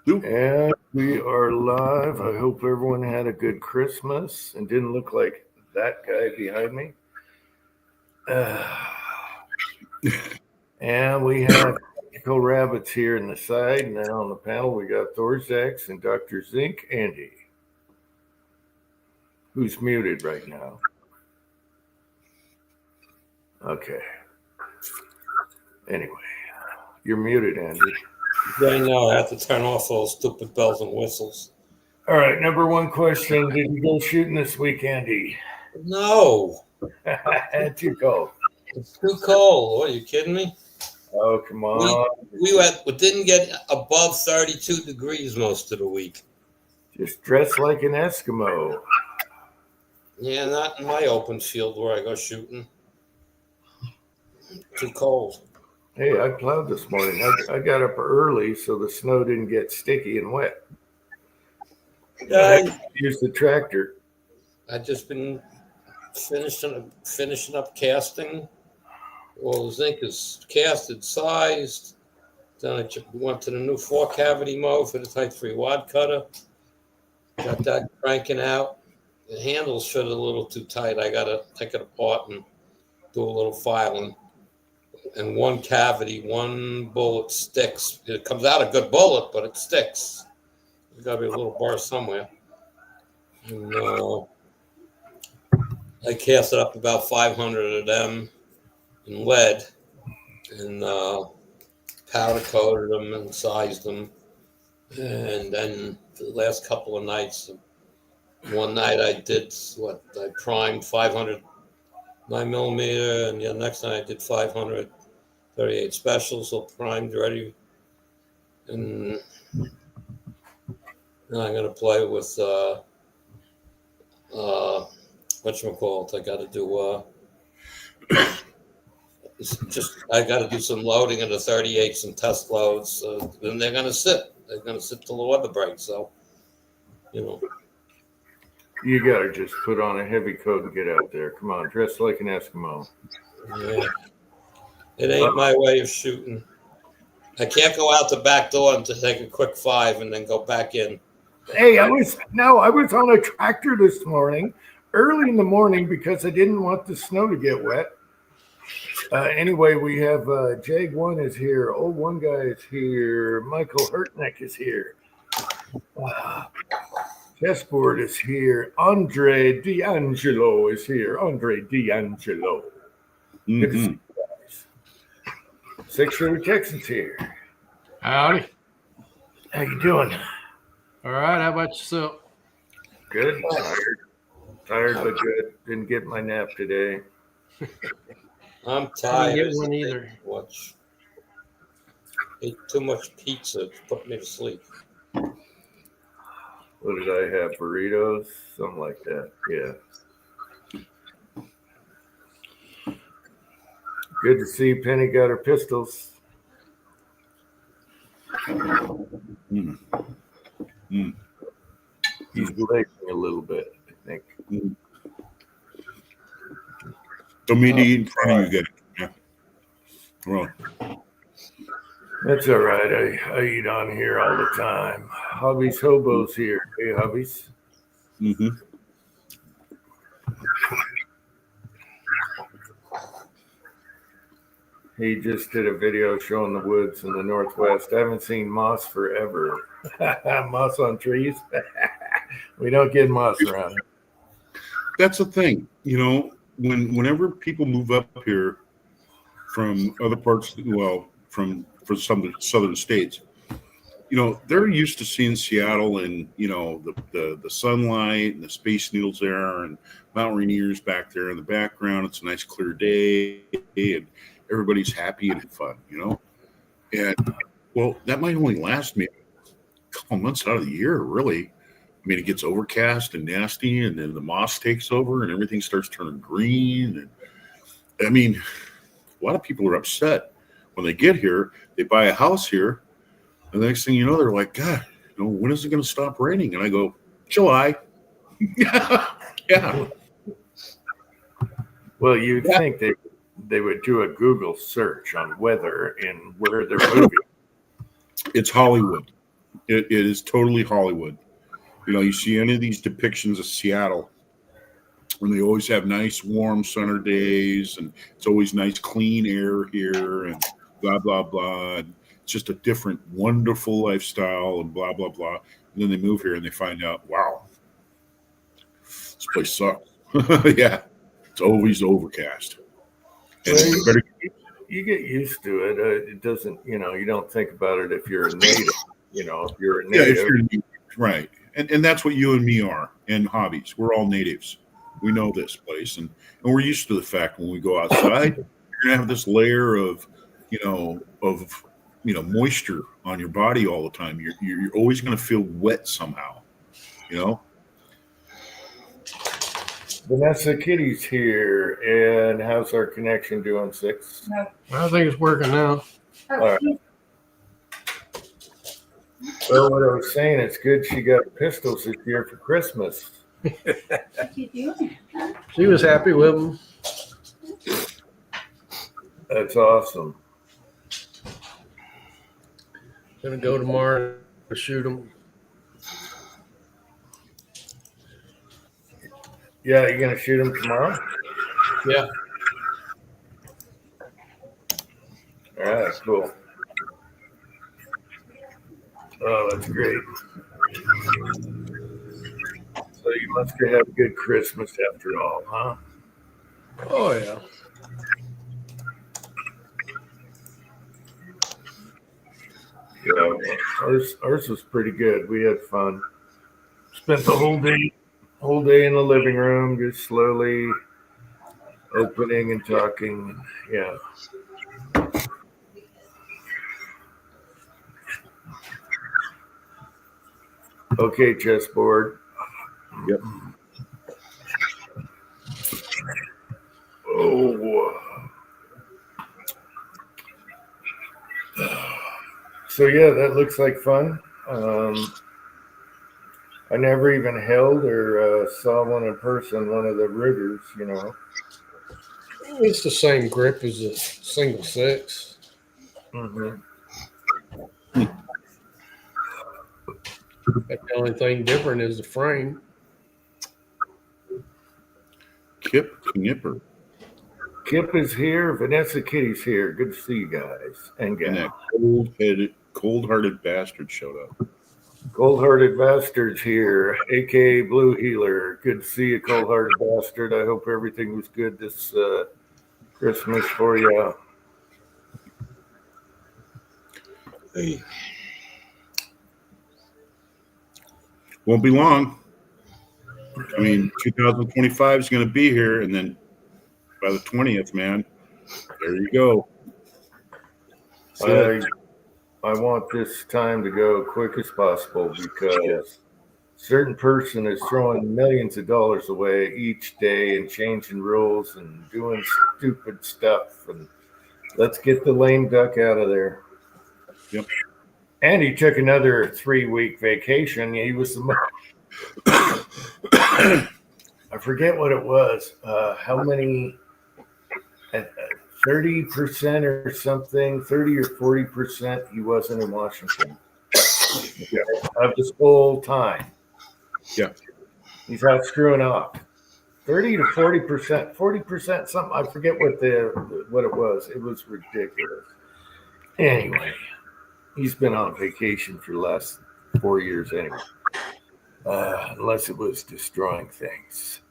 And we are live. I hope everyone had a good Christmas and didn't look like that guy behind me. And we have Technical Rabbits here in the side. And then on the panel, we got Thorzax and Dr. Zink Andy, who's muted right now. Okay. Anyway, you're muted, Andy. I know. I have to turn off those stupid bells and whistles. All right. Number one question. Did you go shooting this week, Andy? No. Too cold. It's too cold. What, are you kidding me? Oh, come on. We didn't get above 32 degrees most of the week. Just dress like an Eskimo. Yeah, not in my open field where I go shooting. Too cold. Hey, I plowed this morning. I got up early so the snow didn't get sticky and wet. I used the tractor. I've just been finishing up casting. Well, the zinc is casted, sized. Then I went to the new 4-cavity mold for the Type 3 wad cutter. Got that cranking out. The handles fit a little too tight. I got to take it apart and do a little filing. And one cavity, one bullet sticks. It comes out a good bullet, but it sticks. There's got to be a little bar somewhere. And I casted up about 500 of them in lead and powder coated them and sized them. And then the last couple of nights, one night I primed 500 9mm, and the next night I did 500 38 specials, so primed, ready. And then I'm gonna play with whatchamacallit. I gotta do I gotta do some loading of the 38s and test loads. Then they're gonna sit. They're gonna sit till the weather breaks. So, You gotta just put on a heavy coat and get out there. Come on, dress like an Eskimo. Yeah. It ain't my way of shooting. I can't go out the back door and to take a quick 5 and then go back in. Hey, I was on a tractor this morning, early in the morning, because I didn't want the snow to get wet. Anyway, we have Jag 1 is here. Old One Guy is here. Michael Hurtneck is here. Chessboard is here. Andre D'Angelo is here. Andre D'Angelo. Good to see you guys. 6 River Texans here. Howdy. How you doing? All right. How about yourself? Good. Tired but good. Didn't get my nap today. I'm tired. I didn't get one either. Ate too much pizza. It put me to sleep. What did I have? Burritos? Something like that. Yeah. Good to see Penny got her pistols. He's lagging a little bit, I think. Don't mean to eat in front of you guys. Yeah. Well, That's all right. I eat on here all the time. Hobby's Hobo's here. Hey, Hobby's. He just did a video showing the woods in the Northwest. I haven't seen moss forever. Moss on trees. We don't get moss around here. that's the thing. Whenever people move up here from other parts, from some of the southern states, they're used to seeing Seattle and the sunlight and the Space Needles there and Mount Rainier's back there in the background. It's a nice clear day and everybody's happy and fun, And that might only last maybe a couple months out of the year, really. I mean, it gets overcast and nasty, and then the moss takes over, and everything starts turning green. And I mean, a lot of people are upset when they get here. They buy a house here, and the next thing you know, they're like, "God, when is it going to stop raining?" And I go, "July." Yeah. Well, you'd think they would do a Google search on weather and where they're moving. It's Hollywood. It is totally Hollywood. You know, you see any of these depictions of Seattle, and they always have nice, warm summer days, and it's always nice, clean air here, and blah blah blah. And it's just a different, wonderful lifestyle, and blah blah blah. And then they move here and they find out, wow, this place sucks. Yeah, it's always overcast. And Well, you better, you get used to it. It doesn't, you don't think about it if you're a native. If you're a yeah, if native, you're right, and that's what you and me are in hobbies. We're all natives. We know this place, and we're used to the fact when we go outside, you're gonna have this layer of, moisture on your body all the time. You're always gonna feel wet somehow, you know. Vanessa Kitty's here, and how's our connection doing? 6. I think it's working now. All right. Well, what I was saying, it's good she got pistols this year for Christmas. What you doing? She was happy with them. That's awesome. Gonna go tomorrow to shoot them. Yeah, you gonna shoot him tomorrow? Yeah. All right, cool. Oh, that's great. So you must have a good Christmas after all, huh? Oh yeah. Yeah, ours was pretty good. We had fun. Spent the whole day in the living room, just slowly opening and talking. Yeah. Okay, chessboard. Yep. Oh. So yeah, that looks like fun. I never even held or saw one in person, one of the Rugers, It's the same grip as a single 6. Mm-hmm. The only thing different is the frame. Kip Knipper Kip is here. Vanessa Kitty's here. Good to see you guys and and gals. that cold-hearted bastard showed up. Cold-hearted bastard's here, aka Blue Healer. Good to see you, cold-hearted bastard. I hope everything was good this Christmas for you. Hey, Won't be long. I mean, 2025 is going to be here, and then by the 20th, man, there you go. I want this time to go quick as possible because certain person is throwing millions of dollars away each day and changing rules and doing stupid stuff. And let's get the lame duck out of there. Yep. And he took another 3-week vacation. He was I forget what it was. How many? 30% or something, 30 or 40%. He wasn't in Washington of this whole time. Yeah. He's out screwing off. 30 to 40%, 40% something. I forget what it was. It was ridiculous. Anyway, he's been on vacation for the last 4 years anyway. Unless it was destroying things.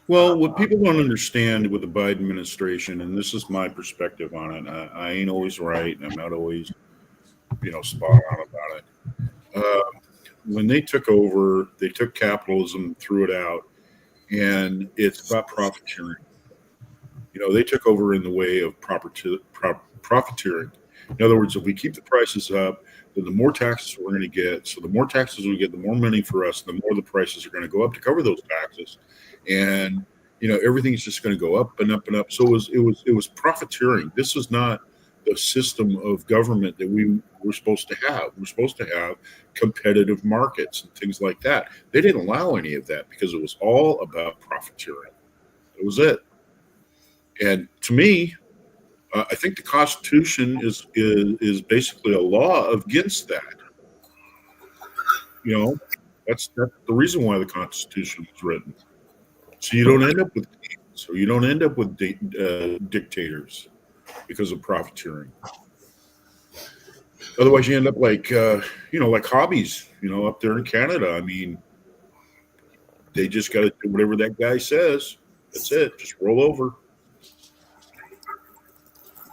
Well, what people don't understand with the Biden administration, and this is my perspective on it, I ain't always right, and I'm not always, spot on about it. When they took over, they took capitalism, threw it out, and it's about profiteering. They took over in the way of profiteering. In other words, if we keep the prices up, then the more taxes we're going to get. So the more taxes we get, the more money for us, the more the prices are going to go up to cover those taxes. And everything's just going to go up and up and up. So it was profiteering. This is not the system of government that we were supposed to have. We're supposed to have competitive markets and things like that. They didn't allow any of that because it was all about profiteering. It was it. And to me, I think the Constitution is basically a law against that. You know, that's the reason why the Constitution was written. So you don't end up with kings, or you don't end up with dictators because of profiteering. Otherwise, you end up like like hobbies. Up there in Canada. I mean, they just got to do whatever that guy says. That's it. Just roll over.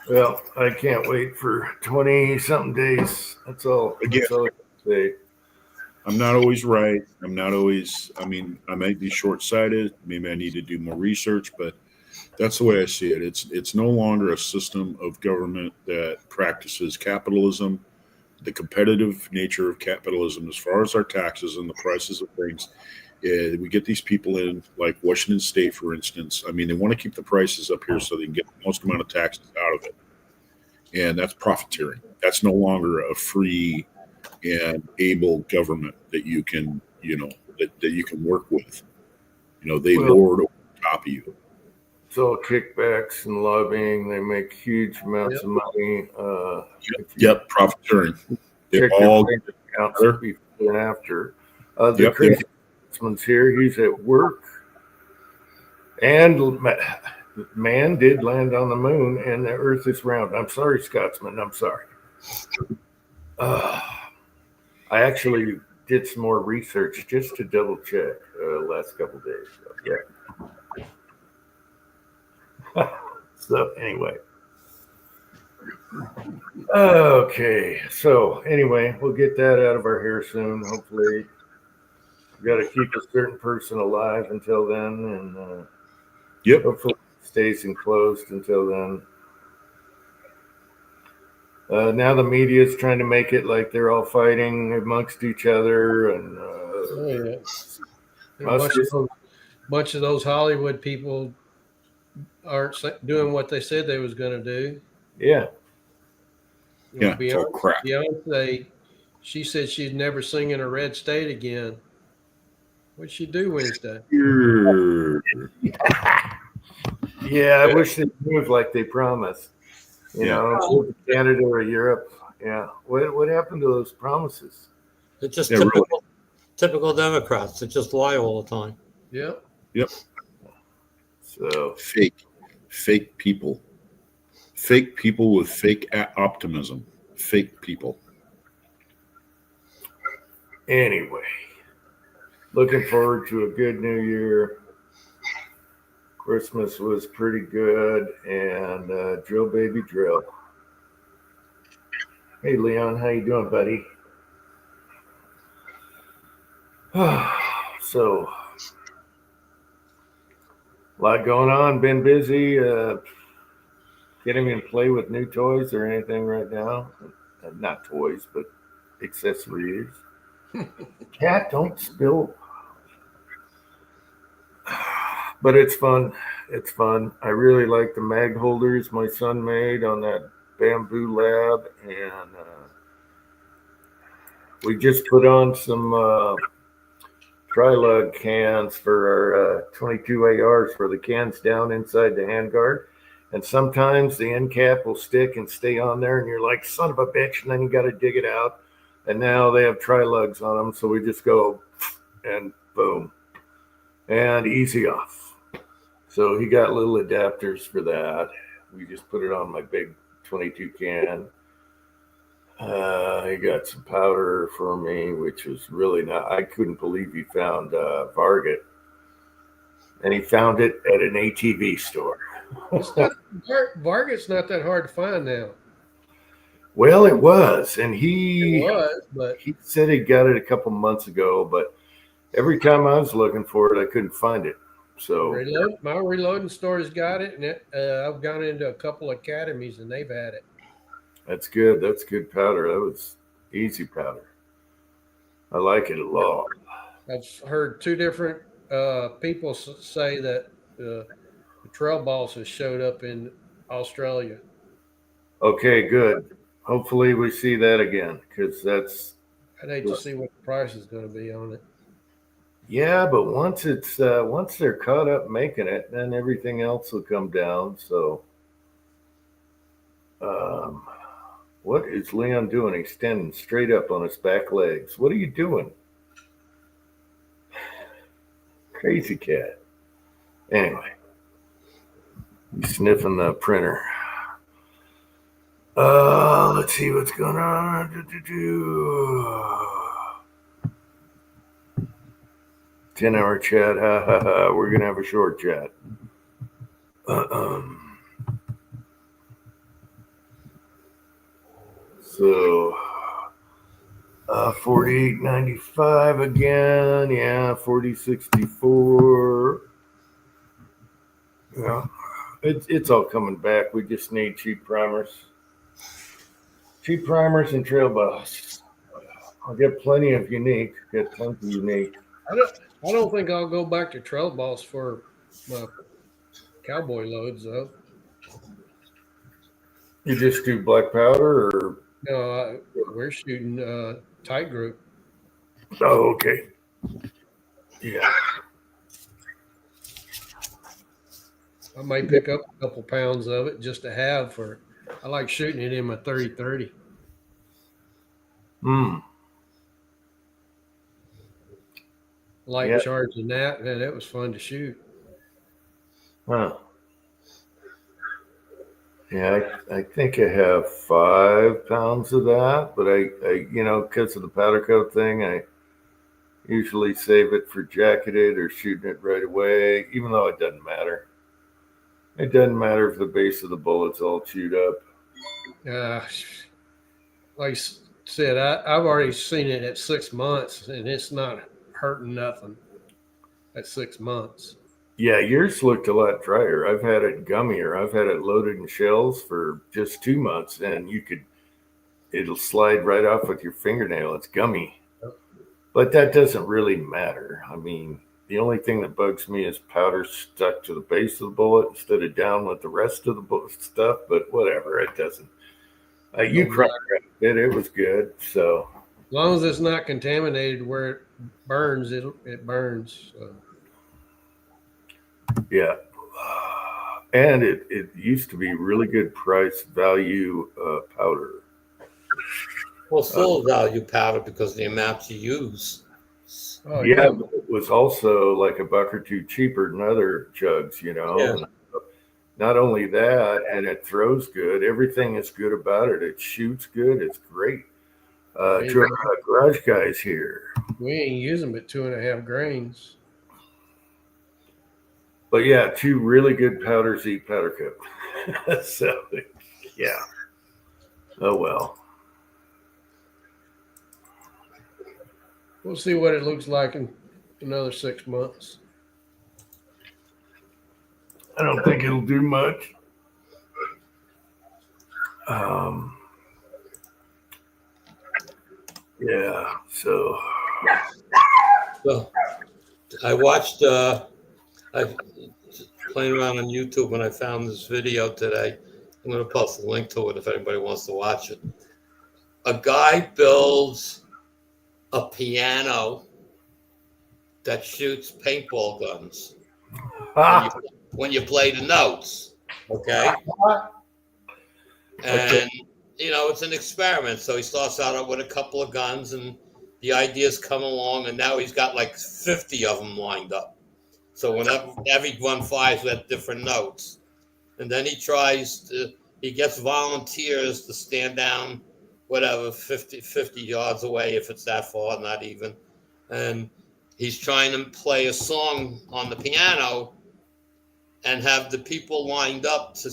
Well, I can't wait for 20-something days. That's all. Again. That's all I can say. I'm not always right. I'm not always. I mean, I might be short-sighted. Maybe I need to do more research, but that's the way I see it. It's no longer a system of government that practices capitalism, the competitive nature of capitalism, as far as our taxes and the prices of things. We get these people in, like Washington State, for instance. I mean, they want to keep the prices up here so they can get the most amount of taxes out of it, and that's profiteering. That's no longer a free and able government that you can, that you can work with. They lord over top of you. It's all kickbacks and lobbying. They make huge amounts of money. Yep, profiteering. They Check all their bank accounts before and after. The Christmas here, he's at work. And man did land on the moon, and the Earth is round. I'm sorry, Scotsman. I'm sorry. I actually did some more research just to double check last couple of days. So, yeah. So anyway. Okay. So anyway, we'll get that out of our hair soon. Hopefully, we got to keep a certain person alive until then, and hopefully it stays enclosed until then. Now the media is trying to make it like they're all fighting amongst each other, and a bunch of those Hollywood people aren't doing what they said they was going to do. Yeah. It's all crap. Beyonce, she said she'd never sing in a red state again. What'd she do Wednesday? Yeah, I wish they'd move like they promised. Canada or Europe. Yeah. What happened to those promises? It's just really. typical Democrats. They just lie all the time. Yep. So fake people with fake optimism. Fake people. Anyway, looking forward to a good New Year. Christmas was pretty good, and drill baby drill. Hey Leon, how you doing, buddy? So, a lot going on. Been busy. Can't even play with new toys or anything right now. Not toys, but accessories. Cat, don't spill. But it's fun. It's fun. I really like the mag holders my son made on that Bamboo Lab, and we just put on some Trilug cans for our 22 ARs for the cans down inside the handguard. And sometimes the end cap will stick and stay on there, and you're like, son of a bitch, and then you got to dig it out. And now they have Trilugs on them, so we just go and boom, and easy off. So he got little adapters for that. We just put it on my big 22 can. He got some powder for me, which was really not, I couldn't believe he found Varget. And he found it at an ATV store. Varget's not that hard to find now. Well, it was. And It he was, but he said he got it a couple months ago, but every time I was looking for it, I couldn't find it. So my reloading store's got it, and I've gone into a couple academies, and they've had it. that's good. That's good powder. That was easy powder. I like it a lot. I've heard two different people say that the trail balls has showed up in Australia. Okay, good. Hopefully we see that again, because that's I'd hate to see what the price is going to be on it. yeah. But once they're caught up making it, then everything else will come down. So, what is Leon doing? He's standing straight up on his back legs. What are you doing? Crazy cat. Anyway, he's sniffing the printer. Let's see what's going on. 10-hour chat. Ha ha ha. We're gonna have a short chat. So 48.95 again. Yeah, 40.64. Yeah, it's all coming back. We just need cheap primers. Cheap primers and trail boss. I'll get plenty of unique. Get plenty of unique. I don't think I'll go back to trail balls for my cowboy loads though. You just do black powder or? No, we're shooting tight group. Oh, okay. Yeah. I might pick up a couple pounds of it just to have for. I like shooting it in my 30-30. Like charging that, and it was fun to shoot. Huh. Yeah, I think I have 5 pounds of that, but I because of the powder coat thing, I usually save it for jacketed or shooting it right away, even though it doesn't matter. It doesn't matter if the base of the bullet's all chewed up. Like I said, I've already seen it at 6 months, and it's not hurting nothing at 6 months. Yeah, yours looked a lot drier. I've had it gummier. I've had it loaded in shells for just 2 months, and it'll slide right off with your fingernail. It's gummy. But that doesn't really matter. I mean, the only thing that bugs me is powder stuck to the base of the bullet instead of down with the rest of the bullet stuff, but whatever, it doesn't. You cracked it. It was good, so. As long as it's not contaminated where it burns, it burns. So. Yeah. And it used to be really good price value powder. Well, still value powder because of the amount you use. Oh, yeah, but it was also like $1 or $2 cheaper than other jugs, Yeah. Not only that, and it throws good. Everything is good about it. It shoots good. It's great. Garage guys here. We ain't using but 2.5 grains. But yeah, 2 really good powders eat powder coat. So yeah. Oh well. We'll see what it looks like in another 6 months. I don't think it'll do much. Yeah, so I watched, I playing around on YouTube and I found this video today. I'm going to post a link to it if anybody wants to watch it. A guy builds a piano that shoots paintball guns when you play the notes, okay? And, it's an experiment. So he starts out with a couple of guns and the ideas come along and now he's got like 50 of them lined up. So whenever everyone fires with different notes. And then he gets volunteers to stand down, whatever, 50 yards away if it's that far, not even. And he's trying to play a song on the piano and have the people lined up to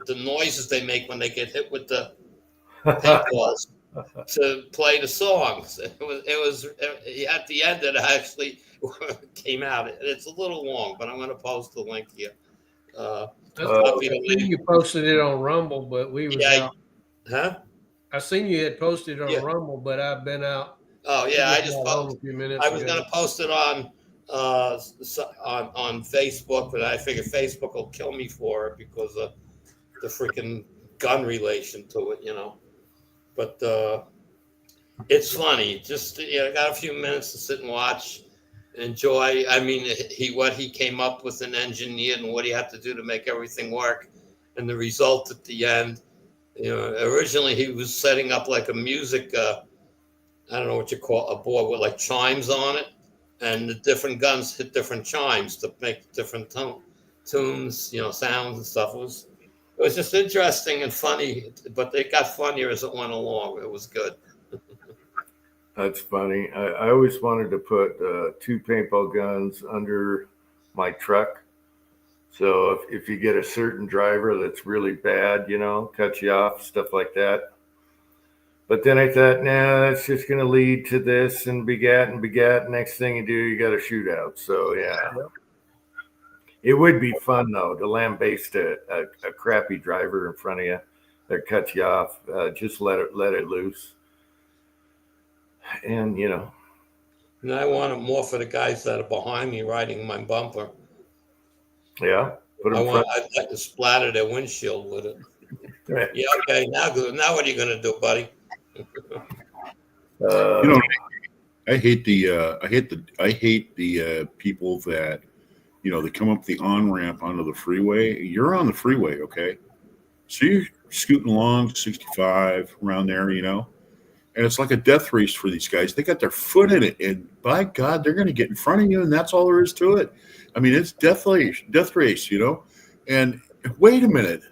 the noises they make when they get hit with the paintballs to play the songs. It was at the end it actually came out. It's a little long, but I'm going to post the link here. You posted it on Rumble, but we was out. Huh? I seen you had posted on Rumble, but I've been out. Oh yeah, I just posted a few minutes. I was going to post it on Facebook, but I figured Facebook will kill me for it because of the freaking gun relation to it, But it's funny. Just I got a few minutes to sit and watch, enjoy. I mean, what he came up with and engineered, and what he had to do to make everything work, and the result at the end. Originally he was setting up like a music. I don't know what you call a board with like chimes on it, and the different guns hit different chimes to make different tunes, sounds and stuff. It was just interesting and funny, but it got funnier as it went along. It was good. That's funny. I always wanted to put 2 paintball guns under my truck. So if you get a certain driver that's really bad, cut you off, stuff like that. But then I thought, nah, that's just going to lead to this and begat and begat. Next thing you do, you got a shootout. So, yeah. It would be fun, though, to lambaste a crappy driver in front of you that cuts you off. Just let it loose. And, And I want it more for the guys that are behind me riding my bumper. yeah. I'd like to splatter their windshield with it. Yeah, okay. Now what are you going to do, buddy? I hate the people that, they come up the on-ramp onto the freeway. You're on the freeway, okay? So you're scooting along 65 around there, and it's like a death race for these guys. They got their foot in it, and by God, they're going to get in front of you, and that's all there is to it. I mean, it's death race, And wait a minute,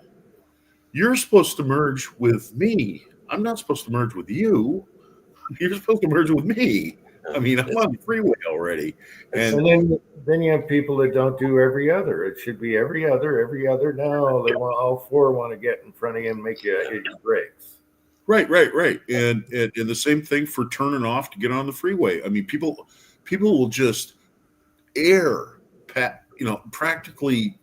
you're supposed to merge with me. I'm not supposed to merge with you. You're supposed to merge with me. I mean, I'm on the freeway already. And then you have people that don't do every other. It should be every other. No, they want all 4 want to get in front of you and make you hit your brakes. Right. And the same thing for turning off to get on the freeway. I mean, people will just practically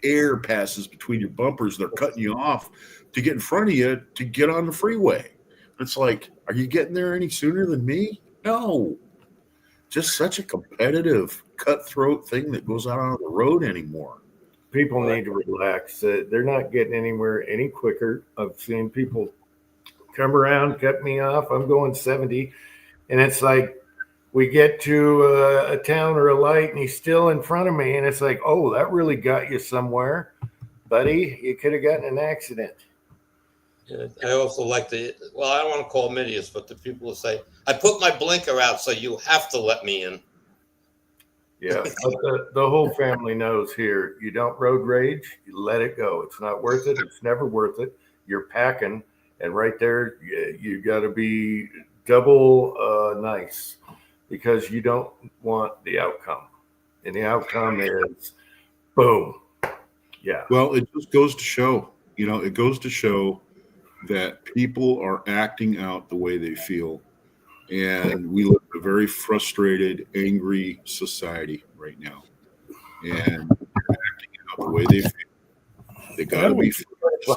air passes between your bumpers. They're cutting you off to get in front of you to get on the freeway. It's like, are you getting there any sooner than me? No. Just such a competitive, cutthroat thing that goes out on the road anymore. People need to relax. They're not getting anywhere any quicker. I've seen people come around, cut me off. I'm going 70. And it's like we get to a town or a light and he's still in front of me. And it's like, oh, that really got you somewhere. Buddy, you could have gotten an accident. Yeah, I also like I don't want to call them idiots, but the people who say, I put my blinker out, so you have to let me in. Yeah, but the whole family knows here, you don't road rage, you let it go. It's not worth it. It's never worth it. You're packing, and right there, you got to be double nice because you don't want the outcome. And the outcome is boom. Yeah. Well, it just goes to show, that people are acting out the way they feel. And we live in a very frustrated, angry society right now. And they're acting out the way they feel. They got to be first.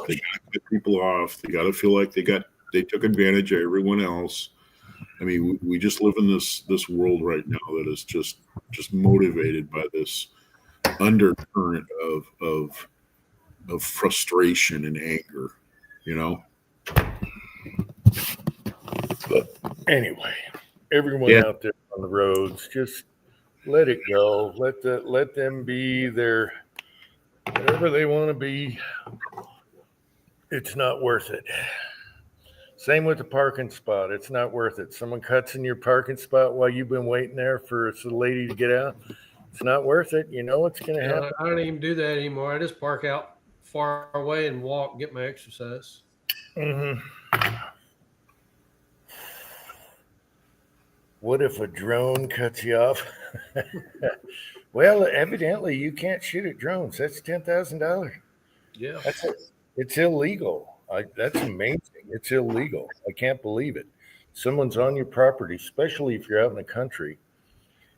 They got to cut people off. They got to feel like they took advantage of everyone else. I mean, we just live in this world right now that is just motivated by this undercurrent of frustration and anger, But anyway, everyone out there on the roads, just let it go. Let them be their whatever they want to be. It's not worth it. Same with the parking spot. It's not worth it. Someone cuts in your parking spot while you've been waiting there for the lady to get out. It's not worth it. You know what's going to happen. I don't even do that anymore. I just park out far away and walk, get my exercise. Mm-hmm. What if a drone cuts you off? Well, evidently you can't shoot at drones. That's $10,000. Yeah. It's illegal. That's amazing. It's illegal. I can't believe it. Someone's on your property, especially if you're out in the country,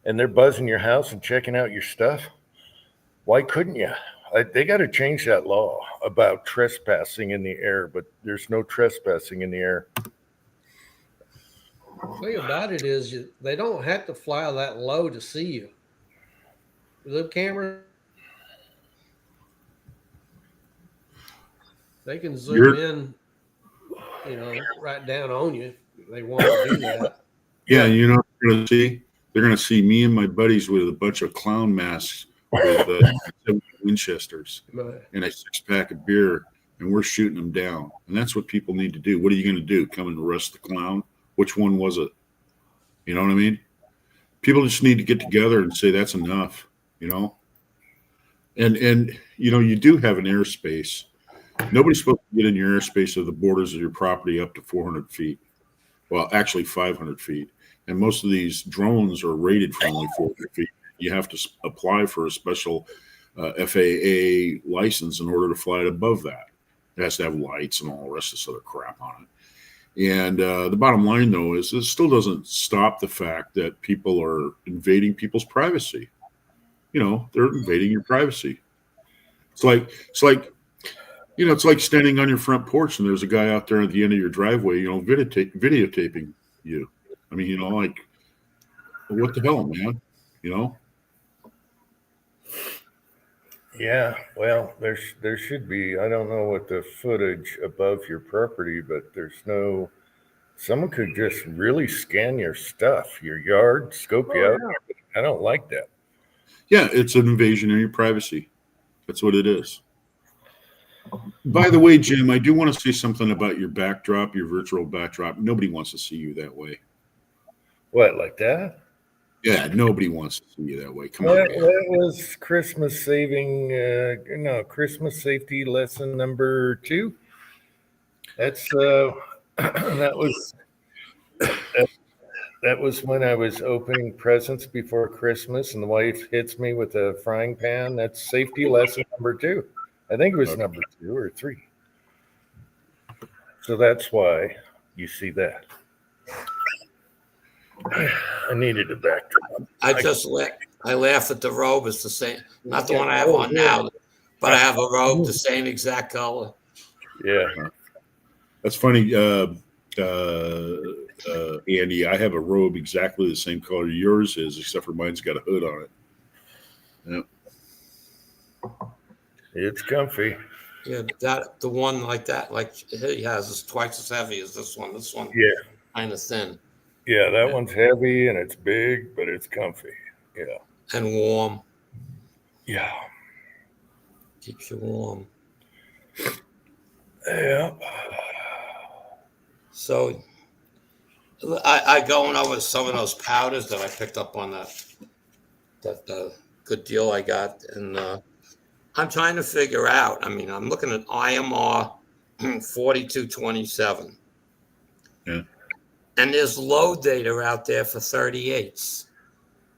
and they're buzzing your house and checking out your stuff. Why couldn't you? They got to change that law about trespassing in the air, but there's no trespassing in the air. The thing about it is they don't have to fly that low to see you. The camera, they can zoom in, right down on you if they want to do that. Yeah, you know what they're going to see? They're going to see me and my buddies with a bunch of clown masks with Winchesters and a 6-pack of beer, and we're shooting them down. And that's what people need to do. What are you going to do? Come and arrest the clown? Which one was it? You know what I mean? People just need to get together and say that's enough, you know. And you know, you do have an airspace. Nobody's supposed to get in your airspace of the borders of your property up to 400 feet. Well, actually 500 feet. And most of these drones are rated for only 400 feet. You have to apply for a special FAA license in order to fly it above that. It has to have lights and all the rest of this other crap on it. And the bottom line, though, is it still doesn't stop the fact that people are invading people's privacy. You know, they're invading your privacy. It's like, you know, it's like standing on your front porch and there's a guy out there at the end of your driveway, you know, videotaping you. I mean, you know, like, what the hell, man? You know? Yeah, well, there should be. I don't know what the footage above your property, but there's no. Someone could just really scan your stuff, your yard, scope you out. I don't like that. Yeah, it's an invasion of your privacy. That's what it is. By the way, Jim, I do want to say something about your backdrop, your virtual backdrop. Nobody wants to see you that way. What, like that? Yeah, nobody wants to see you that way. Come That, on, man. that was Christmas Christmas safety lesson number 2. That's that was when I was opening presents before Christmas, and the wife hits me with a frying pan. That's safety lesson number 2. I think it was number 2 or 3. So that's why you see that. I needed a backdrop. I laugh at the robe. It's the same, not the one I have on now, but I have a robe the same exact color. Yeah. That's funny, Andy. I have a robe exactly the same color yours is, except for mine's got a hood on it. Yeah. It's comfy. Yeah, the one like that, like he has, is twice as heavy as this one. This one, Yeah. kind of thin. Yeah, that one's heavy and it's big, but it's comfy. Yeah. And warm. Yeah. Keeps you warm. Yeah. So I going over some of those powders that I picked up on that good deal I got, and I'm trying to figure out. I mean, I'm looking at IMR 4227. Yeah. And there's load data out there for 38s,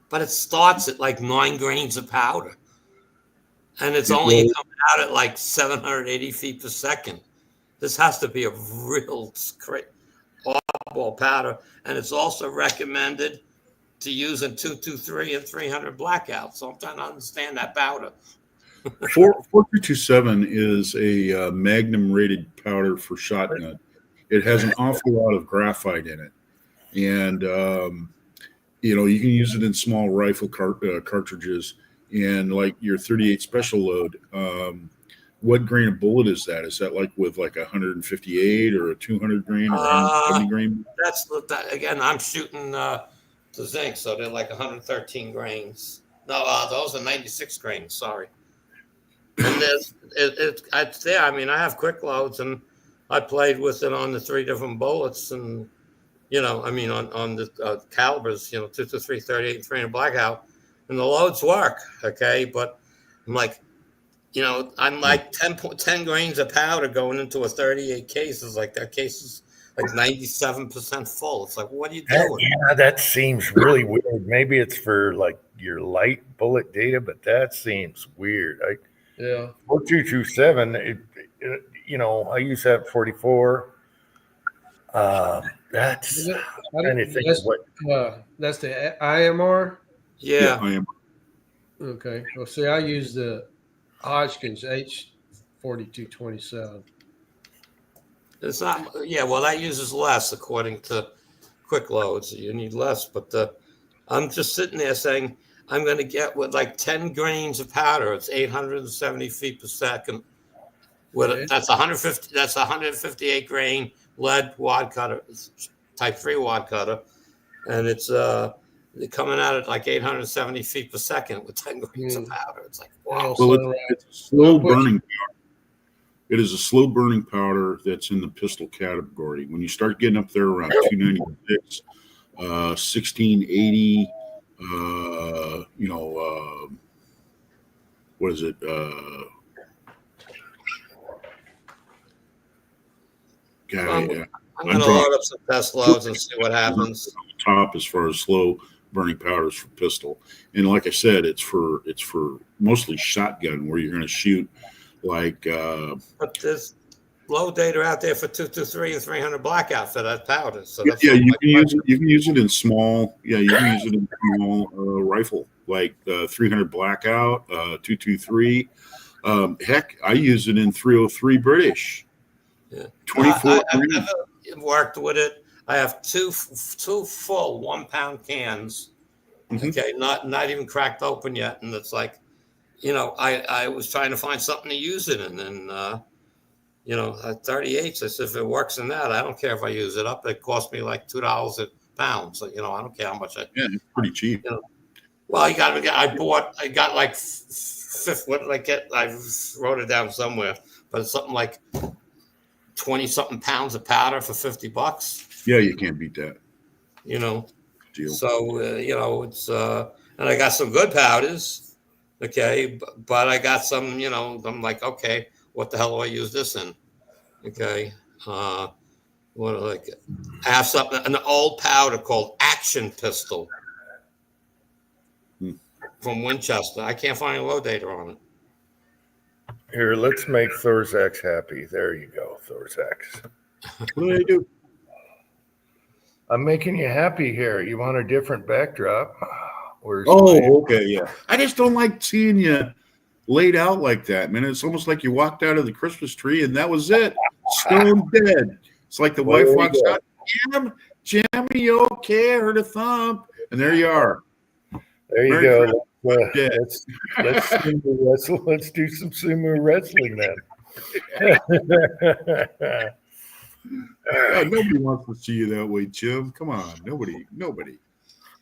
but it starts at like 9 grains of powder, and it's only coming out at like 780 feet per second. This has to be a real oddball powder, and it's also recommended to use in 223 and 300 blackout. So I'm trying to understand that powder. 4227 is a Magnum rated powder for shotgun. It has an awful lot of graphite in it, and you know, you can use it in small rifle cartridges, and like your 38 special load. What grain of bullet is that? Is that like with like 158 or a 200 grain or 170 grain? That's again. I'm shooting the zinc, so they're like 113 grains. No, those are 96 grains. Sorry. And it's there. I mean, I have quick loads, and I played with it on the 3 different bullets, and you know, I mean, on the calibers, you know, 223, 38, and 300 blackout, and the loads work. Okay, but I'm like, you know, I'm like 10 grains of powder going into a 38 case. Is like that case is like 97% full. It's like, what are you doing? Yeah, that seems really weird. Maybe it's for like your light bullet data, but that seems weird. Yeah. 4227, you know, I use that 44. That's anything. That's the IMR. Yeah. I am. Okay. Well, see, I use the Hodgkins H4227. It's not. Yeah. Well, that uses less according to quick loads. You need less, but I'm just sitting there saying I'm going to get with like 10 grains of powder. It's 870 feet per second. That's 150. That's 158 grain lead wad cutter, type 3 wad cutter, and it's coming out at like 870 feet per second with 10 grains of powder. It's like, wow. Well, it's a slow burning powder. It is a slow burning powder that's in the pistol category. When you start getting up there around 296, 1680, What is it? I'm I'm going to drawing load up some test loads and see what happens. top as far as slow burning powders for pistol. And like I said, it's for mostly shotgun where you're going to shoot like But there's low data out there for 223 and 300 blackout for that powder. So that's yeah, all you my can use question. it. You can use it in small. Yeah, you can use it in small rifle like 300 blackout, 223. Heck, I use it in 303 British. Yeah. 24. I've never worked with it. I have two full 1 pound cans. Mhm. Okay, not even cracked open yet, and it's like, I was trying to find something to use it in, and at 38s, I said if it works in that, I don't care if I use it up. It cost me like $2 a pound, so I don't care how much I. Yeah, it's pretty cheap. Well, I got like fifth. What did I get? I wrote it down somewhere, but it's something like 20 something pounds of powder for $50. Yeah, you can't beat that Deal. deal. So it's and I got some good powders, okay, but I got some. I'm like, okay, what the hell do I use this in? Okay, what do I get? I have an old powder called Action Pistol from Winchester. I can't find any low data on it. Here, let's make Thorzax happy. There you go, Thorzax. What do they do? I'm making you happy here. You want a different backdrop? Where's Oh, okay, yeah. I just don't like seeing you laid out like that, man. It's almost like you walked out of the Christmas tree and that was it. Stone dead. It's like the Well, wife there you walks go. out. Jim, you okay? I heard a thump. And there you are. There you Merry go. Dead. Let's sumo wrestle. Let's do some sumo wrestling then. Nobody wants to see you that way, Jim. Come on. Nobody.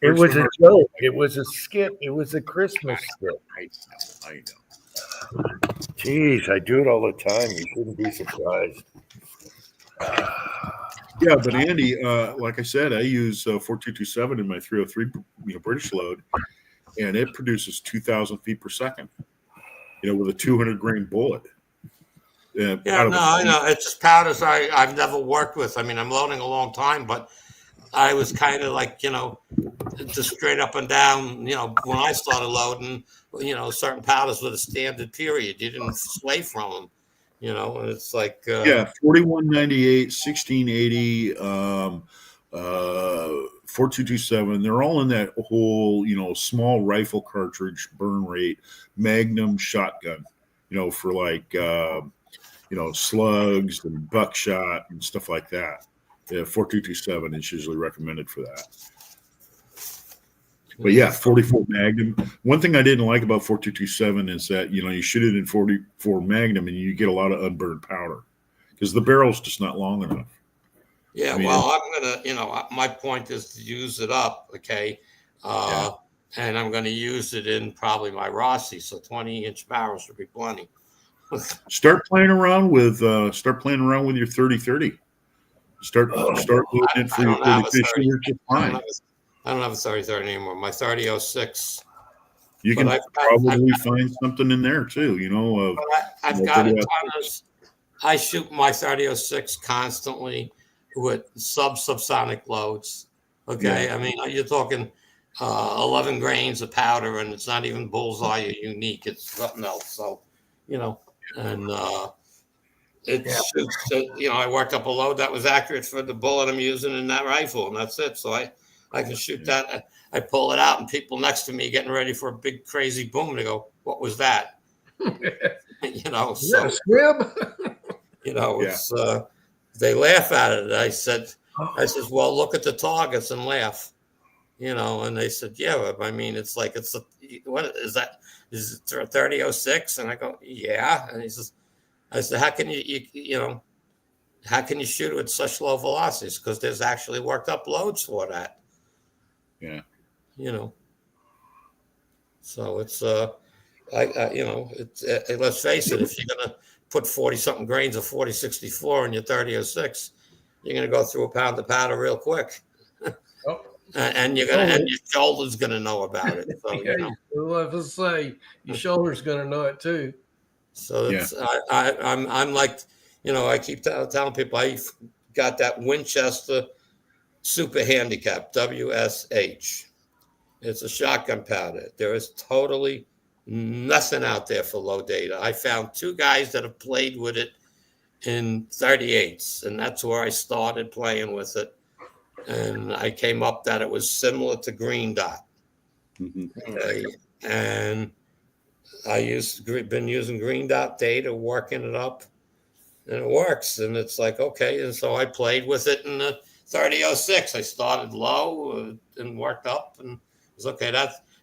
It was a joke. It was a skit. It was a Christmas skit. I know. Jeez, I do it all the time. You shouldn't be surprised. Yeah, but Andy, like I said, I use 4227 in my 303 British load, and it produces 2,000 feet per second. With a 200 grain bullet. Yeah, no, I know. It's just powders I've never worked with. I mean, I'm loading a long time, but I was kind of like, just straight up and down, when I started loading, certain powders with a standard period. You didn't sway from them, and it's like. 4198, 1680, 4227. They're all in that whole, small rifle cartridge burn rate, Magnum shotgun, for like, slugs and buckshot and stuff like that. 4227 is usually recommended for that. But yeah, 44 Magnum. One thing I didn't like about 4227 is that, you shoot it in 44 Magnum and you get a lot of unburned powder because the barrel's just not long enough. Yeah, I'm going to, my point is to use it up, okay? And I'm going to use it in probably my Rossi, so 20-inch barrels should be plenty. Start playing around with your 30-30. Start loading it for your 30-50. I don't have a 30-30 anymore. My 30-06. You can probably find something in there too, I've got a ton of. I shoot my 30-06 constantly with subsonic loads. Okay, yeah. I mean you're talking 11 grains of powder, and it's not even bullseye or unique. It's something else. So, and it shoots. I worked up a load that was accurate for the bullet I'm using in that rifle, and that's it. So I can shoot that. I pull it out, and people next to me getting ready for a big crazy boom. They go, "What was that?" So squib. It's they laugh at it. I said, well, look at the targets and laugh. And they said, yeah, I mean, it's like what is that? Is it 30-06? And I go, yeah. And he says, I said, how can how can you shoot it at such low velocities? Because there's actually worked up loads for that. Yeah. So it's let's face it, if you're gonna put 40-something grains of 40-64 in your 30-06, you're gonna go through a pound of powder real quick. and your shoulder's gonna know about it. So Yeah, well, if I say your shoulder's going to know it too. So it's I'm like, I keep telling people I got that Winchester Super Handicap WSH. It's a shotgun powder. There is totally nothing out there for low data. I found 2 guys that have played with it in 38s, and that's where I started playing with it. And I came up that it was similar to Green Dot. Okay. And been using Green Dot data, working it up, and it works. And it's like, okay. And so I played with it in the 3006. I started low and worked up, and it was okay.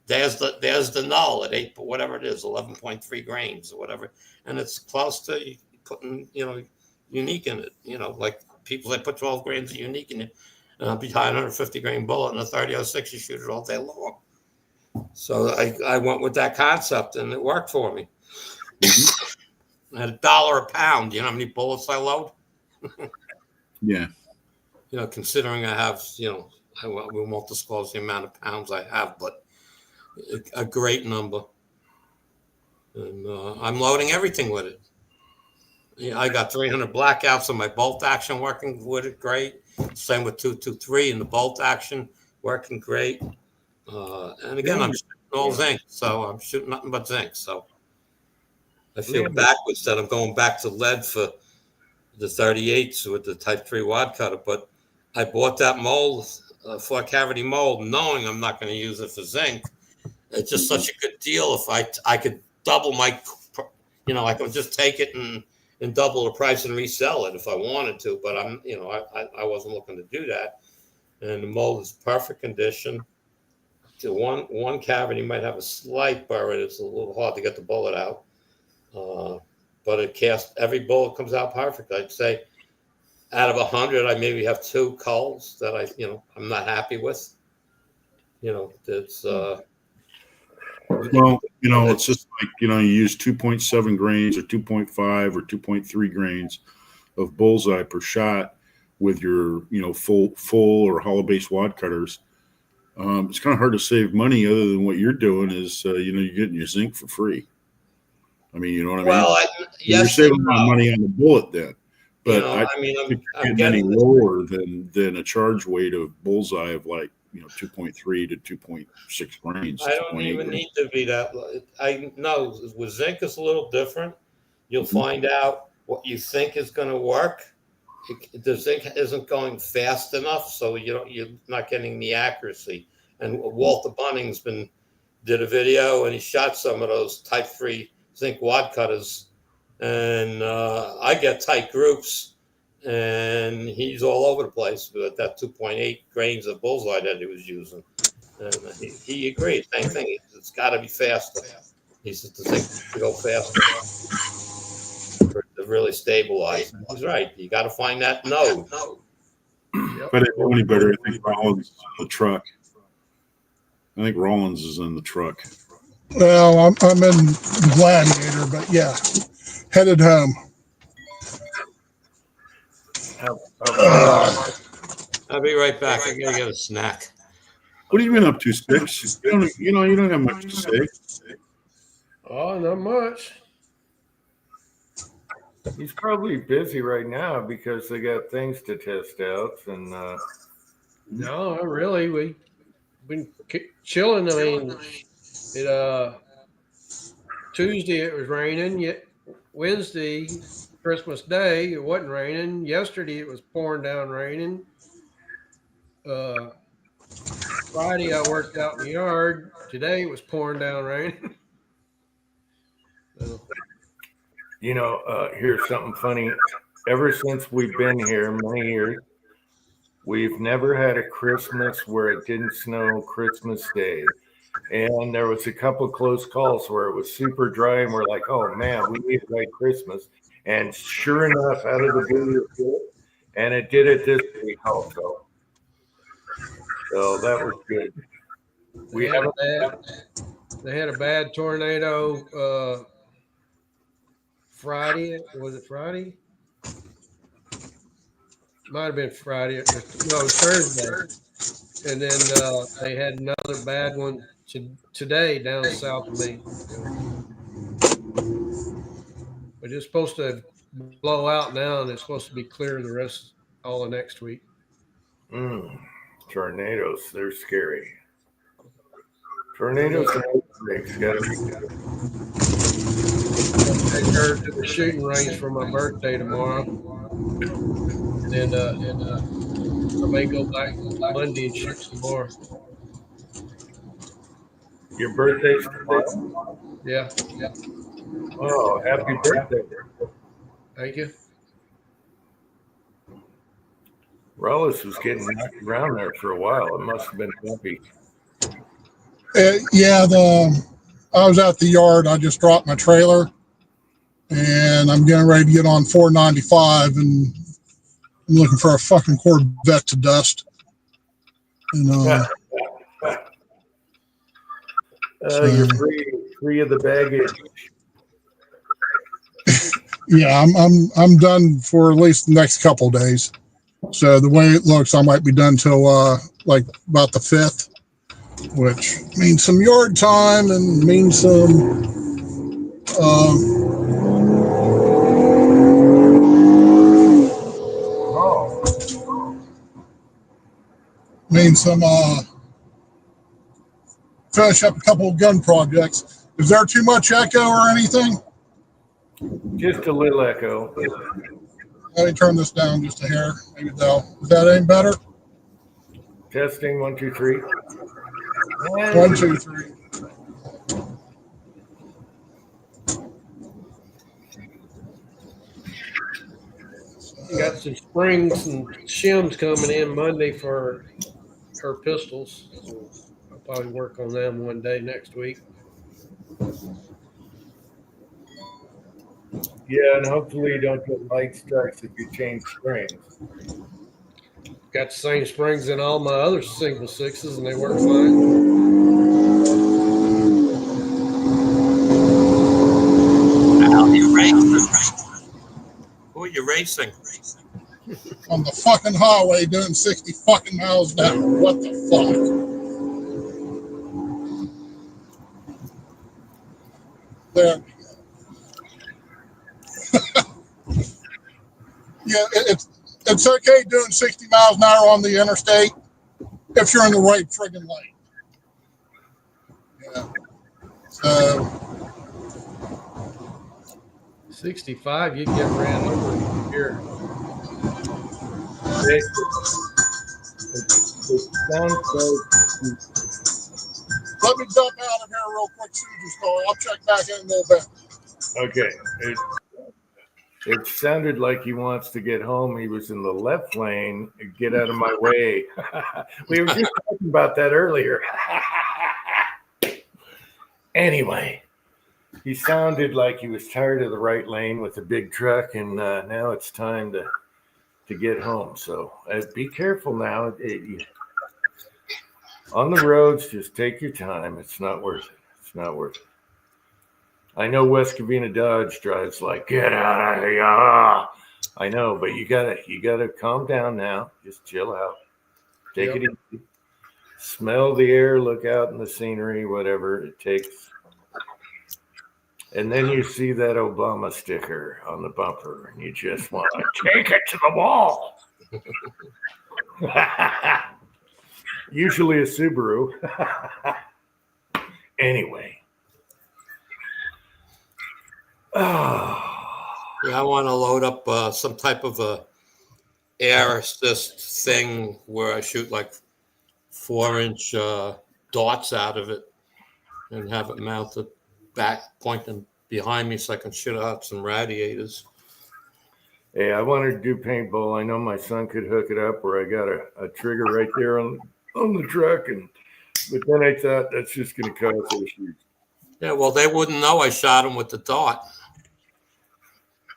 There's the null at 8, whatever it is, 11.3 grains or whatever, and it's close to putting unique in it. Like people that put 12 grains of unique in it, behind 150 grain bullet in a 3006, you shoot it all day long. So I went with that concept, and it worked for me. At $1 a pound, you know how many bullets I load? Yeah. Considering I have, we won't disclose the amount of pounds I have, but a great number. And I'm loading everything with it. I got 300 blackouts on my bolt action working with it great. Same with 223 and the bolt action working great. And again, I'm shooting all zinc, so I'm shooting nothing but zinc. So I feel backwards that I'm going back to lead for the 38s with the Type 3 wad cutter. But I bought that mold, 4-cavity mold, knowing I'm not going to use it for zinc. It's just such a good deal. If I could double my, I could just take it and double the price and resell it if I wanted to. But I wasn't looking to do that. And the mold is perfect condition. The one cavity might have a slight burr in it. It's a little hard to get the bullet out. But every bullet comes out perfect. I'd say out of 100, I maybe have 2 culls that I'm not happy with. It's well, it's just like, you use 2.7 grains or 2.5 or 2.3 grains of bullseye per shot with your, full or hollow base wad cutters. It's kind of hard to save money other than what you're doing is, you're getting your zinc for free. I mean, you know what I mean? Well, you're saving a lot of money on the bullet then. But I'm getting any lower than a charge weight of bullseye of like, 2.3 to 2.6 grains. I don't even need to be that low. I know with zinc it's a little different. You'll find out what you think is going to work. The zinc isn't going fast enough, so you're not getting the accuracy. And Walter Bunnings did a video, and he shot some of those Type 3 zinc wad cutters, and I get tight groups, and he's all over the place with that 2.8 grains of bullseye that he was using. And he agreed. Same thing. It's got to be faster. He says the zinc to go faster to really stabilize. He's right. You got to find that node. But it's only better. I think Rollins is in the truck. I think Rollins is in the truck. Well, I'm in Gladiator, but yeah, headed home. I'll be right back. I gotta get a snack. What have you been up to, Sticks? You don't have much to say. Oh, not much. He's probably busy right now because they got things to test out. And No, not really. We've been chilling. I mean, Tuesday it was raining. Yet Wednesday, Christmas Day, it wasn't raining. Yesterday it was pouring down raining. Friday I worked out in the yard. Today it was pouring down raining. So. Here's something funny. Ever since we've been here many years, we've never had a Christmas where it didn't snow Christmas Day. And there was a couple close calls where it was super dry, and we're like, oh, man, we need to like Christmas. And sure enough, out of the blue, it did. And it did it this week also. So that was good. They had a bad tornado Friday. Was it Friday? Might have been Friday. No, Thursday. And then they had another bad one today down south of me. But it's supposed to blow out now, and it's supposed to be clear the rest all of next week. Tornadoes, they're scary. Tornadoes and earthquakes gotta be. I heard to the shooting range for my birthday tomorrow, and I may go back Monday and shoot some more. Your birthday's tomorrow? Yeah, Oh, happy birthday. thank you. Rollis was getting knocked around there for a while. It must have been happy. Yeah, I was at the yard. I just dropped my trailer, and I'm getting ready to get on 495, and I'm looking for a fucking Corvette to dust. And You're free of the baggage. yeah, I'm done for at least the next couple days. So the way it looks, I might be done till like about the 5th, which means some yard time and means some finish up a couple of gun projects. Is there too much echo or anything? Just a little echo. Let me turn this down just a hair. Maybe is that any better? Testing 1, 2, 3. 1, 2, 3. Got some springs and shims coming in Monday for her pistols. I'll probably work on them one day next week. Yeah, and hopefully you don't get light strikes if you change springs. Got the same springs in all my other single sixes, and they work fine. Who are you racing? On the fucking highway doing 60 fucking miles an hour. What the fuck? There. Yeah, it's okay doing 60 miles an hour on the interstate if you're in the right friggin' lane. Yeah. So 65, you get ran over here. It sounds let me jump out of here real quick, Susan Story. I'll check back in a little bit. okay. It sounded like he wants to get home. He was in the left lane. Get out of my way. We were just talking about that earlier. Anyway, he sounded like he was tired of the right lane with the big truck, and now it's time to get home. So be careful now. On the roads, just take your time. It's not worth it. It's not worth it. I know West Covina Dodge drives like, get out of here. I know, but you gotta calm down now. Just chill out. Take it easy. Smell the air, look out in the scenery, whatever it takes. And then you see that Obama sticker on the bumper, and you just want to take it to the wall. Usually a Subaru. Anyway. Yeah, I want to load up some type of a air assist thing where I shoot like 4-inch darts out of it and have it mounted back, pointing behind me so I can shoot out some radiators. Hey, I wanted to do paintball. I know my son could hook it up where I got a trigger right there on the truck, but then I thought that's just going to cause issues. Yeah, well, they wouldn't know I shot him with the dart.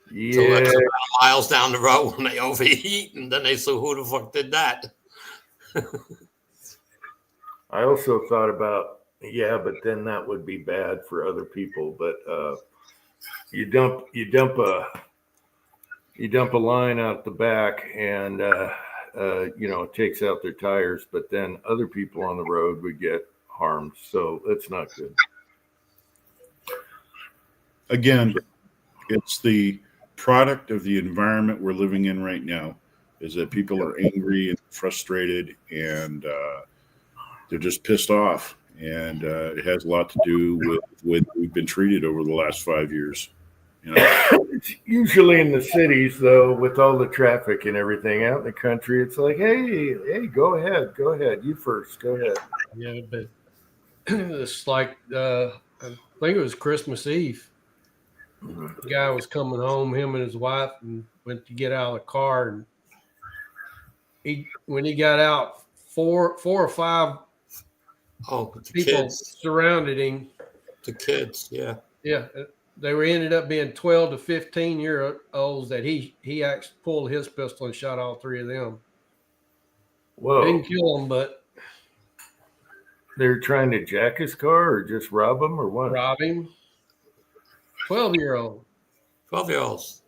Yeah. Till X amount of miles down the road when they overheat, and then they say, who the fuck did that? I also thought about, but then that would be bad for other people. But you dump a line out the back, and it takes out their tires, but then other people on the road would get harmed. So that's not good. Again, it's the product of the environment we're living in right now, is that people are angry and frustrated, and they're just pissed off. And it has a lot to do with we've been treated over the last 5 years. It's usually in the cities, though, with all the traffic and everything. Out in the country, it's like, hey, go ahead, you first, go ahead. Yeah, but it's like I think it was Christmas Eve. The guy was coming home, him and his wife, and went to get out of the car. And when he got out, four or five the people kids. surrounded him. The kids, yeah. Yeah, they ended up being 12 to 15-year-olds that he actually pulled his pistol and shot all three of them. Whoa. Didn't kill them, but They're trying to jack his car or just rob him or what? rob him. 12-year-old. 12-year-olds.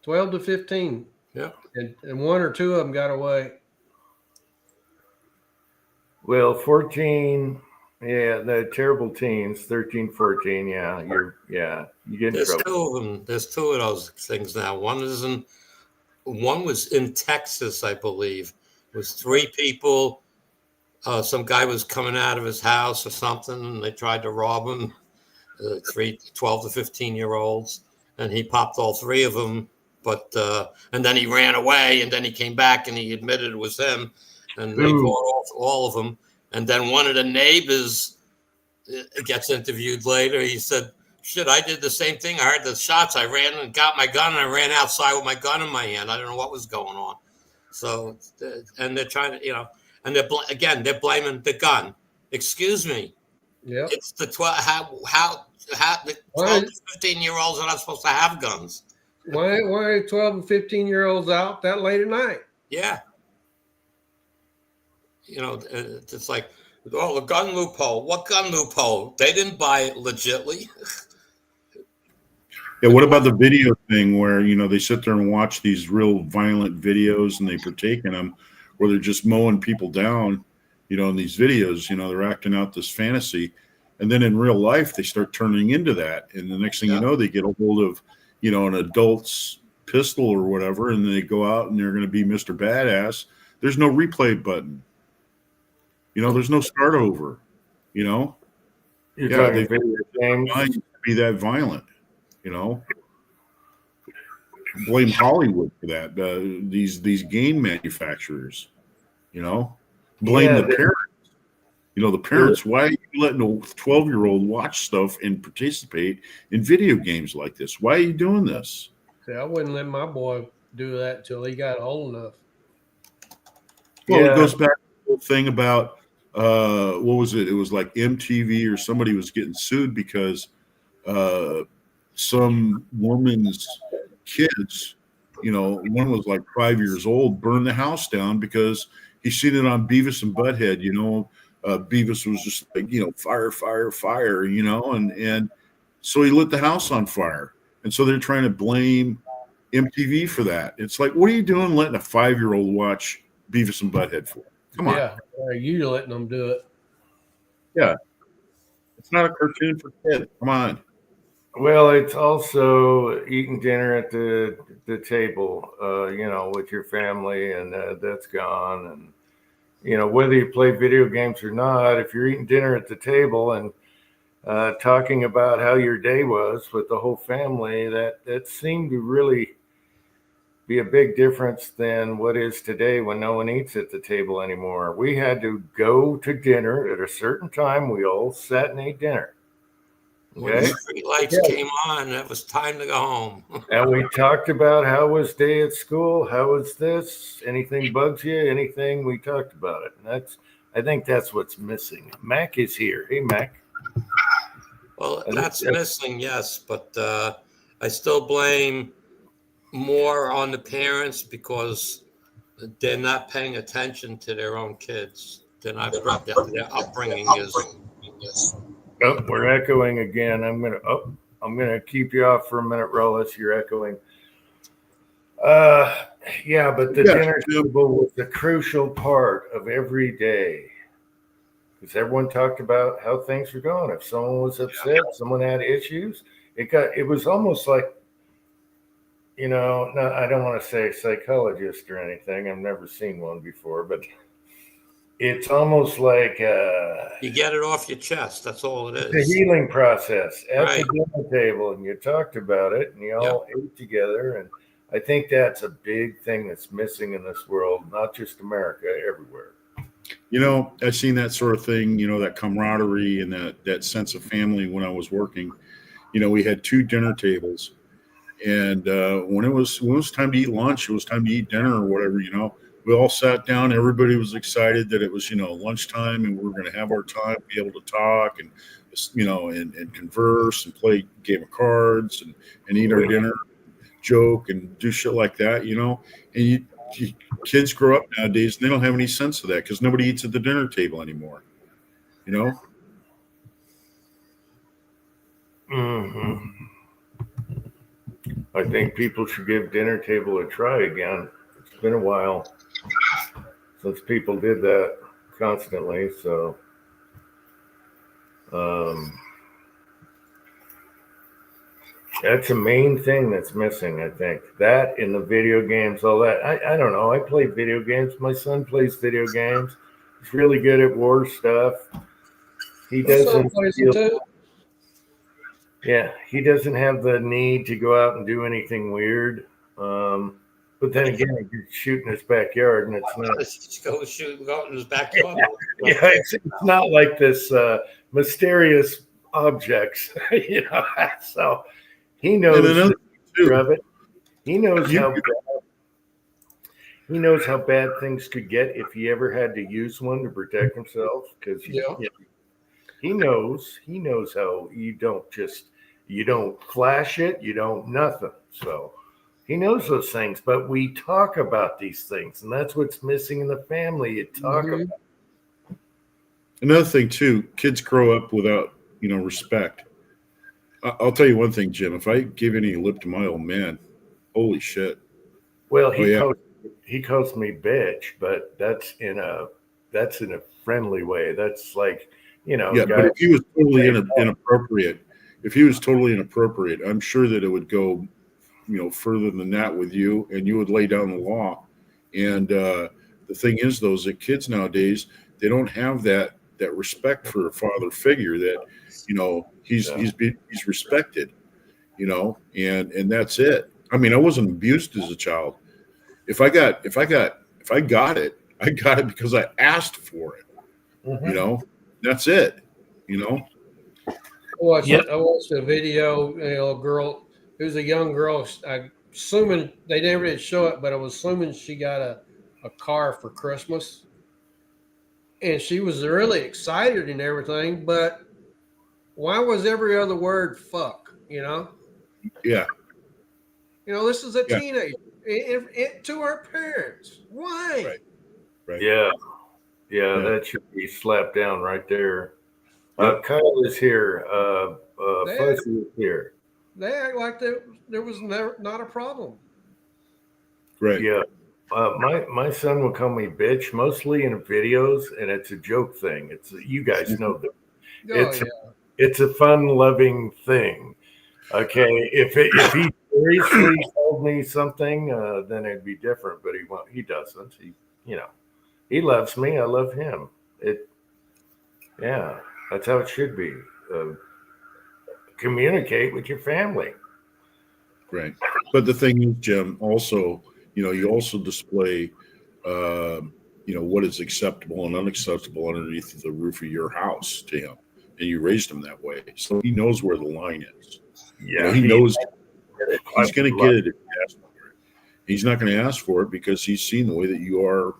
12 to 15. Yeah. And one or two of them got away. Well, 14, the terrible teens, 13, 14, you get in There's trouble. two of them. There's two of those things now. One was in Texas, I believe. It was three people. Some guy was coming out of his house or something, and they tried to rob him. 12 to 15-year-olds, and he popped all three of them. But and then he ran away, and then he came back and he admitted it was him, and they caught all of them. And then one of the neighbors gets interviewed later. He said, "Shit, I did the same thing. I heard the shots. I ran and got my gun, and I ran outside with my gun in my hand. I don't know what was going on." So, and they're trying to, and they're blaming the gun. Excuse me. Yeah. It's the 12. How the 12 to 15-year-olds are not supposed to have guns? Why are 12 and 15-year-olds out that late at night? Yeah. It's like, the gun loophole. What gun loophole? They didn't buy it legitly. Yeah, what about the video thing where, they sit there and watch these real violent videos and they partake in them, where they're just mowing people down, in these videos, they're acting out this fantasy. And then in real life, they start turning into that. And the next thing you know, they get a hold of, an adult's pistol or whatever, and they go out and they're going to be Mr. Badass. There's no replay button. There's no start over, You're they talking video games. be that violent, Blame Hollywood for that. These game manufacturers, blame the parents. The parents, why are you letting a 12-year-old watch stuff and participate in video games like this? Why are you doing this? See, I wouldn't let my boy do that until he got old enough. Well, it goes back to the whole thing about, what was it? It was like MTV or somebody was getting sued because some woman's kids, one was like 5 years old, burned the house down because he seen it on Beavis and Butthead, Beavis was just like, fire, fire, fire, and so he lit the house on fire. And so they're trying to blame MTV for that. It's like, what are you doing letting a 5-year-old watch Beavis and Butthead for? Come on. Yeah, you letting them do it. Yeah. It's not a cartoon for kids. Come on. Well, it's also eating dinner at the table, with your family, and that's gone. And whether you play video games or not, if you're eating dinner at the table and talking about how your day was with the whole family, that seemed to really be a big difference than what is today when no one eats at the table anymore. We had to go to dinner at a certain time. We all sat and ate dinner. When the street lights came on, it was time to go home. And we talked about how was day at school, how was this, anything bugs you, anything, we talked about it. And I think that's what's missing. Mac is here. Hey, Mac. Well, that's missing, yes, but I still blame more on the parents because they're not paying attention to their own kids. They're not, their upbringing is. Oh, we're echoing again. I'm gonna keep you off for a minute, Rollis. You're echoing. Uh, yeah, but the Yeah, dinner Jim. table was a crucial part of every day because everyone talked about how things were going. If someone was upset, someone had issues, it was almost like, no, I don't want to say psychologist or anything. I've never seen one before, but it's almost like You get it off your chest. That's all it the is. healing process at Right. the dinner table, and you talked about it, and you all ate together. And I think that's a big thing that's missing in this world, not just America, everywhere. I've seen that sort of thing, that camaraderie and that sense of family when I was working. We had 2 dinner tables, and when it was time to eat lunch, it was time to eat dinner or whatever, we all sat down. Everybody was excited that it was, lunchtime, and we were going to have our time, be able to talk and, and converse and play a game of cards and eat our dinner, joke and do shit like that, and kids grow up nowadays and they don't have any sense of that because nobody eats at the dinner table anymore, Hmm. I think people should give dinner table a try again. It's been a while since people did that constantly. So, that's a main thing that's missing, I think. That in the video games, all that. I don't know. I play video games. My son plays video games. He's really good at war stuff. He My son doesn't plays feel, them too. yeah, he doesn't have the need to go out and do anything weird. But then again, he could shoot in his backyard, and it's not. Just go shoot, go out in his backyard. Yeah, it's not like this mysterious objects, So he knows And another the thing, nature too, of it. He knows You- how bad things could get if he ever had to use one to protect himself. Because Yeah. he knows how you don't flash it, you don't nothing. So he knows those things. But we talk about these things, and that's what's missing in the family. You talk Mhm. about. Another thing too, kids grow up without, respect. I'll tell you one thing, Jim. If I give any lip to my old man, holy shit. Well, Oh, he calls me bitch, but that's in a friendly way. That's like, Yeah, but guys. if he was totally inappropriate, I'm sure that it would go, further than that with you, and you would lay down the law. And the thing is, though, is that kids nowadays, they don't have that respect for a father figure that, he's respected, and that's it. I mean, I wasn't abused as a child. If I got it, I got it because I asked for it. Mhm. That's it. I watched, Yep. I watched a video, a girl, it was a young girl. I'm assuming they never did show it, but I was assuming she got a car for Christmas. And she was really excited and everything, but why was every other word fuck, Yeah. This is a Yeah. teenager. To our parents. Why? Right. Yeah. Yeah. That should be slapped down right there. Kyle is here. Fuzzy is here. They act like there was never not a problem. Right. Yeah. My son will call me bitch mostly in videos, and it's a joke thing. You guys know that. Oh, It's a fun, loving thing. Okay, if he seriously told me something, then it'd be different. But he doesn't. He loves me. I love him. That's how it should be. Communicate with your family. Right. But the thing is, Jim, also, you also display, what is acceptable and unacceptable underneath the roof of your house to him. And you raised him that way. So he knows where the line is. Yeah, He knows he's going to get it if he asks for it. He's not going to ask for it because he's seen the way that you are.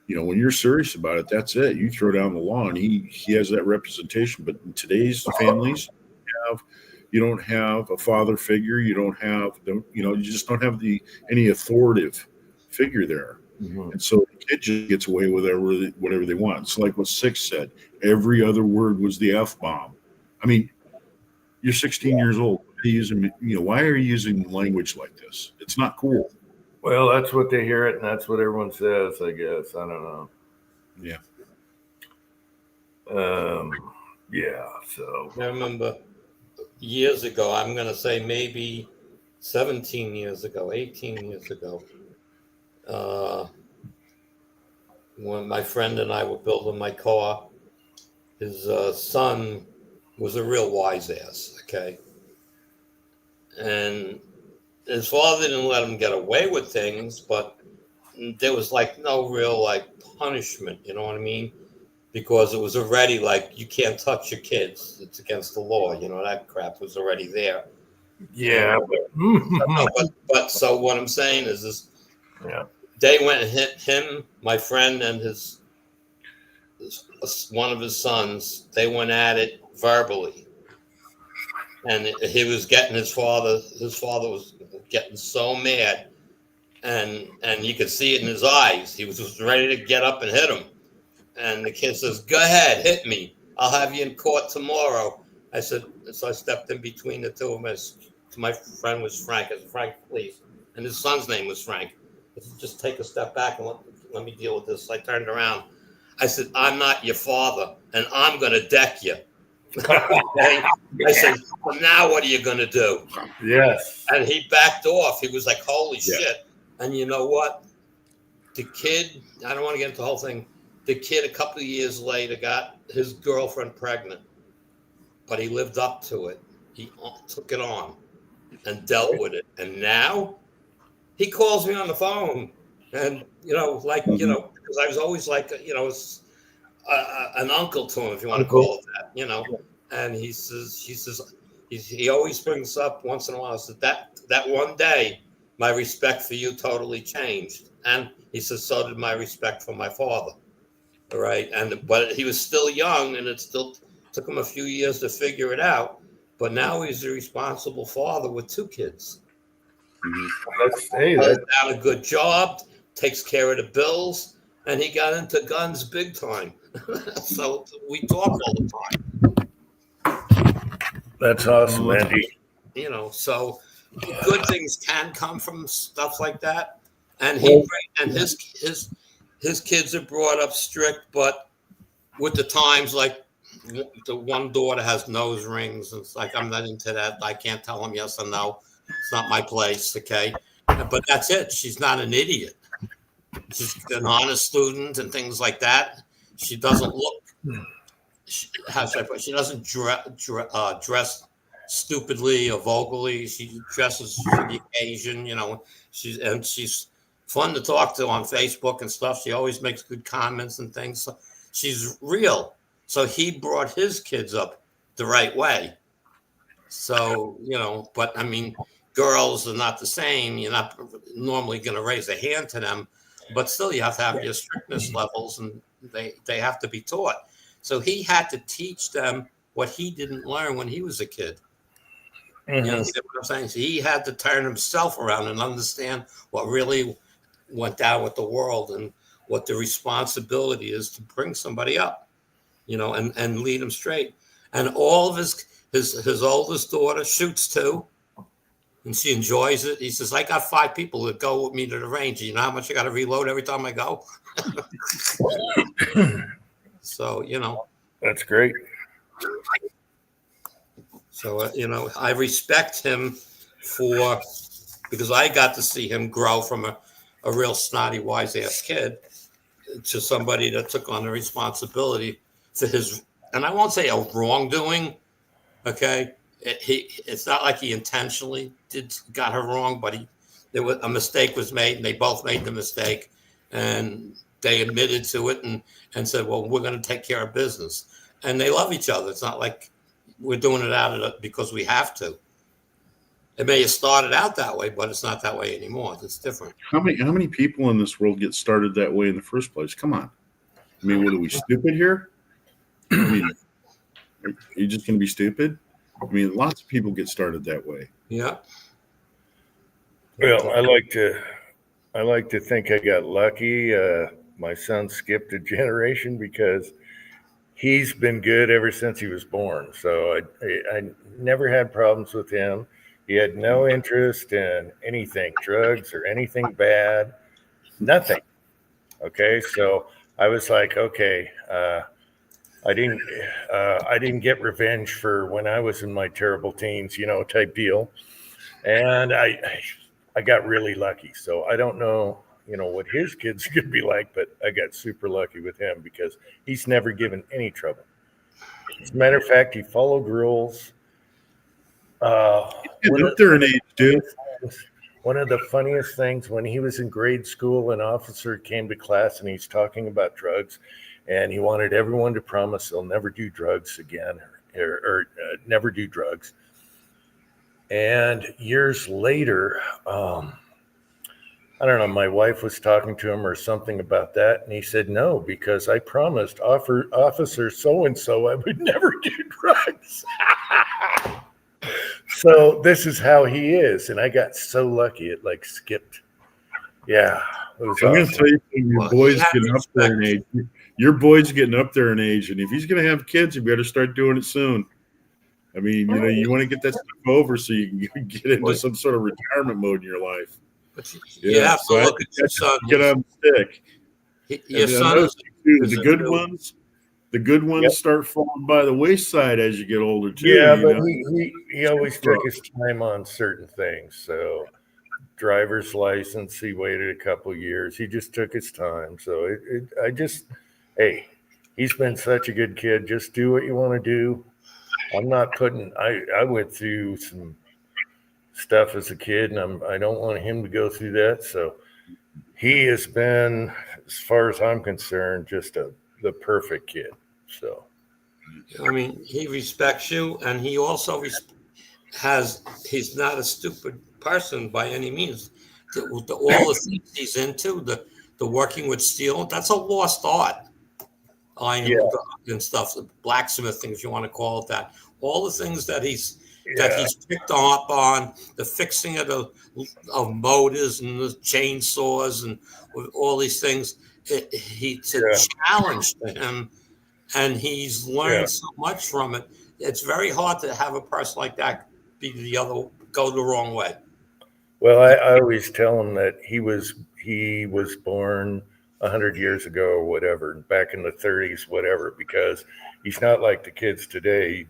When you're serious about it, that's it. You throw down the law, and he has that representation. But in today's families, you don't have a father figure. You just don't have any authoritative figure there. Mhm. And so the kid just gets away with whatever they want. It's like what Six said. Every other word was the F-bomb. I mean, you're 16 years old. Why are you using language like this? It's not cool. Well, that's what they hear it, and that's what everyone says. I guess I don't know. Yeah. Yeah. So I remember years ago, I'm going to say maybe 17 years ago, 18 years ago, when my friend and I were building my car, his son was a real wise ass, okay? And his father didn't let him get away with things, but there was like no real like punishment, you know what I mean? Because it was already like you can't touch your kids; it's against the law. You know that crap was already there. yeah, But so what I'm saying is yeah. they went and hit him, my friend, and his one of his sons. They went at it verbally, and he was getting his father. His father was getting so mad, and you could see it in his eyes. He was just ready to get up and hit him. And the kid says, "Go ahead, hit me. I'll have you in court tomorrow." I said, so I stepped in between the two of them. My friend was Frank. I said, "Frank, please." And his son's name was Frank. I said, "Just take a step back and let me deal with this." I turned around. I said, "I'm not your father, and I'm going to deck you." Okay? I said, "Well, now what are you going to do?" Yes. And he backed off. He was like, "Holy Yeah. shit." And you know what? The kid, I don't want to get into the whole thing. The kid, a couple of years later, got his girlfriend pregnant, but he lived up to it. He took it on and dealt with it. And now he calls me on the phone. And, because I was always like, an uncle to him, if you want to call it that, And he always brings up once in a while, said that one day, my respect for you totally changed. And he says, so did my respect for my father. All right. But he was still young, and it still took him a few years to figure it out. But now he's a responsible father with 2 kids. That's Got a good job, takes care of the bills, and he got into guns big time. So we talk all the time. That's awesome, Andy. So good things can come from stuff like that. And his kids are brought up strict, but with the times, like the one daughter has nose rings, and it's like, I'm not into that. I can't tell him yes or no. It's not my place, okay? But that's it. She's not an idiot. She's an honest student and things like that. She doesn't look. How should I put it? She doesn't dress stupidly or vulgarly. She dresses for the occasion, she's fun to talk to on Facebook and stuff. She always makes good comments and things. So she's real. So he brought his kids up the right way. So, but I mean, girls are not the same. You're not normally going to raise a hand to them, but still you have to have your strictness levels, and they have to be taught. So he had to teach them what he didn't learn when he was a kid. Mm-hmm. You understand what I'm saying? So he had to turn himself around and understand what really went down with the world and what the responsibility is to bring somebody up, and lead them straight. And all of his oldest daughter shoots too, and she enjoys it. He says, I got 5 people that go with me to the range. You know how much I got to reload every time I go? So, That's great. So, I respect him because I got to see him grow from a real snotty, wise-ass kid to somebody that took on the responsibility for and I won't say a wrongdoing, okay? It's not like he intentionally got her wrong, but a mistake was made, and they both made the mistake, and they admitted to it and said, well, we're going to take care of business. And they love each other. It's not like we're doing it because we have to. It may have started out that way, but it's not that way anymore. It's different. How many people in this world get started that way in the first place? Come on. I mean, what are we, stupid here? I mean, are you just going to be stupid? I mean, lots of people get started that way. Yeah. Well, I like to think I got lucky. My son skipped a generation because he's been good ever since he was born. So I never had problems with him. He had no interest in anything, drugs or anything bad, nothing. Okay, so I was like, okay, I didn't get revenge for when I was in my terrible teens, type deal, and I got really lucky. So I don't know, what his kids could be like, but I got super lucky with him because he's never given any trouble. As a matter of fact, he followed rules. Getting up there in age, dude. One of the funniest things when he was in grade school, an officer came to class and he's talking about drugs, and he wanted everyone to promise they'll never do drugs again or never do drugs. And years later, I don't know, my wife was talking to him or something about that, and he said no because I promised officer so and so I would never do drugs. So this is how he is, and I got so lucky it like skipped. Yeah, it was I'm going to awesome. tell you, your Well, boy's he had getting up there in age. Your boy's getting up there in age, and if he's going to have kids, you better start doing it soon. I mean, you want to get that stuff over so you can get into some sort of retirement mode in your life. But you have to look at your son. Get on the stick. Your And son is the good a- ones. The good ones start falling by the wayside as you get older too. Yeah, you but know? he always took his time on certain things. So driver's license, he waited a couple years. He just took his time. So hey, he's been such a good kid. Just do what you want to do. I'm not putting. I went through some stuff as a kid, and I don't want him to go through that. So he has been, as far as I'm concerned, just the perfect kid. So. I mean, he respects you, and he also he's not a stupid person by any means. All the things he's into, the working with steel, that's a lost art. And stuff, the blacksmithing, if you want to call it that. All the things that he's picked up on, the fixing of motors and the chainsaws and all these things. It's a challenge to him. And he's learned so much from it. It's very hard to have a person like that go the wrong way. Well, I always tell him that he was born 100 years ago or whatever, back in the 30s, whatever, because he's not like the kids today.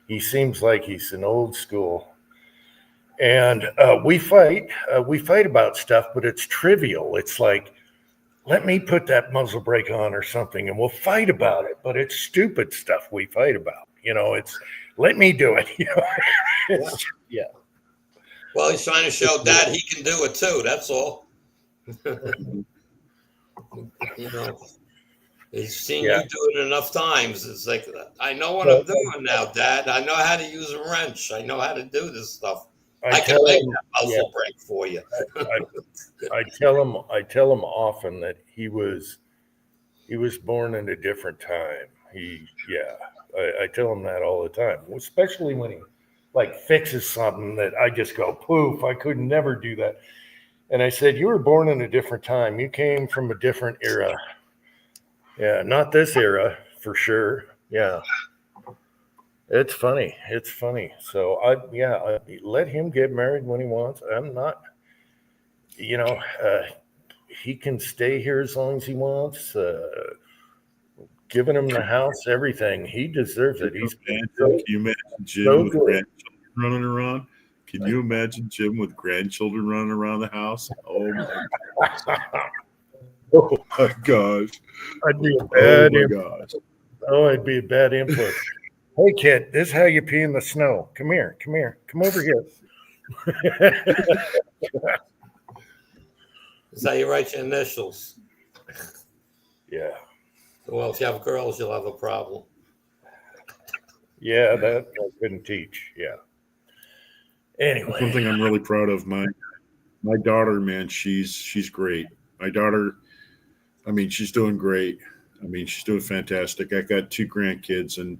He seems like he's an old school. And we fight about stuff, but it's trivial. It's like, let me put that muzzle brake on or something and we'll fight about it. But it's stupid stuff we fight about. It's let me do it. Yeah. Well, he's trying to show Dad he can do it too. That's all. He's seen you do it enough times. It's like, I know what I'm doing now, Dad. I know how to use a wrench. I know how to do this stuff. I can make that muzzle brake for you. I tell him often that he was born in a different time. I tell him that all the time, especially when he like fixes something that I just go poof. I could never do that. And I said, you were born in a different time. You came from a different era. Yeah, not this era for sure. Yeah. It's funny. So I let him get married when he wants. I'm not, he can stay here as long as he wants. Giving him the house, everything. He deserves it. He's Can you imagine Jim with grandchildren running around? Can you imagine Jim with grandchildren running around the house? Oh my gosh. I'd be a bad gosh. Oh, it'd be a bad influence. Hey, kid, this is how you pee in the snow. Come here. Come over here. This is how you write your initials. Yeah. Well, if you have girls, you'll have a problem. Yeah, that I couldn't teach. Yeah. Anyway. One thing I'm really proud of, my daughter, man, she's great. My daughter, I mean, she's doing great. I mean, she's doing fantastic. I got 2 grandkids, and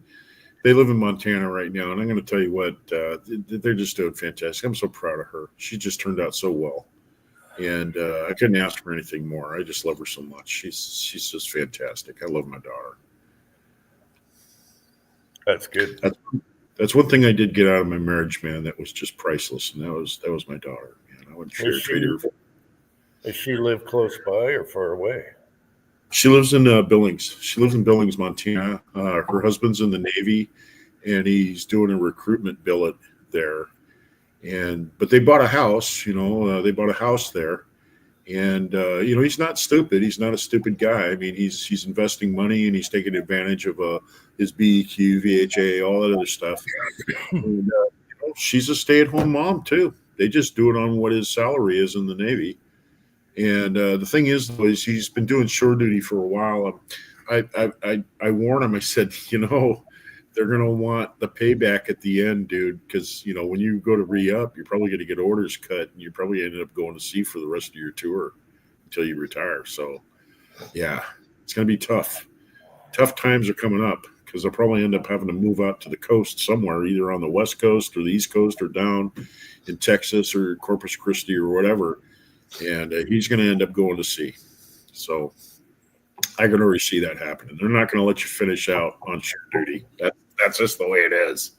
they live in Montana right now. And I'm going to tell you what, they're just doing fantastic. I'm so proud of her. She just turned out so well. And I couldn't ask for anything more. I just love her so much. She's just fantastic. I love my daughter. That's good. That's one thing I did get out of my marriage, man. That was just priceless, and that was my daughter. Man, I wouldn't trade her. Does she live close by or far away? She lives in Billings. She lives in Billings, Montana. Her husband's in the Navy, and he's doing a recruitment billet there. But they bought a house. They bought a house there, and he's not stupid. He's not a stupid guy. I mean, he's investing money and he's taking advantage of his BEQ, VHA, all that other stuff. And, she's a stay-at-home mom too. They just do it on what his salary is in the Navy. And the thing is, though, is he's been doing shore duty for a while. I warned him. I said, they're going to want the payback at the end, dude, because, when you go to re-up, you're probably going to get orders cut, and you probably ended up going to sea for the rest of your tour until you retire. So, yeah, it's going to be tough. Tough times are coming up because they'll probably end up having to move out to the coast somewhere, either on the West Coast or the East Coast or down in Texas or Corpus Christi or whatever. And he's going to end up going to sea. So I can already see that happening. They're not going to let you finish out on shore duty. That's just the way it is.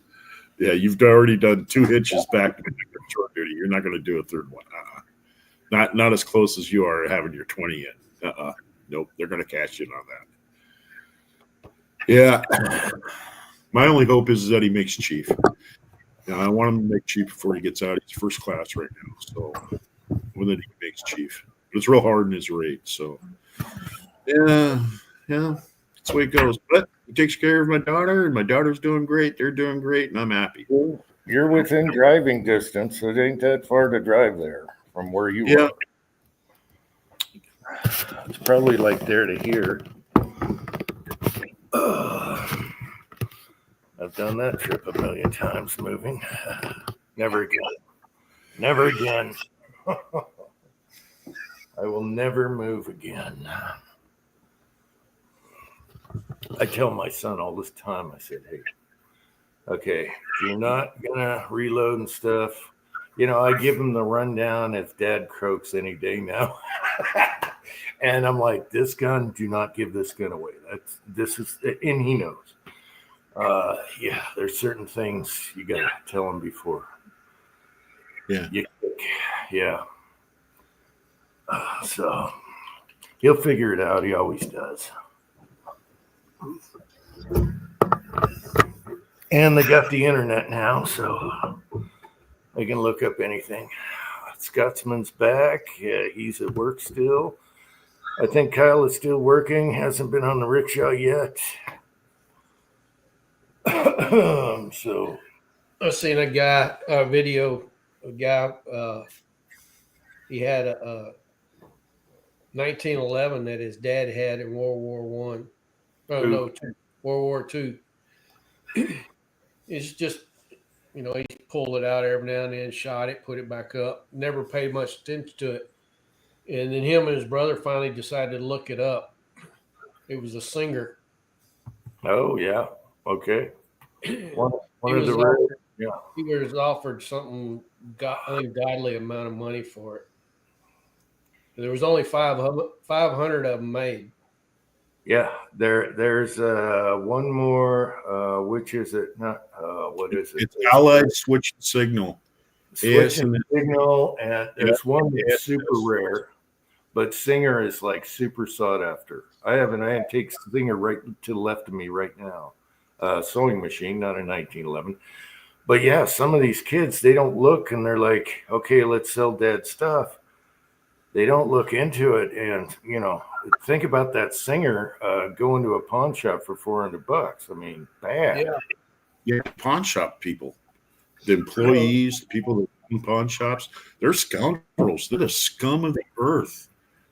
Yeah, you've already done 2 hitches back to shore duty. You're not going to do a third one. Not as close as you are having your 20 in. Nope, they're going to cash in on that. Yeah. My only hope is that he makes chief. I want him to make chief before he gets out. He's first class right now. So when he makes chief. But it's real hard in his rate. So, yeah, that's the way it goes. But he takes care of my daughter, and my daughter's doing great. They're doing great, and I'm happy. You're within driving distance. So it ain't that far to drive there from where you are. It's probably like there to here. I've done that trip a million times moving. Never again. Never again. I will never move again. I tell my son all this time, I said, hey, okay, you're not going to reload and stuff. I give him the rundown if Dad croaks any day now. And I'm like, this gun, do not give this gun away. And he knows. There's certain things you got to tell him before. Yeah. Yeah. So he'll figure it out. He always does. And they got the internet now, so they can look up anything. Scotsman's back. Yeah, he's at work still. I think Kyle is still working. Hasn't been on the rickshaw yet. So I seen a video. A guy, he had a 1911 that his dad had in World War One. World War II. It's just, he pulled it out every now and then, shot it, put it back up. Never paid much attention to it. And then him and his brother finally decided to look it up. It was a Singer. Oh yeah, okay. One of the he was offered something, ungodly amount of money for it. There was only 500 of them made. Yeah, there's one more. Which is it? Not what is it? It's Allied Switch Signal. Switch and Signal, and there's one that's super rare, but Singer is like super sought after. I have an antique Singer right to the left of me right now. Sewing machine, not a 1911. But yeah, some of these kids, they don't look and they're like, okay, let's sell Dad stuff. They don't look into it. And, think about that Singer going to a pawn shop for $400. I mean, bad. Yeah, pawn shop people, the employees, the people that own pawn shops, they're scoundrels. They're the scum of the earth.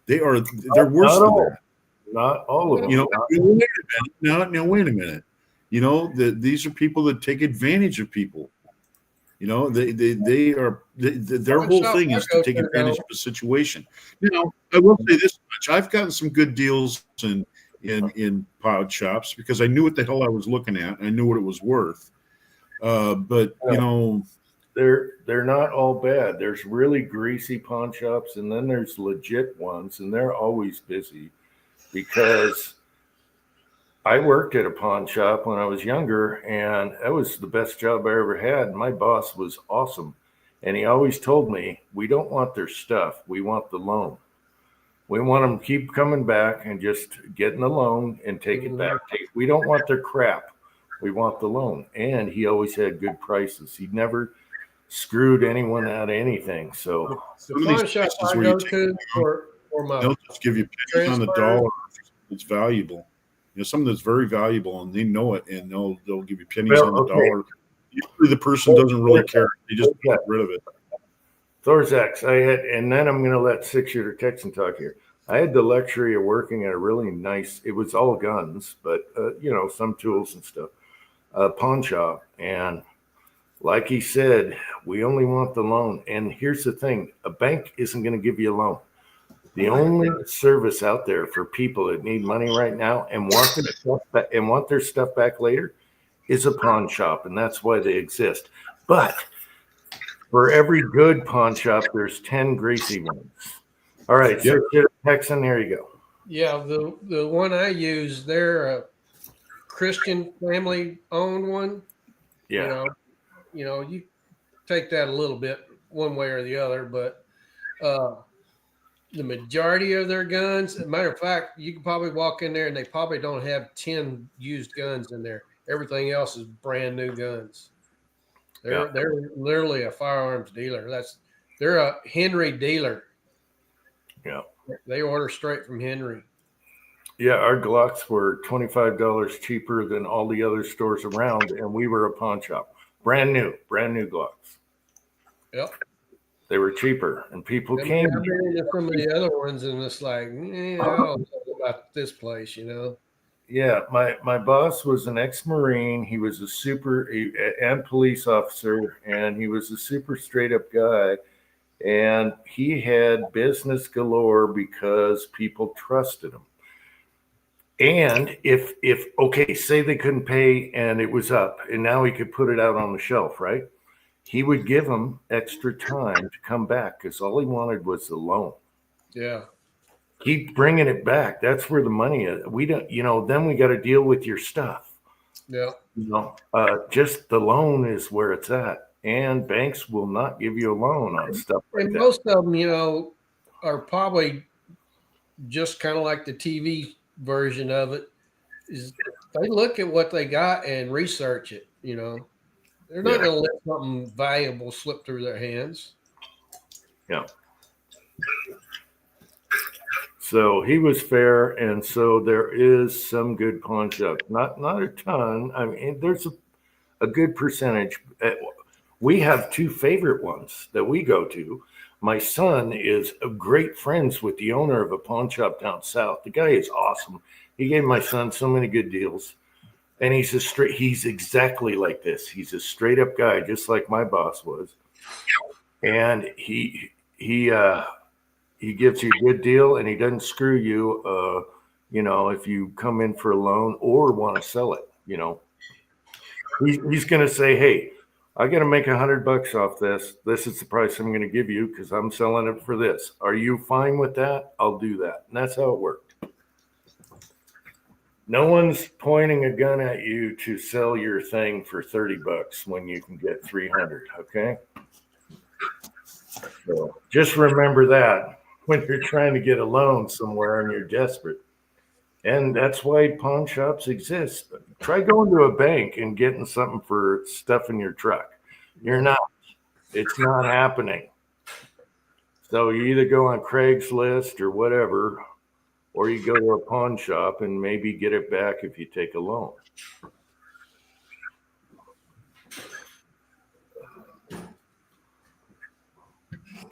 They're worse than that. Not all of them. Wait a minute. These are people that take advantage of people. Their whole thing is to take advantage of the situation. I will say this much: I've gotten some good deals in pawn shops because I knew what the hell I was looking at. I knew what it was worth. But they're not all bad. There's really greasy pawn shops, and then there's legit ones, and they're always busy because I worked at a pawn shop when I was younger, and that was the best job I ever had. My boss was awesome. And he always told me, we don't want their stuff, we want the loan. We want them to keep coming back and just getting the loan and take it back. We don't want their crap. We want the loan. And he always had good prices. He never screwed anyone out of anything. So The Some of these pawn shop places I where you go take- to for my They'll just give you pennies on the transfer. dollar. It's valuable. You know, something that's very valuable, and they know it, and they'll give you pennies Well, on the okay. dollar. Usually, the person doesn't really care. They just get rid of it. Thorzax, I had, and then I'm going to let 6-shooter Texan talk here. I had the luxury of working at a really nice, it was all guns, but, some tools and stuff, pawn shop. And like he said, we only want the loan. And here's the thing, a bank isn't going to give you a loan. The only service out there for people that need money right now and want their stuff back later is a pawn shop, and that's why they exist. But for every good pawn shop, there's 10 greasy ones. All right, Yep. so Texan, there you go. Yeah, the one I use, they're a Christian family owned one. Yeah. You take that a little bit one way or the other, but the majority of their guns, as a matter of fact, you can probably walk in there and they probably don't have 10 used guns in there. Everything else is brand new guns. They're literally a firearms dealer. They're a Henry dealer. Yeah. They order straight from Henry. Yeah, our Glocks were $25 cheaper than all the other stores around, and we were a pawn shop. Brand new Glocks. Yep. They were cheaper, and people I've came. been into some of the other ones, and it's like, I don't know about this place, Yeah, my boss was an ex-Marine. He was and police officer, and he was a super straight up guy. And he had business galore because people trusted him. And if okay, say they couldn't pay and it was up, and now he could put it out on the shelf, right? He would give them extra time to come back because all he wanted was the loan. Yeah. Keep bringing it back. That's where the money is. We don't, then we got to deal with your stuff. Yeah. Just the loan is where it's at. And banks will not give you a loan on stuff like And that. most of them, are probably just kind of like the TV version of it. Is they look at what they got and research it. They're not going to let something valuable slip through their hands. Yeah. So he was fair, and so there is some good pawn shops. Not a ton. I mean, there's a good percentage. We have two favorite ones that we go to. My son is great friends with the owner of a pawn shop down south. The guy is awesome. He gave my son so many good deals. And he's exactly like this. He's a straight up guy, just like my boss was. And he gives you a good deal, and he doesn't screw you. If you come in for a loan or want to sell it, he's going to say, "Hey, I got to make $100 off this. This is the price I'm going to give you because I'm selling it for this. Are you fine with that? I'll do that." And that's how it worked. No one's pointing a gun at you to sell your thing for $30 when you can get 300. Okay. So just remember that when you're trying to get a loan somewhere and you're desperate. And that's why pawn shops exist. Try going to a bank and getting something for stuff in your truck. You're not. It's not happening. So you either go on Craigslist or whatever, or you go to a pawn shop and maybe get it back if you take a loan.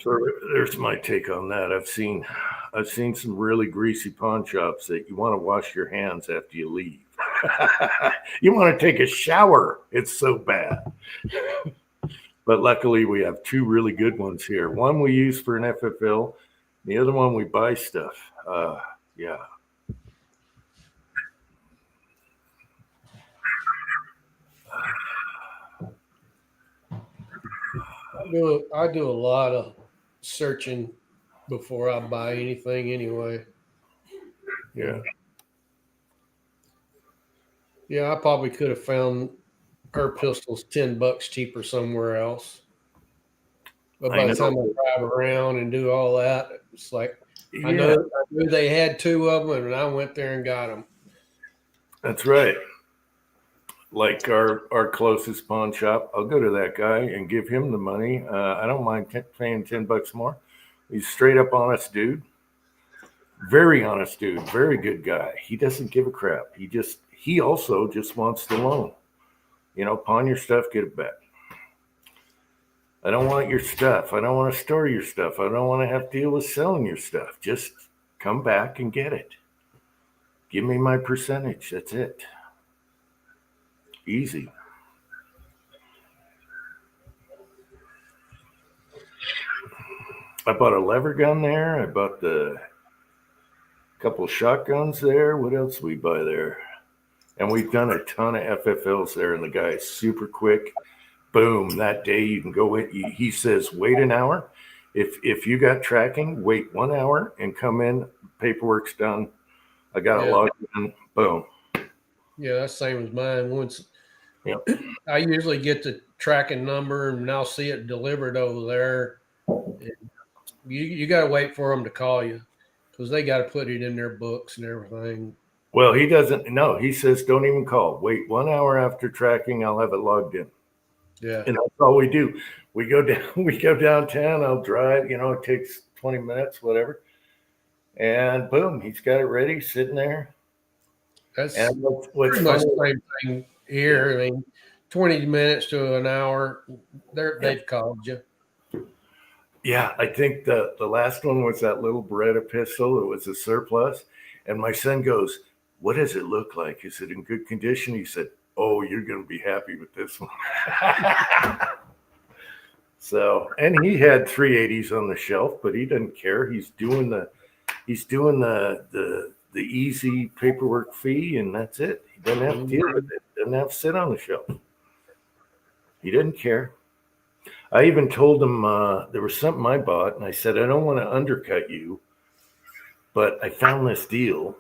So there's my take on that. I've seen some really greasy pawn shops that you want to wash your hands after you leave. You want to take a shower. It's so bad. But luckily we have two really good ones here. One we use for an FFL. The other one we buy stuff. Yeah. I do a lot of searching before I buy anything anyway. Yeah. Yeah, I probably could have found her pistols $10 cheaper somewhere else. But I by know. the time I drive around and do all that, it's like I Yeah, knew they had two of them, and I went there and got them. that's right. Like our closest pawn shop, I'll go to that guy and give him the money. I don't mind paying $10 more. He's straight up honest dude, very honest dude, very good guy. He doesn't give a crap. He also just wants the loan. You know, pawn your stuff, get it back. I don't want your stuff. I don't want to store your stuff. I don't want to have to deal with selling your stuff. Just come back and get it. Give me my percentage. That's it. Easy. I bought a lever gun there. I bought the couple shotguns there. What else we buy there? And we've done a ton of FFLs there, and the guy is super quick. Boom! That day you can go in. He says, "Wait an hour. If you got tracking, wait 1 hour and come in. Paperwork's done. I got it Yeah. logged in. Boom." Yeah, that's same as mine. Once Yep. I usually get the tracking number, and I'll see it delivered over there. You got to wait for them to call you because they got to put it in their books and everything. Well, he doesn't. No, he says, "Don't even call. Wait 1 hour after tracking. I'll have it logged in." Yeah, And that's all we do. We go down. We go downtown. I'll drive. You know, it takes 20 minutes, whatever. And boom, he's got it ready, sitting there. that's And what's pretty much funny, the same thing here. I mean, 20 minutes to an hour, they've called you. yeah, I think the last one was that little Beretta pistol. It was a surplus, and my son goes, "What does it look like? Is it in good condition?" He said, "Oh, you're going to be happy with this one." So, and he had 380s on the shelf, but he doesn't care. He's doing the easy paperwork fee, and that's it. He doesn't have to deal with it. Doesn't have to sit on the shelf. He didn't care. I even told him there was something I bought, and I said, "I don't want to undercut you, but I found this deal."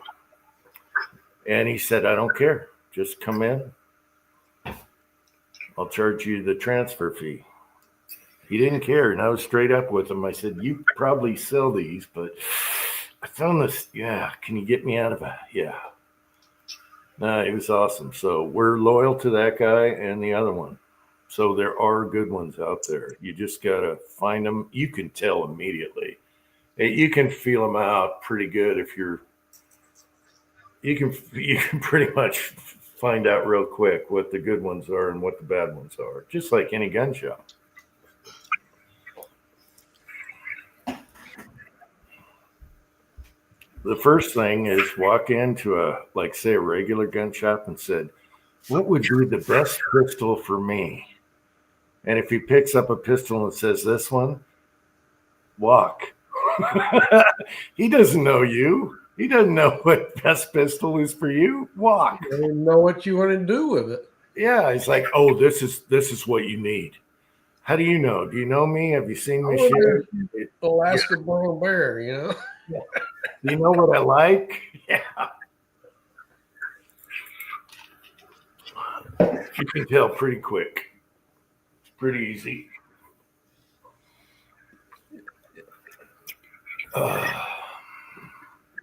And he said, "I don't care. Just come in. I'll charge you the transfer fee." He didn't care, and I was straight up with him. I said, "You probably sell these, but I found this. Yeah, can you get me out of it?" Yeah. Nah, it was awesome. So we're loyal to that guy and the other one. So there are good ones out there. You just gotta find them. You can tell immediately. You can feel them out pretty good if you're. You can pretty much find out real quick what the good ones are and what the bad ones are, just like any gun shop. The first thing is walk into say a regular gun shop and said, "What would be the best pistol for me?" And if he picks up a pistol and says this one, walk. He doesn't know you. He doesn't know what best pistol is for you. Walk. They don't know what you want to do with it. Yeah, it's like, "Oh, this is what you need." How do you know? Do you know me? Have you seen me I wonder share? if Alaska brown bear, you know. Do you know what I like? Yeah. You can tell pretty quick. It's pretty easy.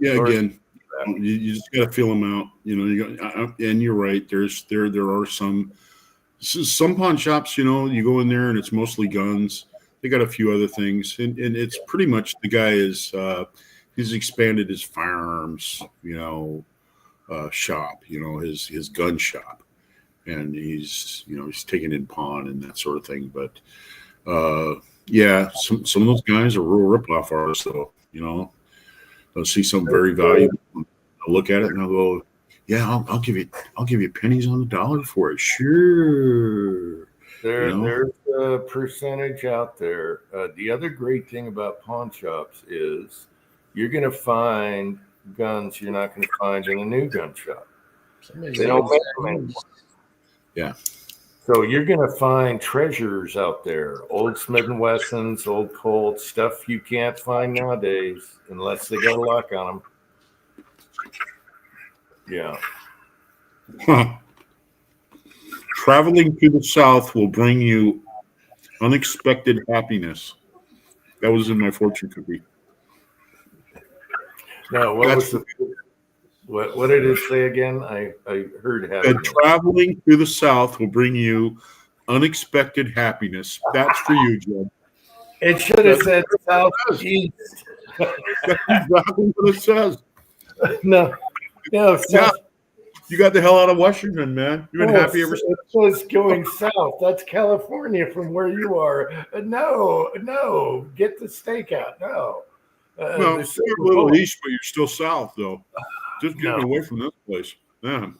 Yeah, Or- again, you just got to feel them out. You know, and you're right. There are some pawn shops. You know, you go in there and it's mostly guns. They got a few other things, and it's pretty much the guy is he's expanded his firearms, shop. You know, his gun shop, and he's taking in pawn and that sort of thing. But yeah, some of those guys are real ripoff artists, though. You know. They'll see something very valuable. I'll look at it and I'll go, "Yeah, I'll give you pennies on the dollar for it." Sure. There's a percentage out there. The other great thing about pawn shops is you're going to find guns you're not going to find in a new gun shop. They don't make them anymore. Yeah. So you're going to find treasures out there, old Smith & Wessons, old Colts, stuff you can't find nowadays unless they got a lock on them. Yeah. Huh. Traveling to the South will bring you unexpected happiness. That was in my fortune cookie. No, what That's- was the what did it say again? I heard And happiness. traveling to the South will bring you unexpected happiness. That's for you, Jed. It should have said southeast. That's exactly what it says. No, no, Yeah. You got the hell out of Washington, man. You've been happy ever since. It was going south. That's California from where you are. No, get the steak out. No. Well, The you're Super a little Bowl. east, but you're still south, though. Just getting No. away from this place. Yeah.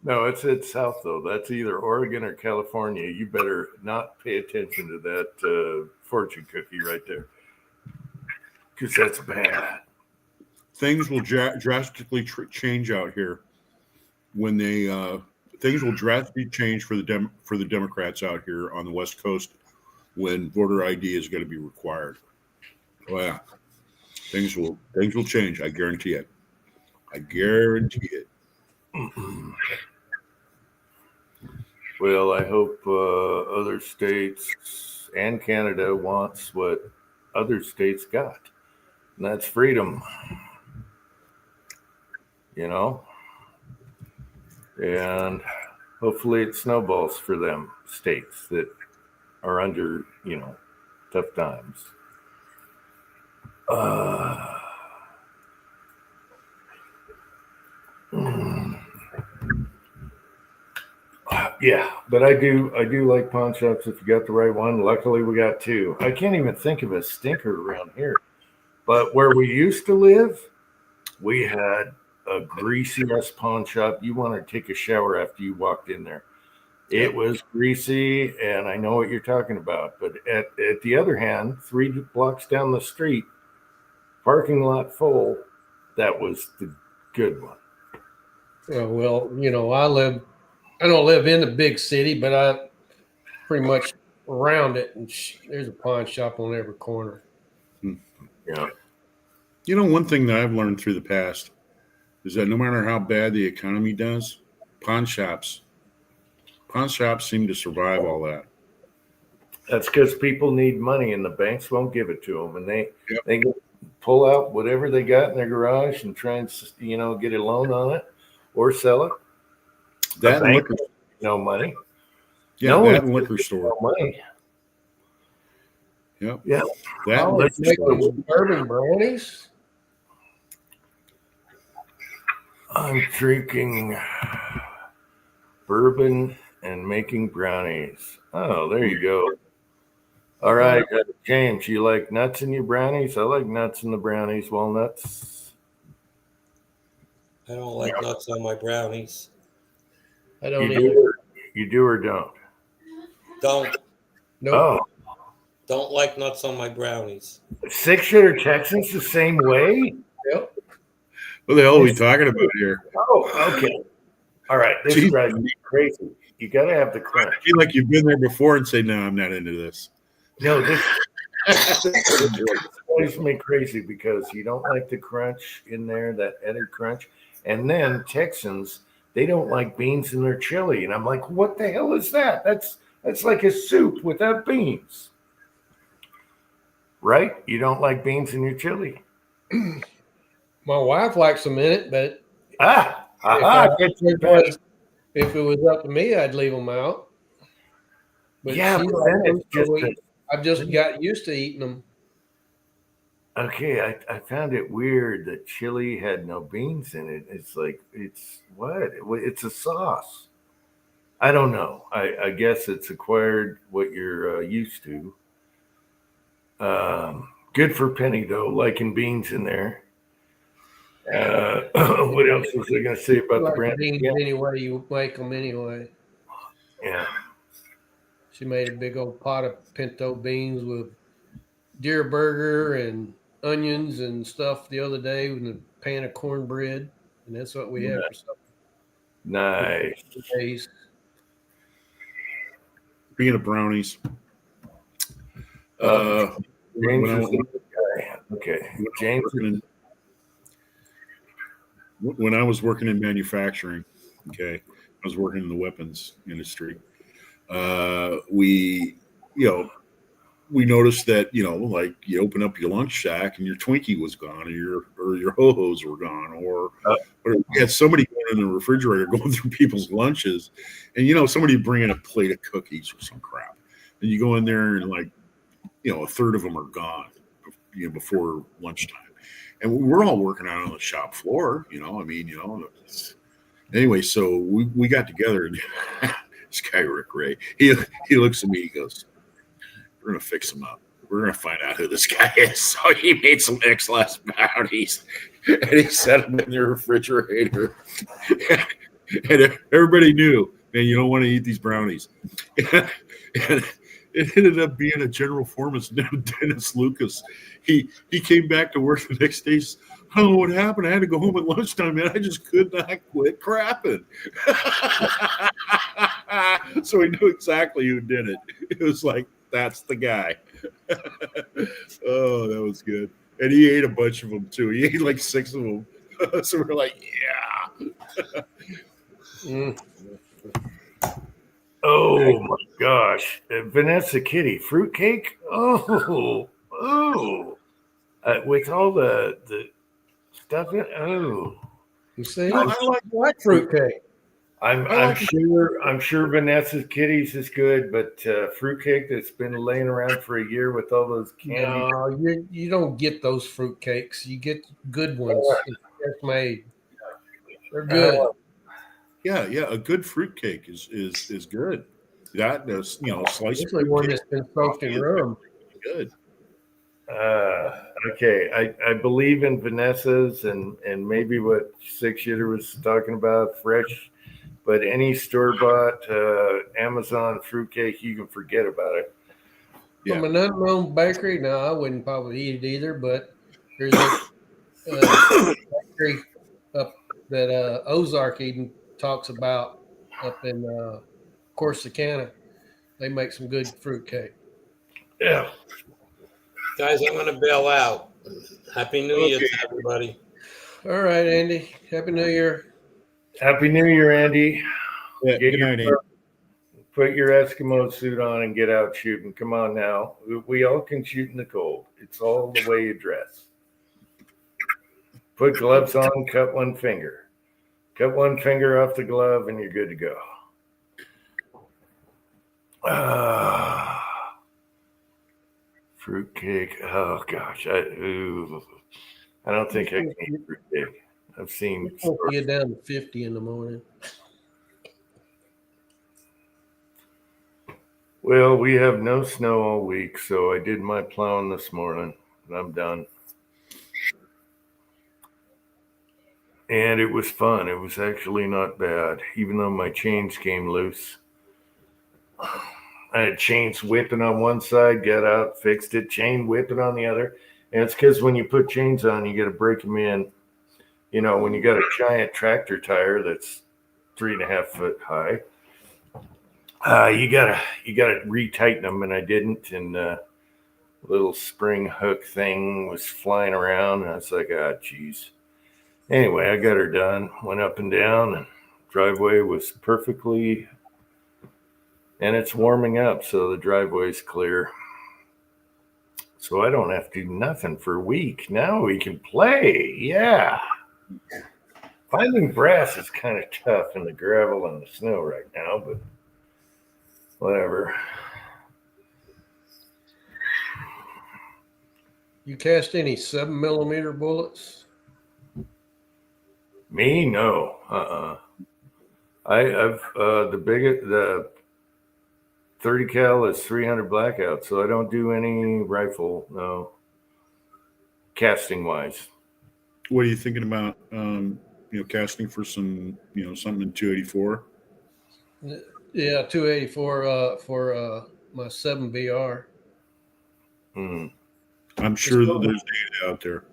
No, it's south though. That's either Oregon or California. You better not pay attention to that fortune cookie right there, because that's bad. Things will drastically change out here when they things will drastically change for the Democrats out here on the West Coast when voter ID is going to be required. Oh yeah, things will change. I guarantee it. I guarantee it. Well, I hope other states and Canada wants what other states got, and that's freedom. You know, and hopefully it snowballs for them states that are under, tough times. Yeah, but I do like pawn shops if you got the right one. Luckily, we got two. I can't even think of a stinker around here. But where we used to live, we had a greasy ass pawn shop. You want to take a shower after you walked in there. It was greasy, and I know what you're talking about. But at the other hand, 3 blocks down the street, parking lot full, that was the good one. Well, I don't live in the big city, but I pretty much around it, and there's a pawn shop on every corner. Yeah. You know, one thing that I've learned through the past is that no matter how bad the economy does, pawn shops seem to survive all that. That's because people need money, and the banks won't give it to them, and they can pull out whatever they got in their garage and try and get a loan on it or sell it. That bank, liquor, no money. yeah, No that one liquor store. No money. Yep. Yeah. That Oh, liquor it's making store. bourbon brownies. I'm drinking bourbon and making brownies. Oh, there you go. All right, James, you like nuts in your brownies? I like nuts in the brownies, walnuts. I don't like nuts on my brownies. I don't You even do, you do or don't? Don't know. Oh, like nuts on my brownies. 6-shooter Texans the same way? Yep. What the hell are we talking about here? Oh, okay. All right, this Jeez. drives me crazy. You got to have the I crunch. feel like you've been there before and say, no, I'm not into this. No, this drives me crazy because you don't like the crunch in there, that added crunch. And then Texans, they don't like beans in their chili. And I'm like, what the hell is that? That's like a soup without beans. Right? You don't like beans in your chili. My wife likes them in it, but if it was up to me, I'd leave them out. But yeah, she but likes then them, it's just so I've just got used to eating them. okay. I found it weird that chili had no beans in it. It's like, it's what? It's a sauce. I don't know. I guess it's acquired what you're used to. Good for Penny though, liking beans in there. What else was I going to say about the Like brand? beans anyway, you make them anyway. Yeah. She made a big old pot of pinto beans with deer burger and onions and stuff the other day with a pan of cornbread, and that's what we had for supper Nice. days. Speaking of brownies, James when I is was- the good guy. Okay. James. when I was working in manufacturing, Okay, I was working in the weapons industry. We, you know, we noticed that, like you open up your lunch sack and your Twinkie was gone, or your ho-hos were gone, or we had somebody going in the refrigerator going through people's lunches, and somebody bringing a plate of cookies or some crap, and you go in there and like, a third of them are gone, before lunchtime, and we're all working out on the shop floor. Anyway, so we got together, and this guy Rick Ray, he looks at me, he goes, "We're gonna fix him up. We're gonna find out who this guy is." So he made some X-Last bounties, and he set them in the refrigerator. And everybody knew, man, you don't want to eat these brownies. And it ended up being a general foreman, Dennis Lucas. He came back to work the next day. I don't know what happened. I had to go home at lunchtime, man. I just could not quit crapping. So he knew exactly who did it. It was like, that's the guy. Oh, that was good. And he ate a bunch of them too. He ate like 6 of them. So we're like, yeah. Oh my gosh, Vanessa Kitty fruitcake. Oh, with all the stuff in. Oh, You see, I like fruitcake. I'm sure Vanessa's Kitties is good, but fruitcake that's been laying around for a year with all those candy. No, you don't get those fruitcakes. You get good ones. It's made. They're good. Yeah, a good fruitcake is good. That is, slice. Especially one that's been soaked in rum. Good. Okay, I believe in Vanessa's and maybe what Six Shitter was talking about, fresh, but any store-bought Amazon fruitcake, you can forget about it. Yeah. From an unknown bakery, no, I wouldn't probably eat it either, but there's a bakery up that Ozark Eden talks about up in Corsicana. They make some good fruitcake. Yeah. Guys, I'm going to bail out. Happy New Year to everybody. All right, Andy. Happy New Year. Happy New Year, Andy. Yeah, good night, Andy. Put your Eskimo suit on and get out shooting. Come on now. We all can shoot in the cold. It's all the way you dress. Put gloves on, cut one finger. Cut one finger off the glove and you're good to go. Fruitcake. Oh gosh. I don't think I can eat fruitcake. I've seen. Get down to 50 in the morning. Well, we have no snow all week, so I did my plowing this morning and I'm done. And it was fun. It was actually not bad, even though my chains came loose. I had chains whipping on one side, got out, fixed it, chain whipping on the other. And it's because when you put chains on, you got to break them in. When you got a giant tractor tire that's 3.5 foot high, you gotta retighten them, and I didn't. And little spring hook thing was flying around, and I was like, geez. Anyway, I got her done. Went up and down, and driveway was perfectly. And it's warming up, so the driveway's clear. So I don't have to do nothing for a week. Now we can play. Yeah. Finding brass is kind of tough in the gravel and the snow right now, but whatever. You cast any 7mm bullets? Me? No. I've the 30 cal is 300 blackout, so I don't do any rifle, no. Casting wise. What are you thinking about? Casting for some, something in 284. Yeah, 284 for my 7VR. I'm sure that there's data out there.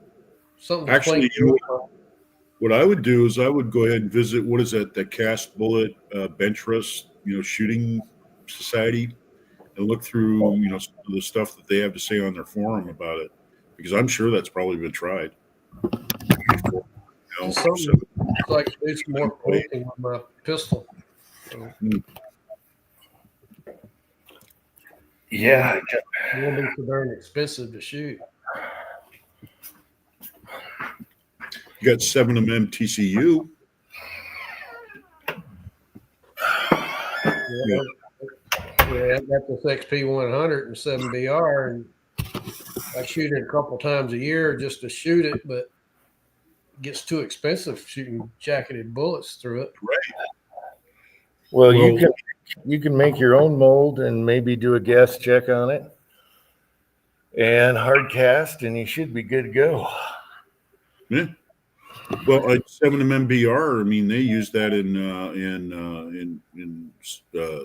Something Actually, what I would do is I would go ahead and visit, what is that, the Cast Bullet Bench Rest, shooting society, and look through, some of the stuff that they have to say on their forum about it, because I'm sure that's probably been tried. So I can do some more pointing with my pistol. So Yeah, it won't be so darn expensive to shoot. You got 7mm TCU. Yeah, I got this XP 100 and 7BR, and I shoot it a couple times a year just to shoot it, but it gets too expensive shooting jacketed bullets through it. well, Well, you can make your own mold and maybe do a gas check on it and hard cast, and you should be good to go. yeah. Well, 7mm BR. I mean, they use that in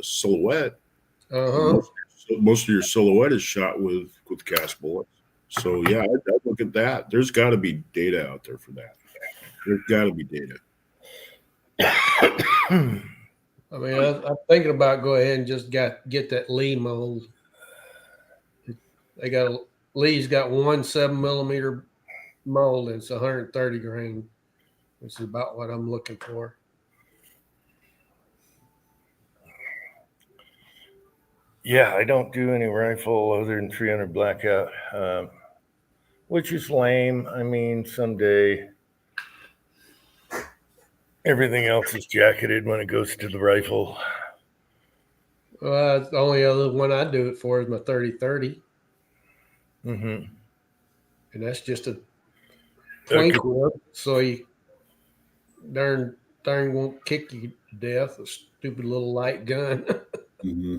silhouette. Uh-huh. Most of your silhouette is shot with cast bullets. So yeah, I'd look at that. There's got to be data out there for that. There's got to be data. I mean, I'm thinking about go ahead and just get that Lee mold. Lee's got one 7mm mold, and it's 130 grain, which is about what I'm looking for. Yeah, I don't do any rifle other than 300 blackout, which is lame. I mean, someday everything else is jacketed when it goes to the rifle. The only other one I do it for is my 30-30, Mm-hmm. and that's just a twink whip, so you darn won't kick you to death. A stupid little light gun. Mm-hmm.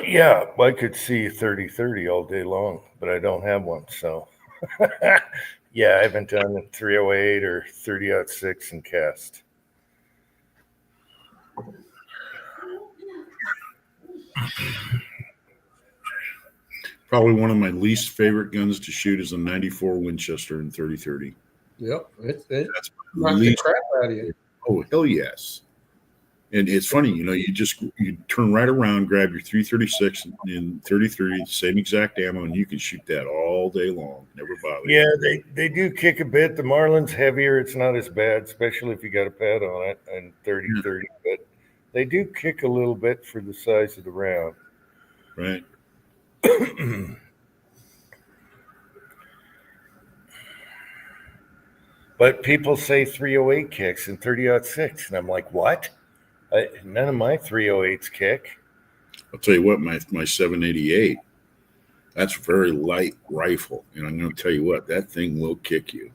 Yeah, I could see 30-30 all day long, but I don't have one. So, yeah, I haven't done a 308 or 30-06 in cast. Probably one of my least favorite guns to shoot is a 94 Winchester in 30-30. Yep, it That's knocks the least. crap out of you. Oh hell yes! And it's funny, you turn right around, grab your 336 and 30-30, same exact ammo, and you can shoot that all day long. Never bother. Yeah, they do kick a bit. The Marlin's heavier. It's not as bad, especially if you got a pad on it and 30-30. But they do kick a little bit for the size of the round. Right. But people say 308 kicks and 30-06, and I'm like, what? None of my 308s kick. I'll tell you what, my 788, that's a very light rifle. And I'm going to tell you what, that thing will kick you.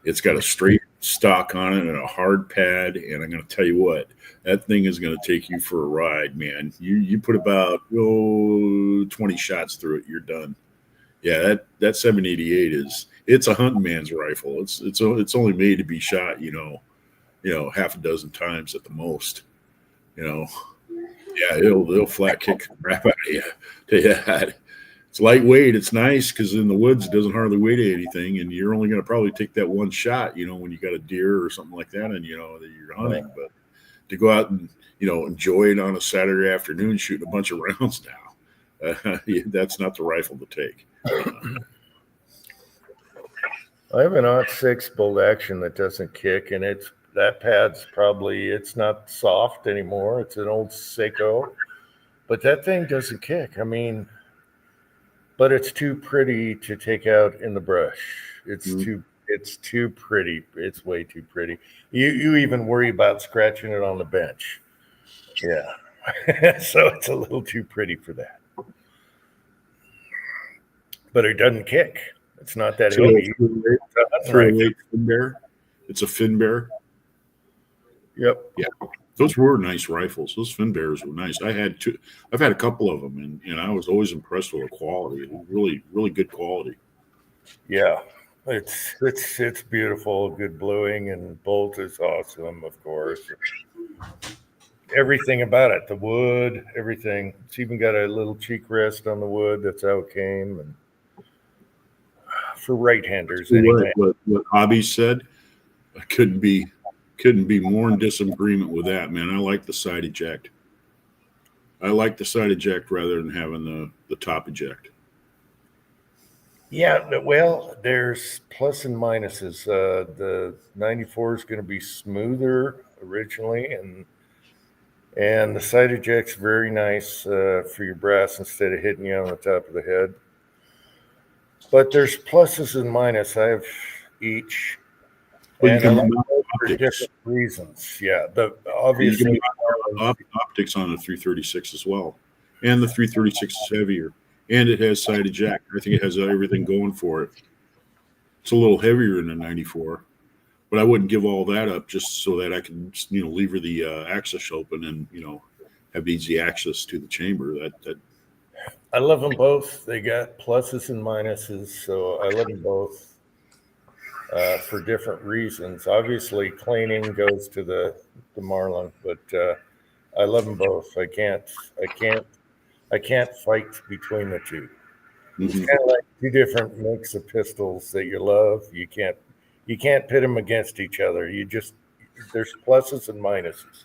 It's got a straight stock on it and a hard pad. And I'm going to tell you what, that thing is going to take you for a ride, man. You put about 20 shots through it, you're done. Yeah, that 788 it's a hunting man's rifle. It's only made to be shot, half a dozen times at the most. Yeah, it'll flat kick the crap out of you. Yeah, it's lightweight. It's nice because in the woods it doesn't hardly weigh anything, and you're only going to probably take that one shot. When you got a deer or something like that, and that you're hunting. Right. But to go out and enjoy it on a Saturday afternoon shooting a bunch of rounds now, that's not the rifle to take. I have an 06 bolt action that doesn't kick, and that pad's it's not soft anymore. It's an old Seiko, but that thing doesn't kick. I mean, but it's too pretty to take out in the brush. It's too pretty. It's way too pretty. You even worry about scratching it on the bench. Yeah. So it's a little too pretty for that. But it doesn't kick. It's not that heavy. 308 fin bear. It's a fin bear. Yep. Yeah. Those were nice rifles. Those fin bears were nice. I've had a couple of them, and I was always impressed with the quality. It was really, really good quality. Yeah. It's beautiful. Good bluing, and bolt is awesome, of course. Everything about it, the wood, everything. It's even got a little cheek rest on the wood. That's how it came. And for right-handers, anyway. What Hobby said, I couldn't be more in disagreement with that, man. I like the side eject. I like the side eject rather than having the top eject. Yeah, well, there's plus and minuses. The 94 is going to be smoother originally, and the side eject's very nice for your brass instead of hitting you on the top of the head. But there's pluses and minuses. I have each, Well, you and I can like mount both for optics. different reasons. Yeah, the You obviously can mount optics on the 336 as well, and the 336 is heavier, and it has side eject. I think it has everything going for it. It's a little heavier than the 94, but I wouldn't give all that up just so that I can, lever the access open and have easy access to the chamber. That I love them both. They got pluses and minuses, so I love them both for different reasons. Obviously, cleaning goes to the Marlin, but I love them both. I can't fight between the two. It's mhm. kind of like two different mix of pistols that you love. You can't pit them against each other. You just there's pluses and minuses.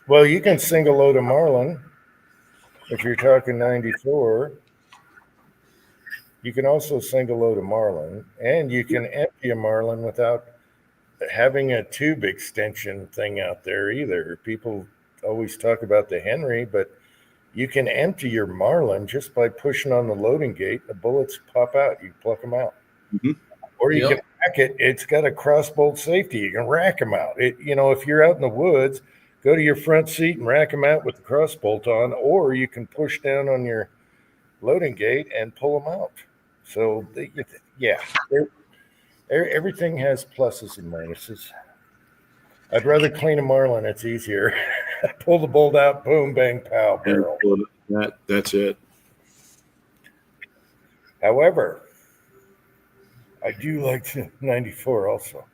Well, you can single load a Marlin if you're talking 94. You can also single load a Marlin, and you can empty a Marlin without having a tube extension thing out there either. People always talk about the Henry, but you can empty your Marlin just by pushing on the loading gate. The bullets pop out. You pluck them out. Mhm. Or you Yep. can rack it. It's got a crossbolt safety. You can rack them out. If you're out in the woods, go to your front seat and rack them out with the crossbolt on, or you can push down on your loading gate and pull them out. So, yeah, everything has pluses and minuses. I'd rather clean a Marlin. It's easier. Pull the bolt out, boom, bang, pow, And barrel. that's it. However, I do like the 94 also.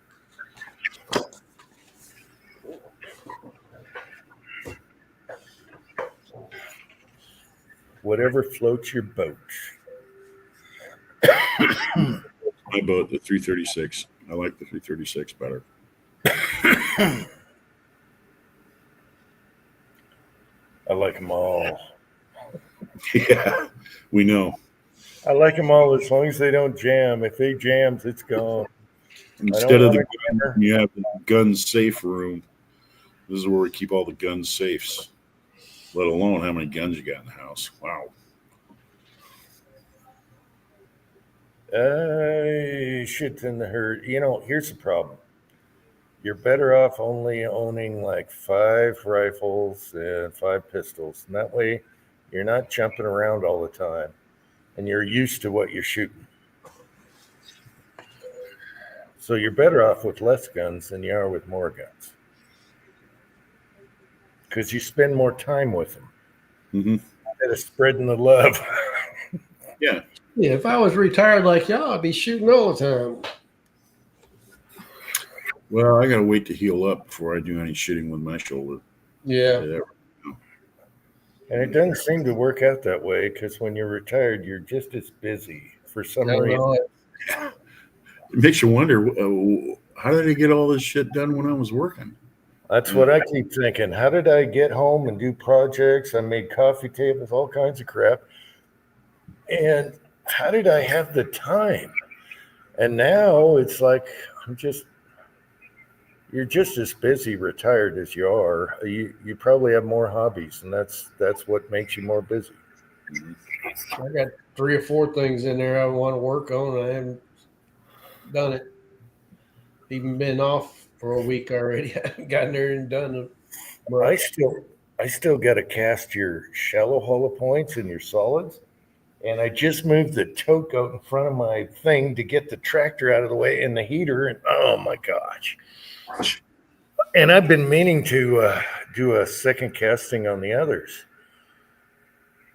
Whatever floats your boat. My boat, the 336. I like the 336 better. I like them all. Yeah, we know. I like them all as long as they don't jam. If they jams, it's gone. Instead of want the gun, you have the gun safe room. This is where we keep all the gun safes. Let alone how many guns you got in the house. Wow. Shit in the herd. Here's the problem. You're better off only owning like 5 rifles and 5 pistols. And that way you're not jumping around all the time and you're used to what you're shooting. So you're better off with less guns than you are with more guns because you spend more time with them Mm-hmm. instead of spreading the love. Yeah. Yeah, if I was retired like y'all, I'd be shooting all the time. Well, I got to wait to heal up before I do any shooting with my shoulder. Yeah. And it doesn't seem to work out that way because when you're retired, you're just as busy for some I reason. know it. It makes you wonder, how did I get all this shit done when I was working? That's what I keep thinking. How did I get home and do projects? I made coffee tables, all kinds of crap. And how did I have the time? And now it's like you're just as busy retired as you are. You probably have more hobbies, and that's what makes you more busy. I got 3 or 4 things in there I want to work on, and I haven't done it. Even been off for a week already. I haven't gotten there and done it. I still got to cast your shallow hollow points and your solids. And I just moved the tote out in front of my thing to get the tractor out of the way and the heater. And oh my gosh. And I've been meaning to do a second casting on the others.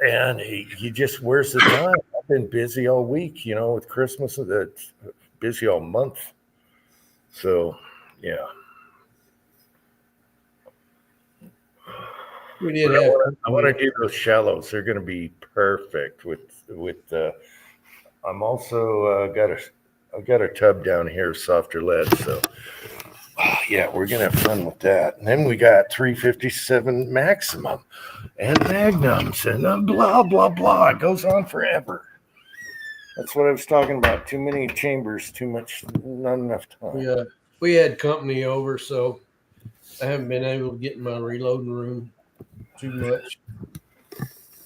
And he just where's the time? I've been busy all week, with Christmas, busy all month. So, yeah. We did have. I want to do those shallows. They're going to be perfect with. I'm also I've got a tub down here, softer lead. So Yeah, we're gonna have fun with that. And then we got 357 Maximum and Magnums and blah blah blah. It goes on forever. That's what I was talking about. Too many chambers, not enough time. We had company over, so I haven't been able to get in my reloading room too much.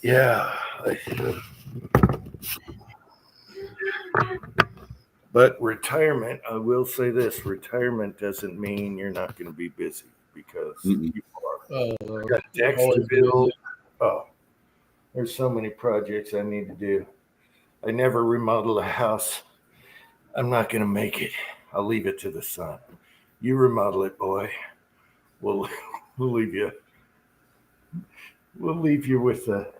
Yeah, I should. But retirement, I will say this: retirement doesn't mean you're not going to be busy, because Mm-mm. you are. Uh, Got decks to always build. Oh, there's so many projects I need to do. I never remodeled a house. I'm not going to make it. I'll leave it to the son. You remodel it, boy. We'll leave you. We'll leave you with the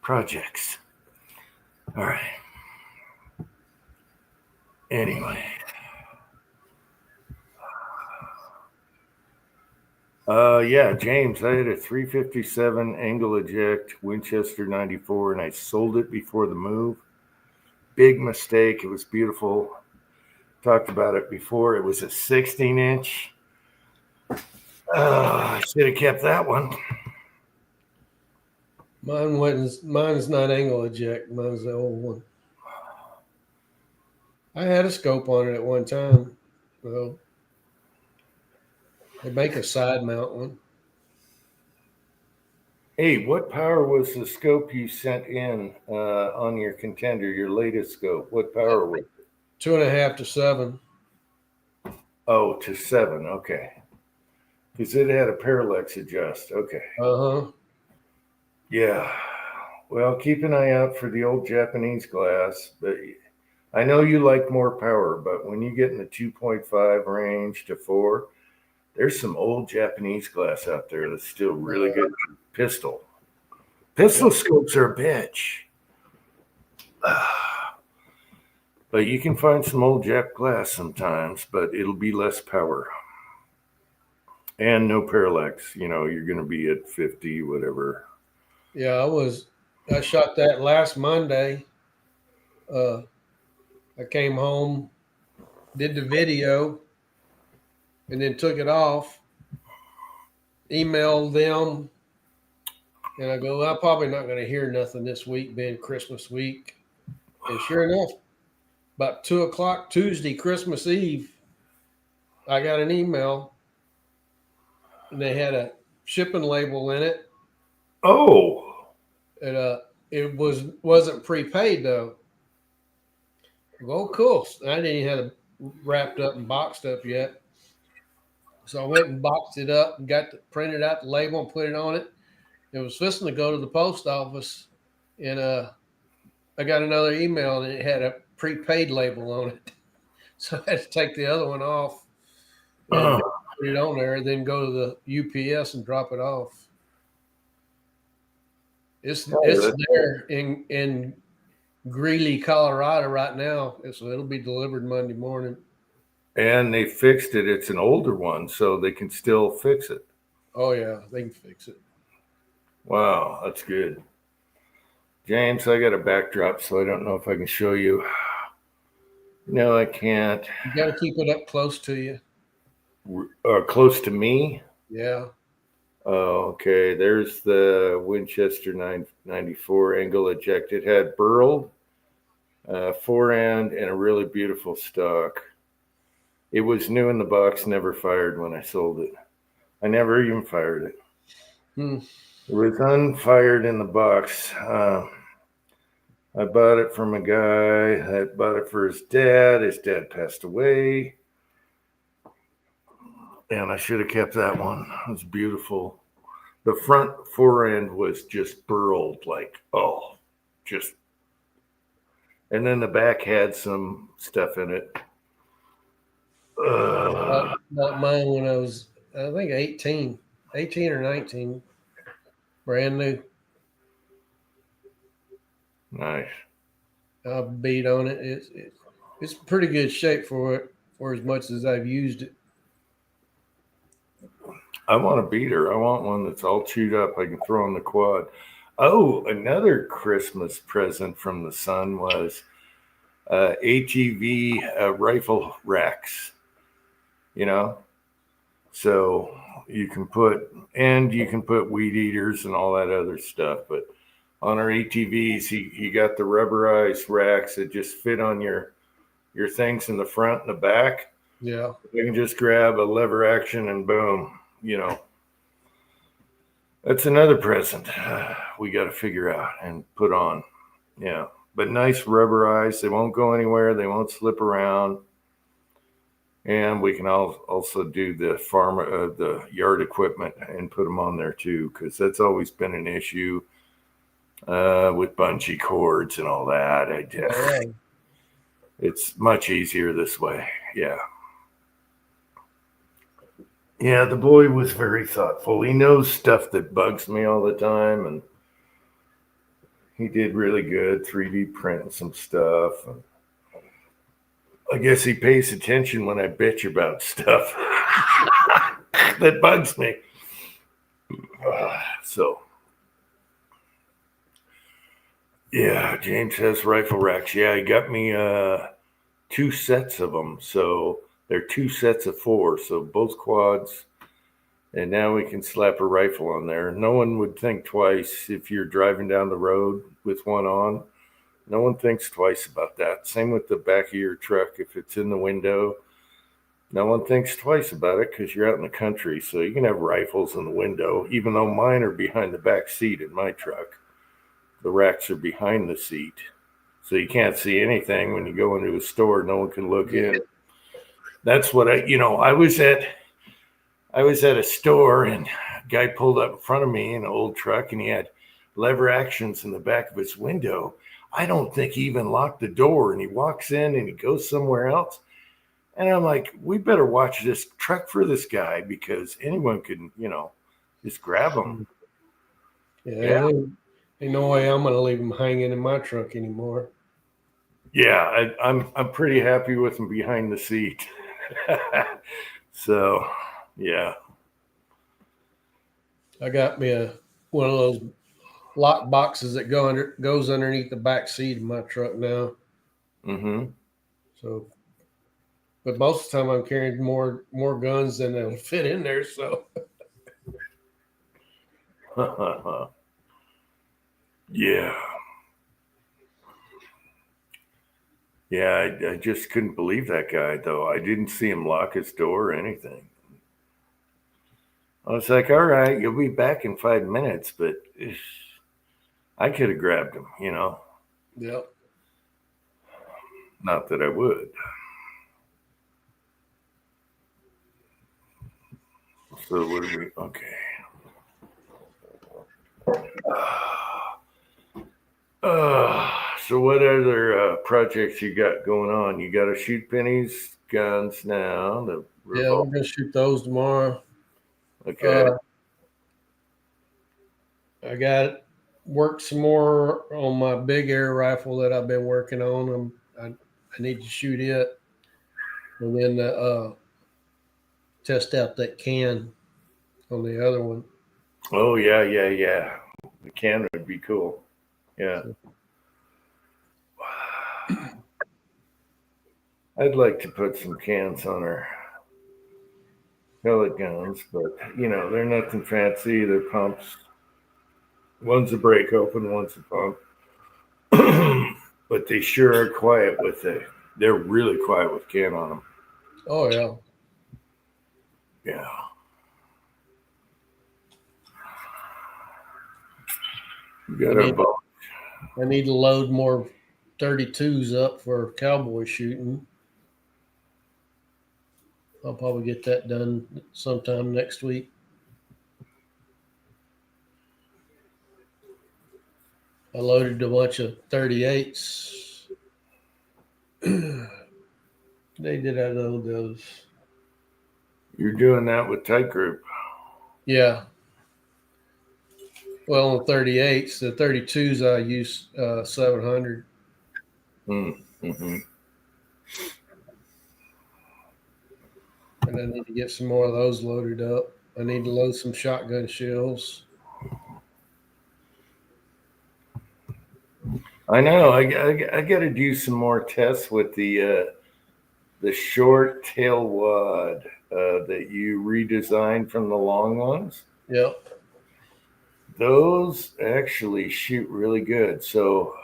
projects. All right. Anyway. Yeah, James, I had a 357 angle eject Winchester 94, and I sold it before the move. Big mistake. It was beautiful. Talked about it before. It was a 16-inch. I should have kept that one. Mine's not angle eject. Mine's the old one. I had a scope on it at one time. Well, they make a side mount one. Hey, what power was the scope you sent in on your Contender, your latest scope? What power was it? 2.5 to 7. Oh, to 7. Okay. Because it had a parallax adjust. Okay. Uh-huh. Yeah. Well, keep an eye out for the old Japanese glass. But I know you like more power, but when you get in the 2.5 range to 4, there's some old Japanese glass out there that's still really good. Pistol scopes are a bitch. But you can find some old Jap glass sometimes, but it'll be less power. And no parallax. You know, you're going to be at 50, whatever. Yeah, I shot that last Monday. I came home, did the video, and then took it off, emailed them, and I go, I'm probably not going to hear nothing this week, being Christmas week. And sure enough, about 2:00 Tuesday, Christmas Eve, I got an email, and they had a shipping label in it. Oh, And it wasn't prepaid though. Oh, cool. I didn't even have it wrapped up and boxed up yet. So I went and boxed it up and printed out the label and put it on it. It was fixing to go to the post office, and I got another email and it had a prepaid label on it. So I had to take the other one off and put it on there, and then go to the UPS and drop it off. It's there in Greeley, Colorado right now. So it'll be delivered Monday morning. and they fixed it. It's an older one, so they can still fix it. Oh yeah, they can fix it. Wow, that's good. James, I got a backdrop, so I don't know if I can show you. No, I can't. You got to keep it up close to you. Close to me. Yeah. Oh, okay. There's the Winchester 994 angle eject. It had burled forend and a really beautiful stock. It was new in the box, never fired when I sold it. I never even fired it. It was unfired in the box. I bought it from a guy that bought it for his dad. His dad passed away. And I should have kept that one. It was beautiful. The front forend was just burled, and then the back had some stuff in it. I bought mine when I was, I think, 18 or 19. Brand new. Nice. I beat on it. It's pretty good shape for as much as I've used it. I want a beater. I want one that's all chewed up. I can throw on the quad. Oh, another Christmas present from the son was ATV rifle racks. You know, So you can put weed eaters and all that other stuff. But on our ATVs, he got the rubberized racks that just fit on your things in the front and the back. Yeah. You can just grab a lever action and boom, that's another present we got to figure out and put on. Yeah. But nice rubberized. They won't go anywhere. They won't slip around. And we can also do the yard equipment and put them on there too, because that's always been an issue with bungee cords and all that. It's much easier this way. Yeah. Yeah, the boy was very thoughtful. He knows stuff that bugs me all the time, and he did really good 3D printing some stuff. And I guess he pays attention when I bitch about stuff that bugs me. So, yeah, James has rifle racks. Yeah, he got me 2 sets of them. So they're 2 sets of 4. So both quads. And now we can slap a rifle on there. No one would think twice if you're driving down the road with one on. No one thinks twice about that. Same with the back of your truck. If it's in the window, no one thinks twice about it because you're out in the country. So you can have rifles in the window, even though mine are behind the back seat in my truck. The racks are behind the seat. So you can't see anything when you go into a store. No one can look in. That's what I was at a store and a guy pulled up in front of me in an old truck and he had lever actions in the back of his window. I don't think he even locked the door, and he walks in and he goes somewhere else. And I'm like, we better watch this truck for this guy because anyone can, just grab him. Yeah. Ain't no way I'm going to leave him hanging in my truck anymore. Yeah, I'm pretty happy with him behind the seat. So, yeah. I got me one of those lock boxes that goes underneath the back seat of my truck now. Mm-hmm. So, but most of the time I'm carrying more guns than that'll fit in there. So, yeah. Yeah, I just couldn't believe that guy, though. I didn't see him lock his door or anything. I was like, all right, you'll be back in 5 minutes, but I could have grabbed him, Yep. Not that I would. So what do we, okay. So what other projects you got going on? You got to shoot pennies, guns now. Yeah, we're gonna shoot those tomorrow. Okay. I got worked some more on my big air rifle that I've been working on. I need to shoot it, and then test out that can on the other one. Oh yeah. The can would be cool. Yeah. I'd like to put some cans on our pellet guns, but they're nothing fancy. They're pumps. One's a break open, one's a pump. But they sure are quiet with it. They're really quiet with can on them. Oh yeah. Yeah. We got our bow. I need to load more 32s up for cowboy shooting. I'll probably get that done sometime next week. I loaded a bunch of 38s. They did I load those? You're doing that with Tight Group. Yeah. Well, on 38s, the 32s I use 700. Mm-hmm. And I need to get some more of those loaded up. I need to load some shotgun shells. I know. I got to do some more tests with the the short tail wad that you redesigned from the long ones. Yep. Those actually shoot really good. So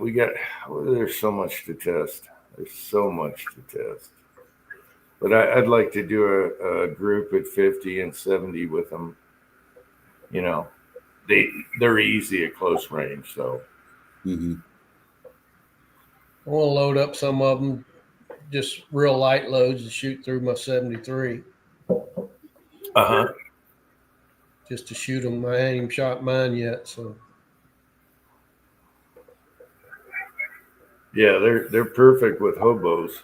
there's so much to test. There's so much to test. But I'd like to do a group at 50 and 70 with them. You know, they're easy at close range. So Hmm. I want to load up some of them, just real light loads, and shoot through my 73 just to shoot them. I ain't even shot mine yet, so yeah, they're perfect with hobos.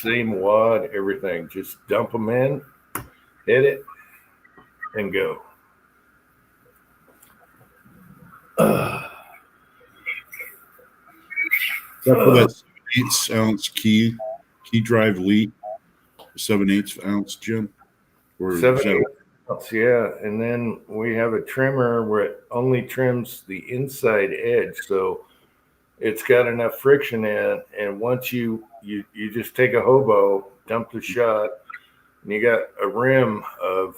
Same wad, everything. Just dump them in, hit it, and go. Except for that 7/8 ounce key drive lead, 7/8 ounce, Jim. Or is Seven, that- 8 ounce, yeah. And then we have a trimmer where it only trims the inside edge, so it's got enough friction in. And once you just take a hobo, dump the shot, and you got a rim of.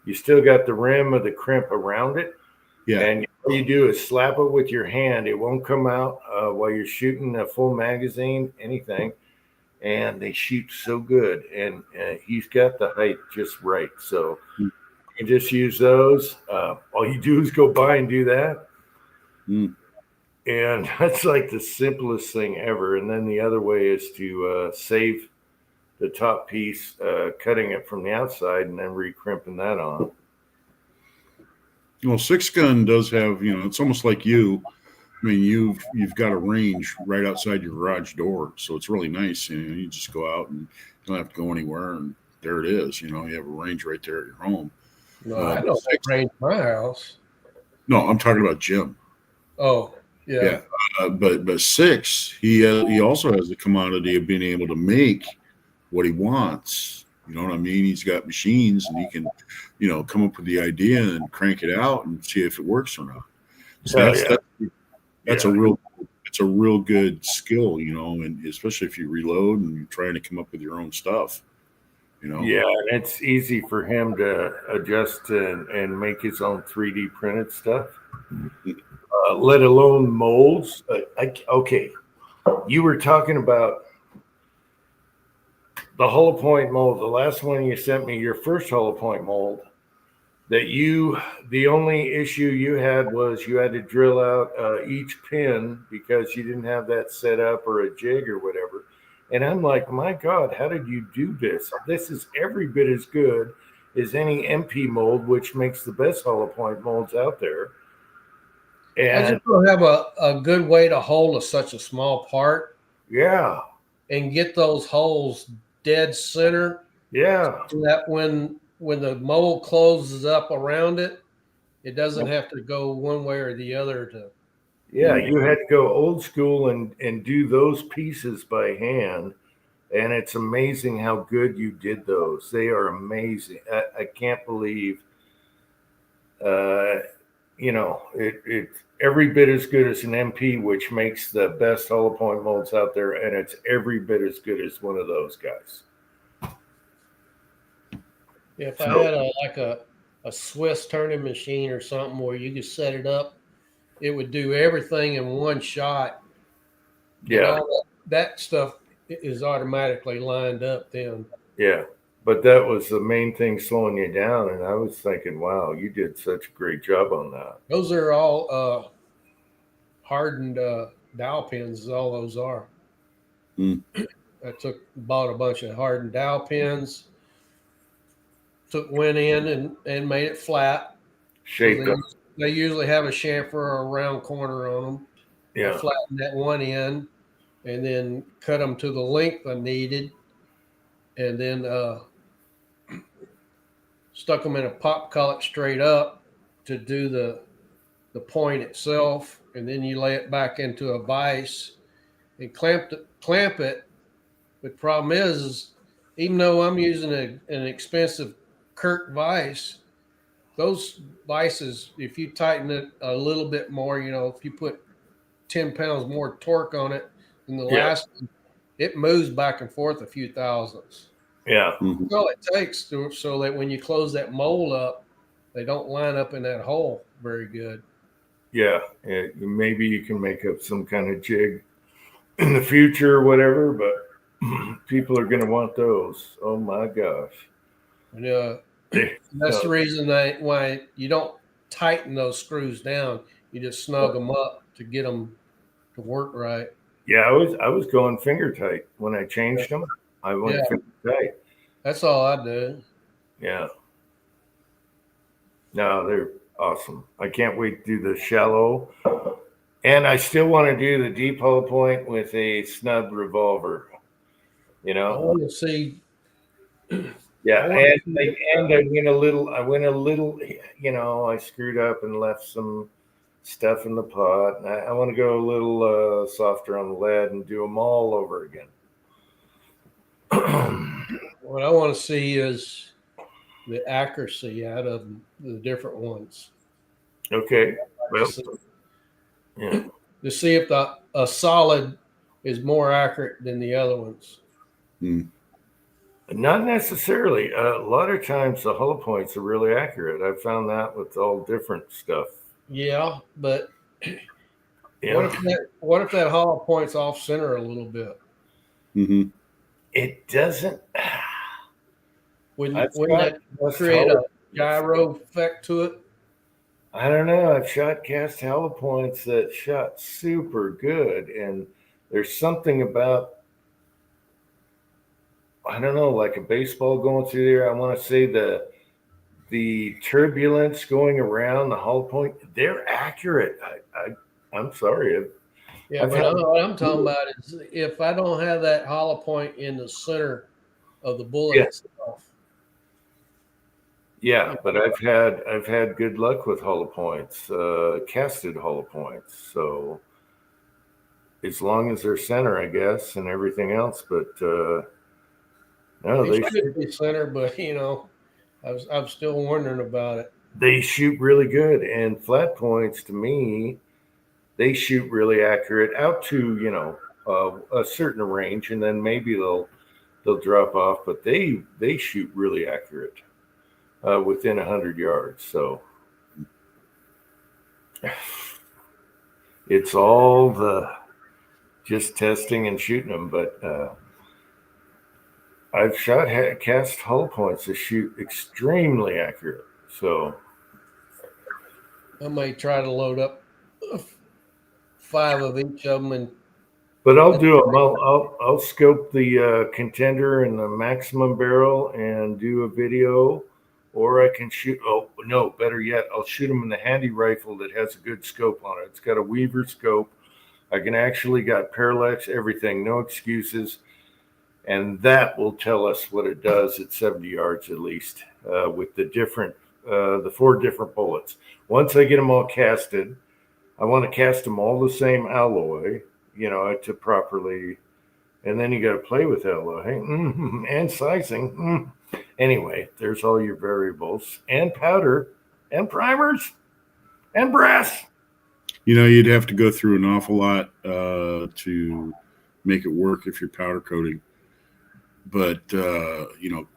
You still got the rim of the crimp around it. yeah. And all you do is slap it with your hand. It won't come out while you're shooting a full magazine, anything. And they shoot so good. And he's got the height just right. So you just use those. All you do is go by and do that. Mm. And that's like the simplest thing ever. And then the other way is to save the top piece, cutting it from the outside and then recrimping that on. Well, Six Gun does have, it's almost like you. I mean, you've got a range right outside your garage door, so it's really nice. You just go out and you don't have to go anywhere, and there it is. You have a range right there at your home. no, I don't range my house. No, I'm talking about Jim. Oh, yeah. But Six, he also has the commodity of being able to make what he wants. You know what I mean? He's got machines, and he can, come up with the idea and crank it out and see if it works or not. So that's a real good skill, and especially if you reload and you're trying to come up with your own stuff. Yeah, and it's easy for him to adjust and make his own 3D printed stuff, let alone molds. Okay, you were talking about the hollow point mold, the last one you sent me, your first hollow point mold, the only issue you had was you had to drill out each pin because you didn't have that set up or a jig or whatever. And I'm like, my God, how did you do this? This is every bit as good as any MP mold, which makes the best hollow point molds out there. And I just don't have a good way to hold such a small part yeah, and get those holes dead center. yeah. So that when the mold closes up around it, it doesn't have to go one way or the other to. Yeah, you had to go old school and do those pieces by hand. And it's amazing how good you did those. They are amazing. I can't believe, it's every bit as good as an MP, which makes the best hollow point molds out there. And it's every bit as good as one of those guys. If I had a Swiss turning machine or something where you could set it up, it would do everything in one shot. Yeah. All that stuff is automatically lined up then. Yeah. But that was the main thing slowing you down. And I was thinking, wow, you did such a great job on that. Those are all hardened dowel pins, all those are. Mm. I bought a bunch of hardened dowel pins, went in and made it flat. Shaped up. They usually have a chamfer or a round corner on them. Yeah. I flattened that one end and then cut them to the length I needed, and then stuck them in a pop collet straight up to do the point itself, and then you lay it back into a vise and clamp it. But the problem is even though I'm using an expensive Kurt vise, those vices, if you tighten it a little bit more, if you put 10 pounds more torque on it, And the Yeah. last one, it moves back and forth a few thousandths. Yeah. Mhm. That's all it takes so that when you close that mold up, they don't line up in that hole very good. Yeah. Maybe you can make up some kind of jig in the future or whatever, but people are going to want those. Oh my gosh. And They- that's the reason why you don't tighten those screws down. You just snug them up to get them to work right. Yeah, I was going finger tight when I changed them. I went Yeah. finger tight. That's all I do. Yeah. No, they're awesome. I can't wait to do the shallow. And I still want to do the deep hollow point with a snub revolver. You I know? want to see. Yeah. I wanna And see- I went a little, I screwed up and left some stuff in the pot. And I want to go a little softer on the lead and do them all over again. What I want to see is the accuracy out of the different ones. Okay. Well, yeah. To see if a solid is more accurate than the other ones. Not necessarily. A lot of times the hollow points are really accurate. I've found that with all different stuff. Yeah, but Yeah. what if that hollow point's off center a little bit? Hmm. It doesn't. Wouldn't I've that got create hollow- a gyro effect to it? I don't know. I've shot cast hollow points that shot super good, and there's something about, I don't know, like a baseball going through there. I want to say the turbulence going around the hollow point. They're accurate. I'm sorry. Yeah, I've but had- what I'm talking about is if I don't have that hollow point in the center of the bullet Yeah. itself. Yeah, but I've had good luck with hollow points, casted hollow points. So as long as they're center, I guess, and everything else. But no, They should be center, but I'm still wondering about it. they shoot really good, and flat points to me, they shoot really accurate out to a certain range, and then maybe they'll drop off, but they shoot really accurate within 100 yards. So it's all the just testing and shooting them, but I've shot cast hull points that shoot extremely accurate. So I may try to load up 5 of each of them and but I'll do them. I'll scope the contender and the maximum barrel and do a video, or I can shoot. Oh no, better yet, I'll shoot them in the handy rifle that has a good scope on it. It's got a Weaver scope. I can actually got parallax, everything, no excuses, and that will tell us what it does at 70 yards at least with the 4 different bullets. Once I get them all casted, I want to cast them all the same alloy. To properly, and then you got to play with alloy and sizing. Anyway, there's all your variables and powder and primers and brass. You'd have to go through an awful lot to make it work if you're powder coating. But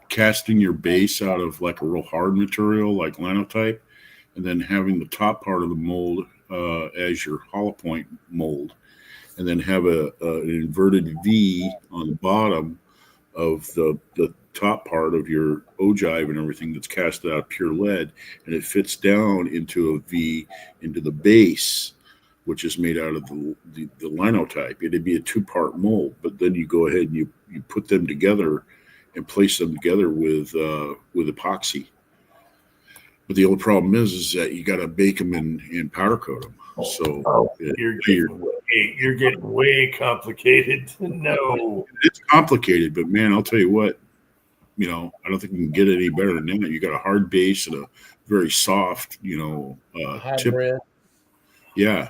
casting your base out of like a real hard material like linotype, and then having the top part of the mold as your hollow point mold, and then have an inverted V on the bottom of the top part of your ogive and everything that's casted out of pure lead, and it fits down into a V into the base, which is made out of the linotype. It'd be a 2-part mold, but then you go ahead and you put them together and place them together with epoxy. But the only problem is that you got to bake them and powder coat them. So You're getting way complicated. No, it's complicated, but man, I'll tell you what, I don't think you can get any better than that. You got a hard base and a very soft, tip. hybrid. Yeah,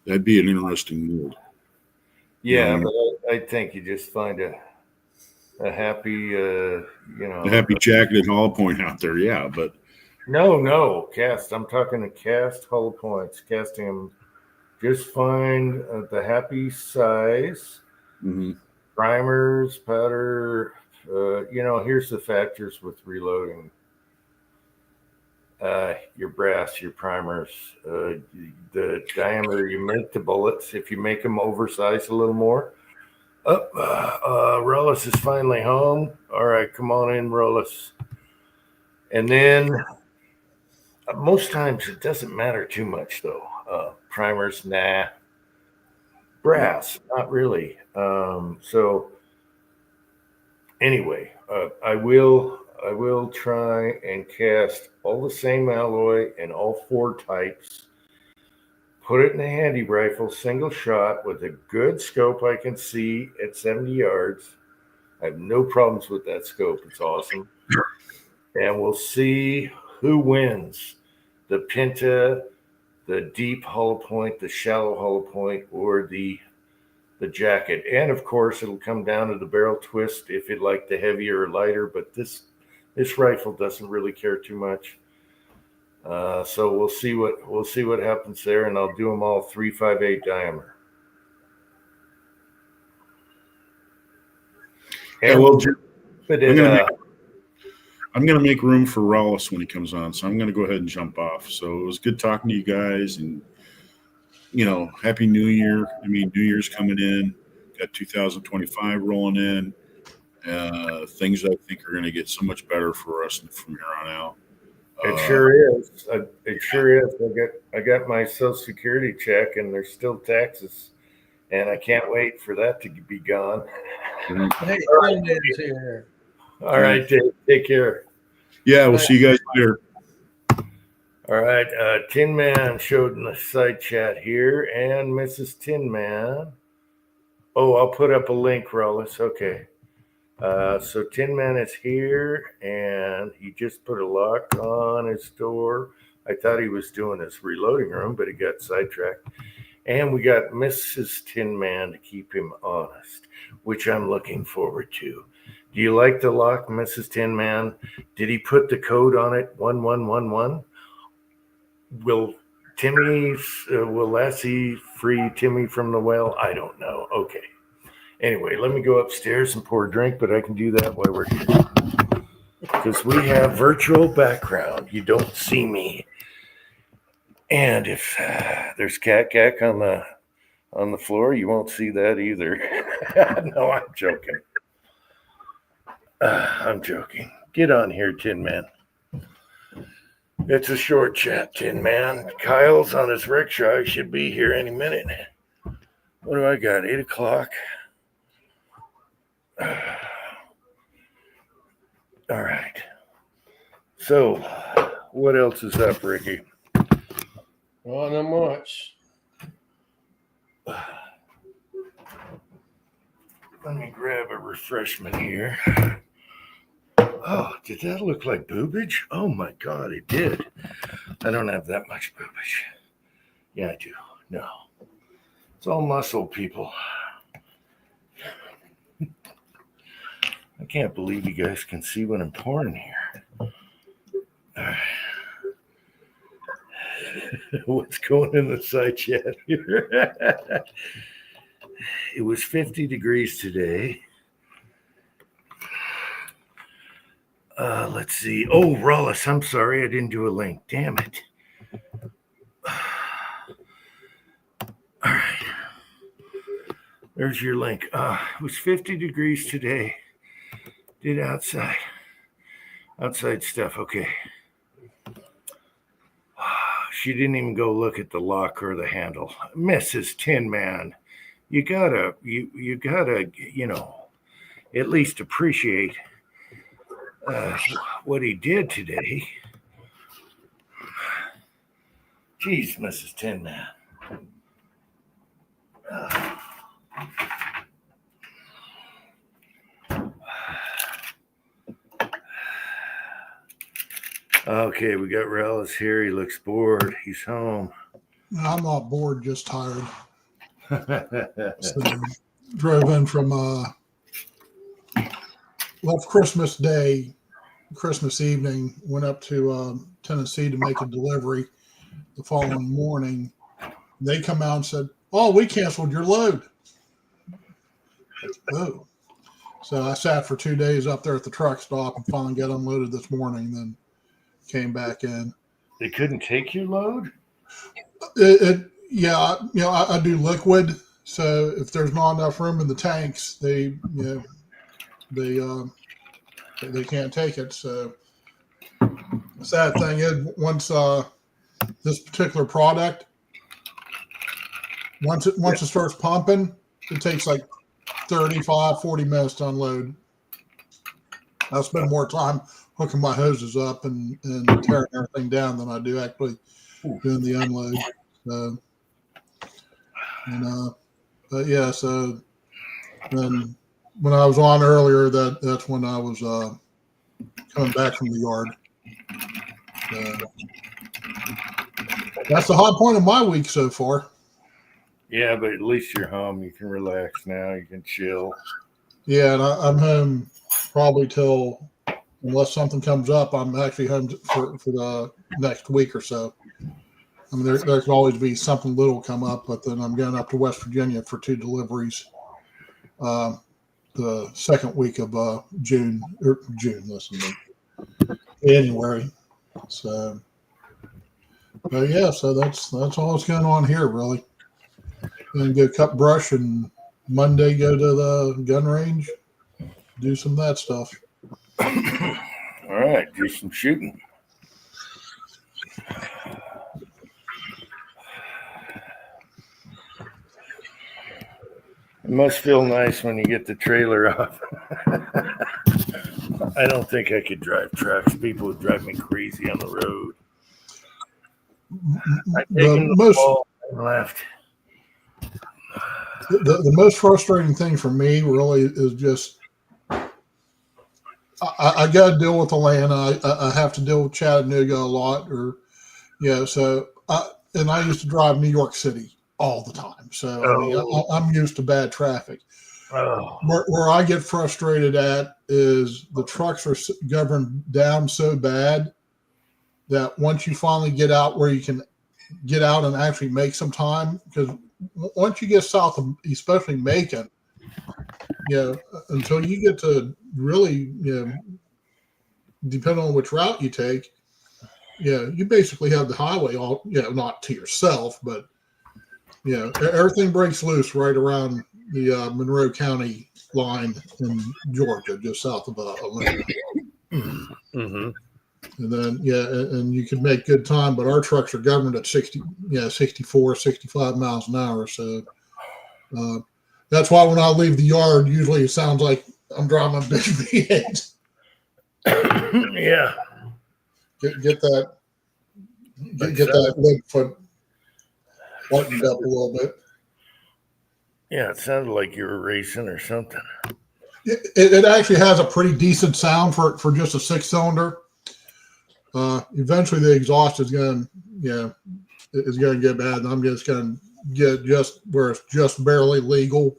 that'd be an interesting mold. yeah, but I think you just find a happy, A happy jacketed hollow point out there, yeah, but No, cast. I'm talking to cast hollow points, casting them just find the happy size. Hmm. Primers, powder. Here's the factors with reloading. Your brass, your primers, the diameter you make the bullets. If you make them oversized a little more. Rollis is finally home. All right, come on in, Rollis. And then most times it doesn't matter too much though. Primers, nah. Brass, not really. So anyway, I will try and cast all the same alloy and all 4 types. Put it in a handy rifle, single shot with a good scope I can see at 70 yards. I have no problems with that scope. It's awesome. And we'll see who wins, the Pinta, the deep hollow point, the shallow hollow point, or the jacket. And of course, it'll come down to the barrel twist if you'd like the heavier or lighter. But this rifle doesn't really care too much. So we'll see what happens there, and I'll do them all 3.58 diameter. Yeah, well, Jim, but I'm going to make room for Rollis when he comes on, so I'm going to go ahead and jump off. So it was good talking to you guys, and Happy New Year. I mean, New Year's coming in. Got 2025 rolling in. Things I think are going to get so much better for us from here on out. It sure is. It sure is. I got my Social Security check, and there's still taxes, and I can't wait for that to be gone. Hey, Tim is here. All right, Dave, take care. Yeah, we'll see you guys later. All right, Tin Man showed in the side chat here, and Mrs. Tin Man. Oh, I'll put up a link, Rollis. Okay. So Tin Man is here, and he just put a lock on his door. I thought he was doing his reloading room, but he got sidetracked. And we got Mrs. Tin Man to keep him honest, which I'm looking forward to. Do you like the lock, Mrs. Tin Man? Did he put the code on it, 1111? Will Lassie free Timmy from the well? I don't know. Okay. Anyway, let me go upstairs and pour a drink, but I can do that while we're here. Because we have virtual background. You don't see me. And if there's cat on the floor, you won't see that either. No, I'm joking. I'm joking. Get on here, Tin Man. It's a short chat, Tin Man. Kyle's on his rickshaw. He should be here any minute. What do I got? 8 o'clock. All right. So, what else is up, Ricky? Well, not much. Let me grab a refreshment here. Oh, did that look like boobage? Oh my God, it did. I don't have that much boobage. Yeah, I do. No. It's all muscle, people. I can't believe you guys can see what I'm pouring here. What's going in the side chat here? It was 50 degrees today. Let's see. Oh, Rollis, I'm sorry. I didn't do a link. Damn it. All right. There's your link. It was 50 degrees today. Did outside stuff. Okay. She didn't even go look at the lock or the handle. Mrs. Tin Man, you gotta, at least appreciate what he did today. Jeez, Mrs. Tin Man. Okay, we got Rollis here. He looks bored. He's home. I'm not bored, just tired. So, drove in from Christmas Day, Christmas evening, went up to Tennessee to make a delivery the following morning. They come out and said, "Oh, we canceled your load." Oh. So I sat for 2 days up there at the truck stop and finally got unloaded this morning, then came back in. They couldn't take your load? Yeah, I do liquid. So if there's not enough room in the tanks, they can't take it. So the sad thing is, once this particular product, once it starts pumping, it takes like 35, 40 minutes to unload. I spend more time hooking my hoses up and tearing everything down than I do actually doing the unload. So, but yeah, so then when I was on earlier, that's when I was coming back from the yard. That's the high point of my week so far. Yeah, but at least you're home. You can relax now. You can chill. Yeah, and I'm home probably till, unless something comes up, I'm actually home for the next week or so. I mean, there could always be something little come up, but then I'm going up to West Virginia for 2 deliveries the second week of January. So, but yeah, so that's all that's going on here, really. Then go cut brush, and Monday go to the gun range, do some of that stuff. All right, do some shooting. It must feel nice when you get the trailer off. I don't think I could drive trucks. People would drive me crazy on the road. Left. The most frustrating thing for me really is just I got to deal with Atlanta. I have to deal with Chattanooga a lot, so I used to drive New York City all the time. So I mean, I'm used to bad traffic. Oh. Where I get frustrated at is the trucks are governed down so bad that once you finally get out where you can get out and actually make some time, because once you get south of especially Macon, until you get to really, depending on which route you take, you basically have the highway all, not to yourself, but everything breaks loose right around the Monroe County line in Georgia, just south of Atlanta. Mm-hmm. And then, and you can make good time, but our trucks are governed at 64, 65 miles an hour. So that's why when I leave the yard, usually it sounds like I'm driving a big V8. Yeah. Get that lip foot lightened up a little bit. Yeah, it sounded like you were racing or something. It actually has a pretty decent sound for just a 6-cylinder. Eventually, the exhaust is going to get bad, and I'm just going to get just where it's just barely legal,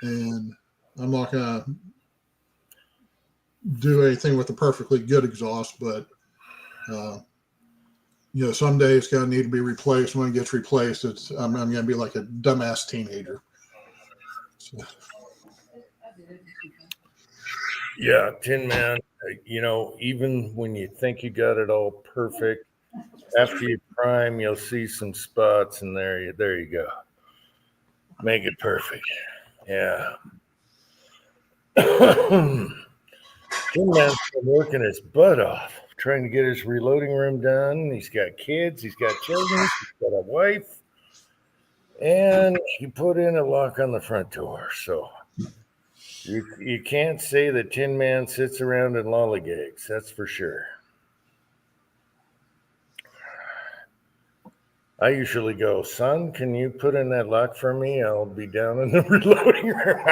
and I'm not going to do anything with a perfectly good exhaust, but someday it's going to need to be replaced. When it gets replaced, I'm going to be like a dumbass teenager. So. Yeah, Tin Man, even when you think you got it all perfect, after you prime, you'll see some spots, and there you go. Make it perfect. Yeah. Tin Man's been working his butt off, trying to get his reloading room done. He's got kids, he's got children, he's got a wife, and he put in a lock on the front door. So you can't say that Tin Man sits around and lollygags, that's for sure. I usually go, son, can you put in that lock for me? I'll be down in the reloading room.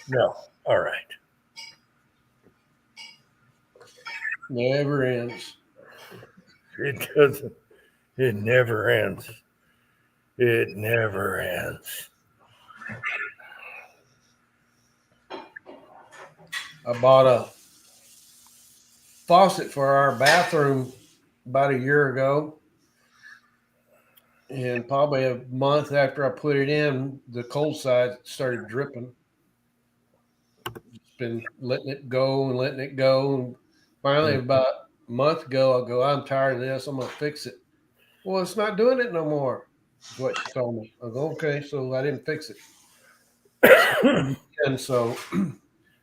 No, all right. Never ends. It doesn't. It never ends. It never ends. I bought a faucet for our bathroom about a year ago. And probably a month after I put it in, the cold side started dripping. Just been letting it go and letting it go. And finally, about a month ago, I go, I'm tired of this. I'm going to fix it. Well, it's not doing it no more, is what she told me. I go, okay, so I didn't fix it. And so,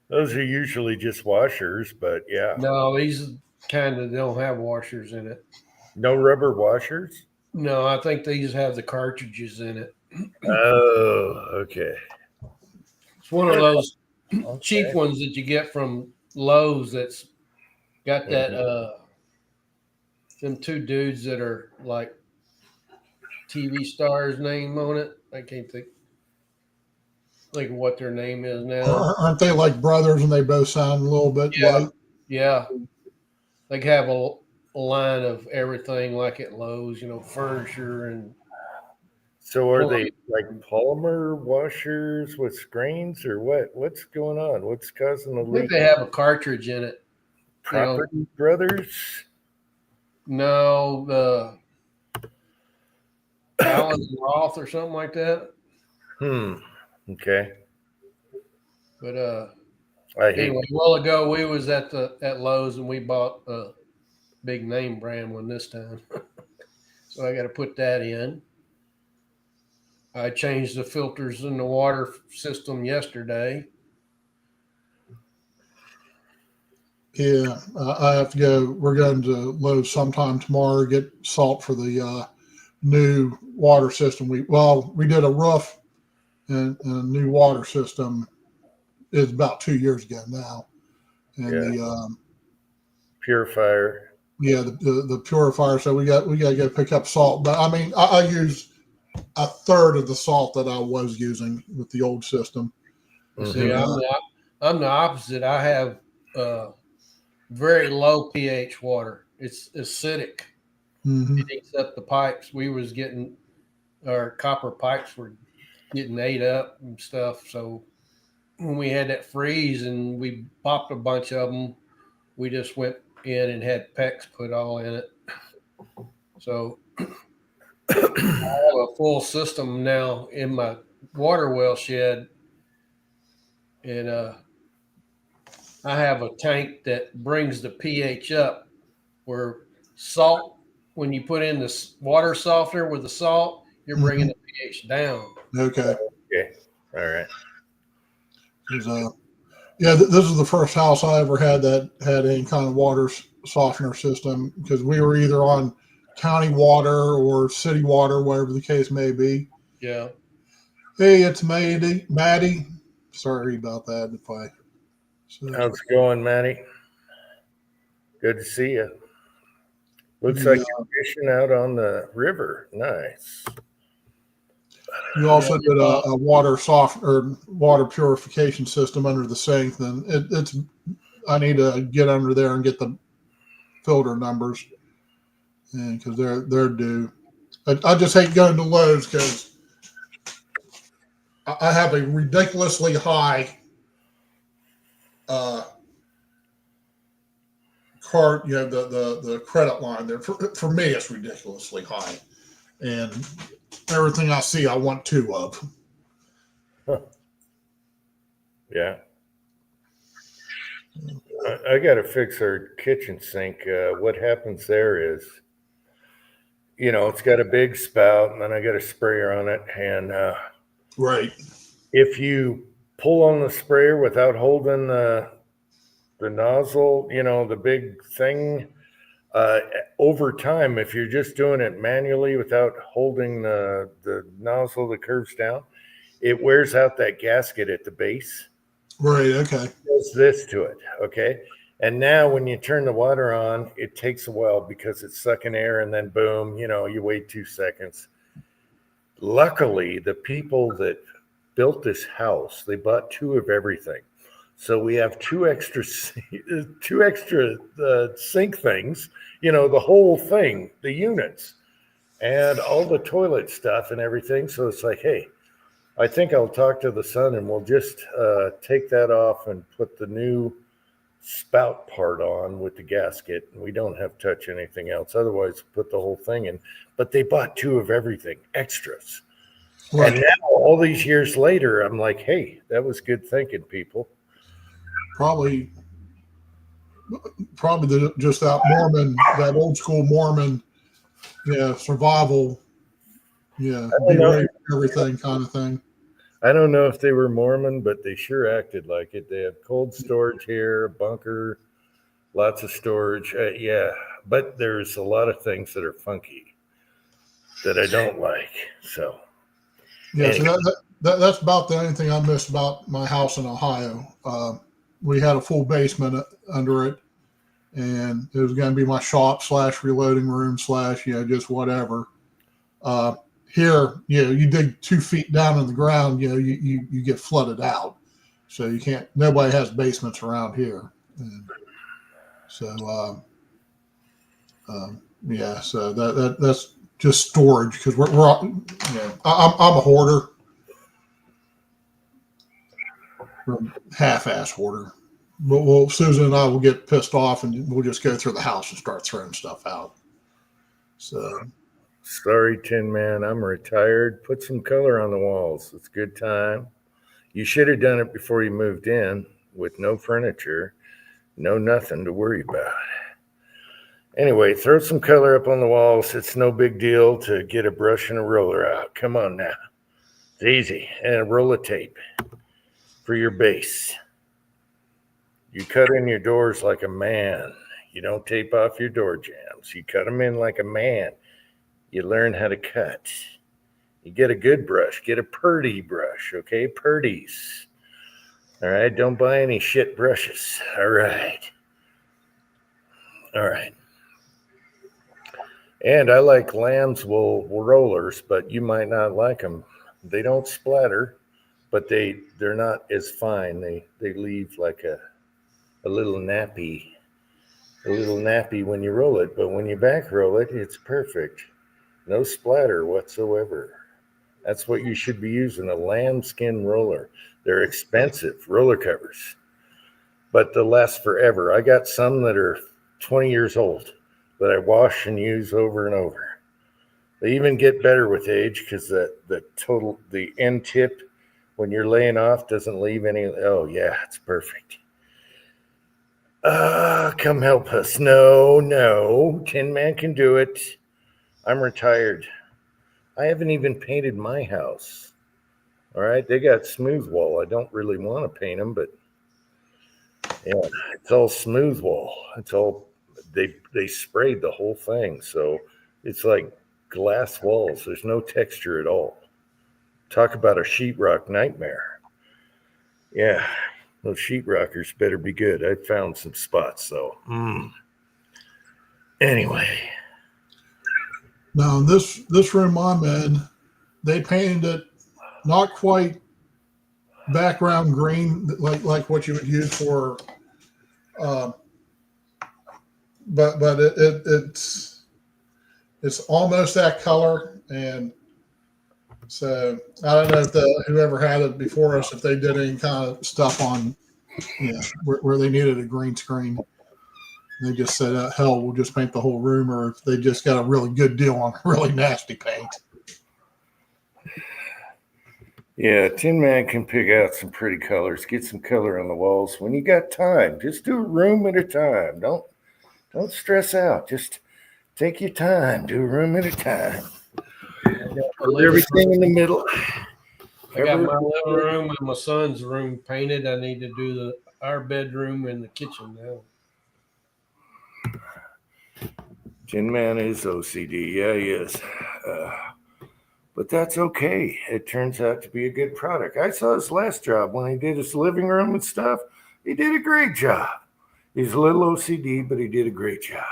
Those are usually just washers, but yeah. no, these kind of don't have washers in it. No rubber washers? No, I think these have the cartridges in it. Oh, okay. It's one of those Okay. cheap ones that you get from Lowe's that's got that them two dudes that are like TV stars name on it. I can't think of what their name is now. Aren't they like brothers and they both sound a little bit Yeah. like? Yeah. They have a line of everything like at Lowe's, furniture and So are they like polymer washers with screens or what? What's going on? What's causing the I think leak? they have a cartridge in it. Property Brothers? No, the Allen Roth or something like that. Okay. But I hate anyway, a while ago we was at Lowe's and we bought a big name brand one this time. So I got to put that in. I changed the filters in the water system yesterday. Yeah, I have to go. We're going to Lowe's sometime tomorrow, get salt for the new water system. We did a roof and a new water system is about 2 years ago now. And Yeah. Purifier. the purifier. So we got to go pick up salt. But I mean, I use a third of the salt that I was using with the old system. See, I'm the opposite. I have very low pH water. It's acidic. Mhm. It eats up the pipes. Our copper pipes were getting ate up and stuff. So when we had that freeze and we popped a bunch of them, we just went in and had PEX put all in it. So I have a full system now in my water well shed. And I have a tank that brings the pH up where salt, when you put in this water softener with the salt, you're bringing the pH down. Okay. Okay. All right. 'Cause, this is the first house I ever had that had any kind of water softener system because we were either on county water or city water, whatever the case may be. Yeah. Hey, it's Maddie. Sorry about that. How's it going, Matty? Good to see you. Looks like you're fishing out on the river. Nice. You also did a water purification system under the sink. Then I need to get under there and get the filter numbers, and because they're due. I just hate going to Lowe's because I have a ridiculously high card. The credit line there for me it's ridiculously high, and everything I see I want two of. Yeah. I got to fix our kitchen sink. What happens there is, it's got a big spout, and then I got a sprayer on it. And Right. if you pull on the sprayer without holding the nozzle, the big thing, over time, if you're just doing it manually without holding the nozzle that curves down, it wears out that gasket at the base. Right. Okay. Does this to it, okay? And now when you turn the water on, it takes a while because it's sucking air, and then boom, you wait 2 seconds. Luckily, the people that built this house, they bought two of everything. So we have two extra sink things, the whole thing, the units, and all the toilet stuff and everything. So it's like, hey, I think I'll talk to the son and we'll just take that off and put the new spout part on with the gasket. We don't have to touch anything else. Otherwise, put the whole thing in. But they bought 2 of everything, extras. Right. And now, all these years later, I'm like, hey, that was good thinking, people. Probably just that Mormon, that old school Mormon, survival, be know. ready for everything kind of thing. I don't know if they were Mormon, but they sure acted like it. They have cold storage here, a bunker, lots of storage. Yeah, but there's a lot of things that are funky that I don't like. So, Yeah, anyway. so that's about the only thing I miss about my house in Ohio. We had a full basement under it, and it was going to be my shop / reloading room / just whatever. Here, you dig 2 feet down in the ground, you get flooded out. So you can't. Nobody has basements around here, and so so that's just storage because we're I'm a hoarder. Half-ass hoarder. But Susan and I will get pissed off and we'll just go through the house and start throwing stuff out. So Sorry, Tin Man, I'm retired. Put some color on the walls. It's a good time. You should have done it before you moved in with no furniture, no nothing to worry about. Anyway, throw some color up on the walls. It's no big deal to get a brush and a roller out. Come on now. It's easy. And a roll of tape for your base. You cut in your doors like a man. You don't tape off your door jambs. You cut them in like a man. You learn how to cut. You get a good brush. Get a Purdy brush, okay? Purdy's. All right? Don't buy any shit brushes. All right. All right. And I like lamb's wool rollers, but you might not like them. They don't splatter, but they're not as fine. They leave like a little nappy when you roll it, but when you back roll it, it's perfect. No splatter whatsoever. That's what you should be using, a lambskin roller. They're expensive roller covers, but they'll last forever. I got some that are 20 years old that I wash and use over and over. They even get better with age because the end tip when you're laying off doesn't leave any. Oh yeah, it's perfect. Come help us. No, Tin Man can do it. I'm retired. I haven't even painted my house. All right, they got smooth wall. I don't really want to paint them, but yeah, it's all smooth wall. It's all they sprayed the whole thing, so it's like glass walls. There's no texture at all. Talk about a sheetrock nightmare. Yeah, those sheetrockers better be good. I found some spots though. Anyway. now this room I'm in, they painted it not quite background green like what you would use for but it's almost that color, and so I don't know if whoever had it before us, if they did any kind of stuff on where they needed a green screen. They just said, hell, we'll just paint the whole room, or if they just got a really good deal on really nasty paint. Yeah, Tin Man can pick out some pretty colors, get some color on the walls when you got time. Just do a room at a time. Don't stress out. Just take your time. Do a room at a time. Put everything in the middle. I got my living room and my son's room painted. I need to do our bedroom and the kitchen now. Tin Man is OCD. Yeah, he is. But that's okay. It turns out to be a good product. I saw his last job when he did his living room and stuff. He did a great job. He's a little OCD, but he did a great job.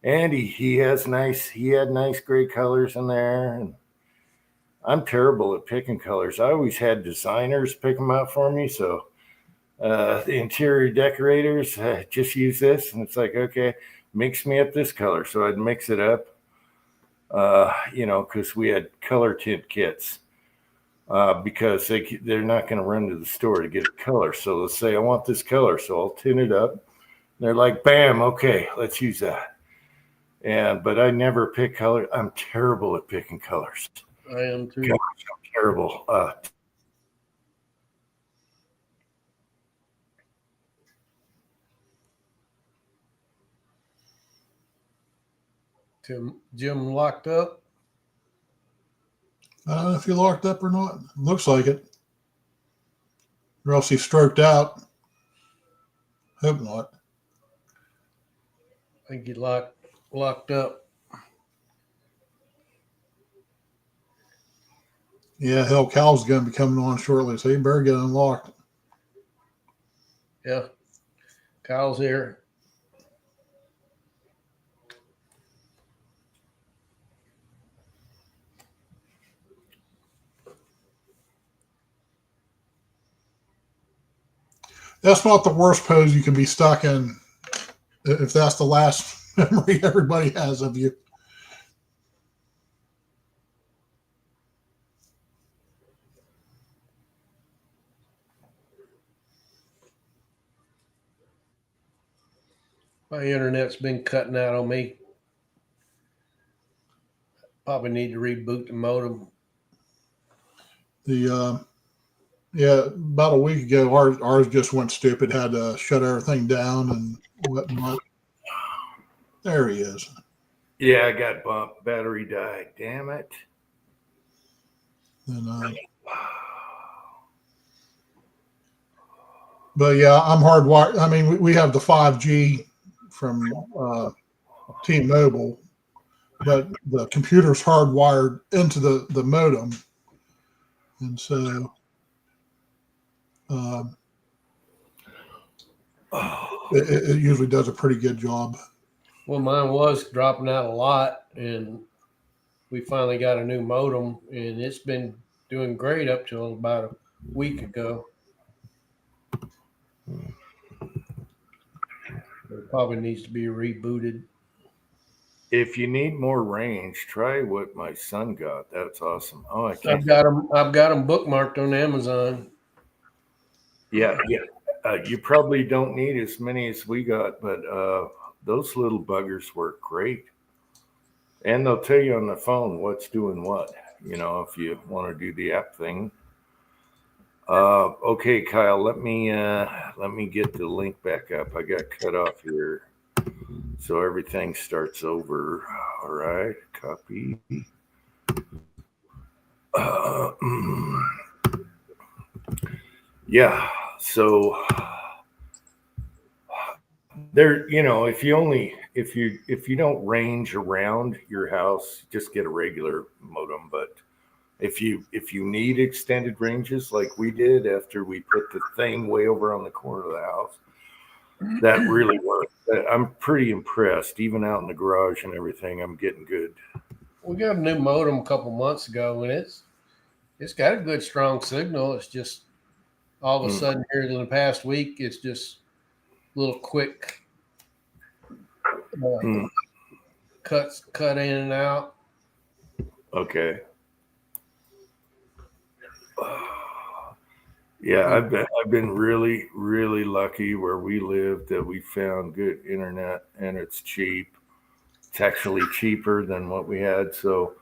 And he had nice gray colors in there. And I'm terrible at picking colors. I always had designers pick them out for me. So the interior decorators just use this, and it's like, okay, mix me up this color. So I'd mix it up, because we had color tint kits. because they're not going to run to the store to get a color. So they'll say, I want this color. So I'll tint it up. They're like, bam, okay, let's use that. But I never pick color. I'm terrible at picking colors. I am too. Gosh, I'm terrible. Jim locked up. I don't know if he locked up or not. Looks like it. Or else he stroked out. Hope not. I think he locked up. Yeah, hell, Cal's going to be coming on shortly, so he better get unlocked. Yeah. Kyle's here. That's not the worst pose you can be stuck in if that's the last memory everybody has of you. My internet's been cutting out on me. Probably need to reboot the modem. Yeah, about a week ago, ours just went stupid. Had to shut everything down and whatnot. There he is. Yeah, I got bumped. Battery died. Damn it. And but yeah, I'm hardwired. I mean, we have the 5G from T-Mobile, but the computer's hardwired into the modem, and so it usually does a pretty good job. Well, mine was dropping out a lot, and we finally got a new modem, and it's been doing great up till about a week ago. It probably needs to be rebooted. If you need more range, try what my son got. That's awesome. Oh, I can't. I've got them bookmarked on Amazon. Yeah. You probably don't need as many as we got, but those little buggers work great. And they'll tell you on the phone what's doing what, if you want to do the app thing. Okay, Kyle, let me get the link back up. I got cut off here. So everything starts over. All right, copy. Yeah, so there, if you don't range around your house, just get a regular modem. But if you need extended ranges like we did after we put the thing way over on the corner of the house, that really worked. I'm pretty impressed. Even out in the garage and everything, I'm getting good. We got a new modem a couple months ago, and it's got a good strong signal. It's just all of a sudden here in the past week, it's just a little quick cut in and out. Okay. Yeah, I've been really, really lucky where we live that we found good internet, and it's cheap. It's actually cheaper than what we had. So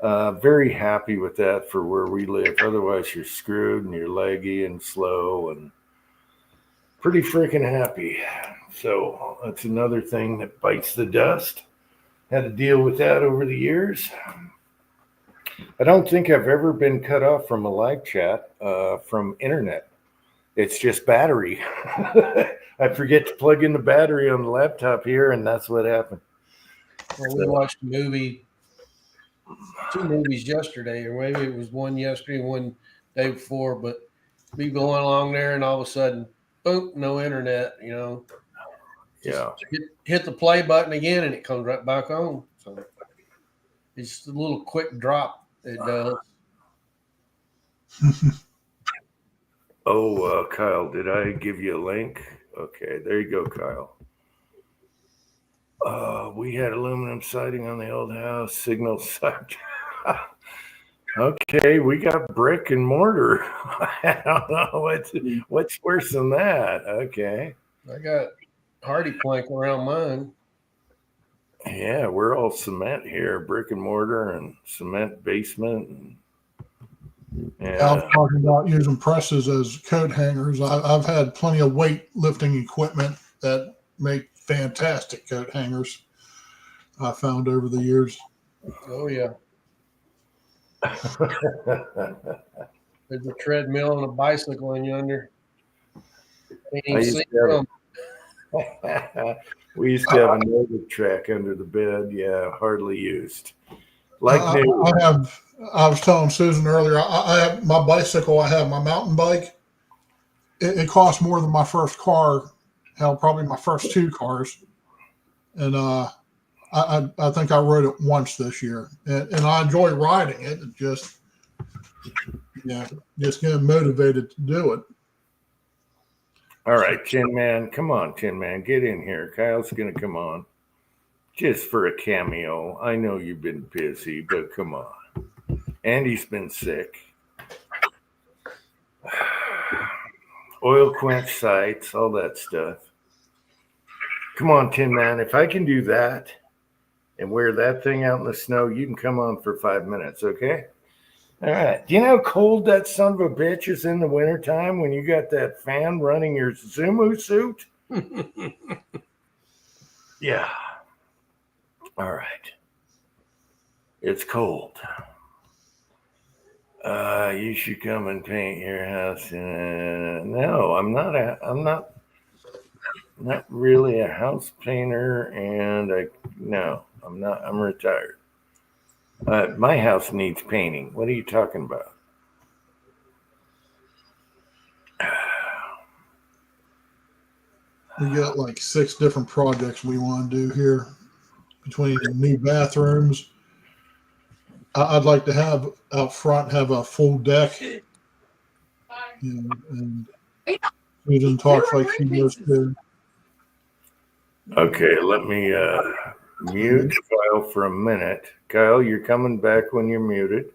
very happy with that for where we live. Otherwise, you're screwed and you're laggy and slow, and pretty freaking happy. So that's another thing that bites the dust. Had to deal with that over the years. I don't think I've ever been cut off from a live chat from internet. It's just battery. I forget to plug in the battery on the laptop here, and that's what happened. Well, we watched a movie, 2 movies yesterday, or maybe it was one yesterday, one day before, but be going along there and all of a sudden, boom, no internet, Yeah. Hit the play button again and it comes right back on. So it's just a little quick drop. It does. Oh, Kyle, did I give you a link? Okay, there you go, Kyle. We had aluminum siding on the old house. Signal sucked. Okay, we got brick and mortar. I don't know what's worse than that. Okay. I got hardy plank around mine. Yeah, we're all cement here, brick and mortar and cement basement. And, I was yeah. talking about using presses as coat hangers. I've had plenty of weight lifting equipment that make fantastic coat hangers. I found over the years. Oh yeah, there's a treadmill and a bicycle in yonder. Can't I even used see to them. we used to have a Nova track under the bed. Yeah, hardly used. Like new. I was telling Susan earlier, I have my bicycle, I have my mountain bike. It cost more than my first car. Hell, probably my first two cars. And I think I rode it once this year, and I enjoy riding it. It just, just getting motivated to do it. All right, Tin Man, come on, Tin Man, get in here. Kyle's gonna come on just for a cameo. I know you've been busy, but come on. Andy's been sick. Oil quench sites, all that stuff. Come on, Tin Man. If I can do that and wear that thing out in the snow, you can come on for 5 minutes, okay? All right. Do you know how cold that son of a bitch is in the wintertime when you got that fan running your Zumu suit? Yeah. All right. It's cold. You should come and paint your house. No, I'm not really a house painter, and I'm not. I'm retired. My house needs painting. What are you talking about? We got like 6 different projects we want to do here between new bathrooms. I'd like to have out front have a full deck. And Susan talks like she does too. Okay, let me mute Kyle for a minute. Kyle, you're coming back when you're muted.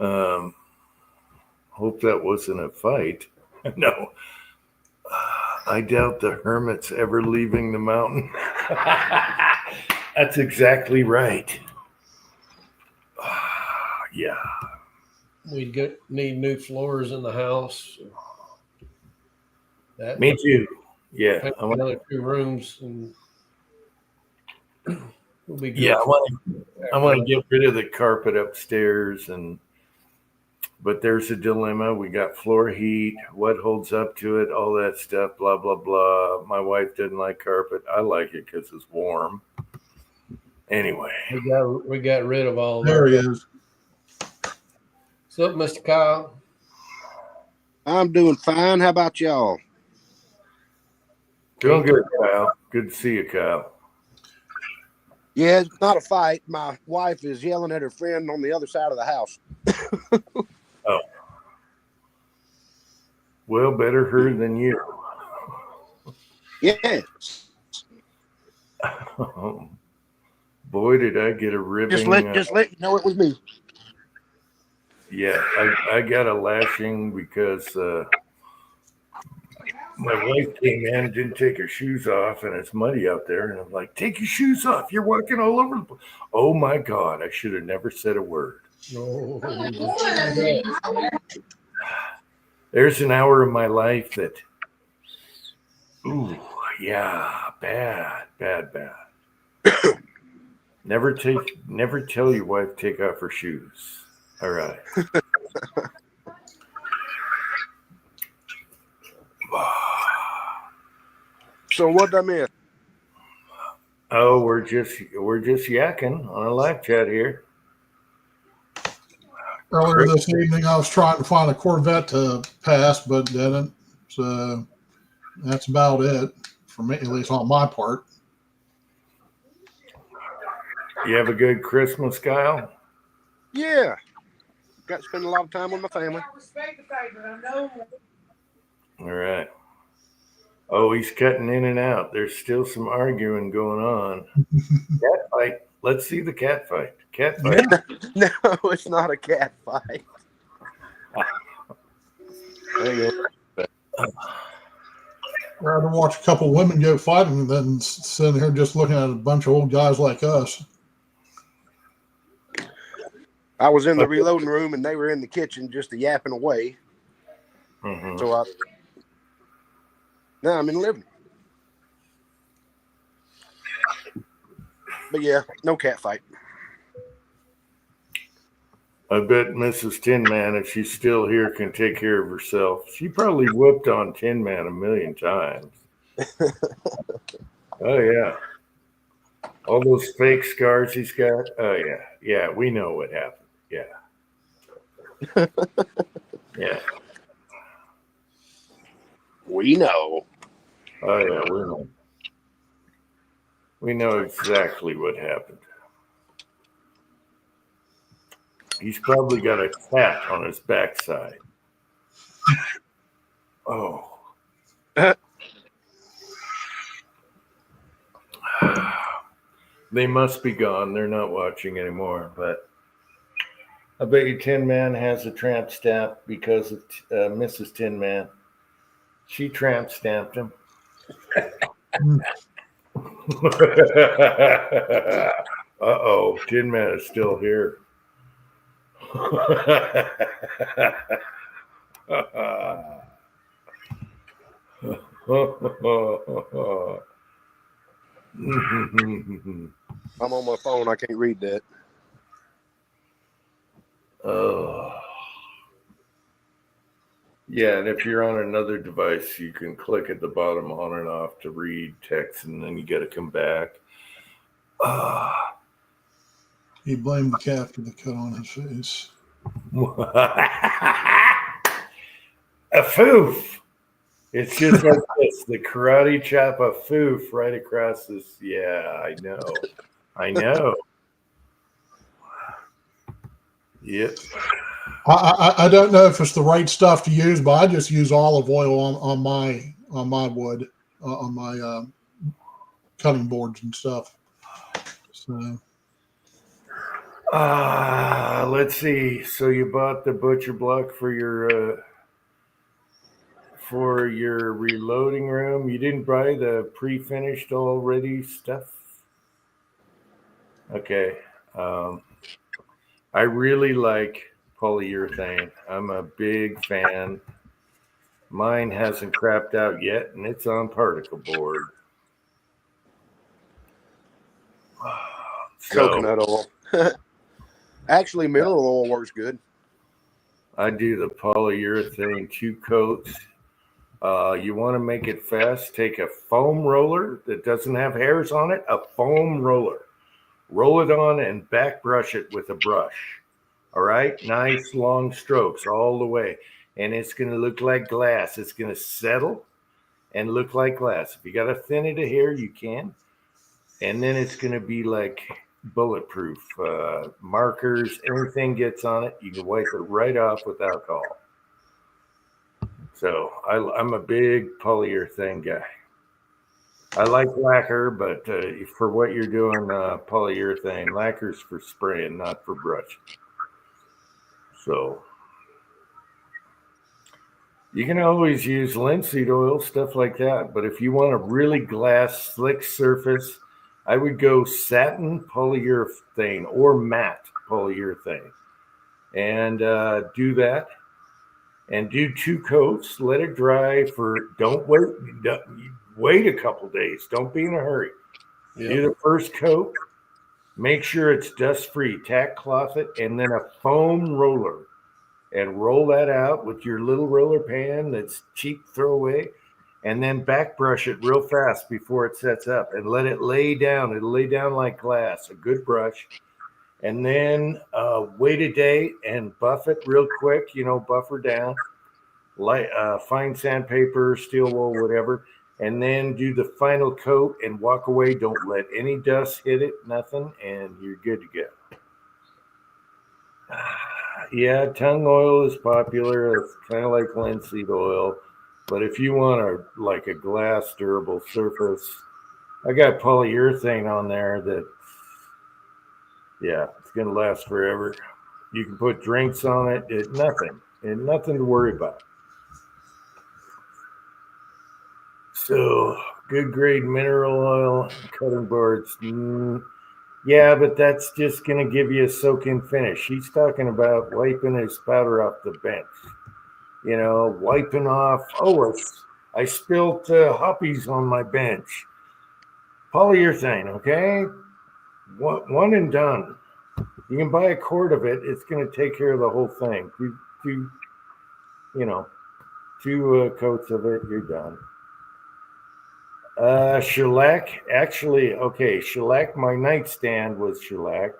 Hope that wasn't a fight. No. I doubt the hermit's ever leaving the mountain. That's exactly right. Yeah. We'd need new floors in the house. That Me too. Yeah. another 2 rooms, and we'll be good. Yeah, I want to get rid of the carpet upstairs, but there's a dilemma. We got floor heat, what holds up to it, all that stuff, blah blah blah. My wife didn't like carpet. I like it because it's warm. Anyway, we got rid of all There that. he is. What's up, Mr. Kyle? I'm doing fine. How about y'all? doing good, Kyle. Good to see you, Kyle. Yeah, it's not a fight. My wife is yelling at her friend on the other side of the house. Oh. Well, better her than you. Yes. Boy, did I get a ribbing. Just let you know it was me. Yeah, I got a lashing because my wife came in and didn't take her shoes off, and it's muddy out there. And I'm like, take your shoes off. You're walking all over the place. Oh, my God. I should have never said a word. No. There's an hour of my life that, ooh, yeah, bad. Never tell your wife to take off her shoes. All right. So what did I miss? Oh, we're just yakking on a live chat here. Earlier this evening, I was trying to find a Corvette to pass, but didn't. So that's about it for me, at least on my part. You have a good Christmas, Kyle? Yeah. Got to spend a lot of time with my family. All right. Oh, he's cutting in and out. There's still some arguing going on. That fight. Let's see the cat fight. Cat fight. No, it's not a cat fight. There you go. Rather watch a couple women go fighting than sitting here just looking at a bunch of old guys like us. I was in the reloading room and they were in the kitchen just yapping away. Mhm. So now I'm in the living room. But yeah, no cat fight. I bet Mrs. Tin Man, if she's still here, can take care of herself. She probably whooped on Tin Man a million times. Oh, yeah. All those fake scars he's got. Oh, yeah. Yeah, we know what happened. Yeah. Yeah. We know. Oh, yeah, we know. We know exactly what happened. He's probably got a cat on his backside. Oh. They must be gone. They're not watching anymore. But I bet you Tin Man has a tramp stamp because of Mrs. Tin Man. She tramp stamped him. Uh-oh. Tin Man is still here. I'm on my phone. I can't read that. Oh. Yeah, and if you're on another device, you can click at the bottom on and off to read text, and then you got to come back. He blamed the cat for the cut on his face. A foof. It's just like this, the karate chop a foof right across this. Yeah, I know. I know. Yep. I don't know if it's the right stuff to use, but I just use olive oil on my wood, on my cutting boards and stuff. So Let's see. So you bought the butcher block for your reloading room. You didn't buy the pre-finished already stuff. Okay. I really like polyurethane. I'm a big fan. Mine hasn't crapped out yet, and it's on particle board. So Coconut oil. Actually, mineral oil works good. I do the polyurethane 2 coats. You want to make it fast, take a foam roller that doesn't have hairs on it, a foam roller. Roll it on and back brush it with a brush. All right? Nice long strokes all the way. And it's going to look like glass. It's going to settle and look like glass. If you got to thin it a hair, you can. And then it's going to be like bulletproof. Markers, anything gets on it, you can wipe it right off with alcohol. So I'm a big polyurethane guy. I like lacquer, but for what you're doing, polyurethane, lacquer's for spraying, not for brush. So you can always use linseed oil, stuff like that. But if you want a really glass, slick surface, I would go satin polyurethane or matte polyurethane and do that. And do 2 coats. Let it dry don't wait a couple days. Don't be in a hurry. Yeah. Do the first coat. Make sure it's dust free. Tack cloth it, and then a foam roller, and roll that out with your little roller pan that's cheap throwaway, and then back brush it real fast before it sets up, and let it lay down. It'll lay down like glass. A good brush. And then wait a day and buff it real quick, buff her down, light, fine sandpaper, steel wool, whatever, and then do the final coat and walk away. Don't let any dust hit it, nothing, and you're good to go. Yeah, tung oil is popular. It's kind of like linseed oil, but if you want a glass durable surface, I got polyurethane on there that Yeah, it's gonna last forever. You can put drinks on it. Nothing to worry about. So, good grade mineral oil, cutting boards. Yeah, but that's just going to give you a soak-in finish. He's talking about wiping his powder off the bench. You know, wiping off. Oh, I spilled hoppies on my bench. Polyurethane, okay? One and done. You can buy a quart of it. It's going to take care of the whole thing. Two coats of it, you're done. Shellac, actually, okay, shellac, my nightstand was shellac.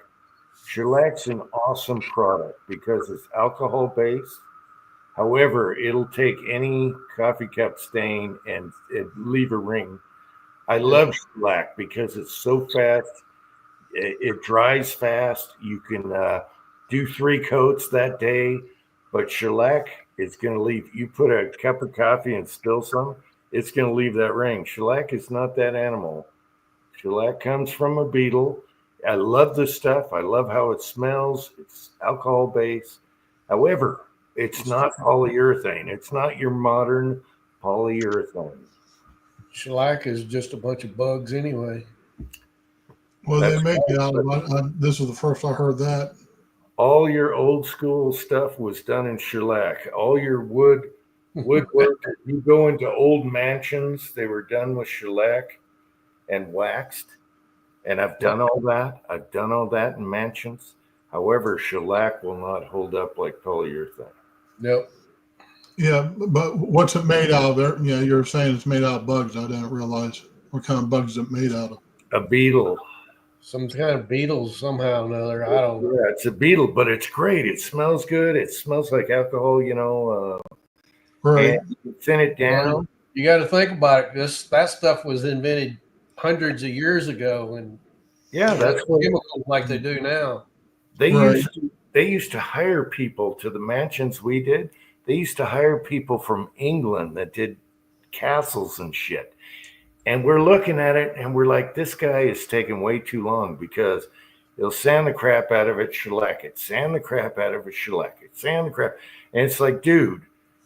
Shellac's an awesome product because it's alcohol based. However, it'll take any coffee cup stain and leave a ring. I love shellac because it's so fast. It dries fast. You can do 3 coats that day, but shellac is going to leave. You put a cup of coffee and spill some, it's going to leave that ring. Shellac is not that animal. Shellac comes from a beetle. I love the stuff. I love how it smells. It's alcohol based. However, it's not polyurethane. It's not your modern polyurethane. Shellac is just a bunch of bugs anyway. Well, they make it out of. This is the first I heard that. All your old school stuff was done in shellac. All your woodwork. You go into old mansions, they were done with shellac and waxed. And I've done all that. I've done all that in mansions. However, shellac will not hold up like polyurethane. Nope. Yeah, but what's it made out of? There, yeah, you're saying it's made out of bugs. I didn't realize what kind of bugs it made out of. A beetle. Some kind of beetles somehow or another. I don't know. Yeah, it's a beetle, but it's great. It smells good. It smells like alcohol, you know. Right. Thin it down. You got to think about it. That stuff was invented hundreds of years ago, and Yeah, that's what chemicals like they do now. they Right. used to hire people to the mansions we did. They used to hire people from England that did castles and shit. And we're looking at it and we're like, this guy is taking way too long because he'll sand the crap out of it, shellac it, sand the crap out of it, shellac it, sand the crap. And it's like, dude,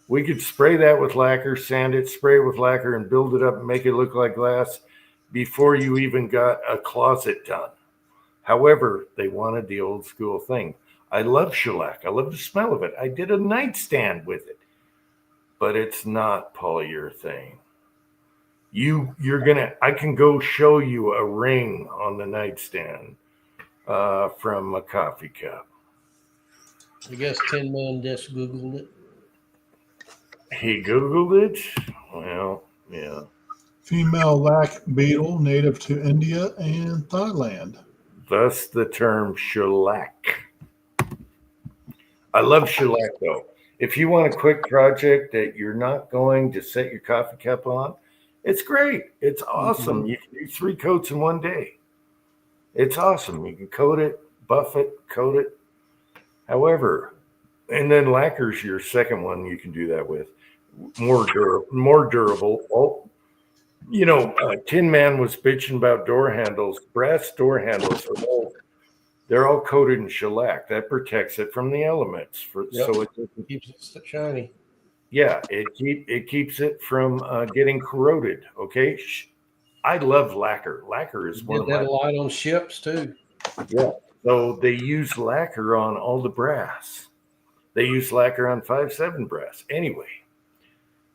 we could spray that with lacquer, sand it, spray it with lacquer, and build it up and make it look like glass before you even got a closet done. However, they wanted the old school thing. I love shellac. I love the smell of it. I did a nightstand with it, but it's not polyurethane. I can go show you a ring on the nightstand from a coffee cup. I guess Tin Man just Googled it. He Googled it. Well, yeah. Female lac beetle, native to India and Thailand. Thus the term shellac. I love shellac though. If you want a quick project that you're not going to set your coffee cup on, it's great. It's awesome. You can do 3 coats in one day. It's awesome. You can coat it, buff it, coat it. However, and then lacquer's your second one you can do that with. More durable. Oh, you know, Tin Man was bitching about door handles. Brass door handles are old. They're all coated in shellac. That protects it from the elements. So it keeps it shiny. Yeah, it keeps it from getting corroded. Okay, I love lacquer. Lacquer is one of my. Did that a lot on ships too. Yeah, so they use lacquer on all the brass. They use lacquer on 5.7 brass. Anyway,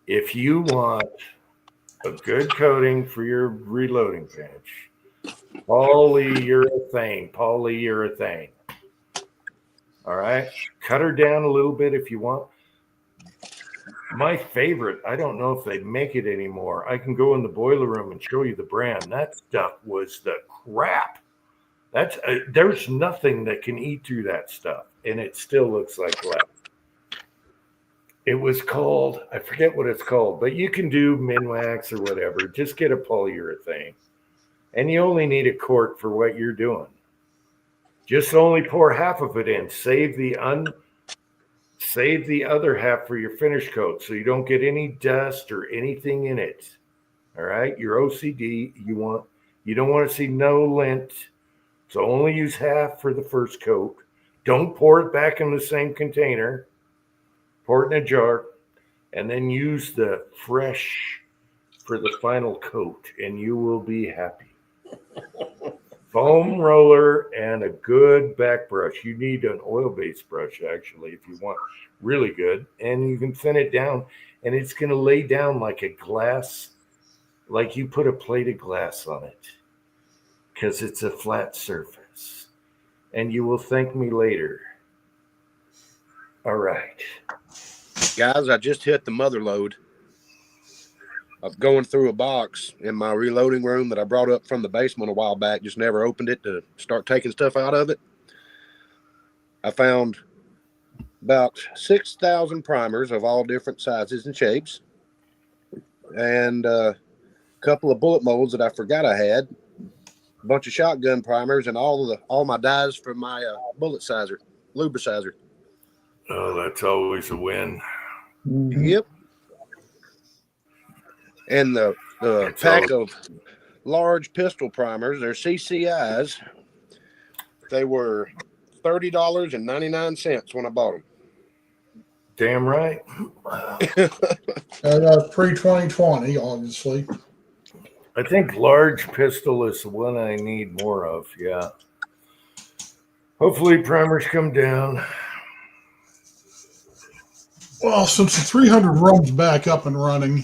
if you want a good coating for your reloading bench, polyurethane. All right, cut her down a little bit if you want. My favorite, I don't know if they make it anymore. I can go in the boiler room and show you the brand. That stuff was the crap. That's there's nothing that can eat through that stuff, and it still looks like glass. It was called, I forget what it's called, but you can do Minwax or whatever. Just get a polyurethane, and you only need a quart for what you're doing. Just only pour half of it in. Save the other half for your finish coat so you don't get any dust or anything in it. All right, your OCD, you don't want to see no lint So only use half for the first coat. Don't pour it back in the same container. Pour it in a jar, and then use the fresh for the final coat, and you will be happy. Foam roller and a good back brush. You need an oil-based brush, actually, if you want really good. And you can thin it down, and it's going to lay down like a glass, like you put a plate of glass on it, because it's a flat surface. And you will thank me later. All right. Guys, I just hit the mother load of going through a box in my reloading room that I brought up from the basement a while back. Just never opened it to start taking stuff out of it. I found about 6,000 primers of all different sizes and shapes, and a couple of bullet molds that I forgot I had, a bunch of shotgun primers, and all my dies for my bullet sizer, lubicizer. Oh, that's always a win. Yep. And the That's pack all. of large pistol primers, they're CCIs. They were $30.99 when I bought them. Damn right. Pre-2020, obviously. I think large pistol is the one I need more of. Yeah. Hopefully primers come down. Well, since the 300 rum's back up and running,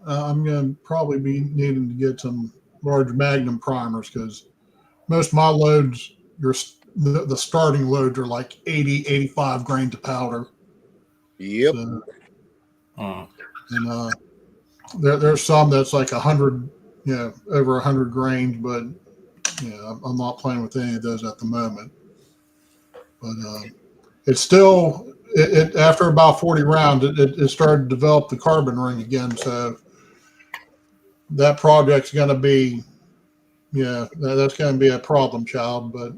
I'm going to probably be needing to get some large Magnum primers, because most of my loads, the starting loads are like 80, 85 grains of powder. Yep. So, and there's some that's like 100, over 100 grains, but I'm not playing with any of those at the moment. But it's still, after about 40 rounds, it started to develop the carbon ring again. So that project's going to be, that's going to be a problem child. But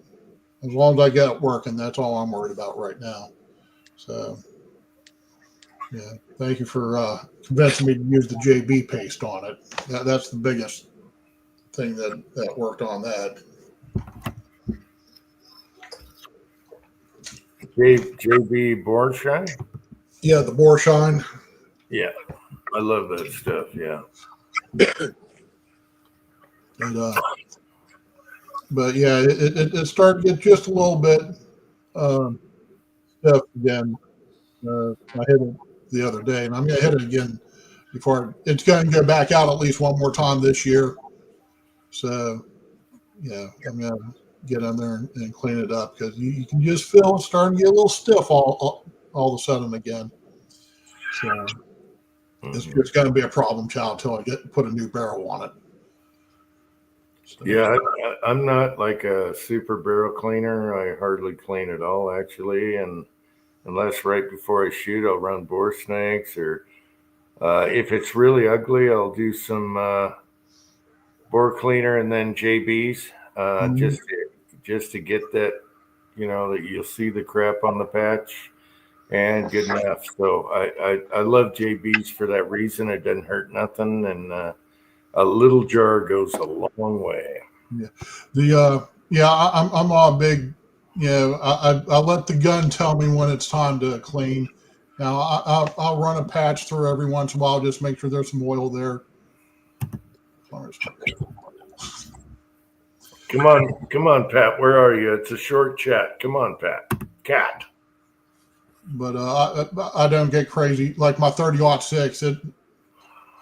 as long as I get it working, that's all I'm worried about right now. So, yeah, thank you for convincing me to use the JB paste on it. That's the biggest thing that worked on that. JB Bornstein? Yeah, the Borshine. Yeah. I love that stuff. Yeah. But yeah, it started to get just a little bit stuff again. I hit it the other day, and I'm going to hit it again before it's going to go back out at least one more time this year. So, yeah, I'm going to get in there and clean it up, because you can just feel it starting to get a little stiff all of a sudden again. So it's going to be a problem child until I put a new barrel on it. So, Yeah, I'm not like a super barrel cleaner. I hardly clean at all, actually. And unless right before I shoot, I'll run bore snakes, or if it's really ugly, I'll do some bore cleaner and then JBs, just to get that, that you'll see the crap on the patch, and good enough. So I love JBs for that reason. It doesn't hurt nothing, and a little jar goes a long way. Yeah. I'm not a big. I let the gun tell me when it's time to clean. Now I'll run a patch through every once in a while, just make sure there's some oil there. Come on, Pat. Where are you? It's a short chat. Come on, Pat. Cat. But I don't get crazy. Like my 30-06,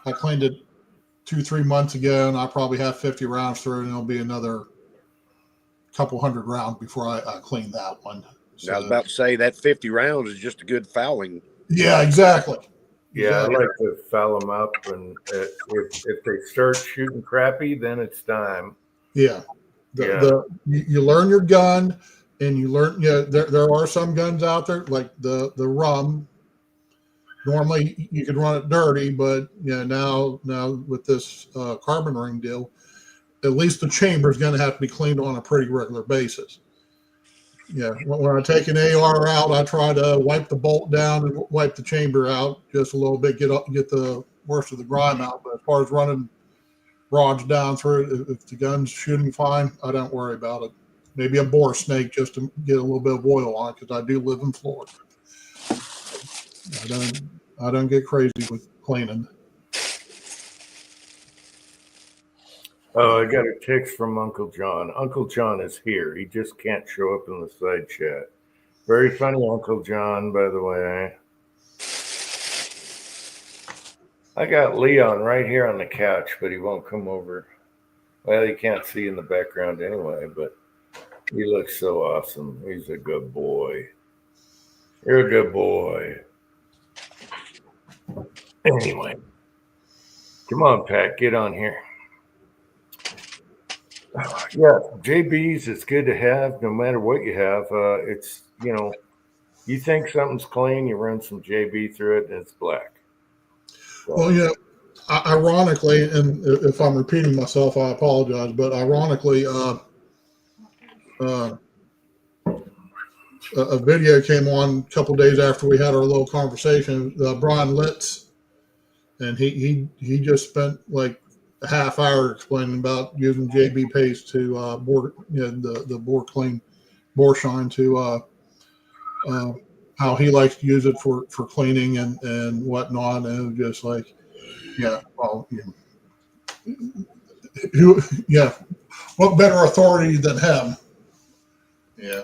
I cleaned it 2-3 months ago, and I probably have 50 rounds through, and it'll be another couple hundred rounds before I clean that one. So, I was about to say that 50 rounds is just a good fouling. Yeah, exactly. Yeah, I like to foul them up, and if they start shooting crappy, then it's time. Yeah. You learn your gun, and you learn. There are some guns out there like the rum. Normally you could run it dirty, but now with this carbon ring deal, at least the chamber is going to have to be cleaned on a pretty regular basis. Yeah, when I take an AR out, I try to wipe the bolt down and wipe the chamber out just a little bit, get the worst of the grime out. But as far as running rods down through it. If the gun's shooting fine, I don't worry about it. Maybe a bore snake just to get a little bit of oil on it, because I do live in Florida. I don't get crazy with cleaning. Oh, I got a text from Uncle John. Uncle John is here. He just can't show up in the side chat. Very funny, Uncle John, by the way. I got Leon right here on the couch, but he won't come over. Well, you can't see in the background anyway, but he looks so awesome. He's a good boy. You're a good boy. Anyway, come on, Pat, get on here. Yeah, JB's is good to have no matter what you have. It's, you think something's clean, you run some JB through it, and it's black. So, Well, ironically, and if I'm repeating myself, I apologize, but ironically, a video came on a couple days after we had our little conversation. Brian Litz, and he just spent like a half hour explaining about using JB paste to bore, the bore clean, bore shine to how he likes to use it for cleaning and whatnot. And it was just like, what better authority than him? Yeah.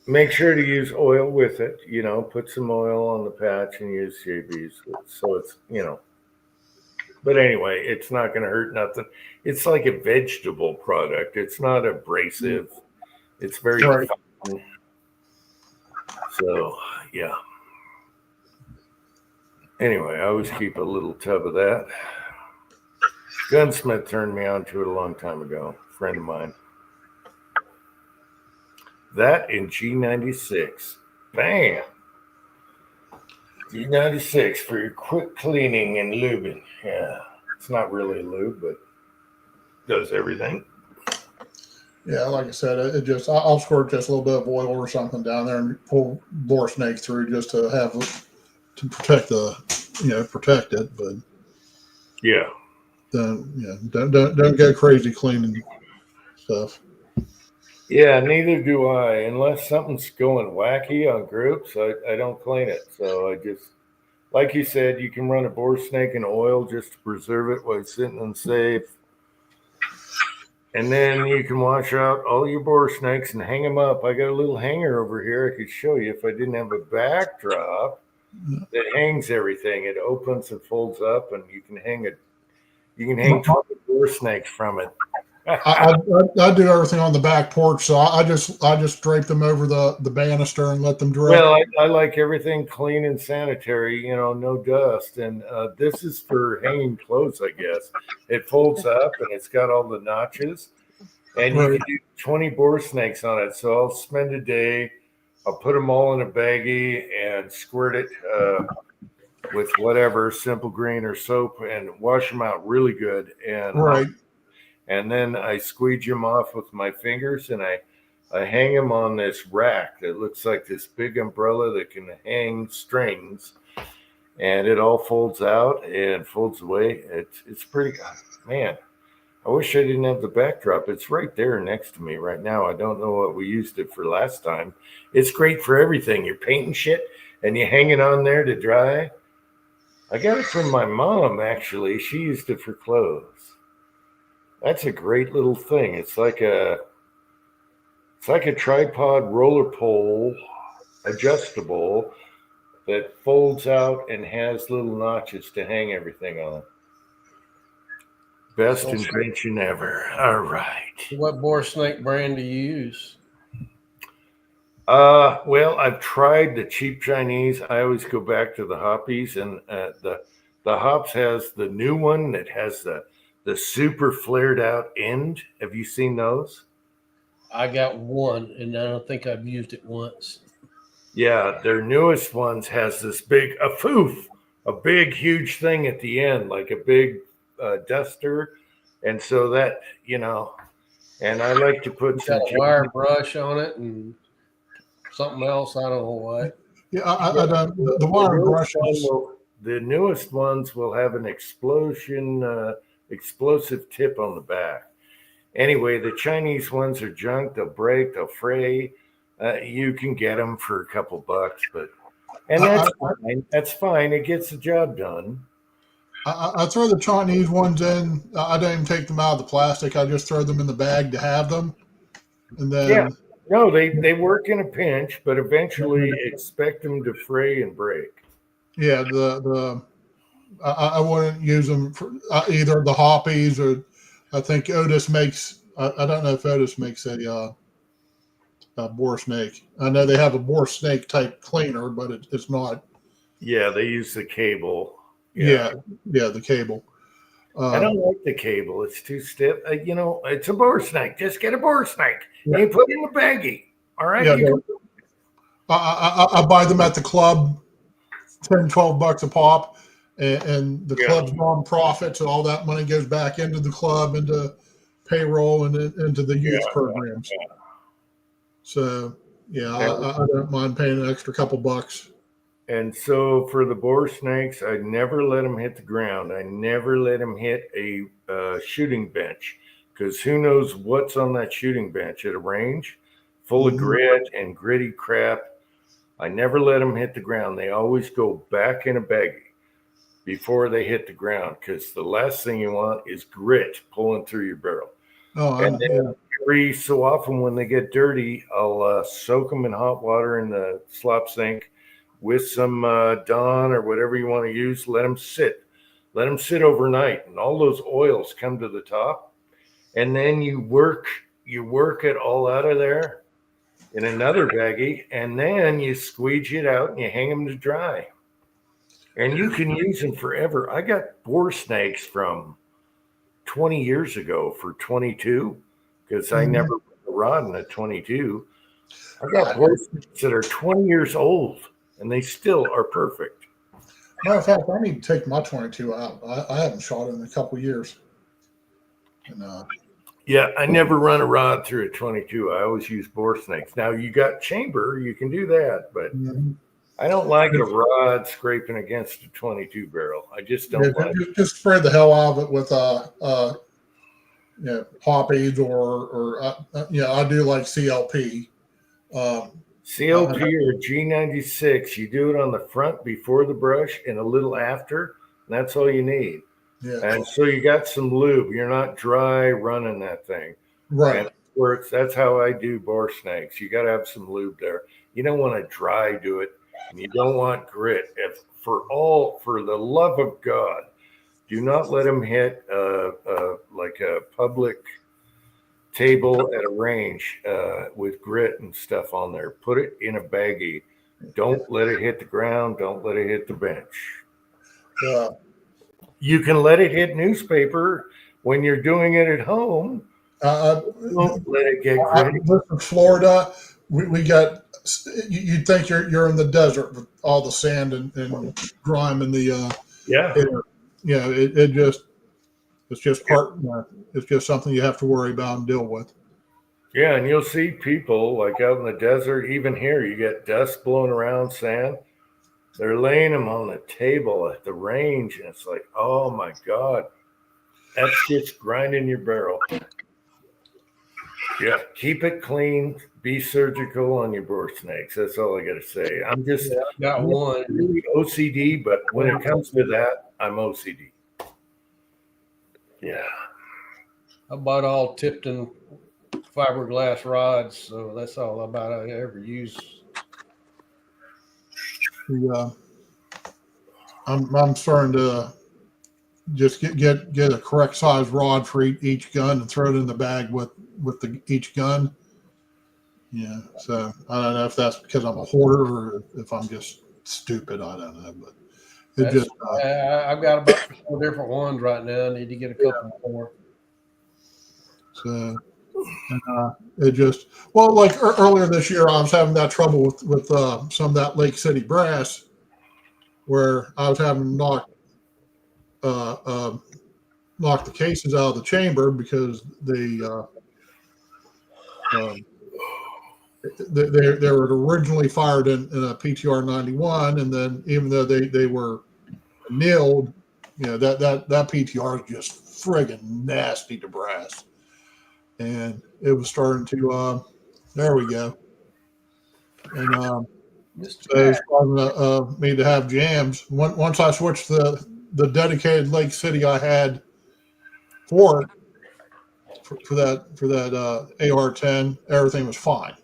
make sure to use oil with it. Put some oil on the patch and use JB's. So it's, But anyway, it's not going to hurt nothing. It's like a vegetable product. It's not abrasive. It's very Right. fine. So, yeah. Anyway, I always keep a little tub of that. Gunsmith turned me on to it a long time ago, a friend of mine. That in G96. Bam! G96 for your quick cleaning and lubing. Yeah, it's not really a lube, but does everything. Yeah, like I said, I'll squirt just a little bit of oil or something down there and pull bore snake through just to to protect protect it. But Yeah. don't go crazy cleaning stuff. Yeah, neither do I. Unless something's going wacky on groups, I don't clean it. So I just, like you said, you can run a bore snake in oil just to preserve it while it's sitting in safe. And then you can wash out all your bore snakes and hang them up. I got a little hanger over here I could show you if I didn't have a backdrop that hangs everything. It opens and folds up, and you can hang 20 bore snakes from it. I do everything on the back porch, so I just drape them over the banister and let them dry. Well, I like everything clean and sanitary, no dust. And this is for hanging clothes, I guess. It folds up and it's got all the notches. And you can do 20 bore snakes on it. So I'll spend a day, I'll put them all in a baggie and squirt it with whatever, Simple Green or soap, and wash them out really good. And then I squeegee them off with my fingers, and I hang them on this rack that looks like this big umbrella that can hang strings, and it all folds out and folds away. It's pretty, man, I wish I didn't have the backdrop. It's right there next to me right now. I don't know what we used it for last time. It's great for everything. You're painting shit and you hang it on there to dry. I got it from my mom, actually. She used it for clothes. That's a great little thing. It's like a tripod roller pole, adjustable, that folds out and has little notches to hang everything on. Best invention ever. All right. What bore snake brand do you use? Well, I've tried the cheap Chinese. I always go back to the Hoppies, and the Hops has the new one that has the super flared out end. Have you seen those? I got one, and I don't think I've used it once. Yeah, their newest ones has this big a big huge thing at the end, like a big duster, and so that and I like to put Got a wire brush on it and something else. I don't know what. Yeah, I don't. The wire brushes. The newest ones will have an explosion explosive tip on the back. Anyway, the Chinese ones are junk. They'll break, they'll fray. You can get them for a couple bucks, and that's fine. That's fine. It gets the job done. I throw the Chinese ones in. I don't even take them out of the plastic. I just throw them in the bag to have them. And then, Yeah. No, they work in a pinch, but eventually expect them to fray and break. yeah, I wouldn't use them for either the Hoppies or I think Otis makes. I don't know if Otis makes a boar snake. I know they have a boar snake type cleaner, but it's not. Yeah, they use the cable. Yeah, the cable. I don't like the cable. It's too stiff. It's a boar snake. Just get a boar snake. And you put it in the baggie. All right. Yeah, I buy them at the club, $10-12 a pop, and the club's non-profit, so all that money goes back into the club, into payroll, and into the youth programs. So I don't mind paying an extra couple bucks. And so for the boar snakes, I never let them hit the ground. I never let them hit a shooting bench, because who knows what's on that shooting bench at a range full of grit and gritty crap. I never let them hit the ground. They always go back in a baggie before they hit the ground, because the last thing you want is grit pulling through your barrel. And then every so often when they get dirty, I'll soak them in hot water in the slop sink with some Dawn or whatever you want to use. Let them sit overnight, and all those oils come to the top. And then you work it all out of there in another baggie, and then you squeegee it out and you hang them to dry. And you can use them forever. I got boar snakes from 20 years ago for 22, because I never put a rod in a 22. I got boar snakes that are 20 years old, and they still are perfect. Matter of fact, I need to take my 22 out. I haven't shot it in a couple years. And, yeah, I never run a rod through a 22. I always use boar snakes. Now, you got chamber, you can do that, but I don't like a rod scraping against a 22 barrel. I just don't like it. Just spray the hell out of it with poppies or I do like CLP. CLP or G96, you do it on the front before the brush and a little after, and that's all you need. Yeah. And so you got some lube. You're not dry running that thing. Right. And that's how I do boar snakes. You got to have some lube there. You don't want to dry do it, and you don't want grit. For the love of God, do not let them hit like a public table at a range with grit and stuff on there. Put it in a baggie. Don't let it hit the ground. Don't let it hit the bench. You can let it hit newspaper when you're doing it at home. Don't let it get gritty. In Florida, we got. You'd think you're in the desert with all the sand and grime in the air. It's just part. It's just something you have to worry about and deal with. Yeah, and you'll see people like out in the desert. Even here, you get dust blowing around, sand. They're laying them on the table at the range, and it's like, oh my God, that's just grinding your barrel. Yeah, keep it clean. Be surgical on your boar snakes. That's all I got to say. I'm just got one. really OCD, but when it comes to that, I'm OCD. Yeah. I bought all Tipton fiberglass rods, so that's all about I ever use. I'm starting to just get a correct size rod for each gun and throw it in the bag with each gun. Yeah, so I don't know if that's because I'm a hoarder or if I'm just stupid. I don't know, but I've got about 4 different ones right now. I need to get a couple more. So it just like earlier this year, I was having that trouble with some of that Lake City brass, where I was having to knock the cases out of the chamber because they were originally fired in a PTR 91, and then even though they were annealed, that PTR is just friggin' nasty to brass. And it was starting to, there we go. And so it's causing me to have jams. Once I switched the dedicated Lake City I had for it, for that AR-10, everything was fine.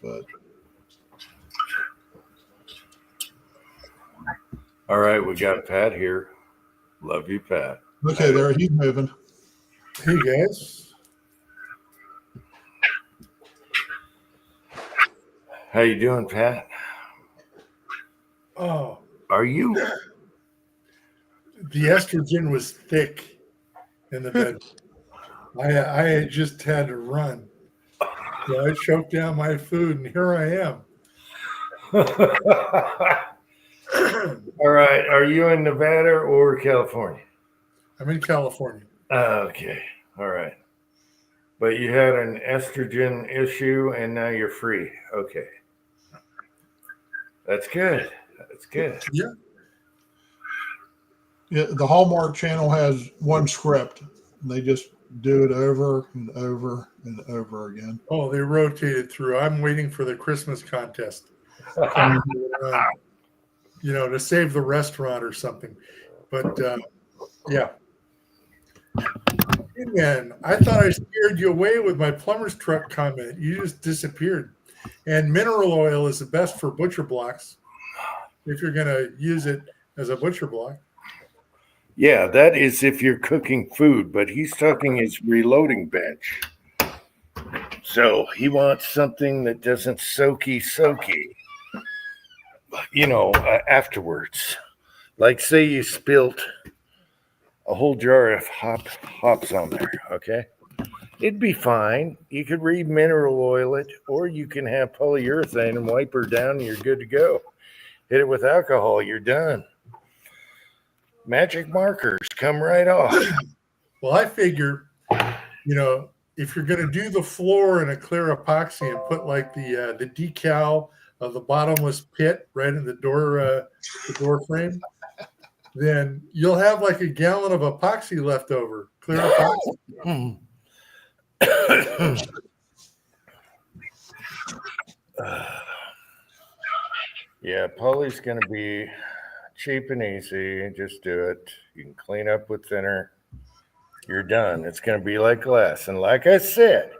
But All right, we got Pat here. Love you, Pat. okay, there he's moving. Hey guys, How you doing, Pat? oh, Are you? the estrogen was thick in the bed. I had just had to run, so I choked down my food, and here I am. All right. Are you in Nevada or California? I'm in California. Okay. All right. But you had an estrogen issue and now you're free. Okay. That's good. That's good. Yeah, the Hallmark Channel has one script. And they just do it over and over and over again. Oh, they rotated through. I'm waiting for the Christmas contest, to save the restaurant or something. But yeah. Hey, man, I thought I scared you away with my plumber's truck comment. You just disappeared. And mineral oil is the best for butcher blocks if you're going to use it as a butcher block. Yeah, that is if you're cooking food, but he's talking his reloading bench. So he wants something that doesn't soaky, afterwards. Like say you spilt a whole jar of hops on there, okay? It'd be fine. You could mineral oil it, or you can have polyurethane and wipe her down and you're good to go. Hit it with alcohol, you're done. Magic markers come right off. Well, I figure, if you're going to do the floor in a clear epoxy and put like the decal of the bottomless pit right in the door frame, then you'll have like a gallon of epoxy left over. Clear epoxy. Yeah, poly's going to be cheap and easy. Just do it. You can clean up with thinner. You're done. It's going to be like glass. And like I said,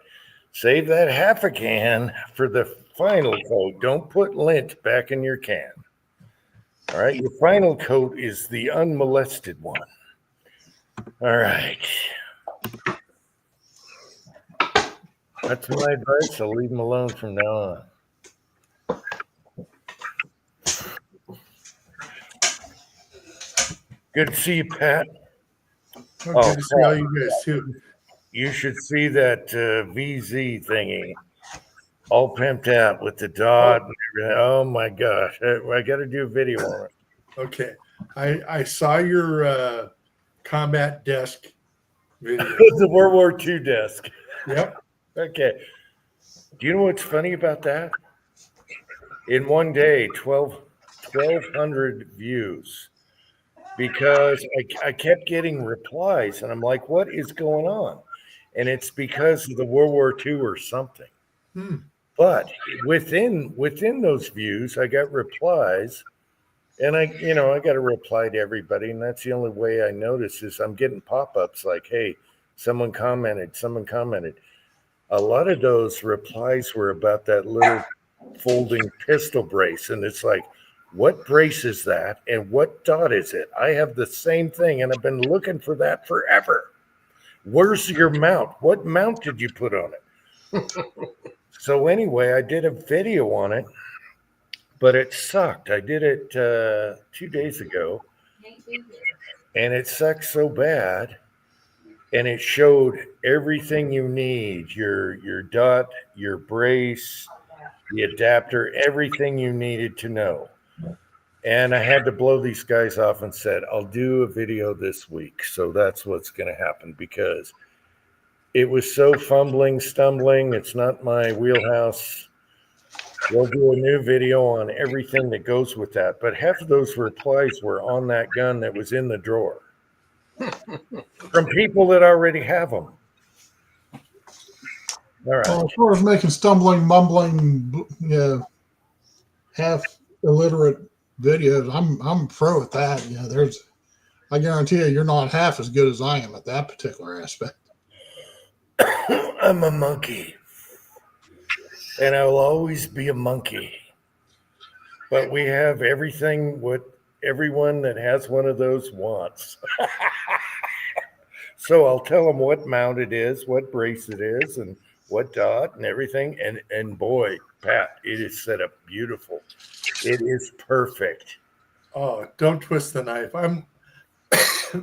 save that half a can for the final coat. Don't put lint back in your can. All right. Your final coat is the unmolested one. All right. That's my advice. I'll leave them alone from now on. Good to see you, Pat. Good to see all you guys too. You should see that VZ thingy, all pimped out with the dot. And everything. Oh my gosh, I got to do a video on it. Okay, I saw your combat desk video. The World War II desk. Yep. Okay. Do you know what's funny about that? In one day, 1,200 views. Because I kept getting replies, and I'm like, what is going on? And it's because of the World War II or something. But within those views, I got replies, and I got to reply to everybody, and that's the only way I notice is I'm getting pop-ups like, hey, someone commented. A lot of those replies were about that little folding pistol brace, and it's like, what brace is that and what dot is it? I have the same thing and I've been looking for that forever. Where's your mount? What mount did you put on it? So anyway, I did a video on it, but it sucked. I did it 2 days ago and it sucked so bad. And it showed everything you need, your dot, your brace, the adapter, everything you needed to know. And I had to blow these guys off and said, I'll do a video this week. So that's what's going to happen because it was so stumbling. It's not my wheelhouse. We'll do a new video on everything that goes with that. But half of those replies were on that gun that was in the drawer. from people that already have them. All right. As far as making stumbling, mumbling, half illiterate videos, I'm pro at that. I guarantee you're not half as good as I am at that particular aspect. I'm a monkey, and I will always be a monkey. But we have everything what everyone that has one of those wants. So I'll tell them what mount it is, what brace it is, and what dot and everything. And boy, Pat, it is set up beautiful. It is perfect. Oh, don't twist the knife.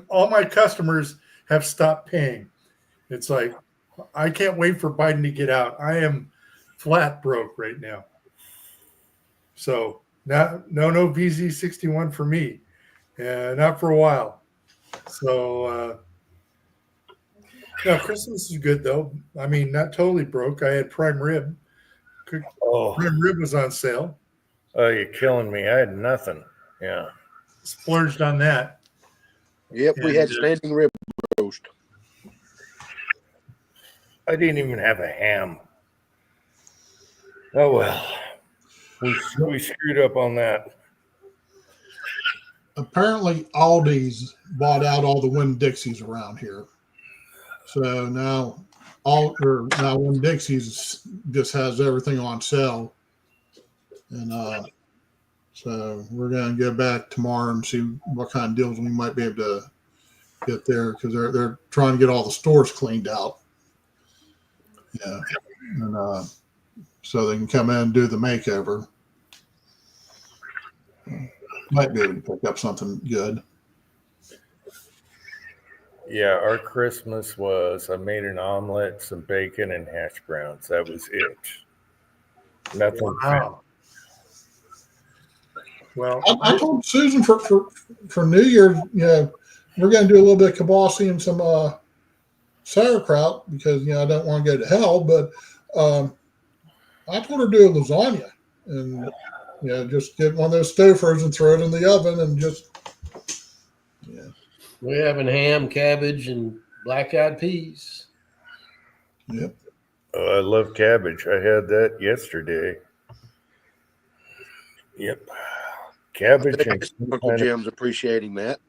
All my customers have stopped paying. It's like, I can't wait for Biden to get out. I am flat broke right now. So no VZ61 for me. Not for a while. So no, Christmas is good though. I mean, not totally broke. I had prime rib. Oh, Prime rib was on sale. oh, you're killing me. I had nothing. Yeah. Splurged on that. Yep, we had standing rib roast. I didn't even have a ham. Oh well, we screwed up on that. Apparently, Aldi's bought out all the Winn-Dixies around here. So now Winn-Dixie's just has everything on sale. And so we're going to go back tomorrow and see what kind of deals we might be able to get there, because they're trying to get all the stores cleaned out. Yeah. And so they can come in and do the makeover. Might be able to pick up something good. Yeah, our Christmas was I made an omelet, some bacon, and hash browns. That was it. Nothing. Wow. Well, I told Susan for New Year's, we're going to do a little bit of kibasi and some sauerkraut, because I don't want to go to hell. But I told her to do a lasagna and just get one of those Stofers and throw it in the oven and just We're having ham, cabbage, and black-eyed peas. Yep. I love cabbage. I had that yesterday. Yep. Cabbage and some Uncle kind of- Jim's appreciating that.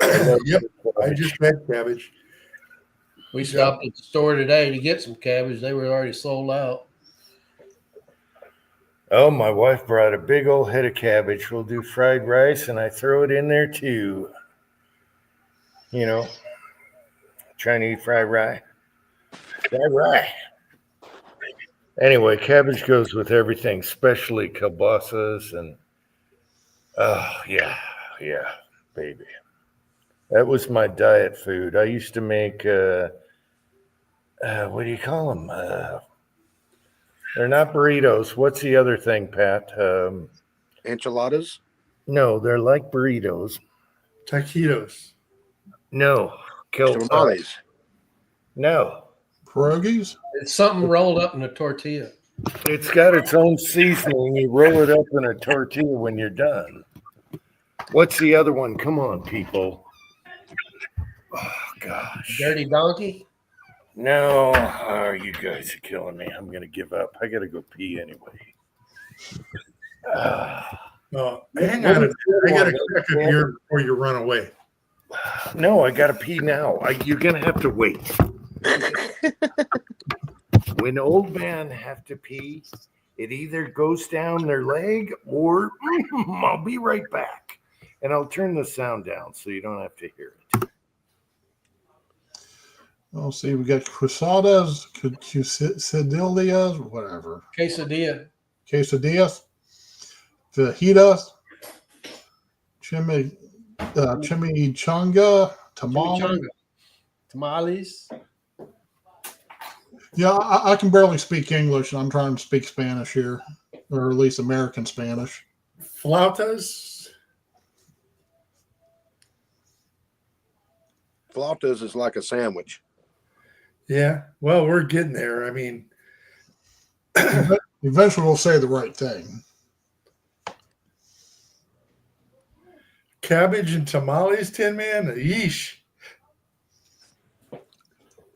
yep. I just had cabbage. We stopped at the store today to get some cabbage. They were already sold out. Oh, my wife brought a big old head of cabbage. We'll do fried rice, and I throw it in there too. Trying to eat fried rye. Fried rye. Anyway, cabbage goes with everything, especially kielbasas and yeah, baby. That was my diet food. I used to make what do you call them? They're not burritos. What's the other thing, Pat? Enchiladas? No, they're like burritos. Taquitos. No, Tamales. no. pierogies. It's something rolled up in a tortilla. It's got its own seasoning. You roll it up in a tortilla when you're done. What's the other one? Come on, people. Oh, gosh. Dirty donkey. No, you guys are killing me. I'm going to give up. I got to go pee anyway. Oh, hang on. I got to crack a beer before you run away. No, I got to pee now. You're going to have to wait. When old men have to pee, it either goes down their leg or I'll be right back. And I'll turn the sound down so you don't have to hear it. I'll see. We got quesadillas, quesadillas, whatever. Quesadilla. Quesadillas, fajitas, chimichanga, tamale. Tamales. Yeah, I can barely speak English, and I'm trying to speak Spanish here, or at least American Spanish. Flautas. Flautas is like a sandwich. Yeah. Well, we're getting there. I mean, Eventually, we'll say the right thing. cabbage and tamales, Tin Man. Yeesh.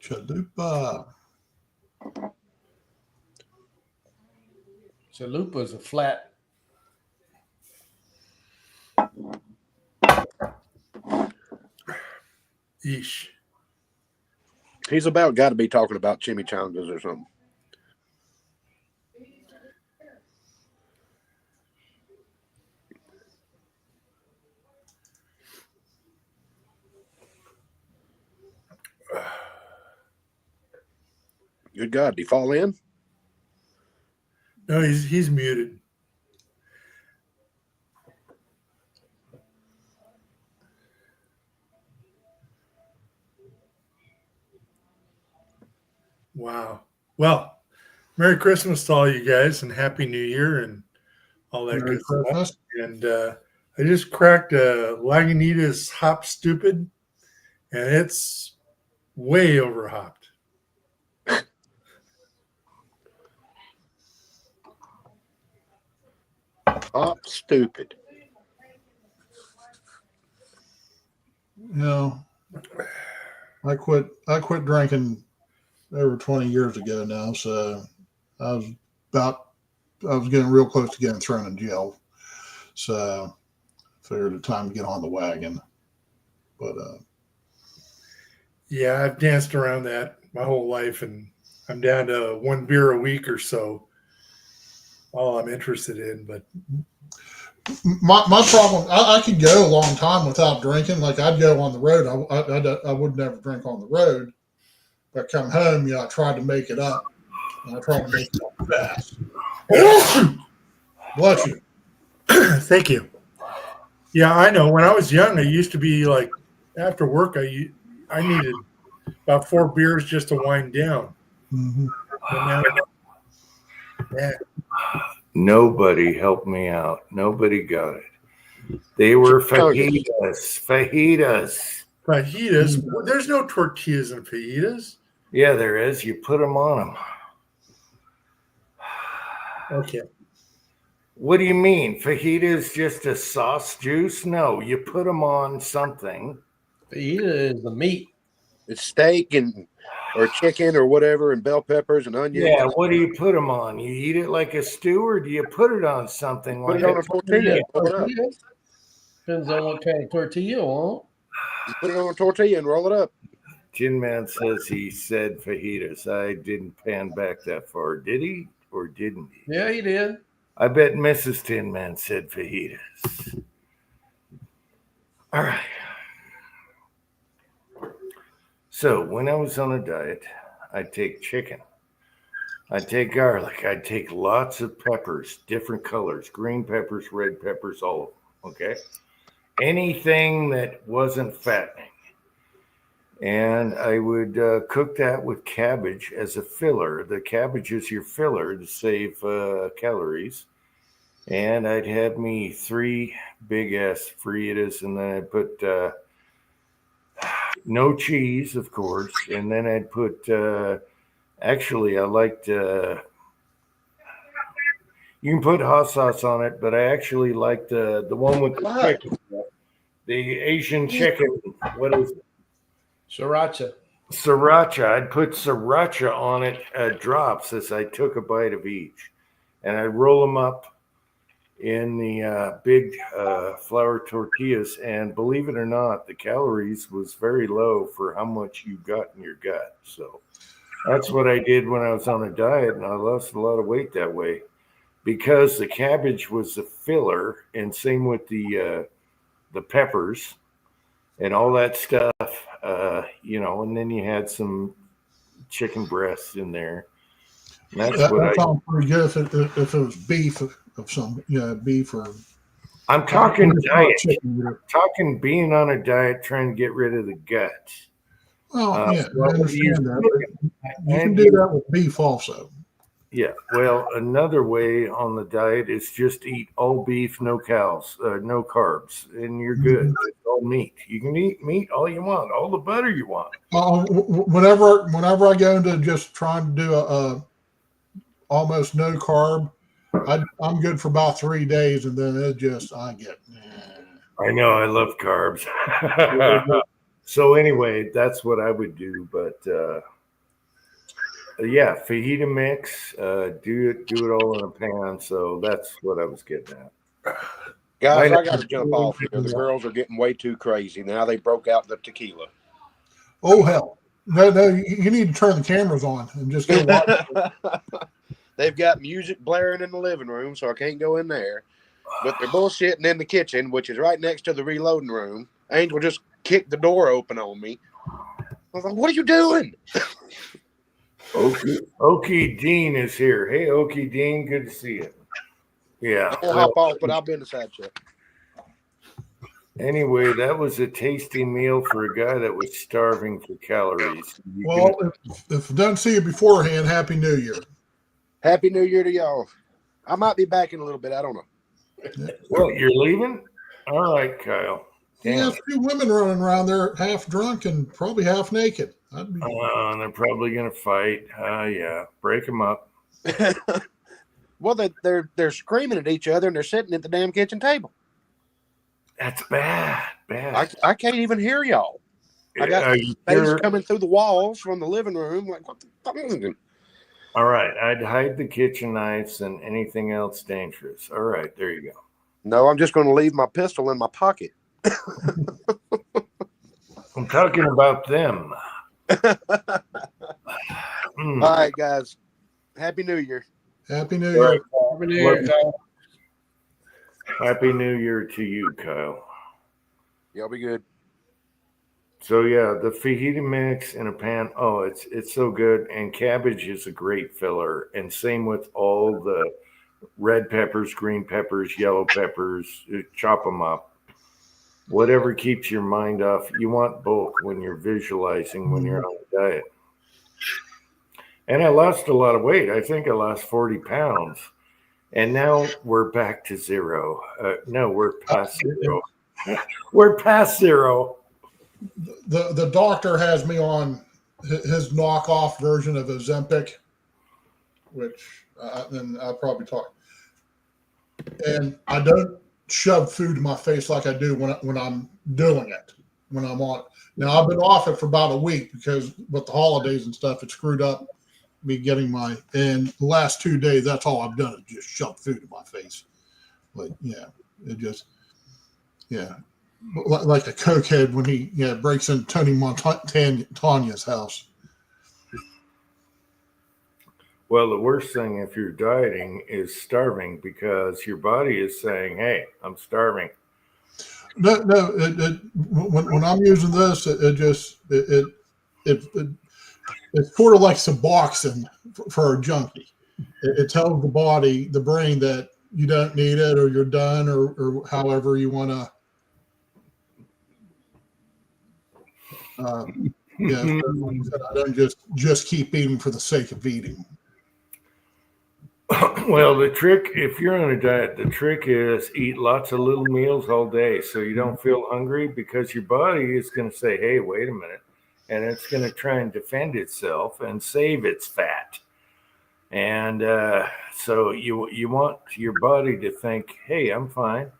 Chalupa. Chalupa is a flat. Yeesh. He's about got to be talking about chimichangas or something. Good God, did he fall in? No, he's muted. Wow. Well, Merry Christmas to all you guys and Happy New Year and all that Merry good stuff. Christmas. And I just cracked a Lagunitas Hop Stupid, and it's way over hopped. Hop stupid. You know, I quit drinking over 20 years ago now, so I was getting real close to getting thrown in jail. So I figured it's time to get on the wagon. But Yeah, I've danced around that my whole life, and I'm down to 1 beer a week or so. All I'm interested in, but my problem, I could go a long time without drinking. Like I'd go on the road. I would never drink on the road. But come home, I tried to make it up. And I tried to make it up fast. Bless you. thank you. Yeah, I know. When I was young, I used to be like after work, I needed about 4 beers just to wind down. Mm-hmm. But now, yeah. Nobody helped me out. Nobody got it. They were fajitas. Fajitas. Fajitas. Well, there's no tortillas in fajitas. Yeah, there is. You put them on them. Okay. What do you mean? Fajita is just a sauce juice? No, you put them on something. Fajita is the meat. It's steak or chicken or whatever, and bell peppers and onions. Yeah, what do you put them on? You eat it like a stew, or do you put it on something Put like it on a tortilla. Roll it up. Depends on what kind of tortilla you want. You put it on a tortilla and roll it up. Tin Man says he said fajitas. I didn't pan back that far. Did he or didn't he? Yeah, he did. I bet Mrs. Tin Man said fajitas. All right. So when I was on a diet, I'd take chicken. I'd take garlic. I'd take lots of peppers, different colors, green peppers, red peppers, all of them. Okay. Anything that wasn't fattening. And I would cook that with cabbage as a filler. The cabbage is your filler to save calories. And I'd have me 3 big ass fajitas, and then I'd put no cheese, of course. And then I'd put, actually, I liked, you can put hot sauce on it, but I actually liked the one with the chicken, the Asian chicken. What is it? Sriracha. Sriracha. I'd put sriracha on it, drops as I took a bite of each, and I'd roll them up in the big flour tortillas. And believe it or not, the calories was very low for how much you got in your gut. So that's what I did when I was on a diet, and I lost a lot of weight that way because the cabbage was the filler, and same with the peppers and all that stuff, and then you had some chicken breasts in there. And that's That what sounds pretty good if it was beef of some, beef or. I'm talking diet. Chicken. Talking being on a diet, trying to get rid of the gut. Oh, yeah, well, I understand that. You can do that with beef also. Yeah. Well, another way on the diet is just eat all beef, no cows, no carbs, and you're good. It's all meat. You can eat meat all you want, all the butter you want. Whenever I go into just trying to do a almost no carb, I'm good for about 3 days, and then I get. I know I love carbs. So anyway, that's what I would do. But yeah, fajita mix. Do it all in a pan. So that's what I was getting at. Guys, Mine- I got to jump off here. The girls are getting way too crazy. Now they broke out the tequila. Oh hell, no, you need to turn the cameras on and just go watch. They've got music blaring in the living room, so I can't go in there. But they're bullshitting in the kitchen, which is right next to the reloading room. Angel just kicked the door open on me. I was like, "What are you doing?" Okie Dean is here. Hey, Okie Dean, good to see you. Yeah. I'll hop off, but I'll be in the side check. Anyway, that was a tasty meal for a guy that was starving for calories. Well, if I don't see you beforehand, Happy New Year. Happy New Year to y'all. I might be back in a little bit. I don't know. What, you're leaving? All right, Kyle. He has two women running around there, half drunk and probably half naked. I'd be, They're probably gonna fight. Yeah, break them up. Well, they're screaming at each other and they're sitting at the damn kitchen table. That's bad. I can't even hear y'all. I got Are you bass sure? coming through the walls from the living room. Like, what the fuck is it? All right, I'd hide the kitchen knives and anything else dangerous. All right, there you go. No, I'm just going to leave my pistol in my pocket. I'm talking about them. All right, guys. Happy New Year. Happy New Year. Happy New Year, Kyle. Happy New Year to you, Kyle. Y'all be good. So yeah, the fajita mix in a pan. Oh, it's so good. And cabbage is a great filler. And same with all the red peppers, green peppers, yellow peppers. Chop them up. Whatever keeps your mind off. You want bulk when you're visualizing when you're on a diet. And I lost a lot of weight. I think I lost 40 pounds. And now we're back to zero. No, we're past zero. We're past zero. The doctor has me on his knockoff version of Ozempic, which then I'll probably talk. And I don't shove food in my face like I do when I'm doing it, when I'm on it. Now, I've been off it for about a week because with the holidays and stuff, it screwed up me getting and the last 2 days, that's all I've done is just shove food in my face. Like, yeah, it just, yeah. Like a cokehead when he breaks into Tony Montana's house. Well, the worst thing if you're dieting is starving because your body is saying, "Hey, I'm starving." No. When I'm using this, it's sort of like Suboxone for a junkie. It tells the body, the brain, that you don't need it or you're done or however you want to. Yeah, I don't just keep eating for the sake of eating. Well, the trick, if you're on a diet, the trick is eat lots of little meals all day so you don't feel hungry because your body is going to say, "Hey, wait a minute," and it's going to try and defend itself and save its fat. And so you want your body to think, "Hey, I'm fine."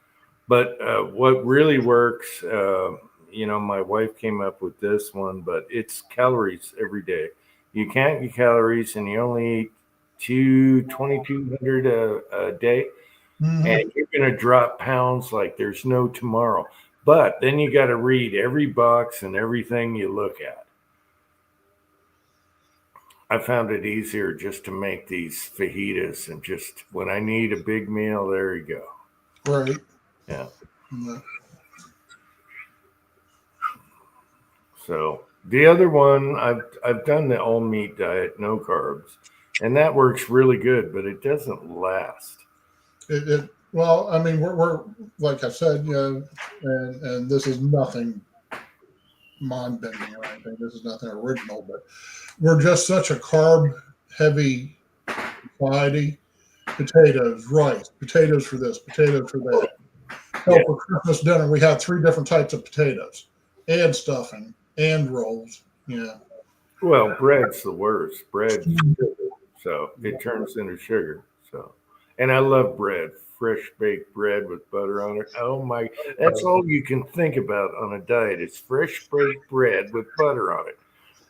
But what really works, my wife came up with this one, but it's calories every day. You count your calories and you only eat 2,200 a day, and you're going to drop pounds like there's no tomorrow. But then you got to read every box and everything you look at. I found it easier just to make these fajitas and just when I need a big meal, there you go. Right. Yeah. So the other one, I've done the all meat diet, no carbs, and that works really good, but it doesn't last. Well, I mean, we're like I said, and this is nothing mind bending or anything. This is nothing original, but we're just such a carb heavy society. Potatoes, rice, potatoes for this, potatoes for that. So for Christmas dinner, we had 3 different types of potatoes and stuffing and rolls. Yeah. Well, bread's the worst. Bread, so it turns into sugar. So, and I love bread. fresh baked bread with butter on it. Oh my, that's all you can think about on a diet is fresh baked bread with butter on it.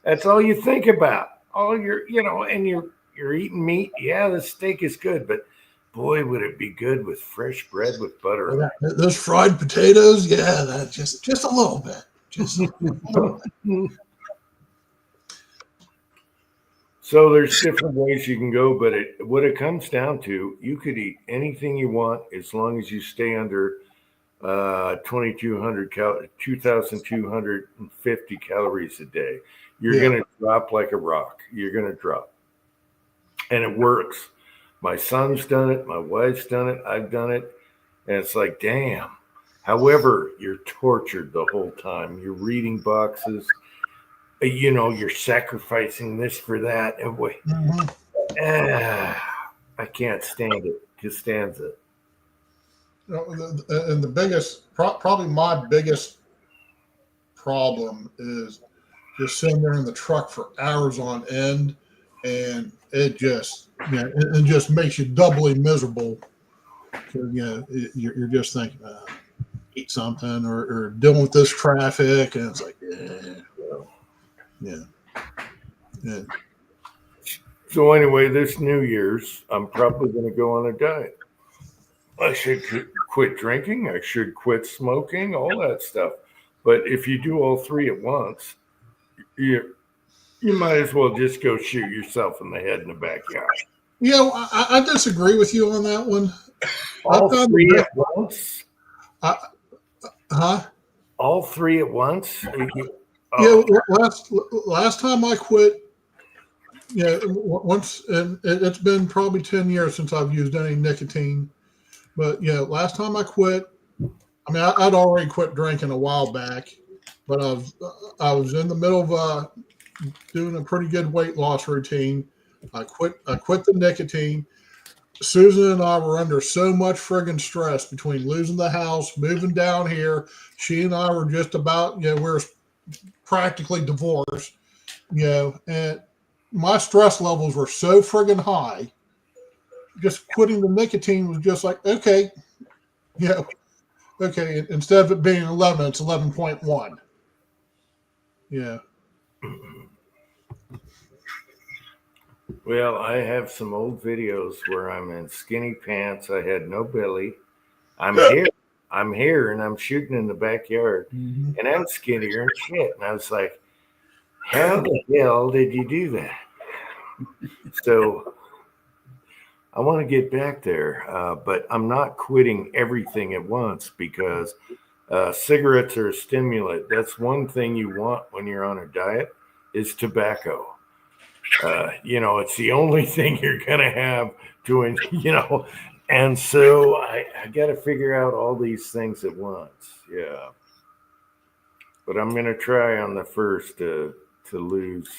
That's all you think about. All and you're eating meat. Yeah, the steak is good, but boy, would it be good with fresh bread with butter on it. Those fried potatoes, yeah, that just a little bit. Just a little bit. So there's different ways you can go, but what it comes down to, you could eat anything you want as long as you stay under 2,250 calories a day. You're going to drop like a rock. You're going to drop. And it works. My son's done it. My wife's done it. I've done it. And it's like, damn. However, you're tortured the whole time. You're reading boxes. You're sacrificing this for that. And wait, I can't stand it. Costanza. And the biggest, probably my biggest problem is just sitting there in the truck for hours on end, and it just, it just makes you doubly miserable. You're just thinking, eat something or dealing with this traffic, and it's like, yeah. So anyway, this New Year's, I'm probably going to go on a diet. I should quit drinking. I should quit smoking, all that stuff. But if you do all three at once, you might as well just go shoot yourself in the head in the backyard. I disagree with you on that one. All three at once? All three at once? Last time I quit, once, and it's been probably 10 years since I've used any nicotine. But last time I quit, I mean, I'd already quit drinking a while back, but I was in the middle of doing a pretty good weight loss routine. I quit the nicotine. Susan and I were under so much friggin' stress between losing the house, moving down here. She and I were just about, we're practically divorced, and my stress levels were so friggin' high. Just quitting the nicotine was just like, okay. Instead of it being 11, it's 11.1. Yeah. Well, I have some old videos where I'm in skinny pants. I had no belly. I'm here and I'm shooting in the backyard, and I'm skinnier and shit. And I was like, how the hell did you do that? So I want to get back there, but I'm not quitting everything at once because cigarettes are a stimulant. That's one thing you want when you're on a diet is tobacco. It's the only thing you're going to have to, and so I got to figure out all these things at once. Yeah. But I'm going to try on the first to lose.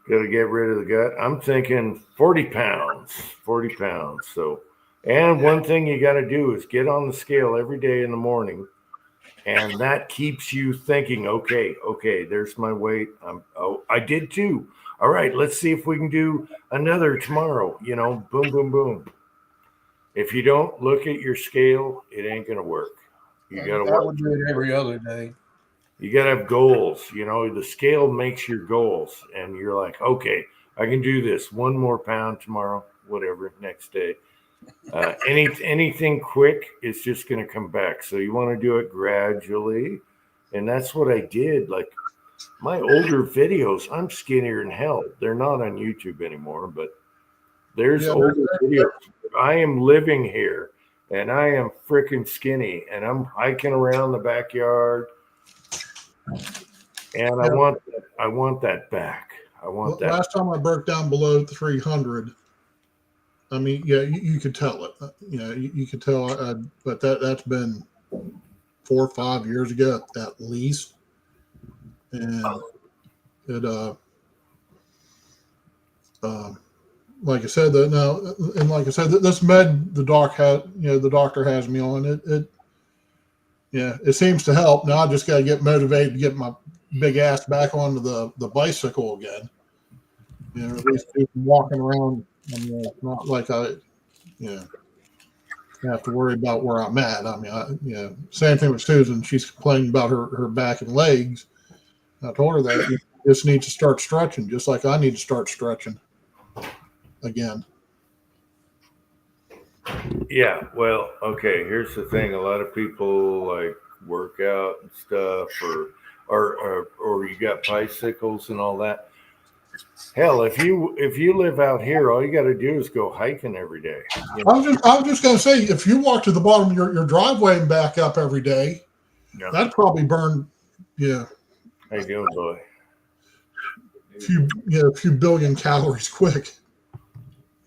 Got to get rid of the gut. I'm thinking 40 pounds. So, and one thing you got to do is get on the scale every day in the morning. And that keeps you thinking, okay, there's my weight. I did too. All right, let's see if we can do another tomorrow. Boom, boom, boom. If you don't look at your scale, it ain't going to work. You got to I would do it every other day. You got to have goals. The scale makes your goals. And you're like, okay, I can do this. 1 more pound tomorrow, whatever, next day. Anything quick is just going to come back. So you want to do it gradually. And that's what I did. Like my older videos, I'm skinnier than hell. They're not on YouTube anymore, but there's older videos. I am living here and I am freaking skinny and I'm hiking around the backyard. And I want that back. I want that. Last time I broke down below 300, I mean, you could tell it. You could tell. But that's been 4 or 5 years ago at least, and it like I said, this med the doctor has me on it. It seems to help. Now I just got to get motivated to get my big ass back onto the bicycle again. At least walking around. Not like have to worry about where I'm at. I mean, same thing with Susan. She's complaining about her back and legs. I told her that you just need to start stretching, just like I need to start stretching again. Yeah, well, okay, here's the thing. A lot of people like work out and stuff or you got bicycles and all that. Hell, if you live out here, all you got to do is go hiking every day. You know? I was just going to say, if you walk to the bottom of your driveway and back up every day, Yeah. that'd probably burn, How you doing, boy? a few billion calories quick.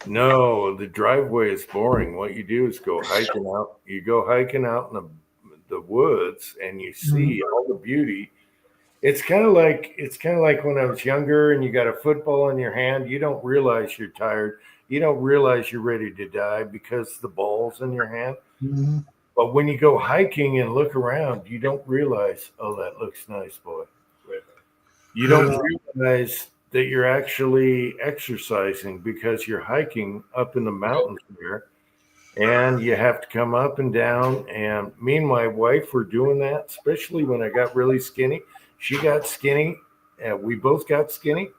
No, the driveway is boring. What you do is go hiking out. You go hiking out in the woods, and you see all the beauty. It's kind of like when I was younger, and you got a football in your hand. You don't realize you're tired. You don't realize you're ready to die because the ball's in your hand. Mm-hmm. But when you go hiking and look around, you don't realize, oh, that looks nice, boy. You don't realize that you're actually exercising because you're hiking up in the mountains there, and you have to come up and down. And me and my wife were doing that, especially when I got really skinny. She got skinny, and we both got skinny.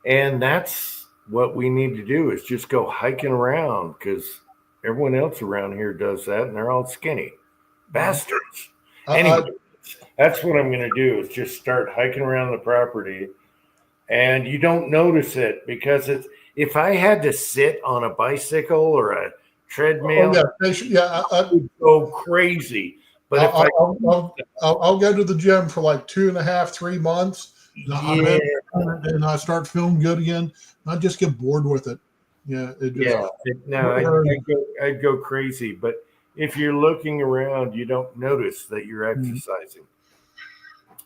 And that's what we need to do is just go hiking around because everyone else around here does that, and they're all skinny bastards. Anyway, that's what I'm going to do is just start hiking around the property. And you don't notice it because if I had to sit on a bicycle or a treadmill, I would go crazy. But I'll go to the gym for like 2.5, 3 months. And I start feeling good again. I just get bored with it. I'd go crazy. But if you're looking around, you don't notice that you're exercising.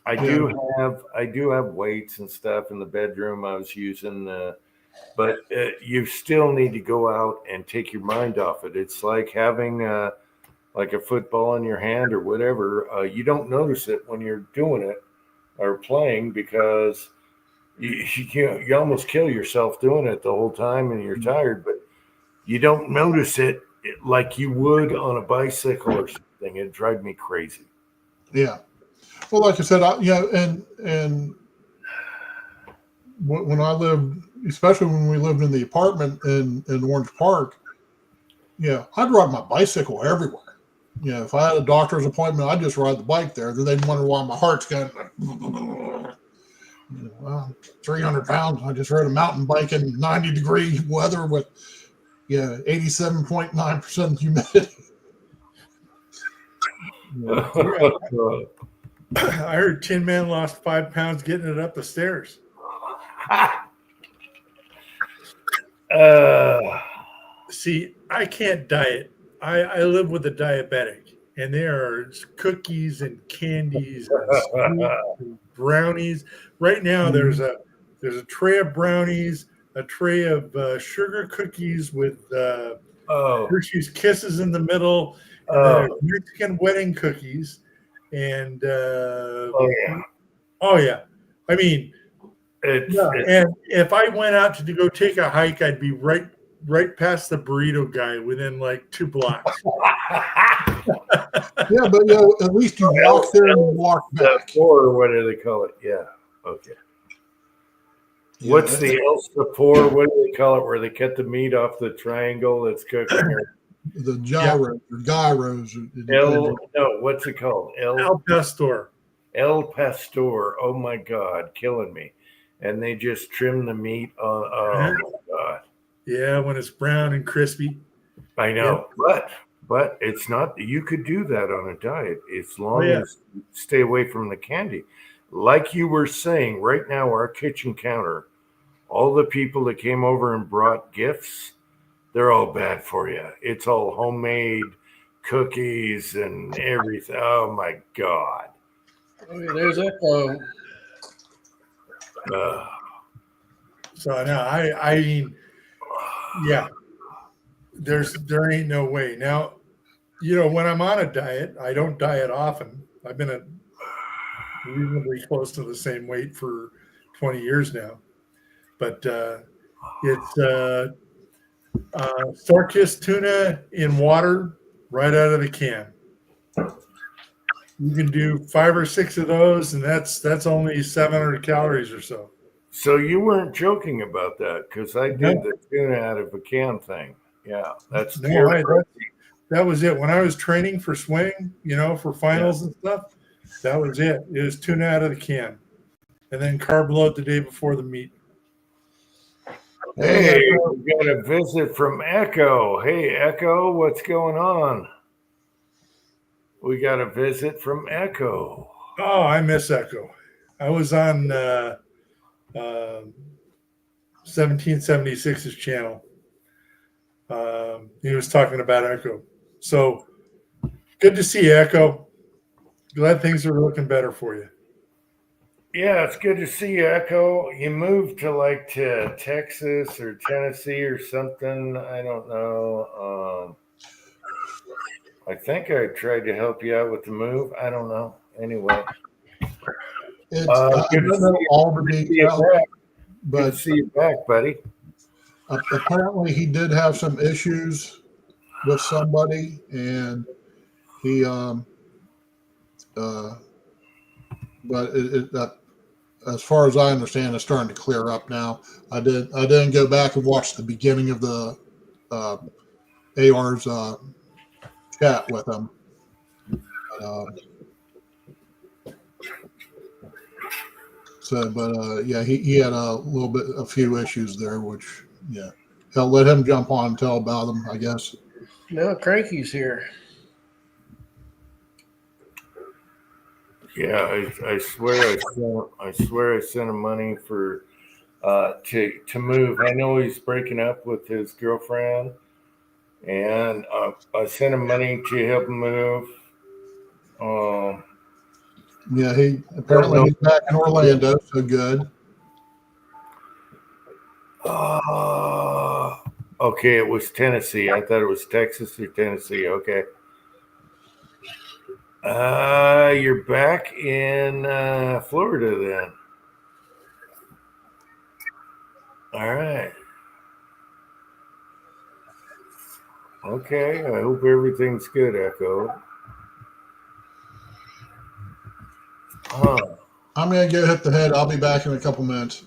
I do have weights and stuff in the bedroom I was using, but you still need to go out and take your mind off it. It's like having like a football in your hand or whatever. You don't notice it when you're doing it or playing because you almost kill yourself doing it the whole time and you're tired, but you don't notice it like you would on a bicycle or something. It drives me crazy. Yeah. Well, like I said, and when I lived, especially when we lived in the apartment in Orange Park, I'd ride my bicycle everywhere. If I had a doctor's appointment, I'd just ride the bike there. Then they'd wonder why my heart's going. 300 pounds. I just rode a mountain bike in 90-degree weather with 87.9% humidity. I heard Tin Man lost 5 pounds getting it up the stairs. See, I can't diet. I live with a diabetic, and there are cookies and candies and brownies. Right now, there's a tray of brownies, a tray of sugar cookies with Hershey's Kisses in the middle, and Mexican wedding cookies. And I mean, and if I went out to go take a hike, I'd be right past the burrito guy within like 2 blocks. But at least you walk there and walk back. Or what do they call it? Yeah. Okay. What's the El Sapor? What do they call it? Where they cut the meat off the triangle that's cooking? The gyros or gyros. What's it called? El Pastor. El Pastor. Oh my God, killing me. And they just trim the meat on. Oh my God. Yeah, when it's brown and crispy. I know, but it's not. You could do that on a diet as long as you stay away from the candy. Like you were saying, right now our kitchen counter, all the people that came over and brought gifts, they're all bad for you. It's all homemade cookies and everything. Oh my God. Okay, there's Echo. So now I mean, there ain't no way. Now, when I'm on a diet, I don't diet often. I've been reasonably close to the same weight for 20 years now. But it's Star-kissed tuna in water right out of the can. You can do 5 or 6 of those, and that's only 700 calories or so. So you weren't joking about that, because I did No. the tuna out of a can thing. Yeah, that's No, pure that was it. When I was training for swimming, for finals and stuff, that was it. It was tuna out of the can, and then carb load the day before the meet. Hey, we got a visit from Echo. Hey, Echo, what's going on? We got a visit from Echo. Oh, I miss Echo. I was on 1776's channel. He was talking about Echo. So good to see you, Echo. Glad things are looking better for you. Yeah, it's good to see you, Echo. You moved to Texas or Tennessee or something. I don't know. I think I tried to help you out with the move. I don't know. Anyway. It's, I Good to don't know see you. all the Good to see you details, back. Good but to see you back, buddy. apparently he did have some issues with somebody, and he but as far as I understand, it's starting to clear up now. I didn't go back and watch the beginning of the AR's chat with him. Yeah, he had a few issues there, which I'll let him jump on and tell about them, I guess. No, Cranky's here. Yeah, I swear I sent him money for to move. I know he's breaking up with his girlfriend, and I sent him money to help him move. Yeah, he apparently he's back in Orlando, so good. Okay, it was Tennessee. I thought it was Texas or Tennessee. Okay. You're back in Florida then. All right. Okay. I hope everything's good, Echo. I'm gonna go hit the head. I'll be back in a couple minutes.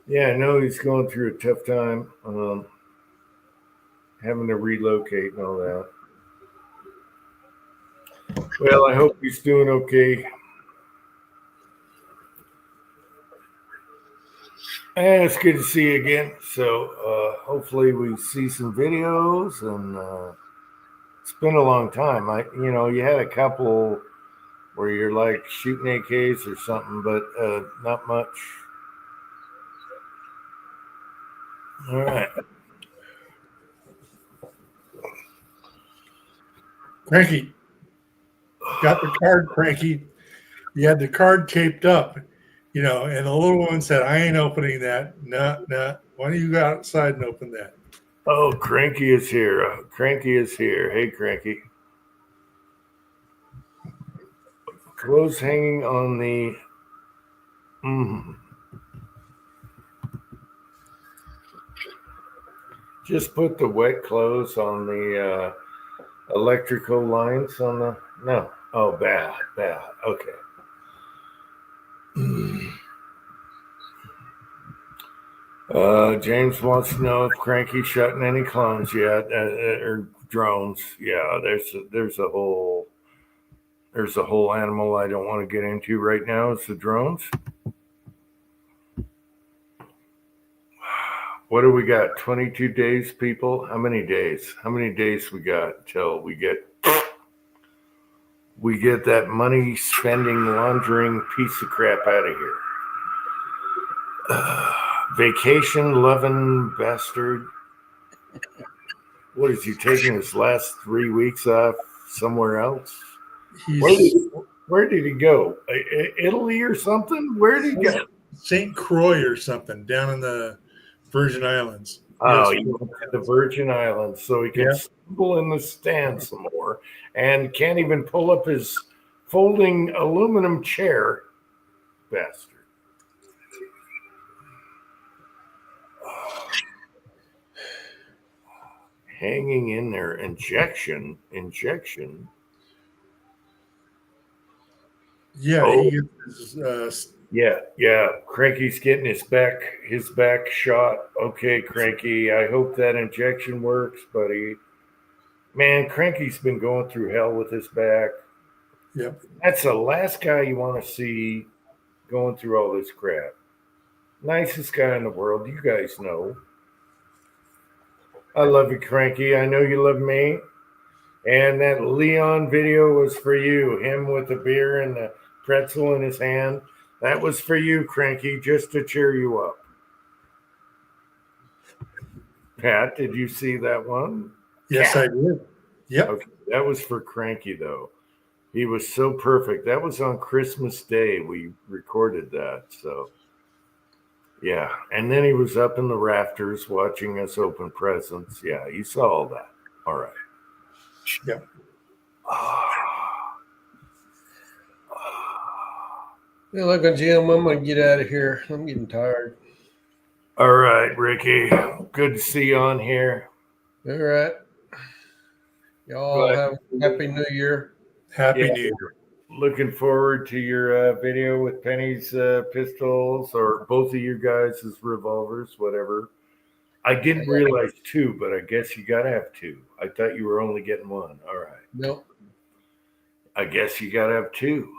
Yeah, I know he's going through a tough time, having to relocate and all that. Well, I hope he's doing okay. And it's good to see you again. So hopefully we see some videos, and it's been a long time. You had a couple where you're like shooting AKs or something, but not much. All right. Cranky. Got the card, Cranky. You had the card taped up, and the little one said, I ain't opening that. Nah. Why don't you go outside and open that? Oh, Cranky is here. Cranky is here. Hey, Cranky. Clothes hanging on the... Just put the wet clothes on the electrical lines on the... No. Oh, bad. Okay. James wants to know if Cranky's shutting any clones yet, or drones. Yeah, there's a whole animal I don't want to get into right now. It's the drones. What do we got? 22 days, people? How many days? How many days we got till we get that money spending, laundering piece of crap out of here? Vacation loving bastard. What is he taking his last 3 weeks off somewhere else? Where did he go? Italy or something? Where did he go? St. Croix or something down in the Virgin Islands. Oh, Yes. he went to the Virgin Islands so he can stumble in the stand some more, and can't even pull up his folding aluminum chair. Bastard. hanging in there. Injection. Yeah, Oh. he gets his, Yeah. Cranky's getting his back shot. Okay, Cranky. I hope that injection works, buddy. Man, Cranky's been going through hell with his back. yep. That's the last guy you want to see going through all this crap. Nicest guy in the world. You guys know. I love you, Cranky. I know you love me. And that Leon video was for you. Him with the beer and the pretzel in his hand. That was for you, Cranky, just to cheer you up. Pat, did you see that one? Yes, I did. Yep. Okay, that was for Cranky, though. He was so perfect. That was on Christmas Day. We recorded that. So, yeah. And then he was up in the rafters watching us open presents. Yeah, you saw all that. All right. Yep. Yeah, look, Jim, I'm gonna get out of here. I'm getting tired. All right, Ricky. Good to see you on here. All right. Y'all have a happy New Year. Happy Yeah. New Year. Looking forward to your video with Penny's pistols or both of you guys' revolvers, whatever. I didn't realize two, but I guess you got to have two. I thought you were only getting one. All right. Nope. I guess you got to have two.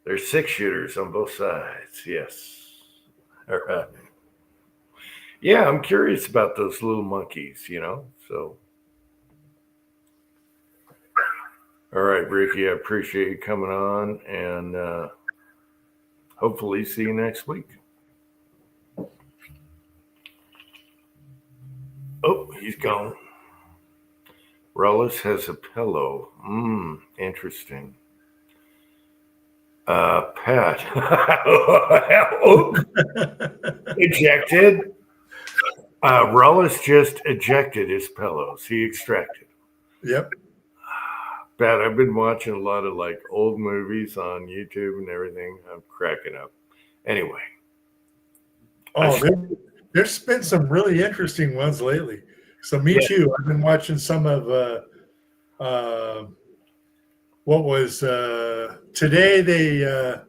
There's 6-shooters on both sides. Yes. All right. Yeah, I'm curious about those little monkeys, so. All right, Ricky, I appreciate you coming on, and hopefully see you next week. Oh, he's gone. Rollis has a pillow. Interesting. Pat. Ejected. Rollis just ejected his pillows. He extracted. Yep. Pat, I've been watching a lot of like old movies on YouTube and everything. I'm cracking up. Anyway. Oh, there's been some really interesting ones lately. So me too. I've been watching some of what was today. They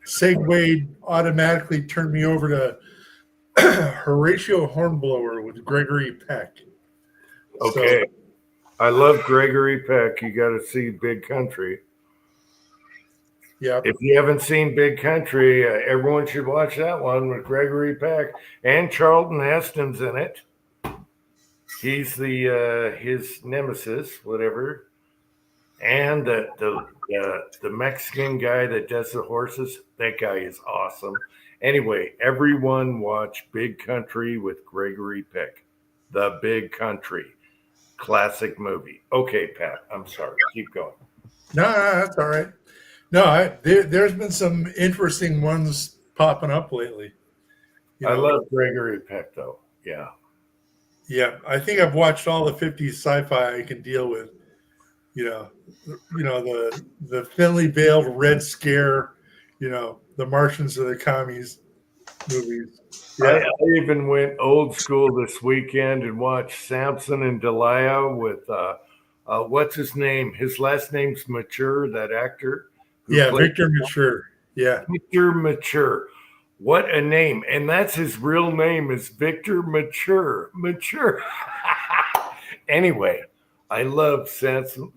segued automatically turned me over to Horatio Hornblower with Gregory Peck. Okay. I love Gregory Peck. You got to see Big Country. Yeah. If you haven't seen Big Country, everyone should watch that one with Gregory Peck and Charlton Heston's in it. He's the his nemesis, whatever, and the Mexican guy that does the horses. That guy is awesome. Anyway, everyone watch Big Country with Gregory Peck. The Big Country, classic movie. Okay, Pat, I'm sorry. Keep going. No, that's all right. No, there's been some interesting ones popping up lately. I love Gregory Peck, though. Yeah. Yeah, I think I've watched all the 50s sci-fi I can deal with. The thinly veiled Red Scare, the Martians or the Commies movies. Yeah. I even went old school this weekend and watched Samson and Delilah with what's his name? His last name's Mature, that actor. Yeah, Victor Mature. Yeah. Victor Mature. What a name. And that's his real name is Victor Mature. Mature. Anyway, I love Samson.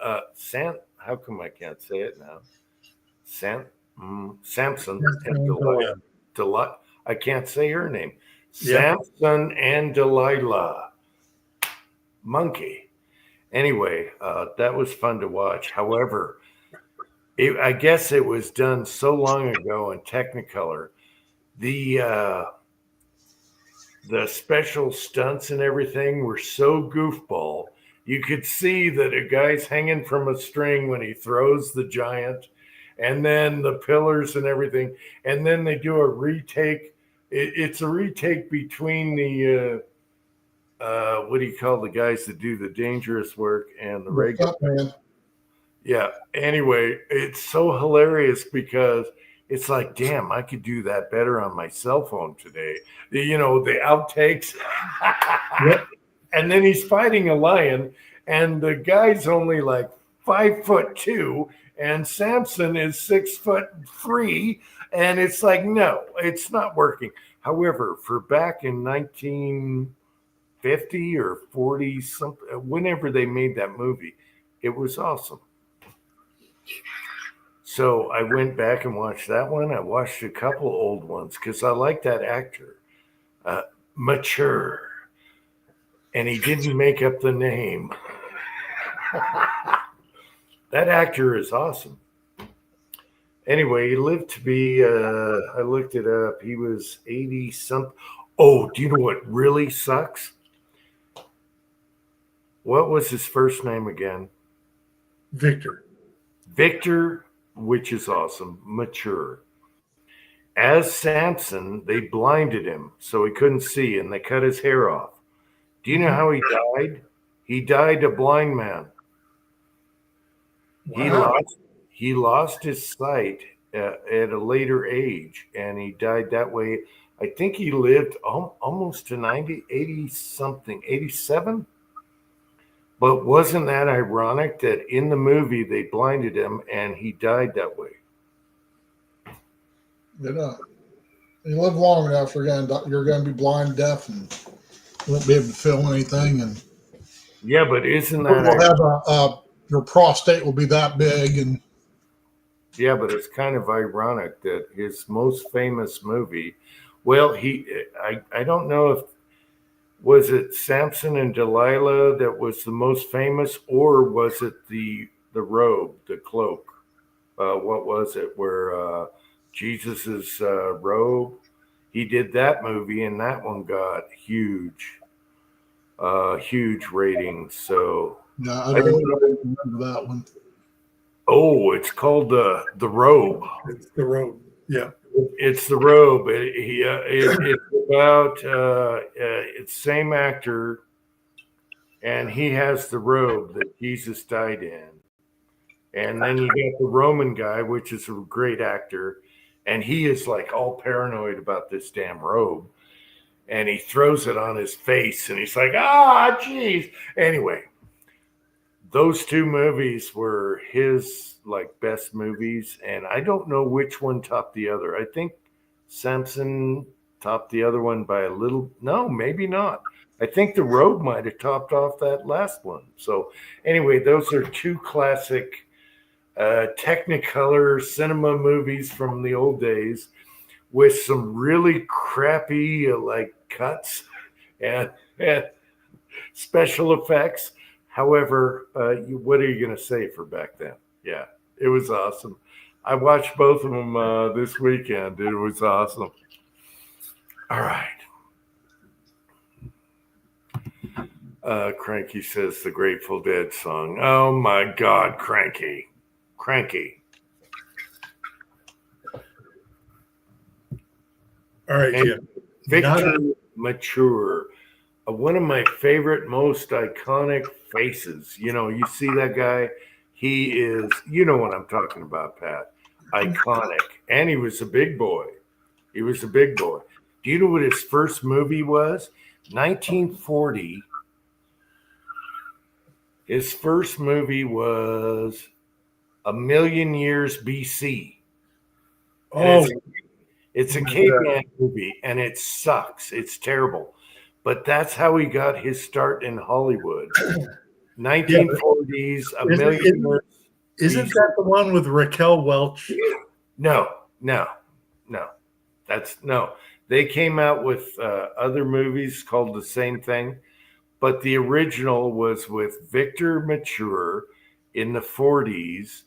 How come I can't say it now? Samson and Delilah. I can't say her name. Yeah. Samson and Delilah. Monkey. Anyway, that was fun to watch. However, I guess it was done so long ago in Technicolor. The special stunts and everything were so goofball. You could see that a guy's hanging from a string when he throws the giant, and then the pillars and everything. And then they do a retake. It's a retake between the what do you call the guys that do the dangerous work and the regular? Man. Yeah. Anyway, it's so hilarious because It's like, damn, I could do that better on my cell phone today. The outtakes. Yep. And then he's fighting a lion, and the guy's only like 5'2", and Samson is 6'3", and it's like, no, it's not working. However, for back in 1950 or 40 something, whenever they made that movie, it was awesome. So I went back and watched that one. I watched a couple old ones because I like that actor, Mature, and he didn't make up the name. That actor is awesome. Anyway, he lived to be, I looked it up, he was 80 something. Oh, do you know what really sucks? What was his first name again? Victor. Victor, which is awesome, Mature. As Samson, they blinded him so he couldn't see, and they cut his hair off. Do you know how he died? He died a blind man. Wow. He lost his sight at a later age, and he died that way. I think he lived almost to 90, 80 something, 87. But wasn't that ironic that in the movie they blinded him and he died that way? You live long enough, you're going to be blind, deaf, and won't be able to feel anything. And Yeah, but isn't we'll that have your prostate will be that big, and yeah, but it's kind of ironic that his most famous movie, well, I don't know if was it Samson and Delilah that was the most famous, or was it the robe, the cloak? What was it? Where Jesus's robe? He did that movie, and that one got huge ratings. So yeah, I don't remember that one. oh, it's called the robe. It's the road. Yeah. It's the robe. It's about it's same actor, and he has the robe that Jesus died in. And then you got the Roman guy, which is a great actor, and he is like all paranoid about this damn robe, and he throws it on his face, and he's like, ah, geez. Anyway, those two movies were his like best movies, and I don't know which one topped the other. I think Samson topped the other one by a little. No, maybe not. I think the robe might have topped off that last one. So anyway, those are two classic Technicolor cinema movies from the old days with some really crappy like cuts and special effects. However, what are you going to say for back then? Yeah, it was awesome. I watched both of them this weekend. It was awesome. All right. Cranky says the Grateful Dead song. Oh my God, Cranky. All right, And Jim. Victor Mature, one of my favorite, most iconic faces. You see that guy? He is, you know what I'm talking about, Pat. Iconic. And he was a big boy. Do you know what his first movie was? 1940. His first movie was A Million Years BC. Oh, It's a caveman movie, and it sucks. It's terrible. But that's how he got his start in Hollywood. 1940s, A Million Years. isn't that the one with Raquel Welch? No. They came out with other movies called the same thing, but the original was with Victor Mature in the 40s,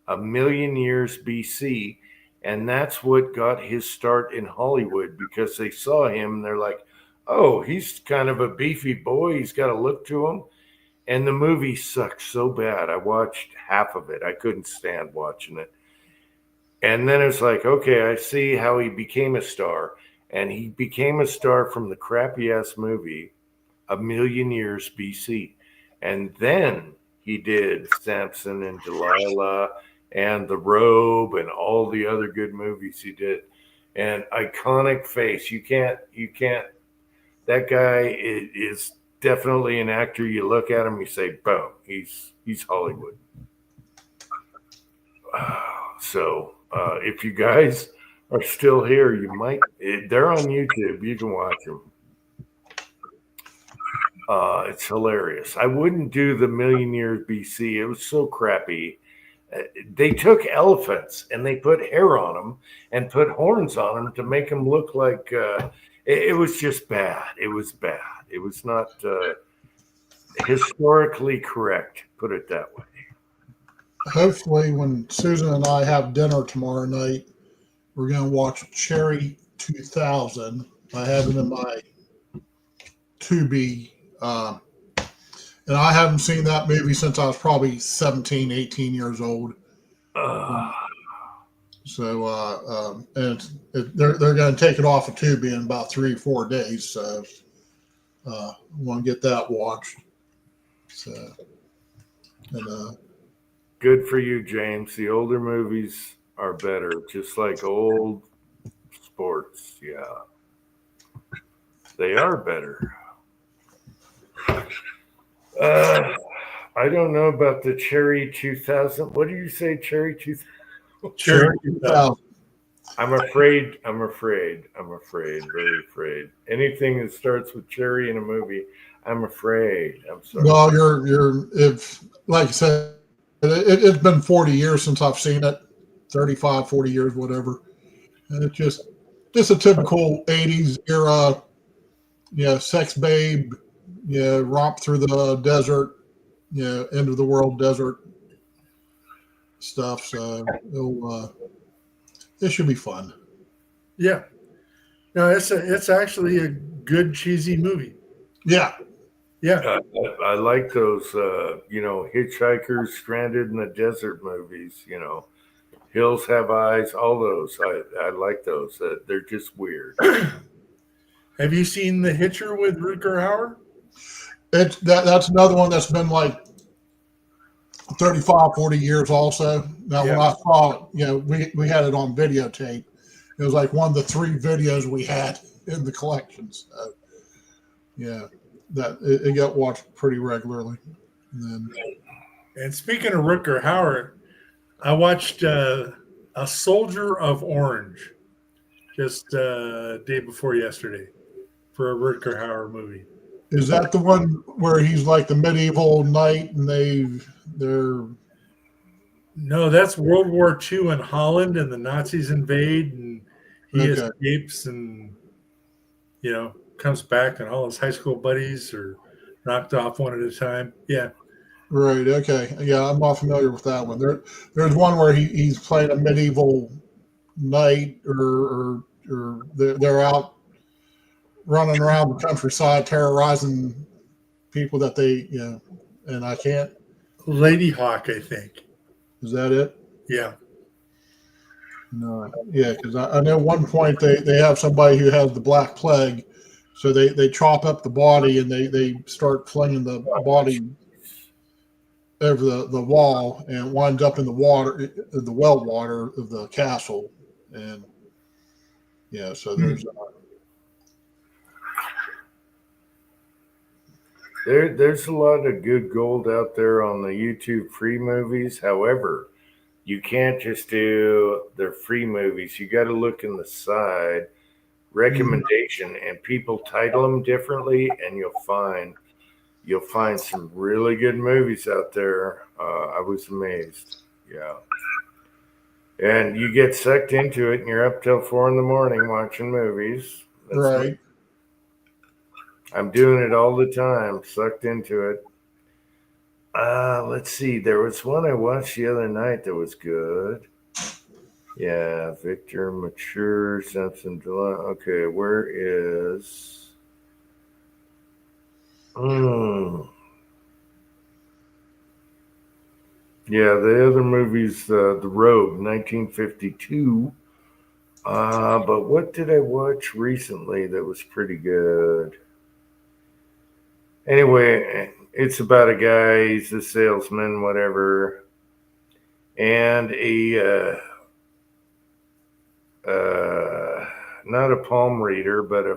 A Million Years BC, and that's what got his start in Hollywood because they saw him and they're like, oh, he's kind of a beefy boy. He's got a look to him. And the movie sucked so bad. I watched half of it. I couldn't stand watching it. And then it's like, okay, I see how he became a star. And he became a star from the crappy ass movie, A Million Years BC. And then he did Samson and Delilah and The Robe and all the other good movies he did. And iconic face. You can't. That guy is definitely an actor. You look at him, you say, boom, he's Hollywood. So if you guys are still here, you might. They're on YouTube. You can watch them. It's hilarious. I wouldn't do the Million Years BC. It was so crappy. They took elephants and they put hair on them and put horns on them to make them look like it was just bad. It was bad. It was not historically correct, put it that way. Hopefully, when Susan and I have dinner tomorrow night, we're going to watch Cherry 2000. I have it in my Tubi. And I haven't seen that movie since I was probably 17, 18 years old. They're going to take it off of Tubi in about 3 or 4 days. So I want to get that watched. So, good for you, James. The older movies are better, just like old sports. Yeah, they are better. I don't know about the Cherry 2000. What do you say, Cherry 2000? Cherry 2000. I'm afraid, very afraid. Anything that starts with cherry in a movie, I'm afraid. I'm sorry. well, if like I said, it's been 40 years since I've seen it, 35, 40 years, whatever. And it's just a typical 80s era, sex babe, romp through the desert, end of the world desert stuff. So it should be fun. Yeah. No, it's actually a good cheesy movie. Yeah. Yeah. I like those, hitchhikers stranded in the desert movies. Hills Have Eyes. All those. I like those. They're just weird. Have you seen The Hitcher with Rutger Hauer? That's another one that's been like 35, 40 years also. Now, when I saw it, we had it on videotape. It was like one of the 3 videos we had in the collection. So, it got watched pretty regularly. And speaking of Rutger Hauer, I watched A Soldier of Orange just day before yesterday for a Rutger Hauer movie. Is that the one where he's like the medieval knight and they're No, that's World War II in Holland, and the Nazis invade, and he escapes, and comes back, and all his high school buddies are knocked off one at a time. Yeah, right. Okay, yeah, I'm not familiar with that one. There's one where he's playing a medieval knight, or they're out running around the countryside terrorizing people that they and I can't. Lady Hawk, I think. Is that it? Yeah. No. Yeah, because I know at one point they have somebody who has the Black Plague, so they chop up the body and they start flinging the body over the wall and winds up in the water, the well water of the castle, and so there's a lot of good gold out there on the YouTube free movies. However, you can't just do their free movies. You got to look in the side recommendation, and people title them differently, and you'll find some really good movies out there. I was amazed. Yeah. And you get sucked into it, and you're up till 4 a.m. watching movies. That's right. I'm doing it all the time, sucked into it. Let's see. There was one I watched the other night that was good. Yeah, Victor Mature, Simpson. Okay, where is? Yeah, the other movie's The Robe, 1952. But what did I watch recently that was pretty good? Anyway, it's about a guy, he's a salesman, whatever. and not a palm reader, but a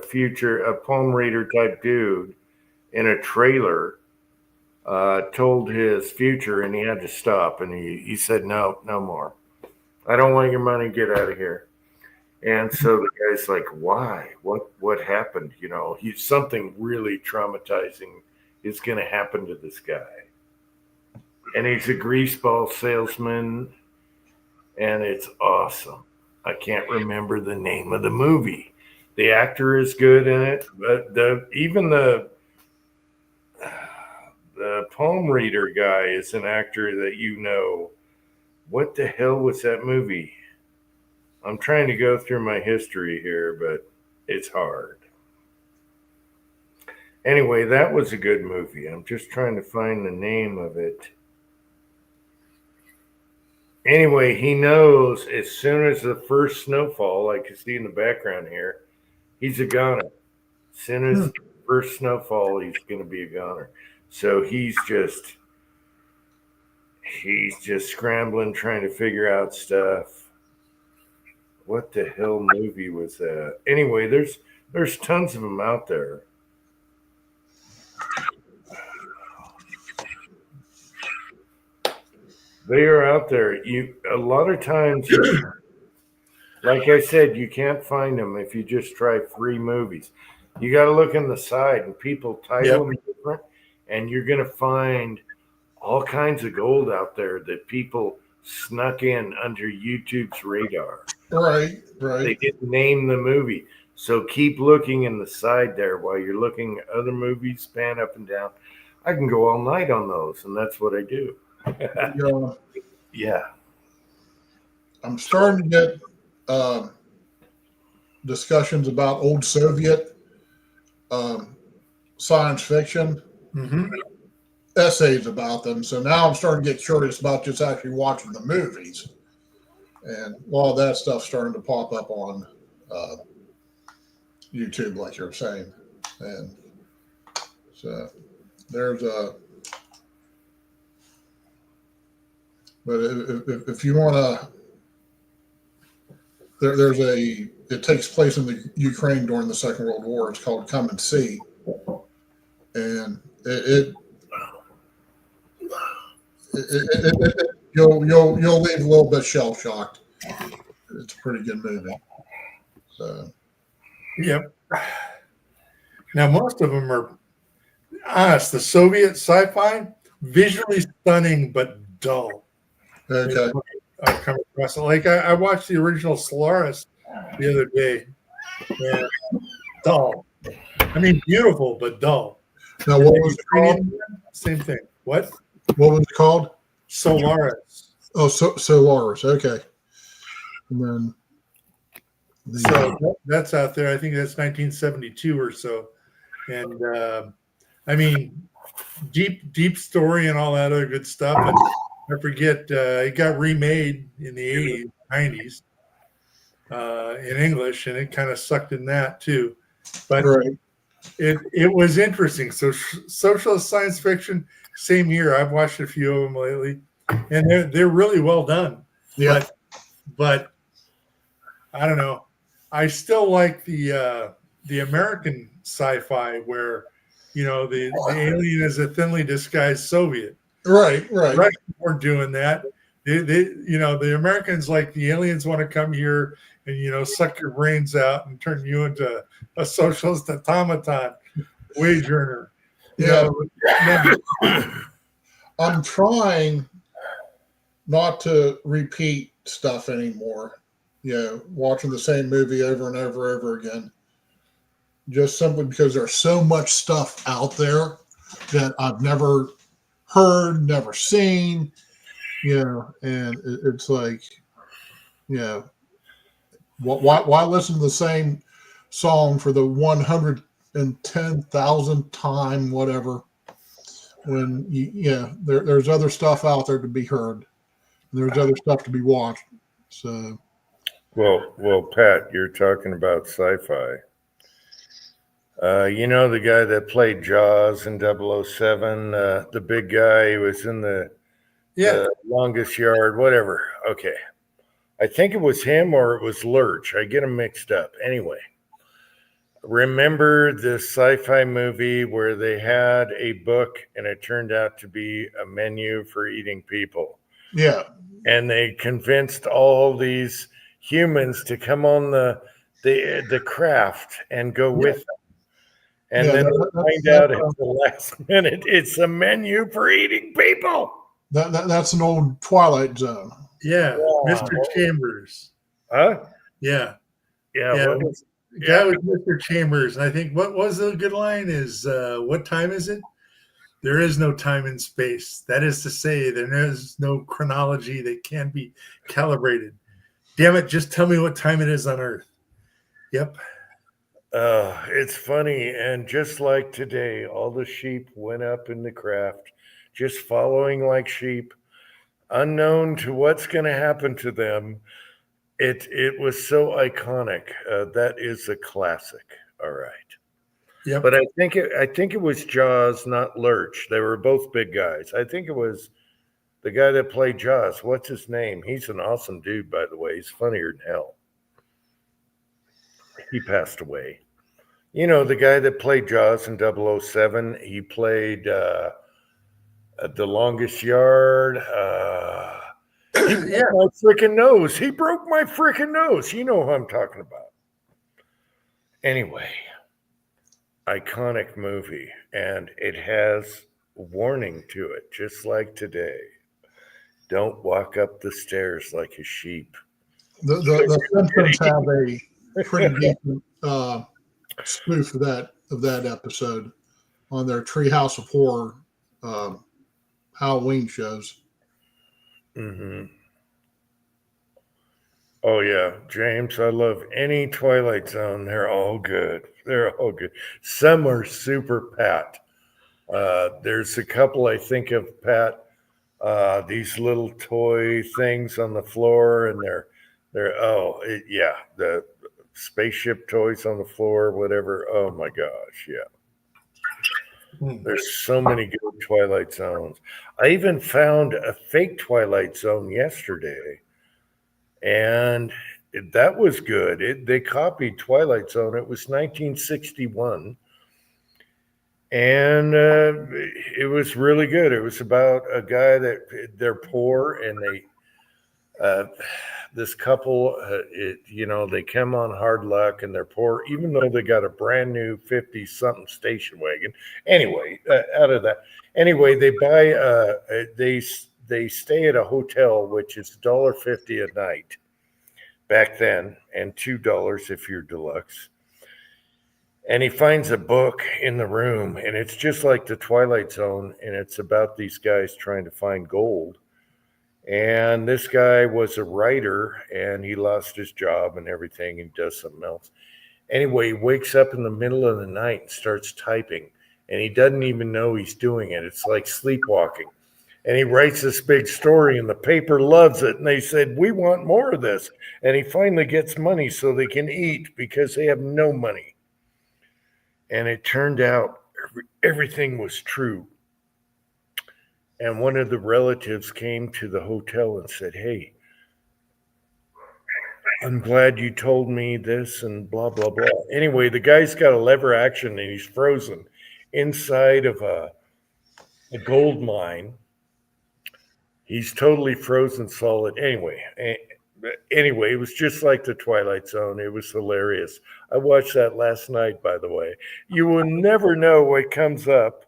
palm reader type dude in a trailer told his future, and he had to stop, and he said, no more. I don't want your money. Get out of here. And so the guy's like, why? What happened? You know, something really traumatizing is going to happen to this guy. And he's a greaseball salesman, and it's awesome. I can't remember the name of the movie. The actor is good in it, but even the palm reader guy is an actor that you know. What the hell was that movie? I'm trying to go through my history here, but it's hard. Anyway, that was a good movie. I'm just trying to find the name of it. Anyway, he knows as soon as the first snowfall, like you see in the background here, he's a goner. As soon as the first snowfall, he's going to be a goner. So he's just scrambling, trying to figure out stuff. What the hell movie was that? Anyway, there's tons of them out there. They are out there. A lot of times, like I said, you can't find them if you just try free movies. You got to look in the side, and people title them different, and you're going to find all kinds of gold out there that people snuck in under YouTube's radar. Right. They didn't name the movie. So keep looking in the side there while you're looking at other movies, pan up and down. I can go all night on those, and that's what I do. Yeah. I'm starting to get discussions about old Soviet science fiction essays about them. So now I'm starting to get curious about just actually watching the movies. And a lot of that stuff's starting to pop up on YouTube, like you're saying. And so there's a. But if you want to, there's a. It takes place in the Ukraine during the Second World War. It's called Come and See, and you'll leave a little bit shell shocked. It's a pretty good movie. So. Yep. Now most of them are honest. The Soviet sci-fi, visually stunning but dull. Okay. I've come across it. Like I watched the original Solaris the other day. And dull. I mean, beautiful but dull. Now, what was it called? Same thing. What? What was it called? Solaris. Oh, Solaris. Okay. And then. So that's out there. I think that's 1972 or so. And I mean, deep story and all that other good stuff. And I forget, it got remade in the 80s, 90s in English, and it kind of sucked in that too. But it was interesting. So socialist science fiction, same here. I've watched a few of them lately, and they're really well done. Yeah. But I don't know. I still like the American sci-fi where, you know, the alien is a thinly disguised Soviet. Right. Russians weren't doing that. They, you know, the Americans, like, the aliens want to come here and, you know, suck your brains out and turn you into a socialist automaton, wage earner. Yeah. I'm trying not to repeat stuff anymore. You know, watching the same movie over and over again. Just simply because there's so much stuff out there that I've never heard, never seen, you know, and it's like, you know, why listen to the same song for the 110,000th time, whatever, when there's other stuff out there to be heard, and there's other stuff to be watched. So, well, Pat, you're talking about sci-fi. You know the guy that played Jaws in 007, the big guy who was in the Yeah. The Longest Yard, whatever. Okay. I think it was him or it was Lurch. I get them mixed up. Anyway, remember this sci-fi movie where they had a book and it turned out to be a menu for eating people? Yeah. And they convinced all these humans to come on the craft and go with them. And Yeah, then that- they find that- out at the last minute it's a menu for eating people. That's an old Twilight Zone. Yeah. Wow. Mr. Chambers. Huh? Yeah. Yeah. Yeah. What was, The guy was Mr. Chambers. And I think what was the good line is what time is it? There is no time and space. That is to say, there is no chronology that can be calibrated. Damn it, just tell me what time it is on Earth. Yep. it's funny. And just like today, all the sheep went up in the craft, just following like sheep, unknown to what's going to happen to them. It was so iconic. That is a classic. All right. Yep. But I think it was Jaws, not Lurch. They were both big guys. I think it was the guy that played Jaws. What's his name? He's an awesome dude, by the way. He's funnier than hell. He passed away. You know, the guy that played Jaws in 007, he played The Longest Yard. He broke my freaking nose. He broke my freaking nose. You know who I'm talking about. Anyway, iconic movie, and it has warning to it, just like today. Don't walk up the stairs like a sheep. The Simpsons have a pretty decent spoof of that episode on their Treehouse of Horror Halloween shows. Mm-hmm. Oh yeah, James, I love any Twilight Zone. They're all good. They're all good. Some are super pat. There's a couple I think of, Pat. These little toy things on the floor, and the spaceship toys on the floor, whatever. Oh my gosh, yeah. There's so many good Twilight Zones. I even found a fake Twilight Zone yesterday, and that was good. They copied Twilight Zone. It was 1961, and it was really good. It was about a guy that they're poor, and this couple, they come on hard luck, and they're poor, even though they got a brand new 50-something station wagon. Anyway, out of that, they buy, they stay at a hotel, which is $1.50 a night back then, and $2 if you're deluxe. And he finds a book in the room, and it's just like the Twilight Zone, and it's about these guys trying to find gold. And this guy was a writer, and he lost his job and everything, and does something else. Anyway, he wakes up in the middle of the night and starts typing, and he doesn't even know he's doing it. It's like sleepwalking. And he writes this big story, and the paper loves it. And they said, we want more of this. And he finally gets money so they can eat, because they have no money. And it turned out everything was true. And one of the relatives came to the hotel and said, hey, I'm glad you told me this, and blah, blah, blah. Anyway, the guy's got a lever action, and he's frozen inside of a gold mine. He's totally frozen solid. Anyway, it was just like the Twilight Zone. It was hilarious. I watched that last night, by the way. You will never know what comes up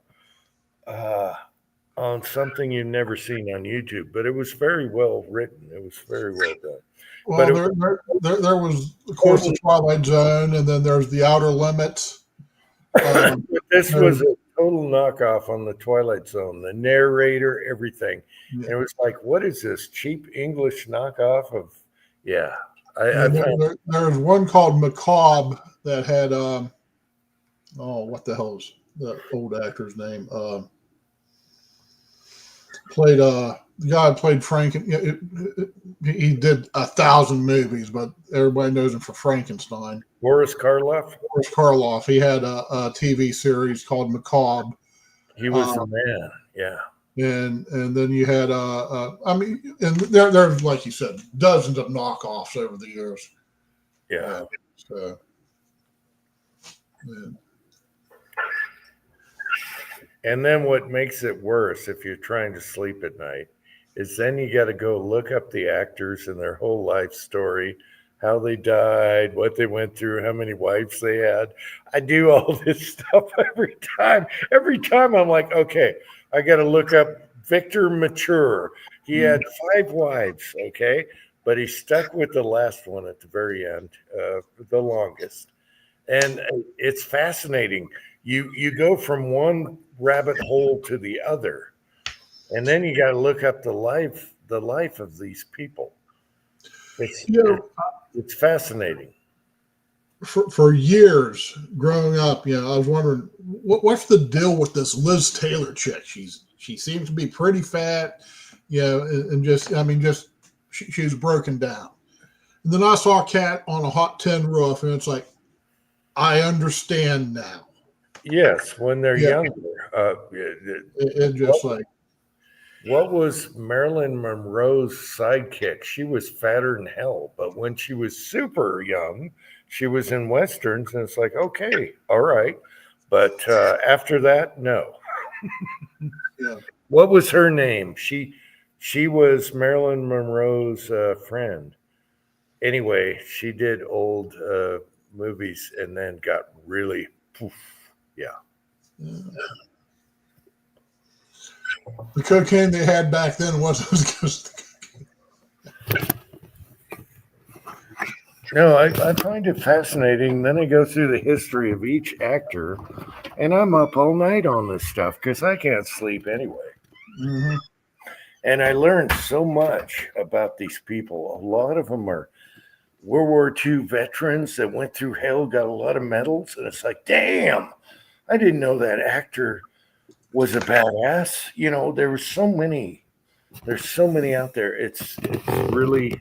on something you've never seen on YouTube, but it was very well written. It was very well done. Well, there was, of course, the Twilight Zone, and then there's the Outer Limits. This was a total knockoff on the Twilight Zone. The narrator, everything. Yeah. And it was like, what is this cheap English knockoff of? Yeah, there's one called Macabre that had what the hell is the old actor's name? Played the guy played he did 1,000 movies, but everybody knows him for Frankenstein. Boris Karloff. Boris Karloff. He had a TV series called Macabre. He was the man. Yeah. and then you had I mean, and there's like you said, dozens of knockoffs over the years. Yeah. So, yeah. And then what makes it worse if you're trying to sleep at night is then you got to go look up the actors and their whole life story, how they died, what they went through, how many wives they had. I do all this stuff every time. Every time I'm like, okay, I got to look up Victor Mature. He had 5 wives, okay? But he stuck with the last one at the very end, the longest. And it's fascinating. You go from one rabbit hole to the other, and then you got to look up the life of these people. It's fascinating. For years growing up, I was wondering what's the deal with this Liz Taylor chick. She seems to be pretty fat, and just she's broken down. And then I saw Cat on a hot tin roof, and it's like, I understand now. Yes, when they're younger. It just what was Marilyn Monroe's sidekick? She was fatter than hell, but when she was super young, she was in westerns, and it's like, okay, all right, but after that, no. Yeah. What was her name? She was Marilyn Monroe's friend. Anyway, she did old movies and then got really poof. Yeah. The cocaine they had back then wasn't as good as the cocaine. No, I find it fascinating. Then I go through the history of each actor, and I'm up all night on this stuff because I can't sleep anyway. Mm-hmm. And I learned so much about these people. A lot of them are World War II veterans that went through hell, got a lot of medals, and it's like, damn, I didn't know that actor was a badass. There's so many out there. It's really,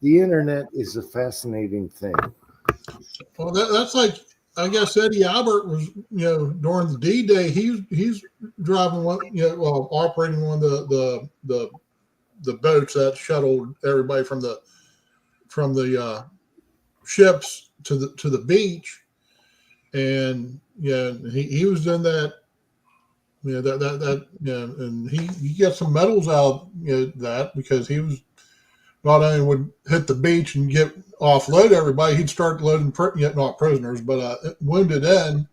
the internet is a fascinating thing. Well, that's like, I guess Eddie Albert was, during the D-Day, he's driving one, operating one of the boats that shuttled everybody from the ships to the beach, and he was in that. And he got some medals out of that because he was not only would hit the beach and offload everybody, he'd start loading not prisoners but wounded in,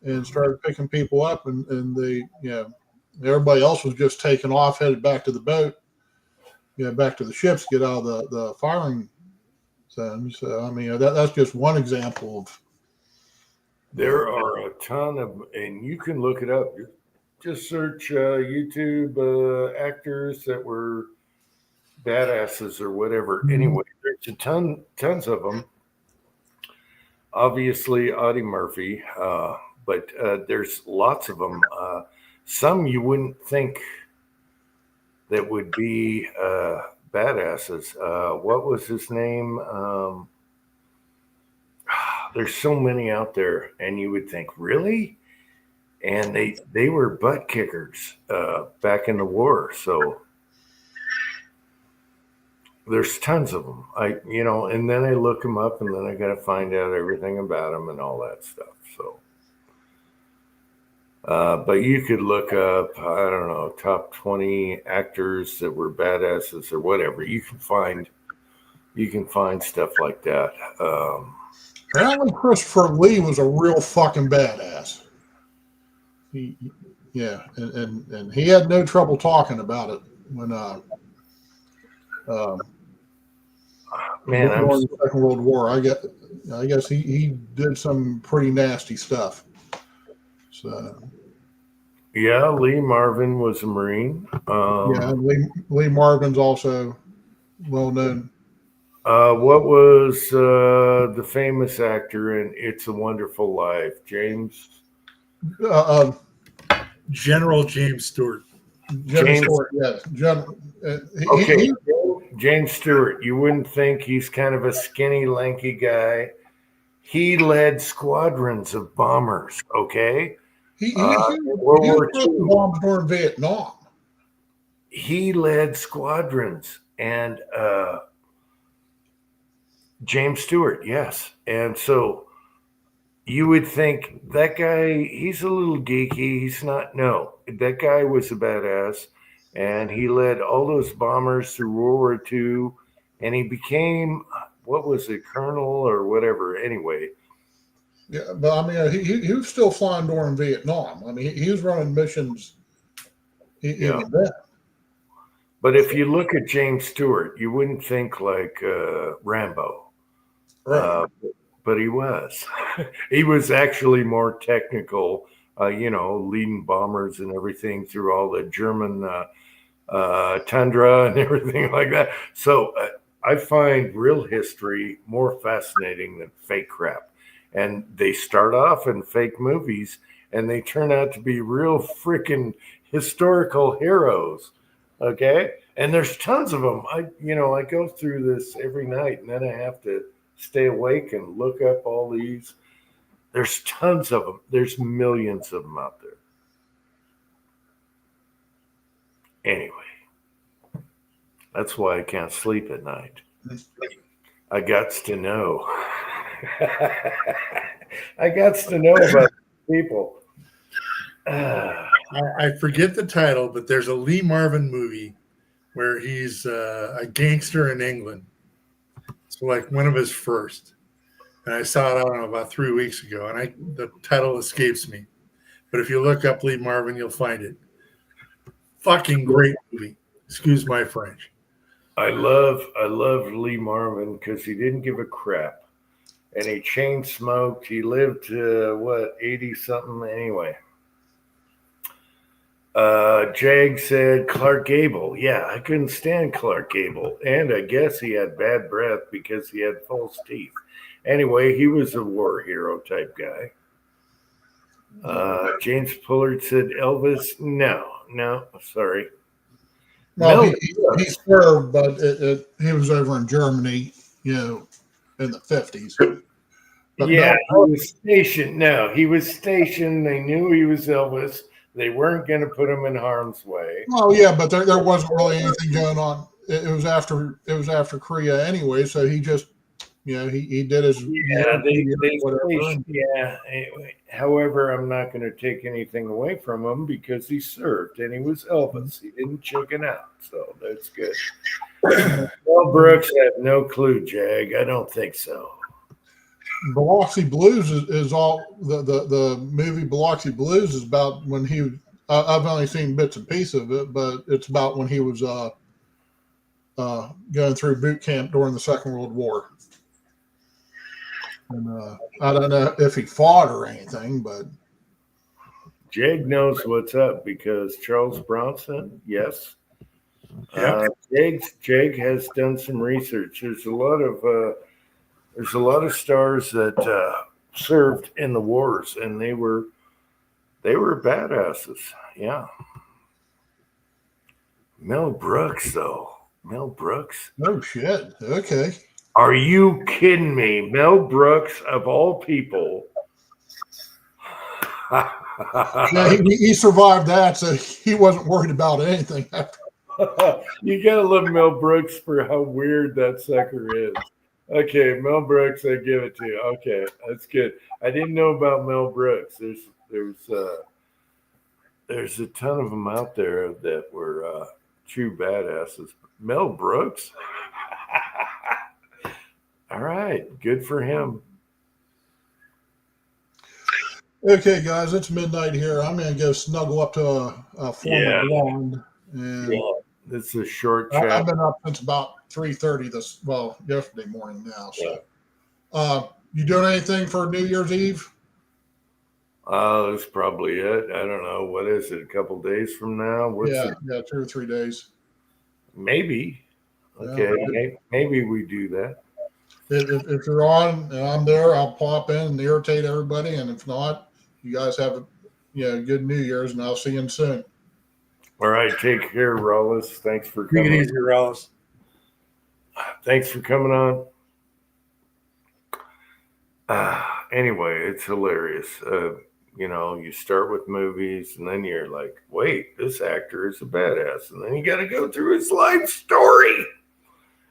and started picking people up, and they everybody else was just taking off, headed back to the boat, back to the ships, get out of the firing zone. So that's just one example of. There are a ton of, and you can look it up. Just search YouTube actors that were badasses or whatever. Mm-hmm. Anyway, there's tons of them. Obviously, Audie Murphy, but there's lots of them. Some you wouldn't think that would be badasses. What was his name? There's so many out there, and you would think, really? And they were butt kickers back in the war. So there's tons of them. And then I look them up, and then I got to find out everything about them and all that stuff. So, but you could look up, I don't know, top 20 actors that were badasses or whatever. You can find stuff like that. Apparently, Christopher Lee was a real fucking badass. And he had no trouble talking about it when during the Second World War. I guess he did some pretty nasty stuff. So yeah, Lee Marvin was a Marine. Lee Marvin's also well known. What was the famous actor in It's a Wonderful Life? General James Stewart. Stewart, yes. James Stewart. You wouldn't think he's kind of a skinny, lanky guy. He led squadrons of bombers. Okay, he World War II bombs during Vietnam. he led squadrons, and James Stewart, yes. And so you would think that guy, he's a little geeky. He's not. No, that guy was a badass, and he led all those bombers through World War II, and he became, what was it, colonel or whatever. Anyway, Yeah, but I mean, he was still flying during Vietnam. I mean, he was running missions even then. but if you look at James Stewart, you wouldn't think like Rambo. Right. But he was. He was actually more technical, leading bombers and everything through all the German tundra and everything like that. So I find real history more fascinating than fake crap. And they start off in fake movies and they turn out to be real freaking historical heroes. Okay. And there's tons of them. I go through this every night and then I have to stay awake and look up all these. There's tons of them. There's millions of them out there. Anyway, that's why I can't sleep at night. I got to know. I got to know about people. I forget the title, but there's a Lee Marvin movie where he's a gangster in England. It's like one of his first. And I saw it, I don't know, about 3 weeks ago, and the title escapes me. But if you look up Lee Marvin, you'll find it. Fucking great movie. Excuse my French. I love Lee Marvin because he didn't give a crap. And he chain smoked. He lived to 80 something anyway. Jag said Clark Gable. Yeah, I couldn't stand Clark Gable. And I guess he had bad breath because he had false teeth. Anyway, he was a war hero type guy. James Pullard said Elvis. No, sorry. Well, he served, but he was over in Germany, in the 50s. But yeah, he was stationed. No, he was stationed. They knew he was Elvis. They weren't going to put him in harm's way. Oh yeah, but there wasn't really anything going on. It was after Korea anyway, so he just he did his whatever. Yeah. However, I'm not going to take anything away from him because he served and he was Elvis. He didn't chicken out, so that's good. Mel Brooks had no clue, Jag. I don't think so. Biloxi Blues is all the movie Biloxi Blues is about when he. I've only seen bits and pieces of it, but it's about when he was going through boot camp during the Second World War. And I don't know if he fought or anything, but Jag knows what's up because Charles Bronson, yes. Yeah. Jag has done some research. There's a lot of stars that served in the wars, and they were badasses. Yeah. Mel Brooks, though. Mel Brooks. no shit. Okay. Are you kidding me? Mel Brooks, of all people. Yeah, he survived that, so he wasn't worried about anything. You gotta love Mel Brooks for how weird that sucker is. Okay, Mel Brooks, I give it to you. Okay, that's good. I didn't know about Mel Brooks. There's a ton of them out there that were true badasses. Mel Brooks? All right, good for him. Okay, guys, it's midnight here. I'm gonna go snuggle up to a former blonde, and This is a short I've chat. been up since about 3:30 yesterday morning now. So, you doing anything for New Year's Eve? That's probably it. I don't know. What is it? A couple days from now? Yeah, 2 or 3 days. Maybe. Okay, maybe we do that. If you're on and I'm there, I'll pop in and irritate everybody. And if not, you guys have a good New Year's, and I'll see you soon. All right, take care, Rollis. Thanks for Take it coming. easy, Rollis. Thanks for coming on. Anyway, it's hilarious. You know, you start with movies and then you're like, wait, this actor is a badass. And then you got to go through his life story.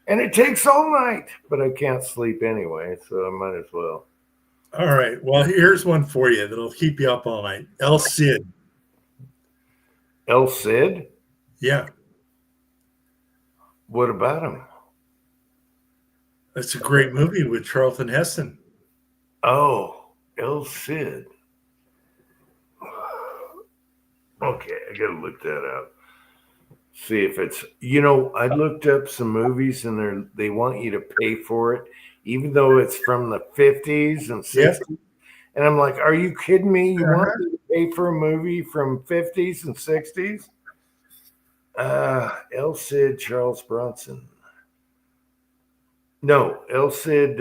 And it takes all night, but I can't sleep anyway, so I might as well. All right. Well, here's one for you that'll keep you up all night. El Cid. El Cid? Yeah, What about him? that's a great movie with Charlton Heston. Oh, El Cid. Okay, I got to look that up. See if it's, you know, I looked up some movies and they want you to pay for it, even though it's from the 50s and 60s. Yeah. And I'm like, are you kidding me? You want me to pay for a movie from 50s and 60s? El Cid, Charles Bronson. No, El Cid,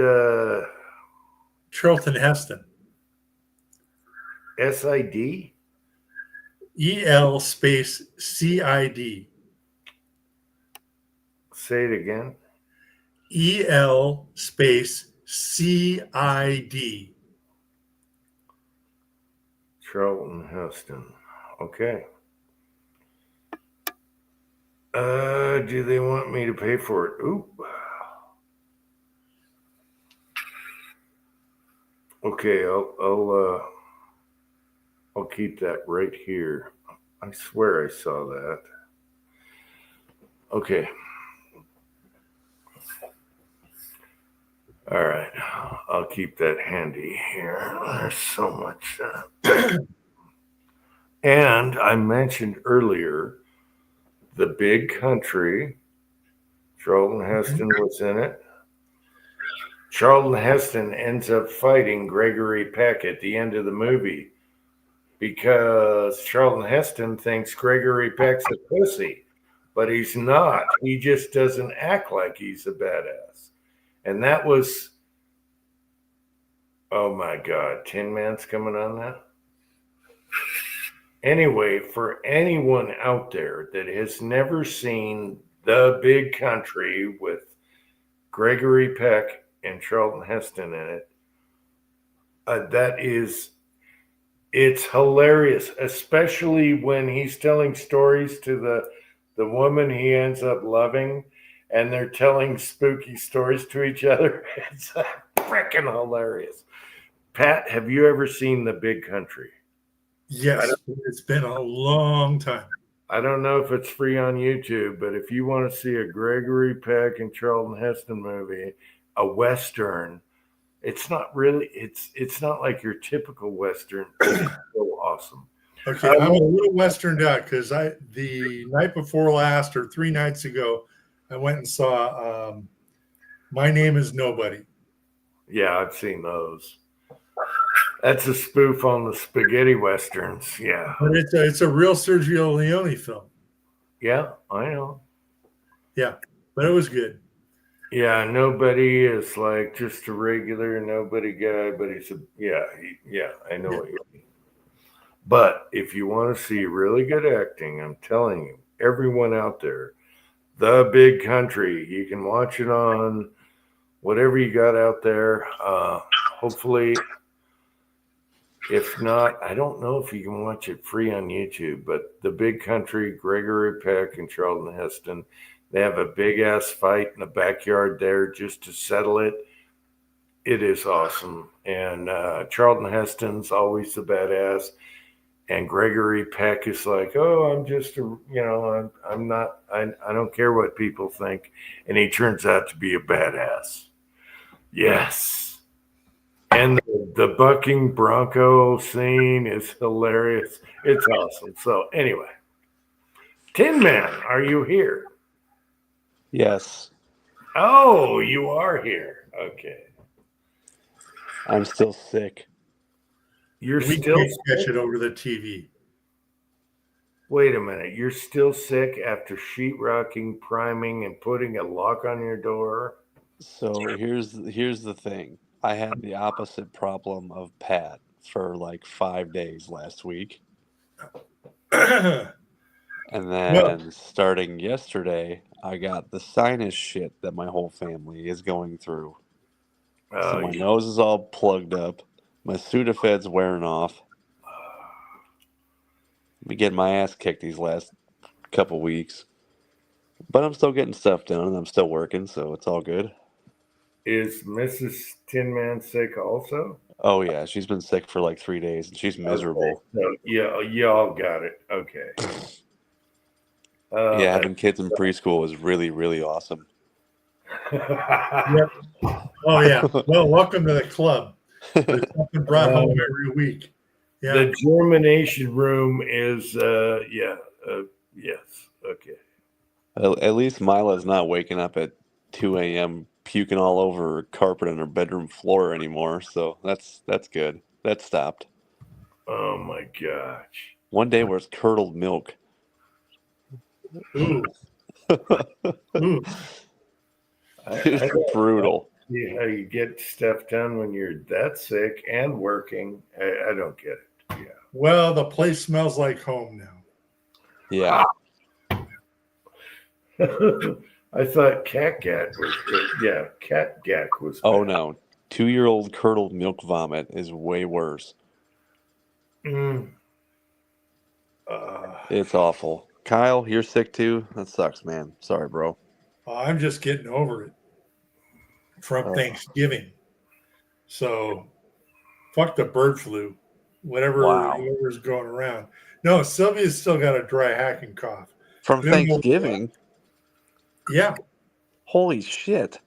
Charlton Heston. SID? EL space CID. Say it again. EL space CID. Charlton Heston. Okay. Do they want me to pay for it? Oop. Okay, I'll keep that right here. I swear I saw that. Okay. All right. I'll keep that handy here. There's so much. And I mentioned earlier The Big Country. Charlton Heston was in it. Charlton Heston ends up fighting Gregory Peck at the end of the movie because Charlton Heston thinks Gregory Peck's a pussy, but he's not. He just doesn't act like he's a badass. And that was, oh my God, Tin Man's coming on that? Anyway, for anyone out there that has never seen The Big Country with Gregory Peck and Charlton Heston in it, it's hilarious, especially when he's telling stories to the woman he ends up loving, and they're telling spooky stories to each other. It's freaking hilarious. Pat, have you ever seen The Big Country? Yes, it's been a long time. I don't know if it's free on YouTube, but if you want to see a Gregory Peck and Charlton Heston movie, a Western, it's not really, it's not like your typical Western. It's so awesome. Okay, I'm a little Westerned out because the night before last or 3 nights ago, I went and saw My Name is Nobody. Yeah, I've seen those. That's a spoof on the spaghetti westerns. Yeah. But it's a real Sergio Leone film. Yeah, I know. Yeah, but it was good. Yeah, Nobody is like just a regular nobody guy, but he's I know what you mean. But if you want to see really good acting, I'm telling you, everyone out there, The Big Country, you can watch it on whatever you got out there. Hopefully, if not, I don't know if you can watch it free on YouTube, but The Big Country, Gregory Peck and Charlton Heston, they have a big ass fight in the backyard there just to settle it. It is awesome. And Charlton Heston's always the badass. And Gregory Peck is like, oh, I'm just, I'm not, I don't care what people think. And he turns out to be a badass. Yes. And the bucking bronco scene is hilarious. It's awesome. So anyway, Tin Man, are you here? Yes, Oh, you are here. Okay. I'm still sick. You're We still can't catch sick? it over the TV. Wait a minute. You're still sick after sheetrocking, priming, and putting a lock on your door? So here's the thing. I had the opposite problem of Pat for like 5 days last week. And then starting yesterday, I got the sinus shit that my whole family is going through. So my nose is all plugged up. My Sudafed's wearing off. Been getting my ass kicked these last couple weeks, but I'm still getting stuff done and I'm still working, so it's all good. Is Mrs. Tin Man sick also? Oh yeah, she's been sick for like 3 days and she's miserable. So yeah, y'all got it. Okay. Yeah, having kids in preschool is really, really awesome. Yep. Oh yeah. Well, welcome to the club. There's something brought home every week. Yeah. The germination room is yes. Okay. At least Mila's not waking up at 2 a.m. puking all over her carpet on her bedroom floor anymore, so that's good. That stopped. Oh my gosh. One day where it's curdled milk. Ooh. Ooh. It's brutal. See how you get stuff done when you're that sick and working. I don't get it. Yeah. Well, the place smells like home now. Yeah. I thought catgat was good. Yeah, catgack was Oh bad. no. 2-year-old curdled milk vomit is way worse. Mm. It's awful. Kyle, you're sick too? That sucks, man. Sorry, bro. I'm just getting over it from Thanksgiving. So fuck the bird flu, whatever's going around. No, Sylvia's still got a dry hacking cough. From We don't know Thanksgiving? Yeah. Holy shit.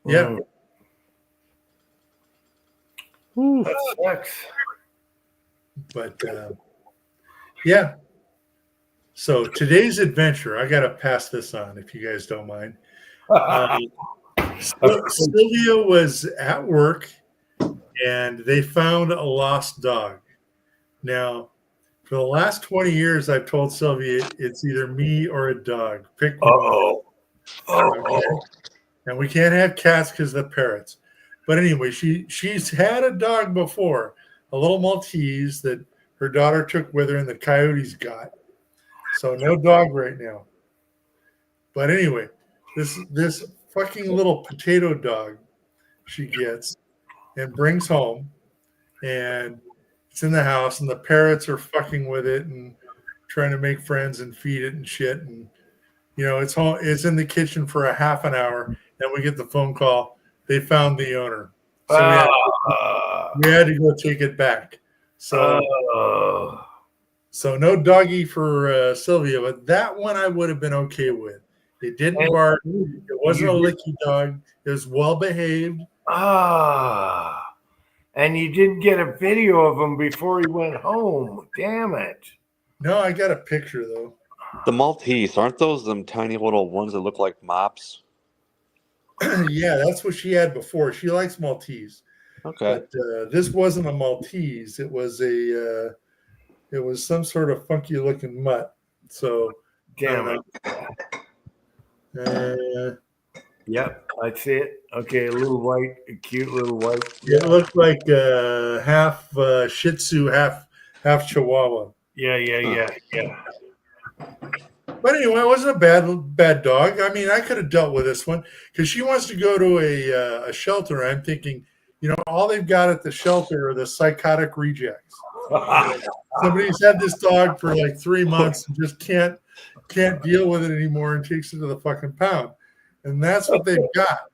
Yeah. That sucks. But yeah. So today's adventure, I got to pass this on if you guys don't mind. Sylvia was at work and they found a lost dog. Now, for the last 20 years, I've told Sylvia it's either me or a dog. Pick one. Okay? And we can't have cats because of the parrots. But anyway, she's had a dog before, a little Maltese that her daughter took with her and the coyotes got. So no dog right now. But anyway, this fucking little potato dog she gets and brings home, and it's in the house, and the parrots are fucking with it and trying to make friends and feed it and shit. And it's home. It's in the kitchen for a half an hour, and we get the phone call. They found the owner, so we had to go take it back. So no doggy for Sylvia, but that one I would have been okay with. It didn't bark. It wasn't a licky dog. It was well behaved. And you didn't get a video of him before he went home. Damn it. No, I got a picture though. The Maltese, aren't those them tiny little ones that look like mops? Yeah, that's what she had before. She likes Maltese. Okay. But this wasn't a Maltese. It was some sort of funky looking mutt. So Damn it. Yep, I see it. Okay, a little white, a cute little white. It looked like half Shih Tzu, half Chihuahua. Yeah. But anyway, it wasn't a bad dog. I mean, I could have dealt with this one because she wants to go to a shelter. I'm thinking, all they've got at the shelter are the psychotic rejects. Somebody's had this dog for like 3 months and just can't deal with it anymore and takes it to the fucking pound. And that's what they've got.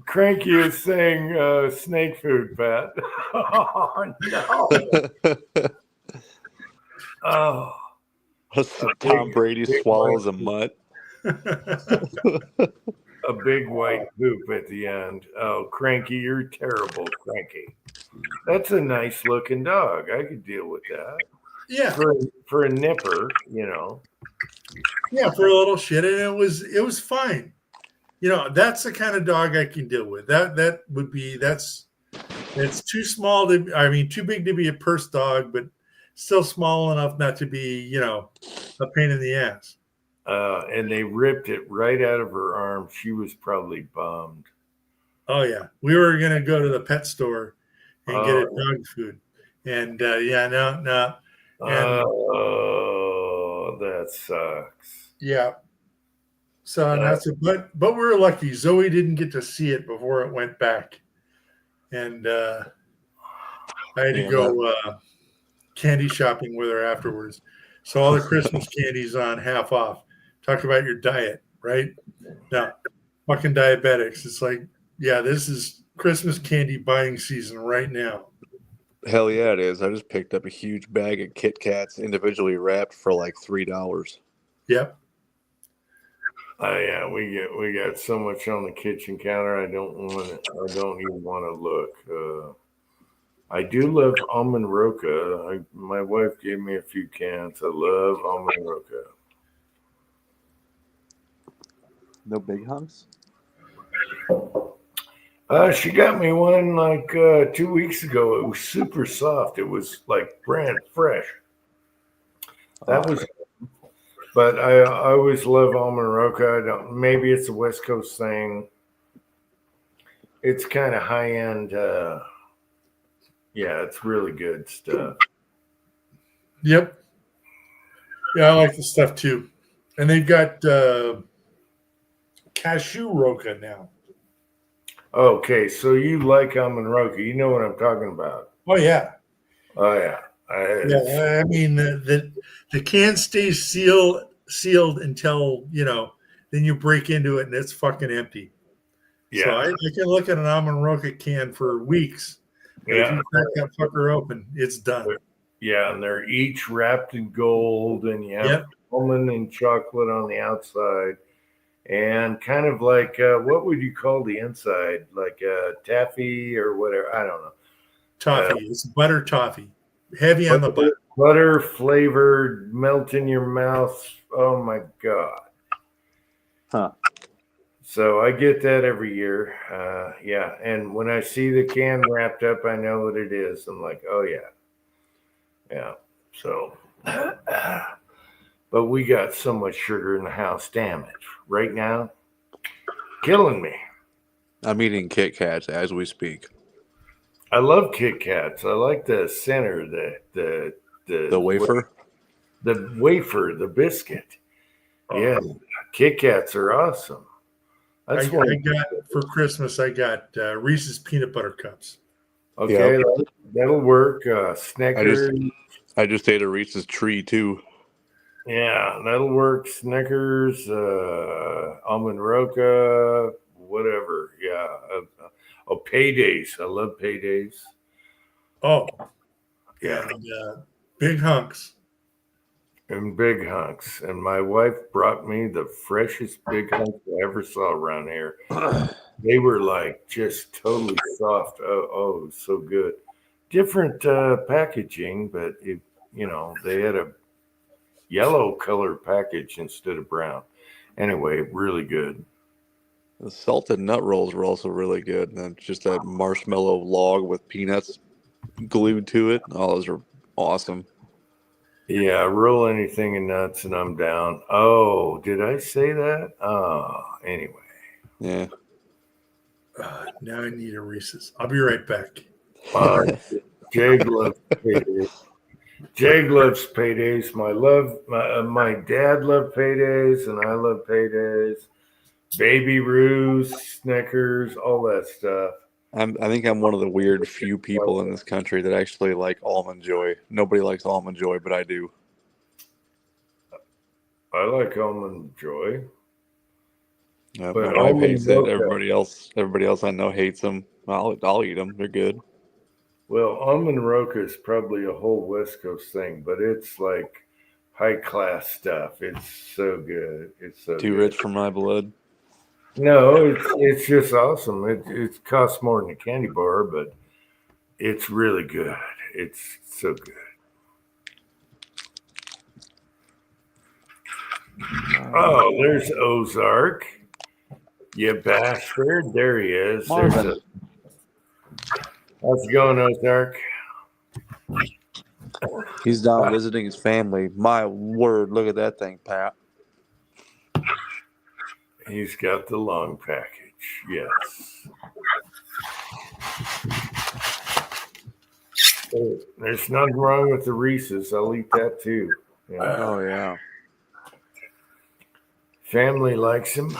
Cranky is saying snake food, Pat. Oh, no. Oh. Tom Brady swallows a mutt. A big white poop at the end. Oh, Cranky, you're terrible, Cranky. That's a nice looking dog. I could deal with that. Yeah. For a nipper, Yeah, for a little shit, and it was fine. That's the kind of dog I can deal with. It's too small too big to be a purse dog, but still small enough not to be, a pain in the ass. And they ripped it right out of her arm. She was probably bummed. Oh yeah, we were gonna go to the pet store and get a dog food, and no. Oh, that sucks. Yeah. So that's it. But we were lucky. Zoe didn't get to see it before it went back, and I had to go candy shopping with her afterwards. So all the Christmas candy's on half off. Talk about your diet, right? Now, fucking diabetics. It's like, yeah, this is Christmas candy buying season right now. Hell yeah, it is. I just picked up a huge bag of Kit Kats individually wrapped for like $3. Yep. Oh yeah, we got so much on the kitchen counter. I don't even want to look. I do love almond roca. My wife gave me a few cans. I love almond roca. No big hunks? She got me one like 2 weeks ago. It was super soft. It was like brand fresh. That was, but I always love almond roca. Maybe it's a West Coast thing. It's kind of high end. Yeah, it's really good stuff. Yep. Yeah, I like the stuff too. And they've got cashew roca now. Okay, so you like almond roca. You know what I'm talking about. Oh yeah. Oh yeah. Yeah, I mean the can stays sealed until then you break into it and it's fucking empty. Yeah. So I can look at an almond roca can for weeks. But if you crack that fucker open, it's done. Yeah, and they're each wrapped in gold, and you have almond and chocolate on the outside, and kind of like what would you call the inside? Like taffy or whatever? I don't know. Toffee. It's butter toffee. Heavy on the butter. Butter flavored, melt in your mouth. Oh my God. Huh. So I get that every year. Yeah. And when I see the can wrapped up, I know what it is. I'm like, oh yeah. Yeah. So, but we got so much sugar in the house. Damn it. Right now, killing me. I'm eating Kit Kats as we speak. I love Kit Kats. I like the center, the wafer. The wafer, the biscuit. Yeah. Kit Kats are awesome. I got for Christmas. I got Reese's peanut butter cups. Okay, that'll work. Snickers. I just ate a Reese's tree too. Yeah, that'll work. Snickers, almond roca, whatever. Yeah. Paydays. I love paydays. Oh, yeah. And, big hunks. And big hunks. And my wife brought me the freshest big hunks I ever saw around here. They were like just totally soft. Oh, so good. Different packaging, but they had a yellow color package instead of brown. Anyway, really good. The salted nut rolls were also really good. And just that marshmallow log with peanuts glued to it. Oh, those are awesome. Yeah, roll anything in nuts and I'm down. Oh, did I say that? Oh, anyway. Yeah. Now I need a Reese's. I'll be right back. Jag loves paydays. Jag loves paydays. My dad loved paydays, and I love paydays. Baby Ruths, Snickers, all that stuff. I think I'm one of the weird few people in this country that actually like Almond Joy. Nobody likes Almond Joy, but I do. I like Almond Joy. My wife hates it. Everybody else I know hates them. I'll eat them. They're good. Well, almond roca is probably a whole West Coast thing, but it's like high class stuff. It's so good. It's so too good. rich for my blood. No, it's just awesome. It costs more than a candy bar, but it's really good. It's so good. Oh, there's Ozark. You bastard. There he is. How's it going, Ozark? He's down visiting his family. My word, look at that thing, Pat. He's got the long package. Yes. There's nothing wrong with the Reese's. I'll eat that too. Yeah. Oh, yeah. Family likes him.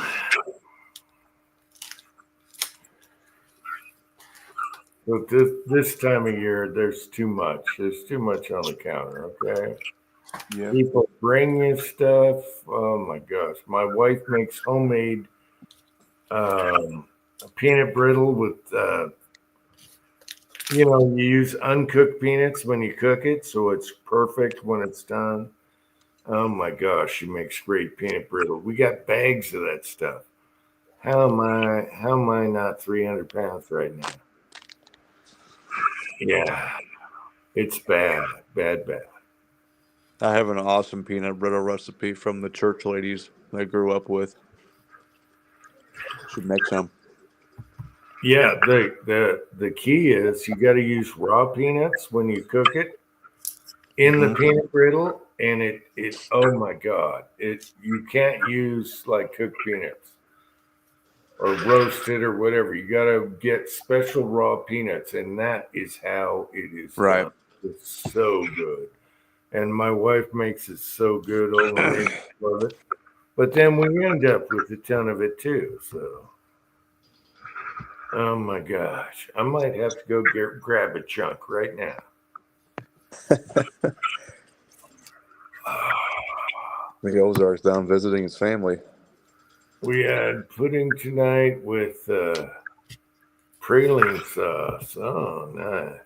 But this time of year, there's too much. There's too much on the counter. Okay. Yeah. People bring you stuff. Oh my gosh. My wife makes homemade peanut brittle with, you use uncooked peanuts when you cook it. So it's perfect when it's done. Oh my gosh. She makes great peanut brittle. We got bags of that stuff. How am I not 300 pounds right now? Yeah. It's bad. Bad. I have an awesome peanut brittle recipe from the church ladies I grew up with. Should make some. Yeah, the key is you got to use raw peanuts when you cook it in the peanut brittle, and it oh my god, you can't use like cooked peanuts or roasted or whatever. You got to get special raw peanuts, and that is how it is Right. done. It's so good, and my wife makes it so good. Oh, I love it. But then we end up with a ton of it too. So. Oh my gosh. I might have to go grab a chunk right now. The Ozarks down visiting his family. We had pudding tonight with praline sauce. Oh, nice.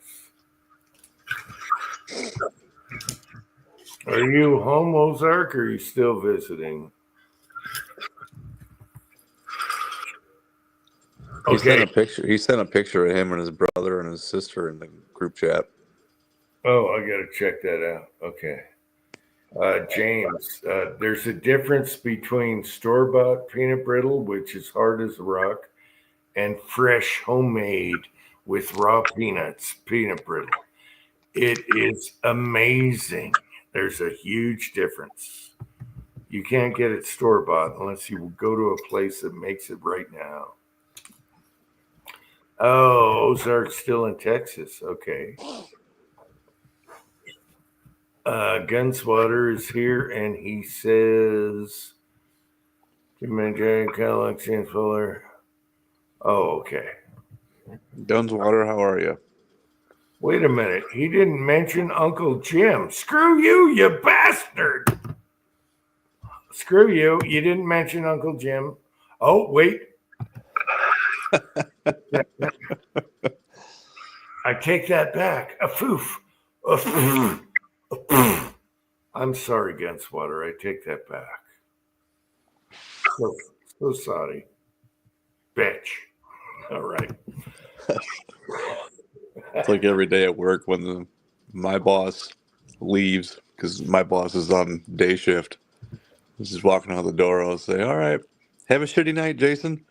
Are you home, Ozark, or are you still visiting? He Okay. sent a picture of him and his brother and his sister in the group chat. Oh, I got to check that out. Okay. James, there's a difference between store-bought peanut brittle, which is hard as a rock, and fresh homemade with raw peanuts peanut brittle. It is amazing. There's a huge difference. You can't get it store-bought unless you go to a place that makes it right now. Oh, Ozark's still in Texas. Okay. Gunswatter is here, and he says, Jim J. Kellogg, James Fuller. Oh, okay. Gunswater, how are you? Wait a minute. He didn't mention Uncle Jim. Screw you, you bastard. Screw you. You didn't mention Uncle Jim. Oh, wait. I take that back. A foof. A foof. A foof. I'm sorry, Gunswatter. I take that back. So sorry. Bitch. All right. It's like every day at work when my boss leaves, because my boss is on day shift. He's just walking out the door. I'll say, all right, have a shitty night, Jason.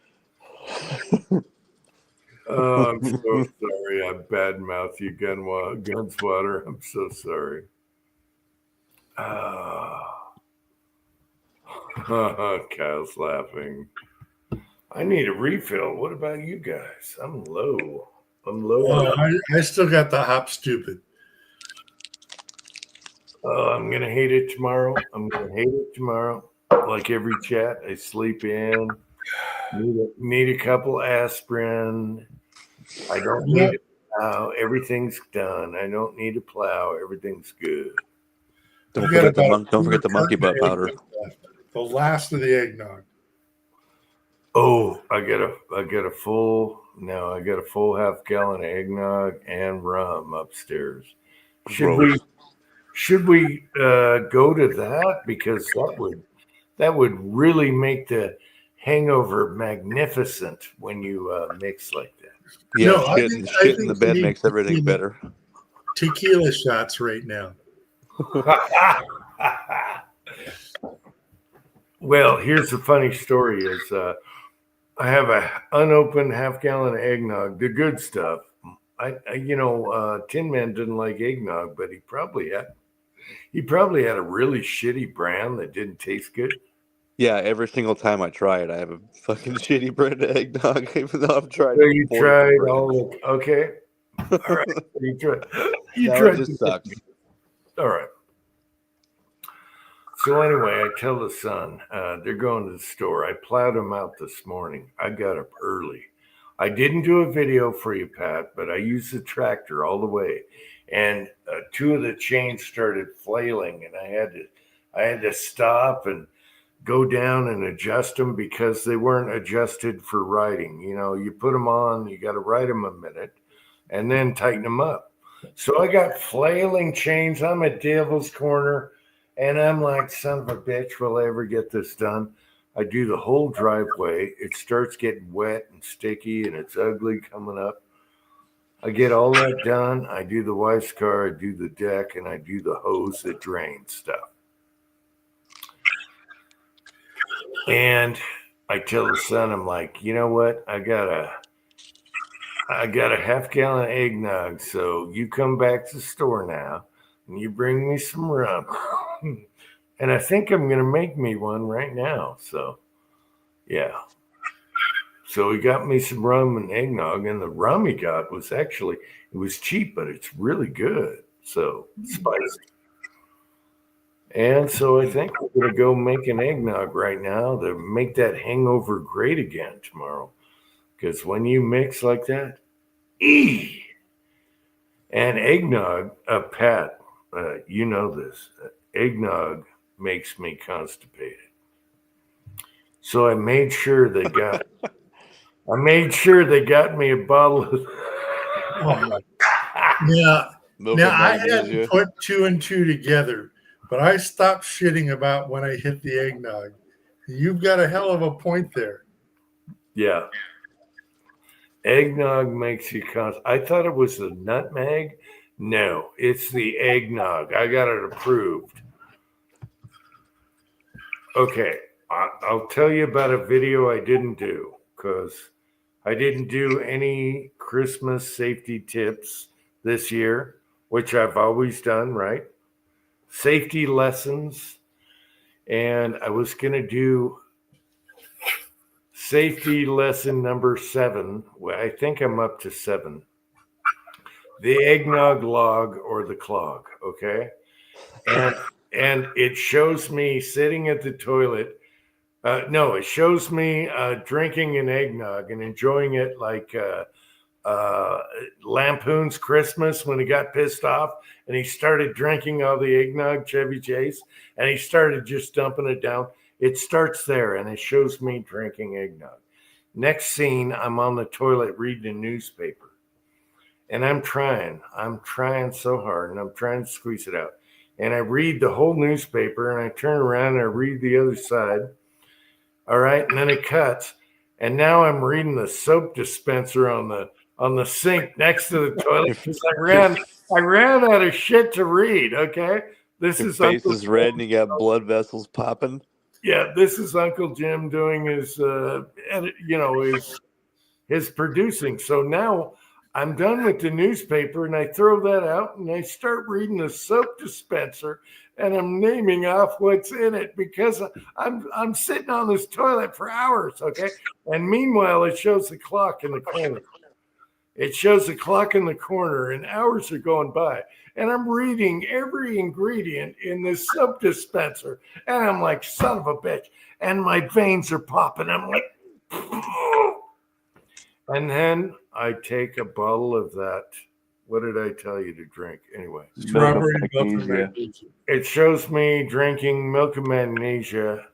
Oh, I'm so sorry. I badmouth you, Gunswatter. I'm so sorry. Kyle's laughing. I need a refill. What about you guys? I'm low. I still got the hop stupid. I'm going to hate it tomorrow. Like every chat, I sleep in. Need a couple aspirin. I don't need a plow. Everything's done. I don't need a plow. Everything's good. Don't forget the monkey butt powder. The last of the eggnog. Oh, I got a full half-gallon of eggnog and rum upstairs. Should we go to that, because that would really make the hangover magnificent when you mix like that. Yeah, No, I shit think in the bed we makes everything better. Tequila shots right now. Well, here's the funny story: is I have a unopened half-gallon of eggnog, the good stuff. Tin Man didn't like eggnog, but he probably had a really shitty brand that didn't taste good. Yeah, every single time I try it, I have a fucking shitty brand of eggnog, even though I've tried. So you 40 tried brands. all okay. All right. You tried. No, it just sucks. All right. So anyway, I tell the son, they're going to the store. I plowed them out this morning. I got up early. I didn't do a video for you, Pat, but I used the tractor all the way, and two of the chains started flailing, and I had to stop and go down and adjust them because they weren't adjusted for riding. You know, you put them on, you got to ride them a minute, and then tighten them up. So I got flailing chains. I'm at Devil's Corner, and I'm like, son of a bitch, will I ever get this done? I do the whole driveway. It starts getting wet and sticky, and it's ugly coming up. I get all that done. I do the wife's car, I do the deck, and I do the hose that drains stuff. And I tell the son, I'm like, you know what? I got a half-gallon eggnog, so you come back to the store now, and you bring me some rum. And I think I'm going to make me one right now. So, yeah. So he got me some rum and eggnog, and the rum he got was actually, it was cheap, but it's really good. So, spicy. And so I think we're going to go make an eggnog right now to make that hangover great again tomorrow. Because when you mix like that, and eggnog, Pat, you know this, eggnog makes me constipated. So I made sure they got me a bottle of Yeah. Milk Now, and I magnesia. hadn't put two and two together, but I stopped shitting about when I hit the eggnog. You've got a hell of a point there. Yeah. Eggnog makes you I thought it was the nutmeg. No, it's the eggnog. I got it approved. Okay. I'll tell you about a video I didn't do because I didn't do any Christmas safety tips this year, which I've always done, right? Safety lessons. And I was going to do safety lesson number 7. Well, I think I'm up to 7. The eggnog log or the clog, okay? And it shows me sitting at the toilet. No, it shows me drinking an eggnog and enjoying it like Lampoon's Christmas when he got pissed off and he started drinking all the eggnog, Chevy Chase, and he started just dumping it down. It starts there, and it shows me drinking eggnog. Next scene, I'm on the toilet reading a newspaper, and I'm trying so hard, and I'm trying to squeeze it out. And I read the whole newspaper, and I turn around and I read the other side. All right, and then it cuts, and now I'm reading the soap dispenser on the sink next to the toilet because I ran out of shit to read. Okay, this Your is face Uncle is red and you got blood vessels popping. Yeah, this is Uncle Jim doing his, his producing. So now I'm done with the newspaper, and I throw that out, and I start reading the soap dispenser, and I'm naming off what's in it because I'm sitting on this toilet for hours. Okay, and meanwhile, it shows the clock in the corner. It shows the clock in the corner, and hours are going by. And I'm reading every ingredient in this soap dispenser. And I'm like, son of a bitch. And my veins are popping. I'm like, and then I take a bottle of that. What did I tell you to drink? Anyway, Strawberry milk and Magnesia. magnesia. it shows me drinking milk and magnesia.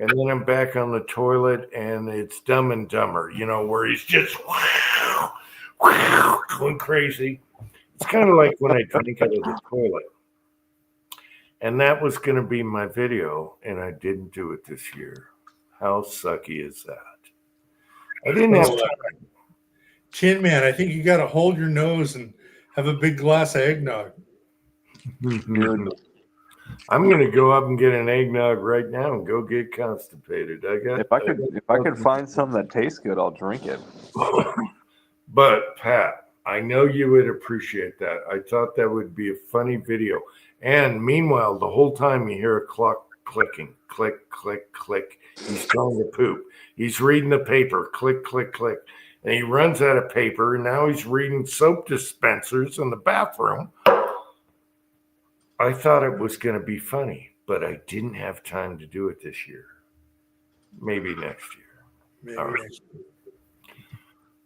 And then I'm back on the toilet, and it's Dumb and Dumber, where he's just going crazy. It's kind of like when I drink out of the toilet. And that was going to be my video, and I didn't do it this year. How sucky is that? I didn't have time. Tin Man, I think you got to hold your nose and have a big glass of eggnog. I'm going to go up and get an eggnog right now and go get constipated. If I could find some that tastes good, I'll drink it. But Pat, I know you would appreciate that. I thought that would be a funny video. And meanwhile, the whole time you hear a clock clicking, click, click, click. He's going to poop. He's reading the paper, click, click, click. And he runs out of paper. And now he's reading soap dispensers in the bathroom. I thought it was going to be funny, but I didn't have time to do it this year. Maybe next year. Maybe All right. next year.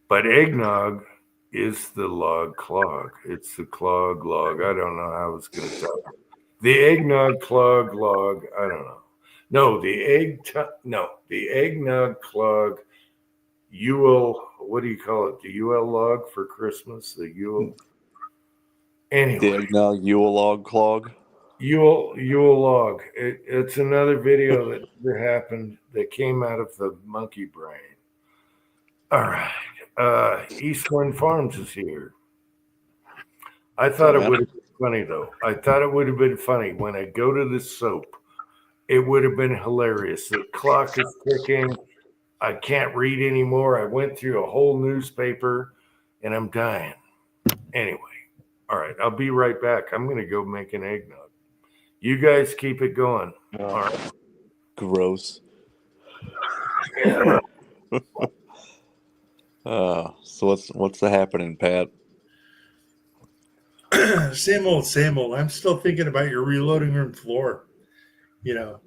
But eggnog is the log clog. It's the clog log. I don't know how I was going to tell you. The eggnog clog log. I don't know. No, the eggnog clog. Yule. What do you call it? The Yule log for Christmas. The Yule. The Anyway, eggnog Yule log clog. Yule log. It's another video that happened that came out of the monkey brain. All right. Eastland Farms is here. I thought it would have been funny, though. I thought it would have been funny when I go to the soap. It would have been hilarious. The clock is ticking. I can't read anymore. I went through a whole newspaper and I'm dying. Anyway, all right. I'll be right back. I'm going to go make an eggnog. You guys keep it going. All right. Gross. So what's the happening, Pat? Same old, same old. I'm still thinking about your reloading room floor. You know,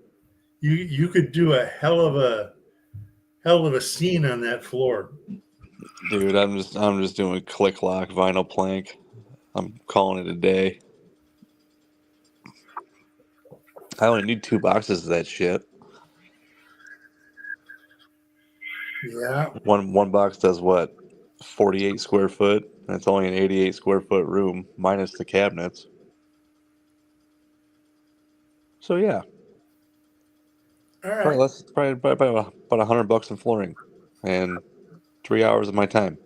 you could do a hell of a scene on that floor. Dude, I'm just doing click lock vinyl plank. I'm calling it a day. I only need 2 boxes of that shit. Yeah. One box does what? 48 square foot, and it's only an 88 square foot room minus the cabinets. So yeah, All right. probably about $100 in flooring, and 3 hours of my time.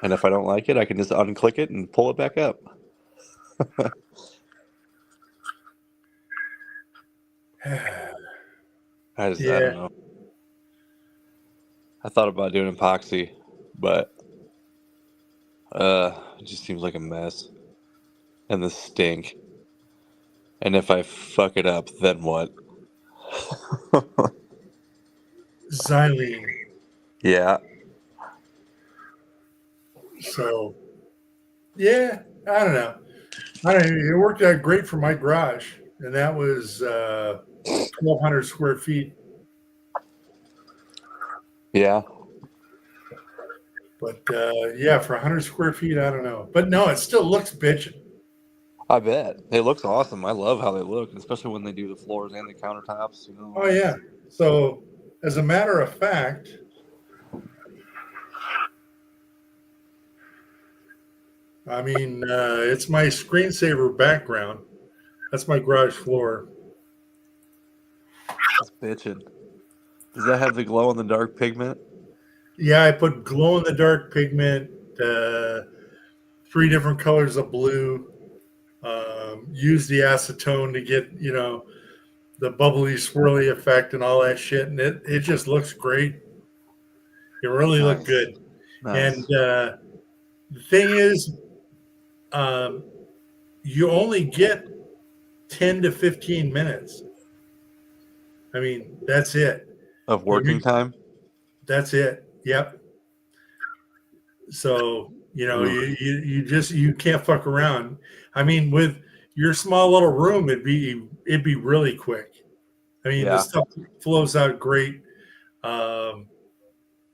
And if I don't like it, I can just unclick it and pull it back up. I don't know. I thought about doing epoxy, but it just seems like a mess. And the stink. And if I fuck it up, then what? Xylene. Yeah. So, yeah, I don't know. It worked out great for my garage, and that was 1,200 square feet. Yeah. But yeah, for 100 square feet, I don't know. But no, it still looks bitchin'. I bet. It looks awesome. I love how they look, especially when they do the floors and the countertops. You know. Oh yeah. So, as a matter of fact, I mean, it's my screensaver background. That's my garage floor. It's bitching. Does that have the glow in the dark pigment? Yeah, I put glow in the dark pigment, 3 different colors of blue. Use the acetone to get, the bubbly swirly effect and all that shit, and it just looks great. It really looked good. Nice. And the thing is, you only get 10 to 15 minutes. I mean, that's it. Of working time? That's it. Yep. So, you can't fuck around. I mean, with your small little room, it'd be really quick. I mean, the stuff flows out great.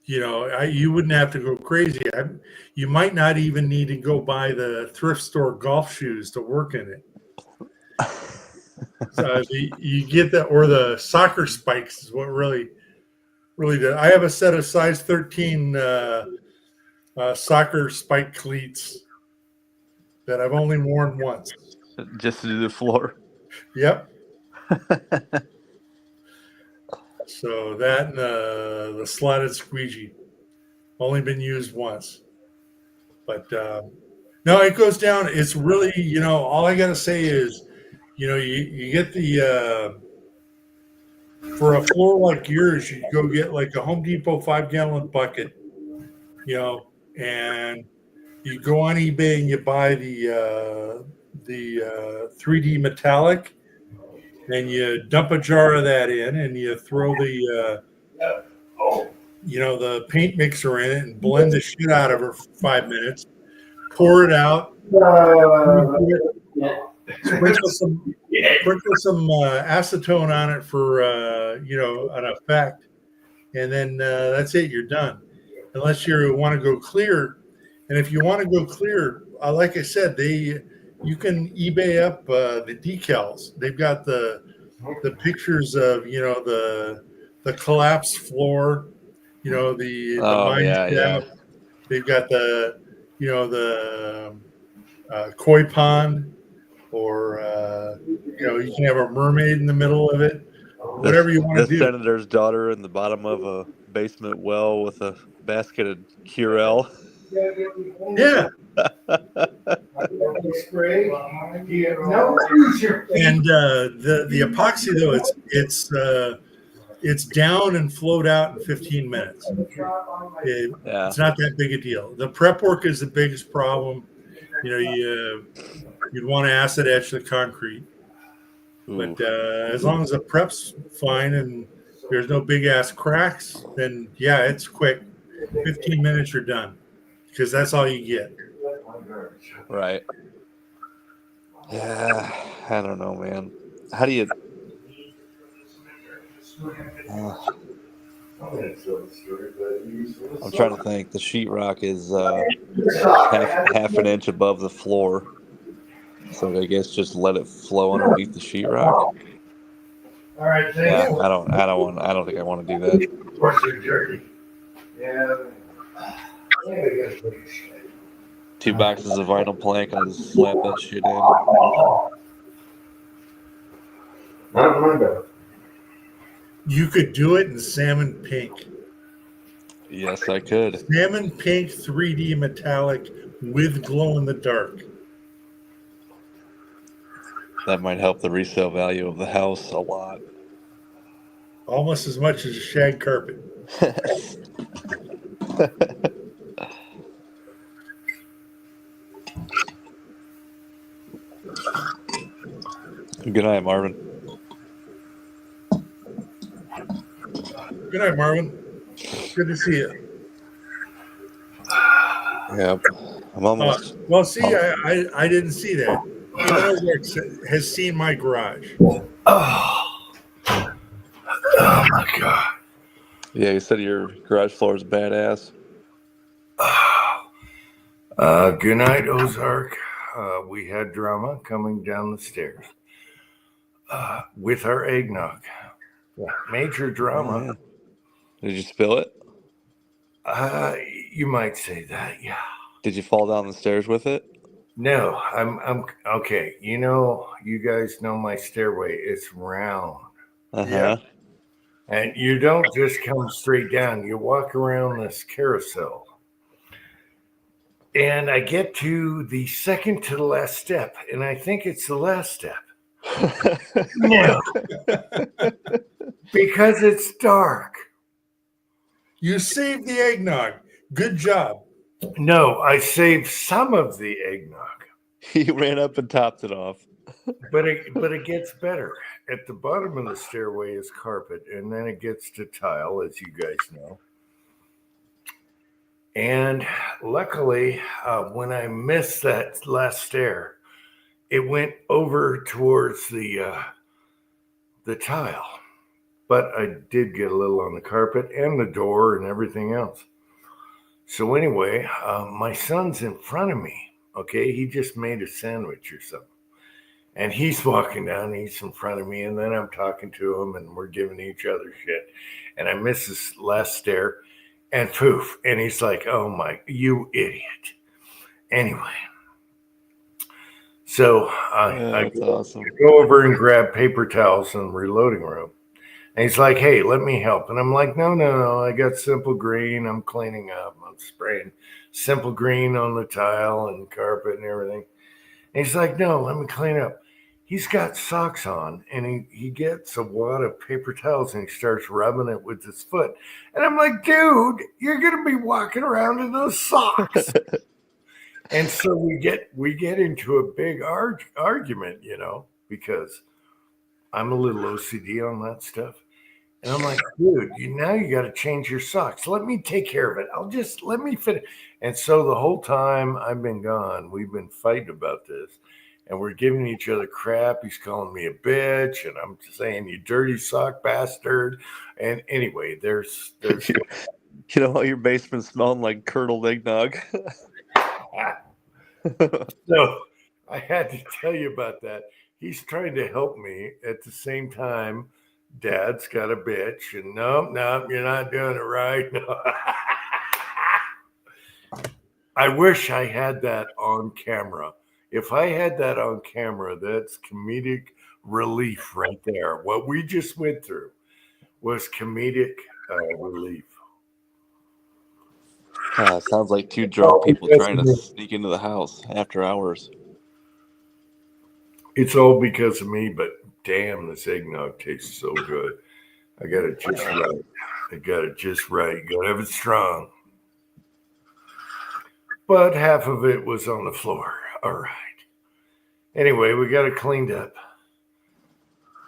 You wouldn't have to go crazy. You might not even need to go buy the thrift store golf shoes to work in it. So you get that, or the soccer spikes is what really does. I have a set of size 13 soccer spike cleats that I've only worn once. Just to do the floor? Yep. So that and the slotted squeegee only been used once. But no, it goes down. It's really, all I got to say is, you get the, for a floor like yours, you go get like a Home Depot 5-gallon bucket, and you go on eBay and you buy the 3D metallic, and you dump a jar of that in, and you throw the paint mixer in it and blend the shit out of it for 5 minutes, pour it out, sprinkle some acetone on it for an effect, and then that's it. You're done, unless you want to go clear. And if you want to go clear, like I said, you can eBay up the decals. They've got the pictures of the collapsed floor, the Oh mine yeah, yeah. shaft. They've got the koi pond, or you can have a mermaid in the middle of it. Whatever you want The to do. senator's daughter in the bottom of a basement well with a basket of Curel. Yeah. And the epoxy though, it's down and flowed out in 15 minutes. Yeah. It's not that big a deal. The prep work is the biggest problem. You'd want to acid etch the concrete, but as long as the prep's fine and there's no big ass cracks, then yeah, it's quick. 15 minutes, you're done, because that's all you get. Right. Yeah, I don't know, man. How do you? I'm trying to think. The sheetrock is half an inch above the floor, so I guess just let it flow underneath the sheetrock. All right, Yeah, thanks. I don't think I want to do that. Portion jerky. Yeah. 2 boxes of vinyl plank and I just slap that shit in. Not my bad. You could do it in salmon pink. Yes, I could. Salmon pink 3D metallic with glow in the dark. That might help the resale value of the house a lot. Almost as much as a shag carpet. Good night, Marvin. Good night, Marvin. Good to see you. Yep. I'm almost. Well, see, I didn't see that. Has seen my garage. Oh my God. Yeah, you said your garage floor is badass. Good night, Ozark. We had drama coming down the stairs with our eggnog. Major drama. Yeah. Did you spill it? You might say that, yeah. Did you fall down the stairs with it? No, I'm okay. You guys know my stairway. It's round. Uh-huh. And you don't just come straight down. You walk around this carousel. And I get to the second to the last step, and I think it's the last step. No. Because it's dark. You saved the eggnog. Good job. No, I saved some of the eggnog. He ran up and topped it off. But it gets better. At the bottom of the stairway is carpet, and then it gets to tile, as you guys know. And luckily, when I missed that last stair, it went over towards the tile. But I did get a little on the carpet and the door and everything else. So anyway, my son's in front of me. Okay, he just made a sandwich or something. And he's walking down, he's in front of me, and then I'm talking to him, and we're giving each other shit. And I miss this last stair, and poof. And he's like, oh my, you idiot. Anyway. So I go over and grab paper towels in the reloading room. And he's like, hey, let me help. And I'm like, no. I got Simple Green. I'm cleaning up. I'm spraying Simple Green on the tile and carpet and everything. And he's like, no, let me clean up. He's got socks on, and he gets a wad of paper towels, and he starts rubbing it with his foot. And I'm like, dude, you're going to be walking around in those socks. And so we get into a big argument, because I'm a little OCD on that stuff. And I'm like, dude, now you got to change your socks. Let me take care of it. Let me fit it. And so the whole time I've been gone, we've been fighting about this. and we're giving each other crap. He's calling me a bitch, and I'm saying, you dirty sock bastard. And anyway, there's You know how your basement smelling like curdled eggnog? so I had to tell you about that. He's trying to help me at the same time. Dad's got a bitch, and no, you're not doing it right. No. I wish I had that on camera. If I had that on camera, that's comedic relief right there. What we just went through was comedic relief. Sounds like two drunk people trying to sneak into the house after hours. It's all because of me, but damn, this eggnog tastes so good. I got it just right. You got to have it strong. But half of it was on the floor. All right. Anyway, we got it cleaned up.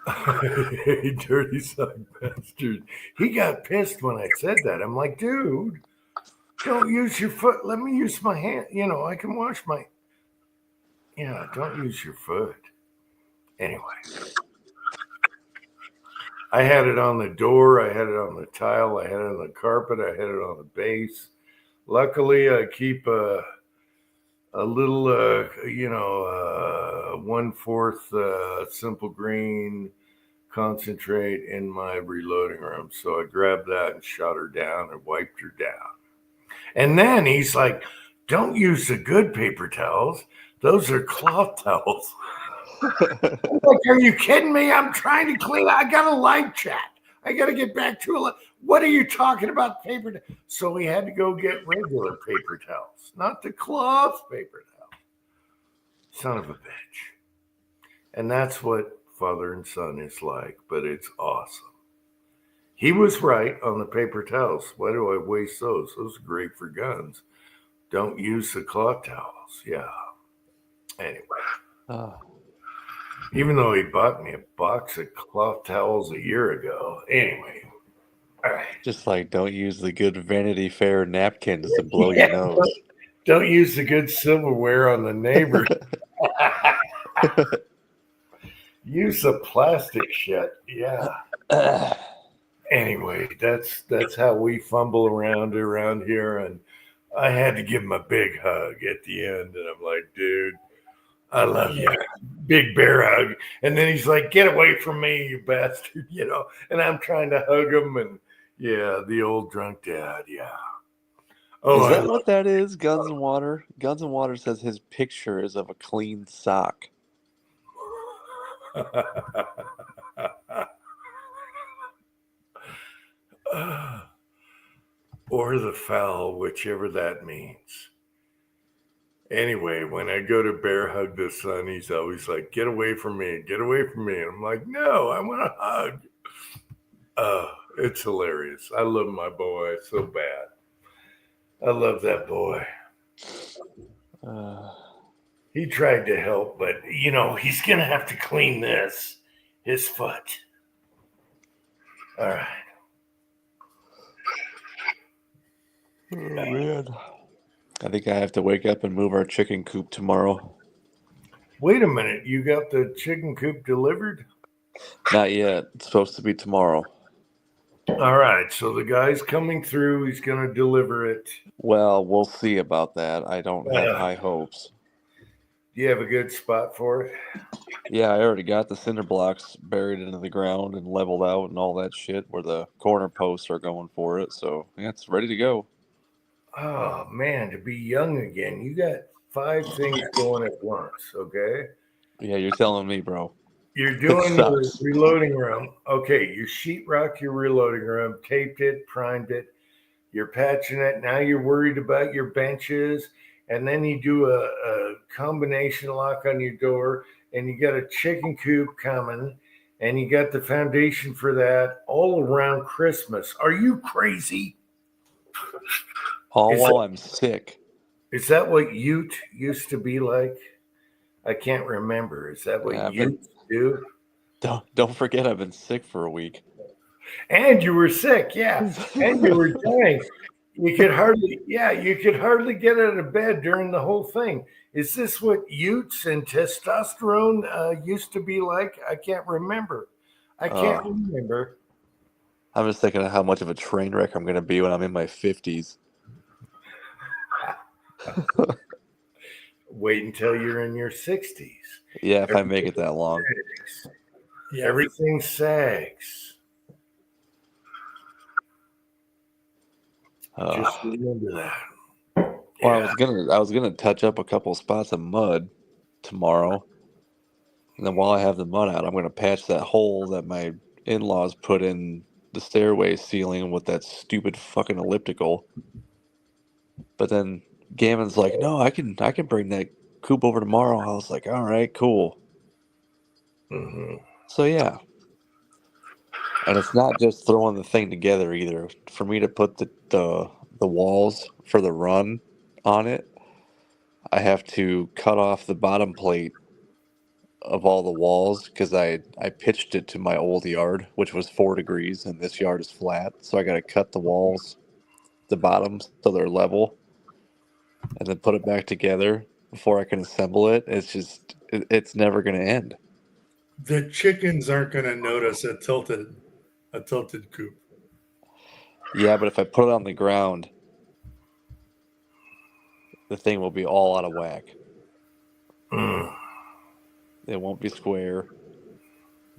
Dirty son bastard. He got pissed when I said that. I'm like, dude, don't use your foot. Let me use my hand. You know, I can wash my. Yeah, don't use your foot. Anyway. I had it on the door. I had it on the tile. I had it on the carpet. I had it on the base. Luckily, I keep a little, 1/4 simple green concentrate in my reloading room. So I grabbed that and shot her down and wiped her down. And then he's like, don't use the good paper towels. Those are cloth towels. I'm like, are you kidding me? I'm trying to clean. I got a live chat. I got to get back to it. What are you talking about, paper? So we had to go get regular paper towels, not the cloth paper towels. Son of a bitch. And that's what father and son is like, but it's awesome. He was right on the paper towels. Why do I waste those? Those are great for guns. Don't use the cloth towels. Yeah. Anyway. Even though he bought me a box of cloth towels a year ago. Anyway. All right. Just like don't use the good Vanity Fair napkins to blow your nose. Don't use the good silverware on the neighbor. Use the plastic shit. Yeah. Anyway, that's how we fumble around here. And I had to give him a big hug at the end. And I'm like, dude, I love you. Big bear hug. And then he's like, get away from me, you bastard, and I'm trying to hug him. And yeah, the old drunk dad. Yeah. Oh, is that what that is? Guns and Water? Guns and Water says his picture is of a clean sock. Or the foul, whichever that means. Anyway, when I go to bear hug the son, he's always like, get away from me. And I'm like, no, I want a hug. It's hilarious. I love my boy so bad. I love that boy. He tried to help, but, he's going to have to clean his foot. All right. Oh, man. I think I have to wake up and move our chicken coop tomorrow. Wait a minute. You got the chicken coop delivered? Not yet. It's supposed to be tomorrow. All right. So the guy's coming through. He's going to deliver it. Well, we'll see about that. I don't have high hopes. Do you have a good spot for it? Yeah, I already got the cinder blocks buried into the ground and leveled out and all that shit where the corner posts are going for it. So yeah, it's ready to go. Oh, man, to be young again. You got 5 things going at once, okay? Yeah, you're telling me, bro. You're doing your reloading room. Okay, you sheetrock your reloading room, taped it, primed it. You're patching it. Now you're worried about your benches. And then you do a combination lock on your door. And you got a chicken coop coming. And you got the foundation for that all around Christmas. Are you crazy? All while I'm sick. Is that what Ute used to be like? I can't remember. Is that what Ute do? Don't forget I've been sick for a week. And you were sick, yeah. And you were dying. You could hardly, you could hardly get out of bed during the whole thing. Is this what Utes and testosterone used to be like? I can't remember. I can't remember. I'm just thinking of how much of a train wreck I'm going to be when I'm in my 50s. Wait until you're in your 60s. Yeah, if I make it that long. Yeah. Everything sags. Just remember that. Well, I was gonna touch up a couple spots of mud tomorrow, and then while I have the mud out, I'm gonna patch that hole that my in-laws put in the stairway ceiling with that stupid fucking elliptical. But then Gavin's like, "No, I can bring that coop over tomorrow." I was like, "All right, cool." Mm-hmm. So yeah, and it's not just throwing the thing together either. For me to put the walls for the run on it, I have to cut off the bottom plate of all the walls because I pitched it to my old yard, which was 4 degrees, and this yard is flat. So I got to cut the walls, the bottoms, so they're level, and then put it back together before I can assemble it. It's just, it's never going to end. The chickens aren't going to notice a tilted coop. Yeah, but if I put it on the ground, the thing will be all out of whack. It won't be square.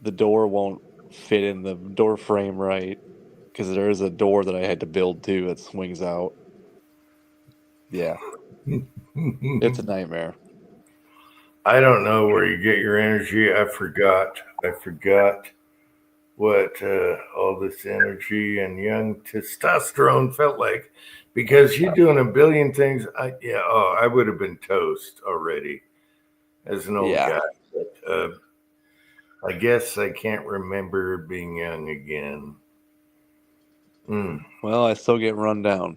The door won't fit in the door frame right because there is a door that I had to build too that swings out. Yeah. It's a nightmare. I don't know where you get your energy. I forgot what all this energy and young testosterone felt like, because you're doing a billion things. I would have been toast already as an old guy. But I guess I can't remember being young again. Well, I still get run down.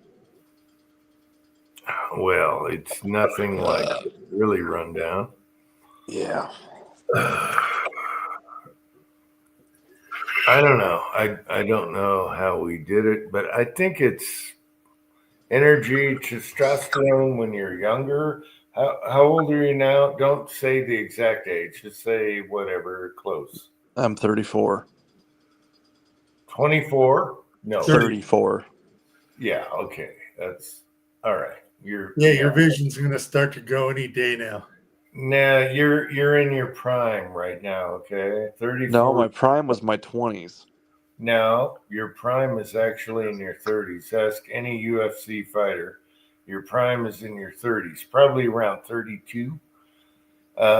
Well, it's nothing like really run down. Yeah. I don't know. I don't know how we did it, but I think it's energy, testosterone when you're younger. How old are you now? Don't say the exact age. Just say whatever, close. I'm 34. 24? No. 34. Yeah, okay. That's all right. Your vision's going to start to go any day now. Nah, you're in your prime right now, okay? 34. No, my prime was my 20s. No, your prime is actually in your 30s. Ask any UFC fighter. Your prime is in your 30s, probably around 32.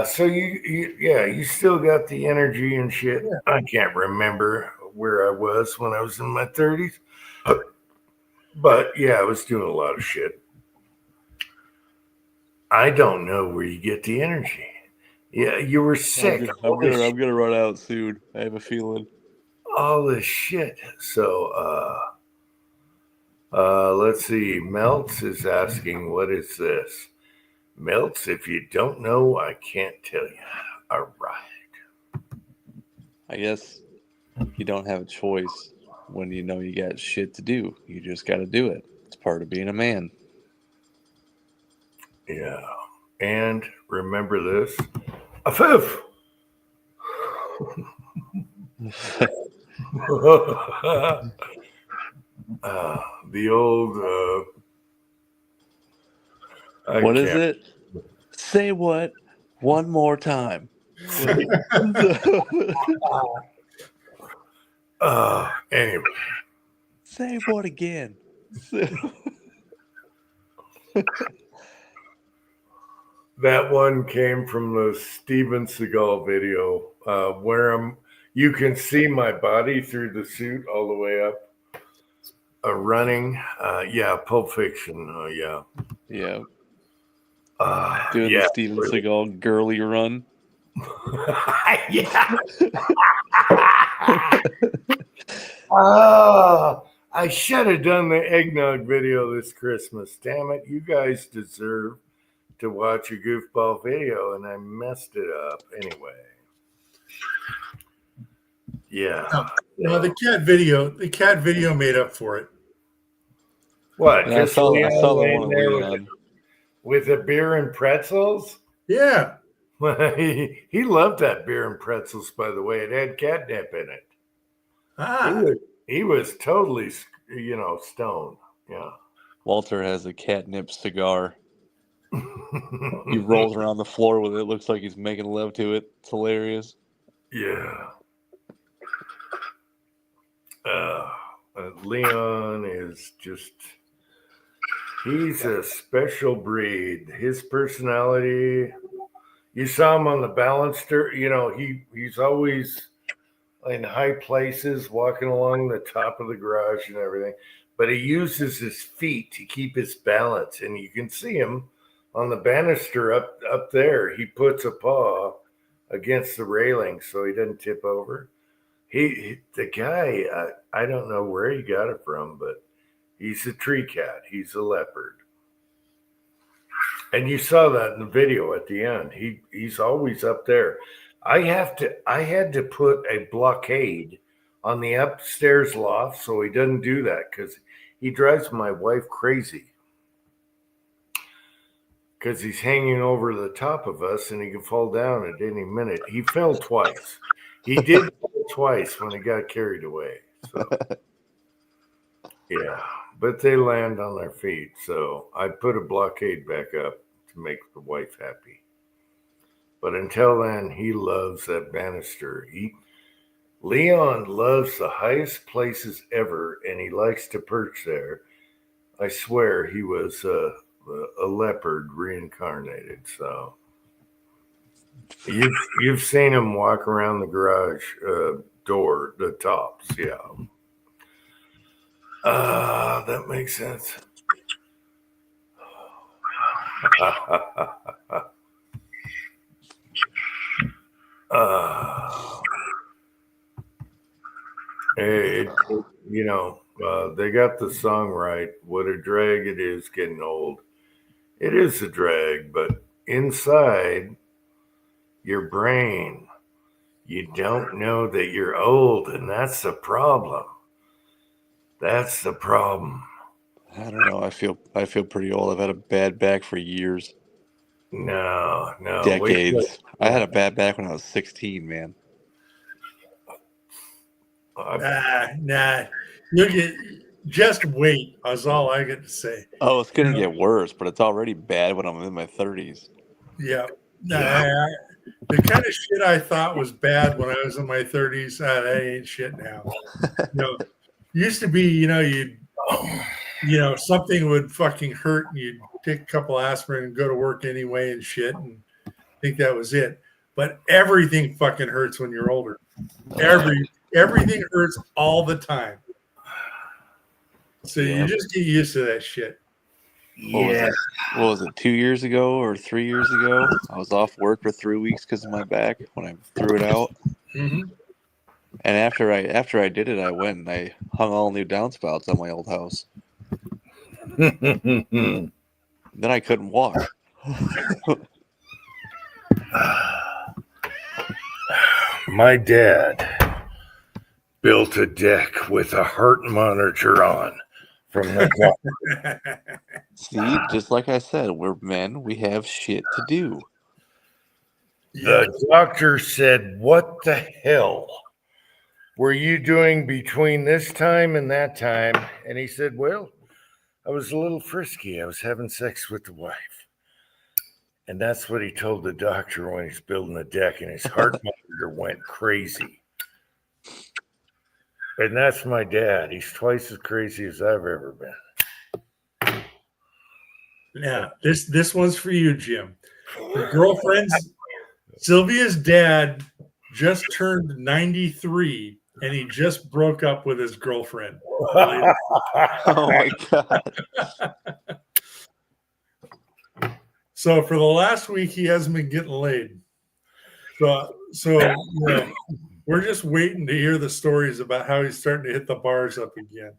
So you still got the energy and shit. Yeah. I can't remember where I was when I was in my 30s. But yeah, I was doing a lot of shit. I don't know where you get the energy. Yeah, you were sick. I'm gonna run out soon. I have a feeling. All this shit. So let's see. Melts is asking, what is this? Melts, if you don't know, I can't tell you. All right. I guess you don't have a choice when you know you got shit to do. You just got to do it. It's part of being a man. Yeah. And remember this. A fifth. The old what is it? Say what one more time. Anyway. Say what again? That one came from the Steven Seagal video where you can see my body through the suit all the way up. Running. Pulp Fiction. Yeah. Yeah. Doing the Steven Seagal girly run. Yeah. I should have done the eggnog video this Christmas. Damn it. You guys deserve to watch a goofball video, and I messed it up anyway. Yeah. No, the cat video made up for it. What? Yeah, I Just saw Leon the one laying of there Leon. with a beer and pretzels? Yeah. He loved that beer and pretzels, by the way. It had catnip in it. Ah. He was totally, stoned. Yeah. Walter has a catnip cigar. He rolls around the floor with it. Looks like he's making love to it. It's hilarious. Yeah. Leon is he's a special breed. His personality, you saw him on the balancer, he's always in high places, walking along the top of the garage and everything, but he uses his feet to keep his balance. And you can see him on the banister up there. He puts a paw against the railing so he doesn't tip over. The guy, I don't know where he got it from, but he's a tree cat. He's a leopard. And you saw that in the video at the end. He's always up there. I had to put a blockade on the upstairs loft so he doesn't do that, because he drives my wife crazy. Because he's hanging over the top of us and he can fall down at any minute. He fell twice. He did fall twice when he got carried away. So yeah, but they land on their feet. So I put a blockade back up to make the wife happy. But until then, he loves that banister. Leon loves the highest places ever, and he likes to perch there. I swear he was a leopard reincarnated. So you've seen him walk around the garage door, the tops. Yeah. That makes sense. Hey, they got the song right. What a drag it is getting old. It is a drag, but inside your brain, you don't know that you're old, and that's the problem. That's the problem. I don't know. I feel pretty old. I've had a bad back for years. No. Decades. I had a bad back when I was 16, man. Nah. Just wait. That's all I get to say. Oh, it's gonna get worse, but it's already bad when I'm in my 30s. Yeah. The kind of shit I thought was bad when I was in my 30s, that ain't shit now. Used to be, something would fucking hurt and you'd take a couple aspirin and go to work anyway and shit and think that was it. But everything fucking hurts when you're older. Everything hurts all the time. So you just get used to that shit. What was it, 2 years ago or 3 years ago? I was off work for 3 weeks because of my back when I threw it out. Mm-hmm. And after I did it, I went and I hung all new downspouts on my old house. Then I couldn't walk. My dad built a deck with a heart monitor on from the clock. See, just like I said, we're men. We have shit to do. The doctor said, "What the hell were you doing between this time and that time?" And he said, "Well, I was a little frisky. I was having sex with the wife." And that's what he told the doctor when he's building the deck, and his heart monitor went crazy. And that's my dad. He's twice as crazy as I've ever been. Now, this one's for you, Jim. Your girlfriend's Sylvia's dad just turned 93, and he just broke up with his girlfriend. Oh my god! So for the last week, he hasn't been getting laid. So we're just waiting to hear the stories about how he's starting to hit the bars up again.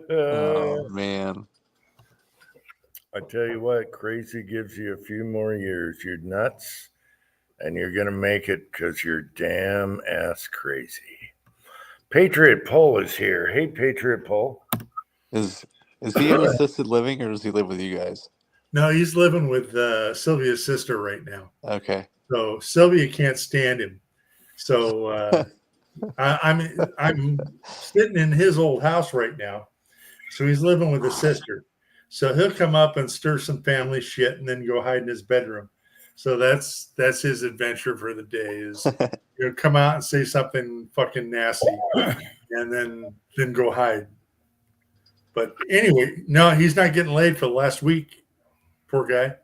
Oh man! I tell you what, crazy gives you a few more years. You're nuts, and you're gonna make it because you're damn ass crazy. Patriot Paul is here. Hey, Patriot Paul. Is he in assisted living or does he live with you guys? No, he's living with Sylvia's sister right now. Okay. So Sylvia can't stand him. So I'm sitting in his old house right now. So he's living with his sister. So he'll come up and stir some family shit and then go hide in his bedroom. So that's his adventure for the day is come out and say something fucking nasty and then go hide. But anyway, no, he's not getting laid for the last week. Poor guy.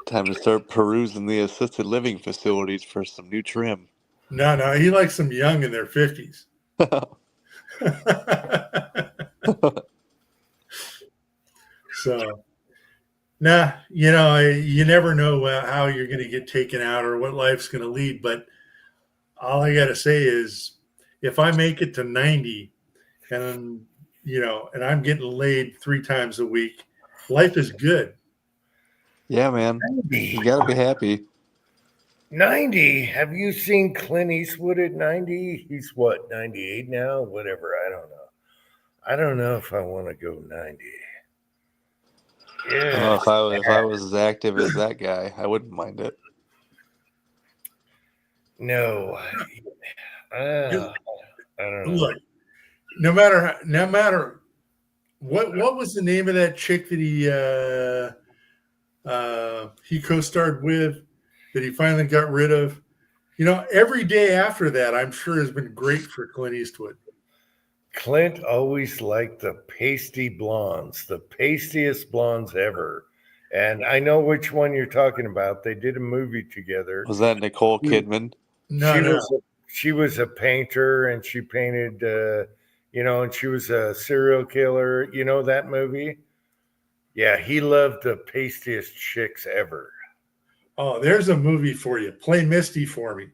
Time to start perusing the assisted living facilities for some new trim. No, he likes them young in their 50s. So, you never know how you're going to get taken out or what life's going to lead. But all I got to say is if I make it to 90 and, and I'm getting laid 3 times a week, life is good. Yeah, man. You got to be happy. 90. Have you seen Clint Eastwood at 90? He's what, 98 now? Whatever. I don't know. I don't know if I want to go 90. Yeah. If I was as active as that guy, I wouldn't mind it. No. I don't know. Look, no matter what was the name of that chick that he co-starred with that he finally got rid of? Every day after that, I'm sure has been great for Clint Eastwood. Clint always liked the pasty blondes, the pastiest blondes ever. And I know which one you're talking about. They did a movie together. Was that Nicole Kidman? She was a painter and she painted, and she was a serial killer. You know that movie? Yeah, he loved the pastiest chicks ever. Oh, there's a movie for you. Play Misty for me.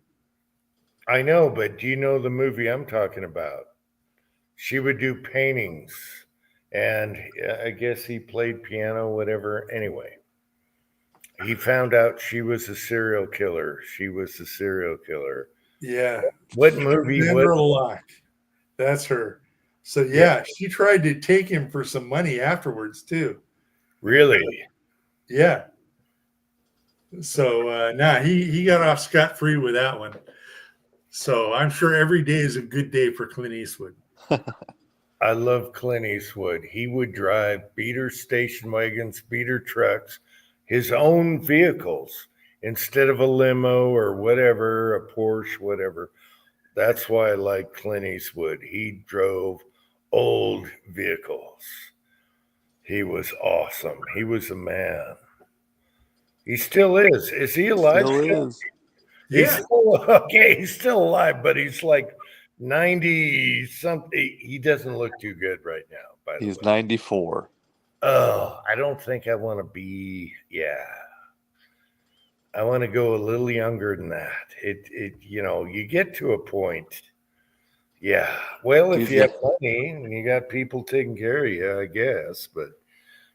I know, but do you know the movie I'm talking about? She would do paintings, and I guess he played piano, whatever. Anyway, he found out she was a serial killer. Yeah. What movie? Lock. That's her. So, yeah, she tried to take him for some money afterwards, too. Really? Yeah. So, he got off scot-free with that one. So, I'm sure every day is a good day for Clint Eastwood. I love Clint Eastwood. He would drive beater station wagons, beater trucks, his own vehicles instead of a limo or whatever, a Porsche, whatever. That's why I like Clint Eastwood. He drove old vehicles. He was awesome. He was a man. He still is. Is he alive? Still is. He's still alive, but he's like 90 something. He doesn't look too good right now. By the way, He's 94. Oh, I don't think I want to be. Yeah, I want to go a little younger than that. You get to a point. Yeah. Well, if you have money and you got people taking care of you, I guess, but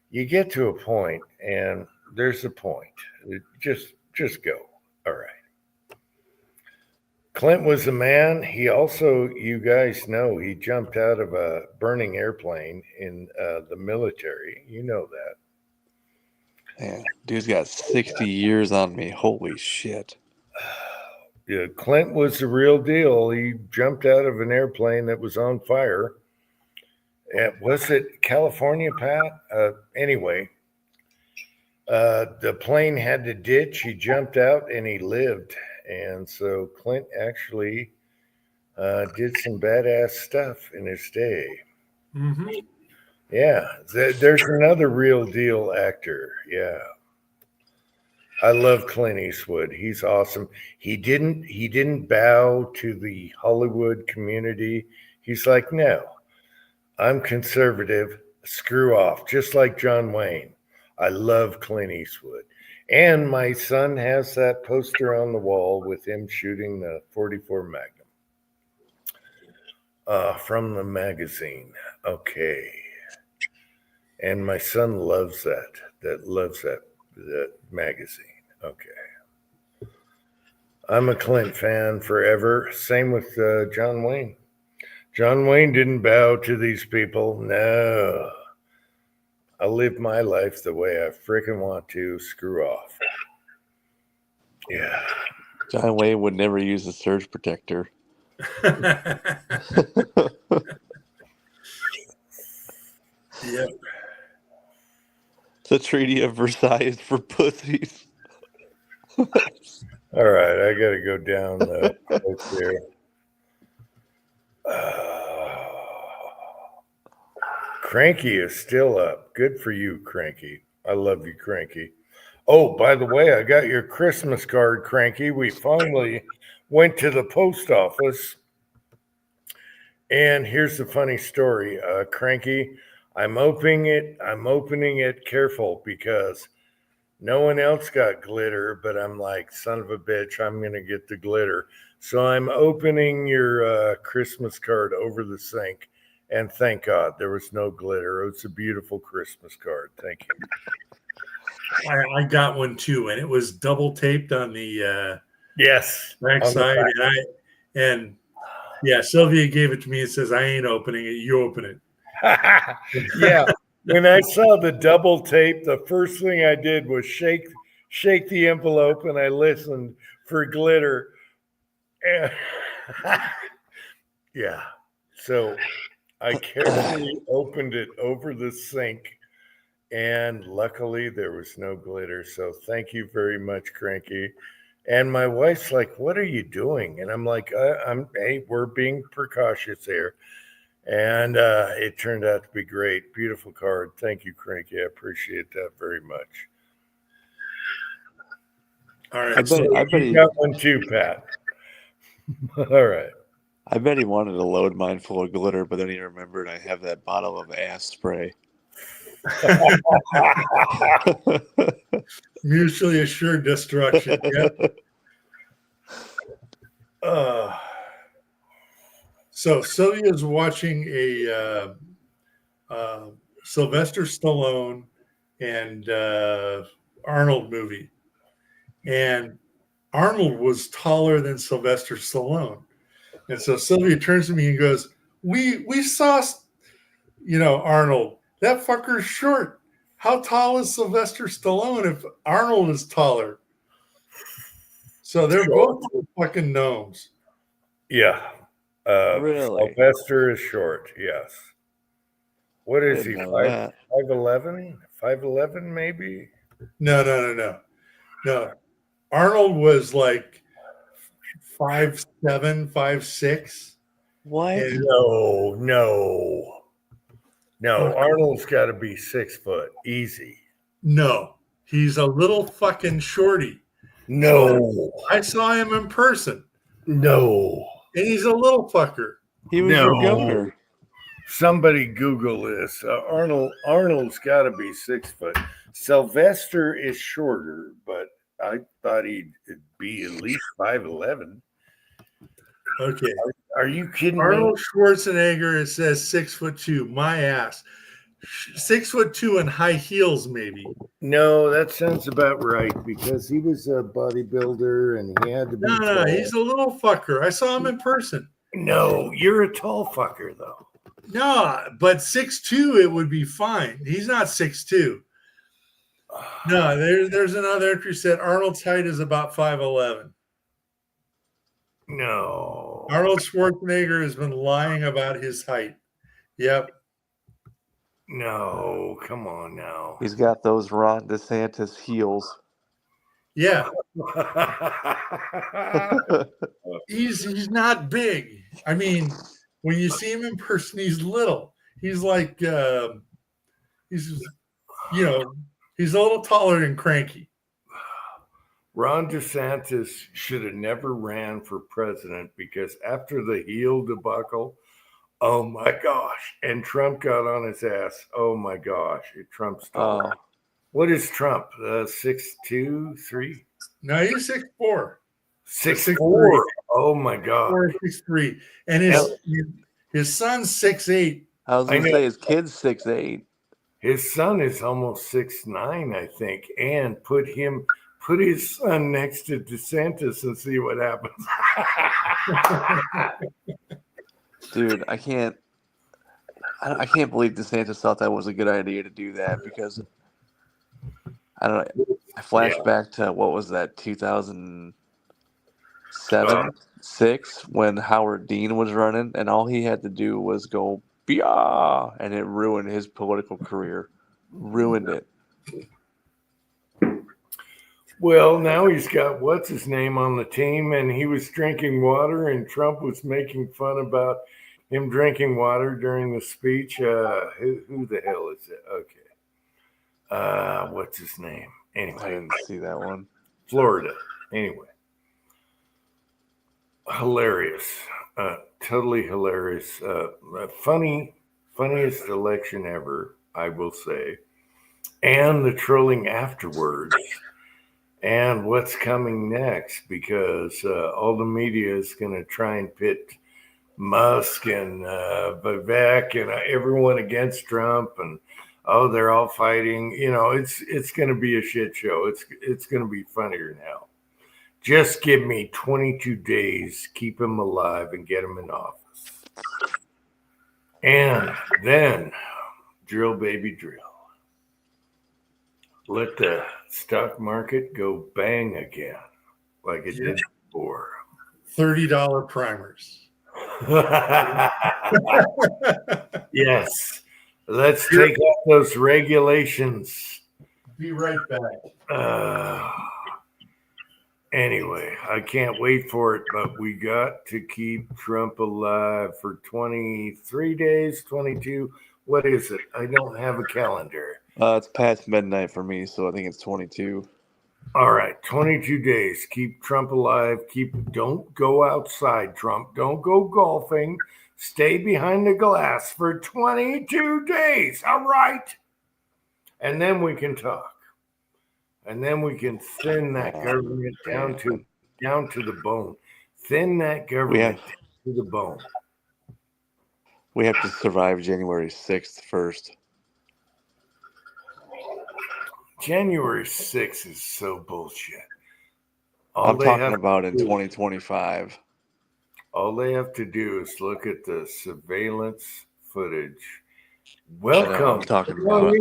you get to a point, and there's a point. Just go. All right. Clint was a man. He also, you guys know, he jumped out of a burning airplane in the military. You know that. Man, dude's got 60 years on me. Holy shit. Yeah, Clint was the real deal. He jumped out of an airplane that was on fire. Was it California, Pat? Anyway, the plane had to ditch. He jumped out and he lived. And so Clint actually did some badass stuff in his day. Mm-hmm. Yeah, there's another real deal actor. Yeah, I love Clint Eastwood. He's awesome. He didn't bow to the Hollywood community. He's like, no, I'm conservative. Screw off. Just like John Wayne. I love Clint Eastwood. And my son has that poster on the wall with him shooting the 44 Magnum from the magazine. Okay. And my son loves that magazine. Okay. I'm a Clint fan forever. Same with John Wayne. John Wayne didn't bow to these people. No. I live my life the way I freaking want to. Screw off. Yeah. John Wayne would never use a surge protector. Yep. The Treaty of Versailles is for pussies. All right, I got to go down the list here. Cranky is still up. Good for you, Cranky. I love you, Cranky. Oh, by the way, I got your Christmas card, Cranky. We finally went to the post office. And here's the funny story, Cranky. I'm opening it careful because no one else got glitter, but I'm like, son of a bitch, I'm going to get the glitter. So I'm opening your Christmas card over the sink. And thank God there was no glitter. It's a beautiful Christmas card. Thank you. I got one too, and it was double taped on the Yes. backside. And yeah, Sylvia gave it to me and says, I ain't opening it. You open it. Yeah. When I saw the double tape, the first thing I did was shake the envelope, and I listened for glitter. And yeah. So I carefully opened it over the sink, and luckily there was no glitter. So thank you very much, Cranky. And my wife's like, "What are you doing?" And I'm like, "Hey, we're being precautious here." And it turned out to be great. Beautiful card. Thank you, Cranky. I appreciate that very much. All I right. bet, So I bet You he, got one too, Pat. All right. I bet he wanted to load mine full of glitter, but then he remembered I have that bottle of ass spray. mutually assured destruction. Yep. So Sylvia's watching a Sylvester Stallone and Arnold movie, and Arnold was taller than Sylvester Stallone, and so Sylvia turns to me and goes, "We saw, Arnold. That fucker's short. How tall is Sylvester Stallone if Arnold is taller?" So they're both fucking gnomes. Yeah. Really? Sylvester is short. Yes. What is he? Didn't know that. 5'11"? 5'11" maybe? No. Arnold was like 5'7", 5'6". What? And No. Arnold's got to be 6 foot. Easy. no, he's a little fucking shorty. No. I saw him in person, No. and he's a little fucker. He was your governor. Somebody Google this. Arnold's got to be 6 foot. Sylvester is shorter, but I thought he'd be at least 5'11". Okay. Are you kidding me? Arnold Schwarzenegger, it says 6'2". My ass. 6'2" and high heels, maybe. No, that sounds about right because he was a bodybuilder and he had to be. No, tall. he's a little fucker. I saw him in person. No, you're a tall fucker though. No, but 6'2", it would be fine. He's not 6'2". No, there's another entry said Arnold's height is about 5'11". No. Arnold Schwarzenegger has been lying about his height. Yep. No, come on now. He's got those Ron DeSantis heels. Yeah. He's not big. I mean, when you see him in person, he's little. He's like he's a little taller than Cranky. Ron DeSantis should have never ran for president because after the heel debacle, oh my gosh, and Trump got on his ass. Oh my gosh, Trump's taller. What is Trump? 6'2", 3"? No, he's 6'4". 6'4". Oh my god. 6'3". And his son's 6'8". I was gonna say his kid's 6'8". His son is almost 6'9", I think, and put him put his son next to DeSantis and see what happens. Dude, I can't believe DeSantis thought that was a good idea to do that because I don't know. I flash back to what was that 2007, 6 when Howard Dean was running, and all he had to do was go "Bia," and it ruined his political career. Ruined it. Well, now he's got what's his name on the team, and he was drinking water, and Trump was making fun about him drinking water during the speech. Who the hell is it? Okay. What's his name? Anyway, I didn't see that one. Florida. Anyway. Hilarious. Totally hilarious. Funniest election ever, I will say. And the trolling afterwards. And what's coming next, because all the media is going to try and pit Musk and Vivek and everyone against Trump, and they're all fighting. You know, it's going to be a shit show. It's going to be funnier now. Just give me 22 days, keep him alive, and get him in office, and then drill, baby, drill. Let the stock market go bang again, like it did before. $30 primers. Yes. Let's take out those regulations. Be right back. Anyway, I can't wait for it, but we got to keep Trump alive for 23 days, 22. What is it? I don't have a calendar. It's past midnight for me, so I think it's 22. All right, 22 days. Keep Trump alive. Don't go outside, Trump. Don't go golfing. Stay behind the glass for 22 days. All right. And then we can talk. And then we can thin that government down to the bone. Thin that government to the bone. We have to survive January 6th first. January 6th is so bullshit. I'm talking about in 2025. All they have to do is look at the surveillance footage. Welcome. I'm talking about.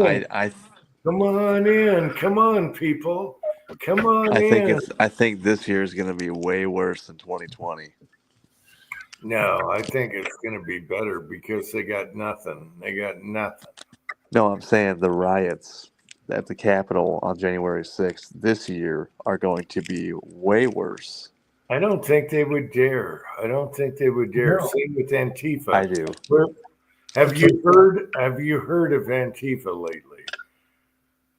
Come on in. Come on, people. Come on in. I think this year is going to be way worse than 2020. No, I think it's going to be better because they got nothing. No, I'm saying the riots at the Capitol on January 6th this year are going to be way worse. I don't think they would dare. No. Same with Antifa. I do. Have you heard of Antifa lately?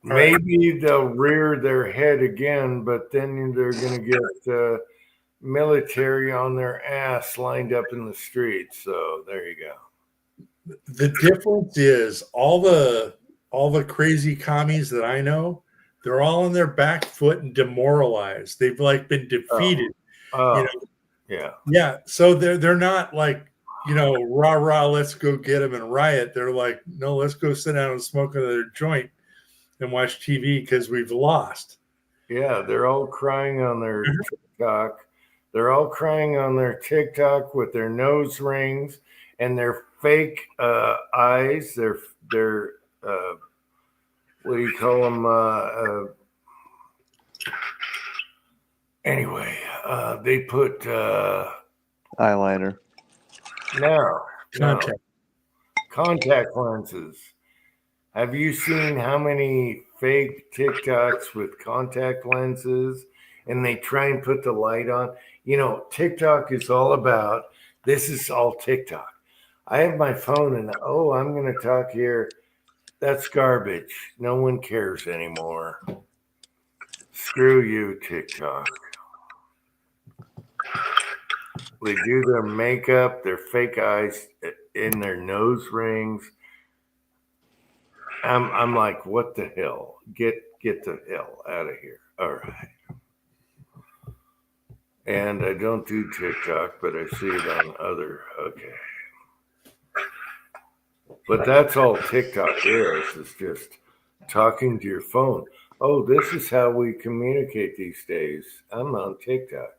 Maybe they'll rear their head again, but then they're going to get military on their ass lined up in the streets. So there you go. The difference is all the crazy commies that I know, they're all on their back foot and demoralized. They've been defeated. Yeah. So they're not rah rah, let's go get them and riot. They're like, no, let's go sit down and smoke another joint and watch TV because we've lost. Yeah, they're all crying on their TikTok. They're all crying on their TikTok with their nose rings and their fake eyes. Their what do you call them? Anyway, they put eyeliner. No, contact lenses. Have you seen how many fake TikToks with contact lenses and they try and put the light on? You know, TikTok is all about, this is all TikTok. I have my phone and, I'm going to talk here. That's garbage. No one cares anymore. Screw you, TikTok. They do their makeup, their fake eyes in their nose rings. I'm like, what the hell? Get the hell out of here. All right. And I don't do TikTok, but I see it on other. Okay. But that's all TikTok is just talking to your phone. Oh, this is how we communicate these days. I'm on TikTok.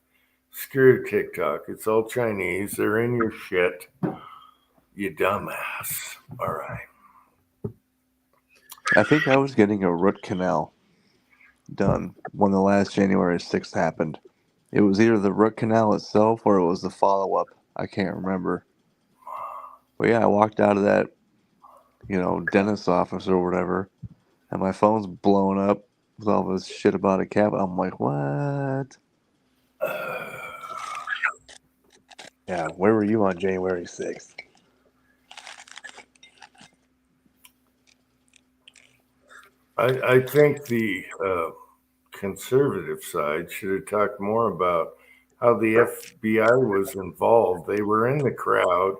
Screw TikTok. It's all Chinese. They're in your shit. You dumbass. All right. I think I was getting a root canal done when the last January 6th happened. It was either the root canal itself or it was the follow up. I can't remember. But yeah, I walked out of that, dentist's office or whatever, and my phone's blowing up with all this shit about a cab. I'm like, what? Yeah, where were you on January 6th? I think the conservative side should have talked more about how the FBI was involved. They were in the crowd,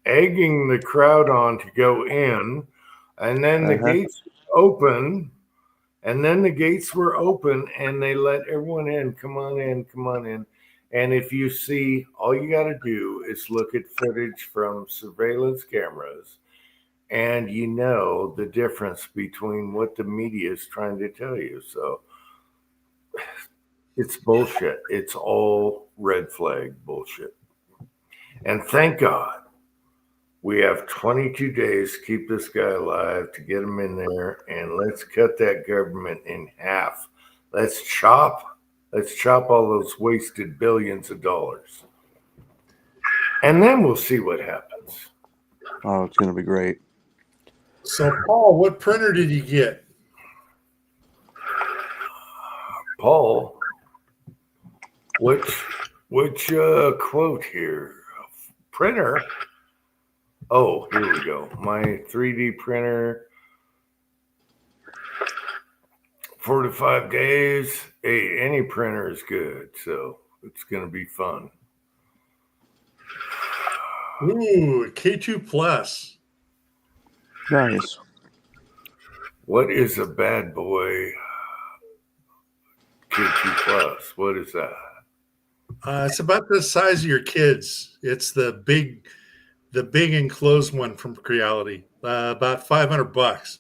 egging the crowd on to go in, and then the gates open, and then the gates were open, and they let everyone in. Come on in, come on in. And if you see, all you got to do is look at footage from surveillance cameras, and you know the difference between what the media is trying to tell you. So it's bullshit. It's all red flag bullshit. And thank God we have 22 days to keep this guy alive, to get him in there, and let's cut that government in half. Let's chop all those wasted billions of dollars. And then we'll see what happens. Oh, it's going to be great. So, Paul, what printer did you get? Paul, which quote here? Printer? Oh, here we go. My 3D printer, 4 to 5 days. Hey, any printer is good, so it's going to be fun. Ooh, K2 Plus. Nice. What is a bad boy K2 Plus? What is that? It's about the size of your kids. It's the big enclosed one from Creality. About $500.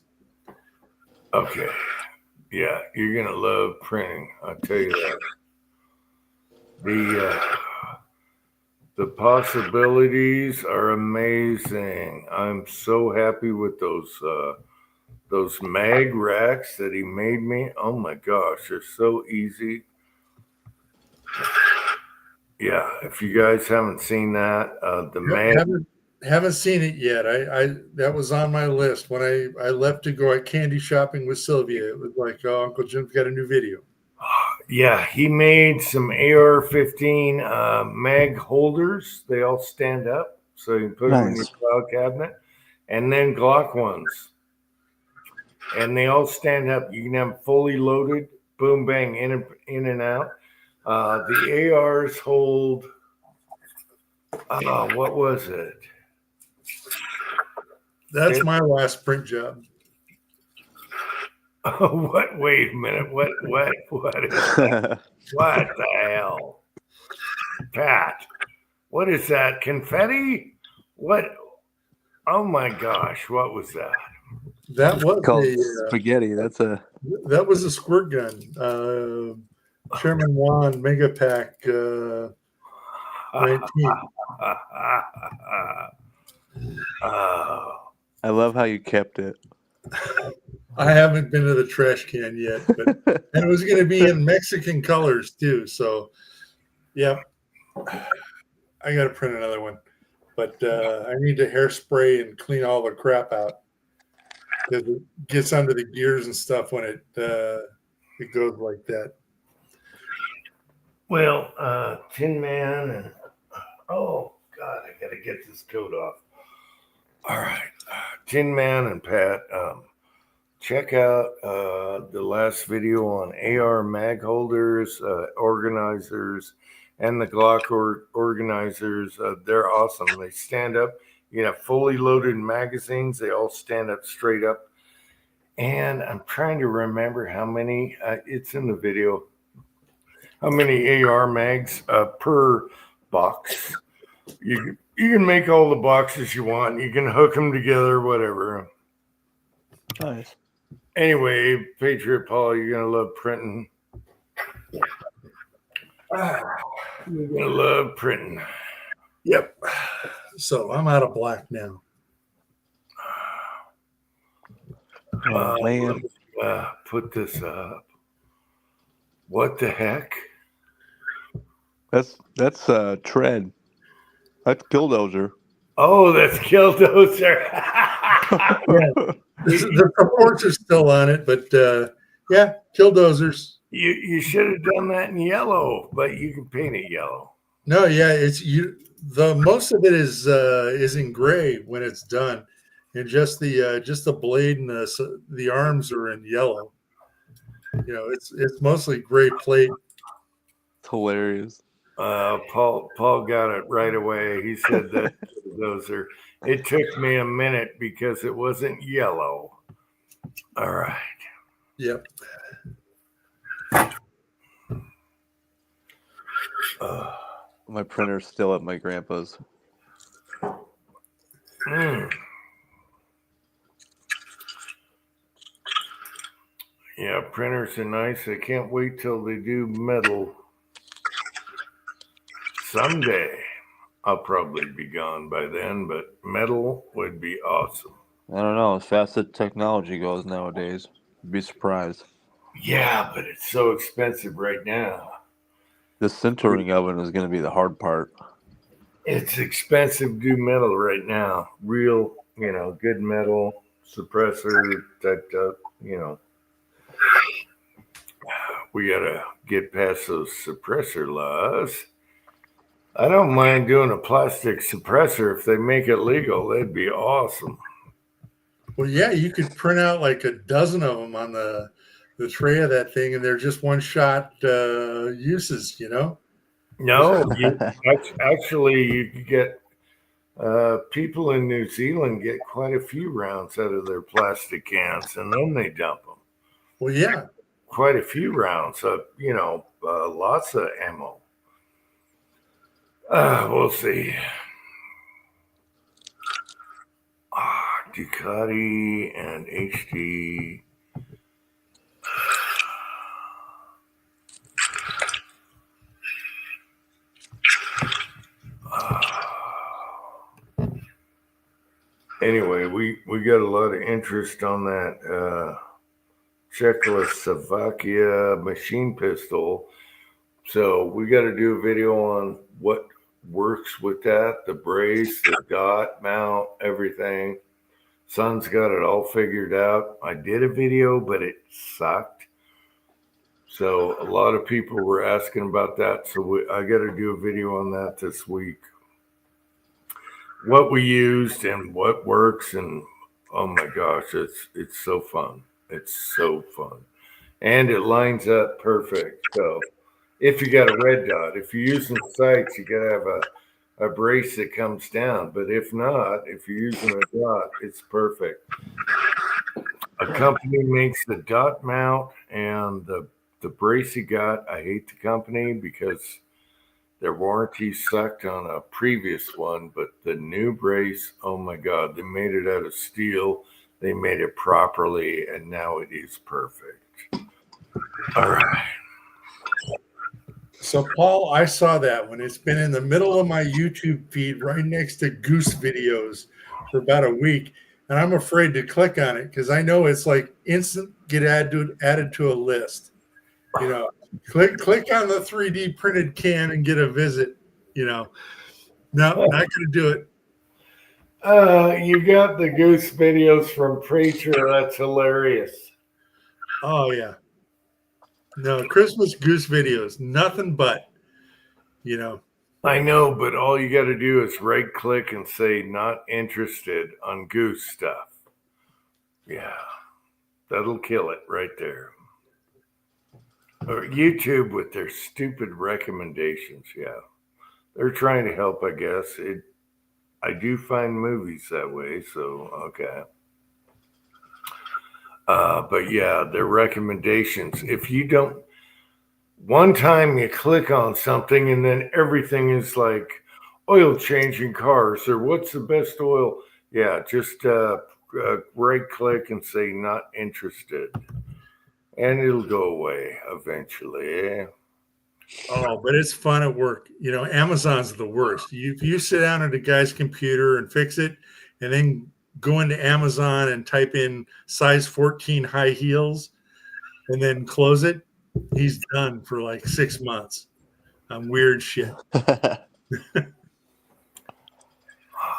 Okay. Yeah, you're gonna love printing. I'll tell you that. The possibilities are amazing. I'm so happy with those mag racks that he made me. Oh my gosh, they're so easy. Yeah, if you guys haven't seen that, the mag. Haven't seen it yet. I that was on my list when I left to go at candy shopping with Sylvia. It was like, oh, Uncle Jim's got a new video. Yeah, he made some AR-15 mag holders. They all stand up, so you can put them in your file cabinet. And then Glock ones. And they all stand up. You can have them fully loaded, boom, bang, in and out. The ARs hold, what was it? That's my last print job. Oh, what? Wait a minute. What is that? What the hell? Pat, what is that? Confetti? What? Oh my gosh, what was that? That was called spaghetti. That was a squirt gun. Sherman Wan Mega Pack 19. I love how you kept it. I haven't been to the trash can yet, but and it was going to be in Mexican colors too. So, yeah, I got to print another one, but I need to hairspray and clean all the crap out because it gets under the gears and stuff when it goes like that. Well, Tin Man and oh God, I got to get this coat off. All right, Tin Man and Pat, check out the last video on AR mag holders, organizers, and the Glock organizers. They're awesome. They stand up. You have fully loaded magazines. They all stand up straight up. And I'm trying to remember how many. It's in the video. How many AR mags per box? You can make all the boxes you want. You can hook them together, whatever. Nice. Anyway, Patriot Paul, you're gonna love printing. You're gonna love printing. Yep. So I'm out of black now. Oh, man. Let me, put this up. What the heck? That's Tread. That's Killdozer. Oh, that's Killdozer. The reports are still on it, but yeah, Killdozers. You should have done that in yellow, but you can paint it yellow. No, yeah, it's you. The most of it is in gray when it's done, and just the blade and the arms are in yellow. You know, it's mostly gray plate. It's hilarious. Paul got it right away. He said that those are. It took me a minute because it wasn't yellow. All right. Yep. My printer's still at my grandpa's. Yeah, printers are nice. I can't wait till they do metal. Someday. I'll probably be gone by then, but metal would be awesome. I don't know. As fast as technology goes nowadays, you'd be surprised. Yeah, but it's so expensive right now. The sintering oven is going to be the hard part. It's expensive to do metal right now. Real, good metal, suppressor type stuff, We got to get past those suppressor laws. I don't mind doing a plastic suppressor. If they make it legal, that'd be awesome. Well, yeah, you could print out like a dozen of them on the tray of that thing, and they're just one-shot uses, No, actually, you could get people in New Zealand get quite a few rounds out of their plastic cans, and then they dump them. Well, yeah. Quite a few rounds of, lots of ammo. We'll see. Ducati and HD. Anyway, we got a lot of interest on that Czechoslovakia machine pistol. So we got to do a video on what works with that, the brace, the dot mount, everything. Son's got it all figured out. I did a video, but it sucked. So a lot of people were asking about that. So I got to do a video on that this week. What we used and what works, and oh my gosh, it's so fun. It's so fun. And it lines up perfect. So if you got a red dot, if you're using sights, you got to have a brace that comes down. But if not, if you're using a dot, it's perfect. A company makes the dot mount and the brace you got. I hate the company because their warranty sucked on a previous one, but the new brace, oh my God, they made it out of steel. They made it properly, and now it is perfect. All right. So, Paul, I saw that one. It's been in the middle of my YouTube feed right next to Goose videos for about a week. And I'm afraid to click on it because I know it's like instant get added to a list. Click on the 3D printed can and get a visit. No, not going to do it. You got the Goose videos from Preacher. That's hilarious. Oh, yeah. No, Christmas Goose videos, nothing but, I know, but all you got to do is right click and say not interested on Goose stuff. Yeah, that'll kill it right there. Or YouTube with their stupid recommendations. Yeah, they're trying to help, I guess. I do find movies that way, so okay. But yeah, their recommendations. If you don't, one time you click on something and then everything is like oil changing cars or what's the best oil. Yeah, just right click and say not interested, and it'll go away eventually. Oh, but it's fun at work. You know, Amazon's the worst. You sit down at a guy's computer and fix it, and then go into Amazon and type in size 14 high heels, and then close it. He's done for like 6 months on weird shit.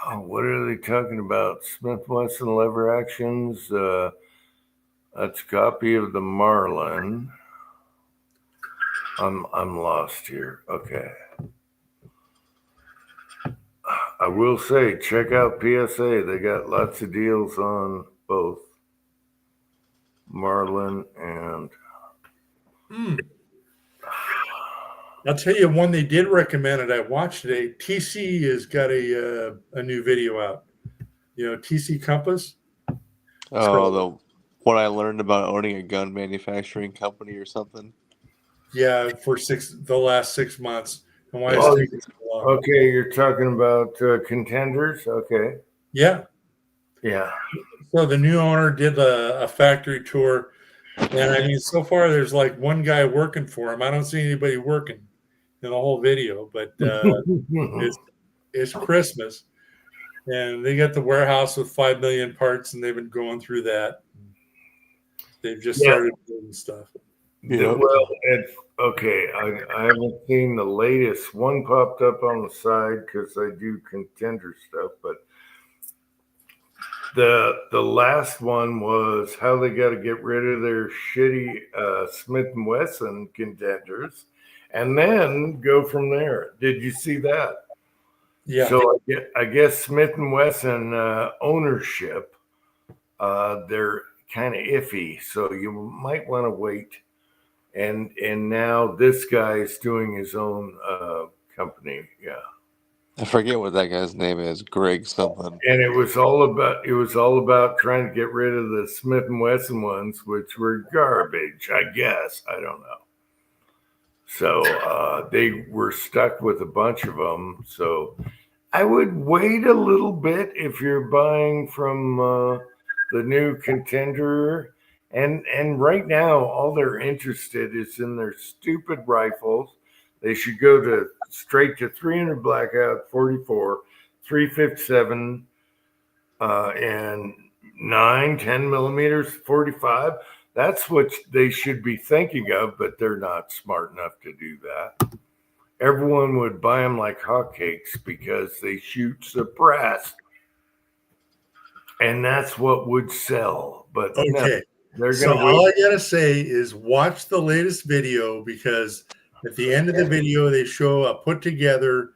Oh, what are they talking about? Smith Wesson lever actions. That's a copy of the Marlin. I'm lost here. Okay. I will say, check out PSA. They got lots of deals on both Marlin and. I'll tell you one they did recommend it. I watched today. TC has got a new video out. You know, TC Compass. Oh, the what I learned about owning a gun manufacturing company or something. Yeah, for the last 6 months, and why Oh, it's taking so long. Okay, you're talking about Contenders. Okay. Yeah. Yeah. So the new owner did a factory tour, and I mean, so far there's like one guy working for him. I don't see anybody working in the whole video, but it's Christmas, and they got the warehouse with 5 million parts, and they've been going through that. They've just started doing stuff. Yep. Well, okay. I haven't seen the latest one popped up on the side because I do Contender stuff, but the last one was how they got to get rid of their shitty Smith and Wesson Contenders, and then go from there. Did you see that? Yeah. So I guess Smith and Wesson ownership, they're kind of iffy, so you might want to wait. And now this guy is doing his own company. Yeah. I forget what that guy's name is. Greg something. And it was all about trying to get rid of the Smith and Wesson ones, which were garbage, I guess. I don't know. So they were stuck with a bunch of them. So I would wait a little bit if you're buying from the new Contender. And right now, all they're interested is in their stupid rifles. They should go straight to 300 blackout, 44, 357, and 9, 10 millimeters, 45. That's what they should be thinking of, but they're not smart enough to do that. Everyone would buy them like hotcakes because they shoot suppressed. And that's what would sell. But okay. No, so all I gotta say is watch the latest video, because at the end of the video they show a put together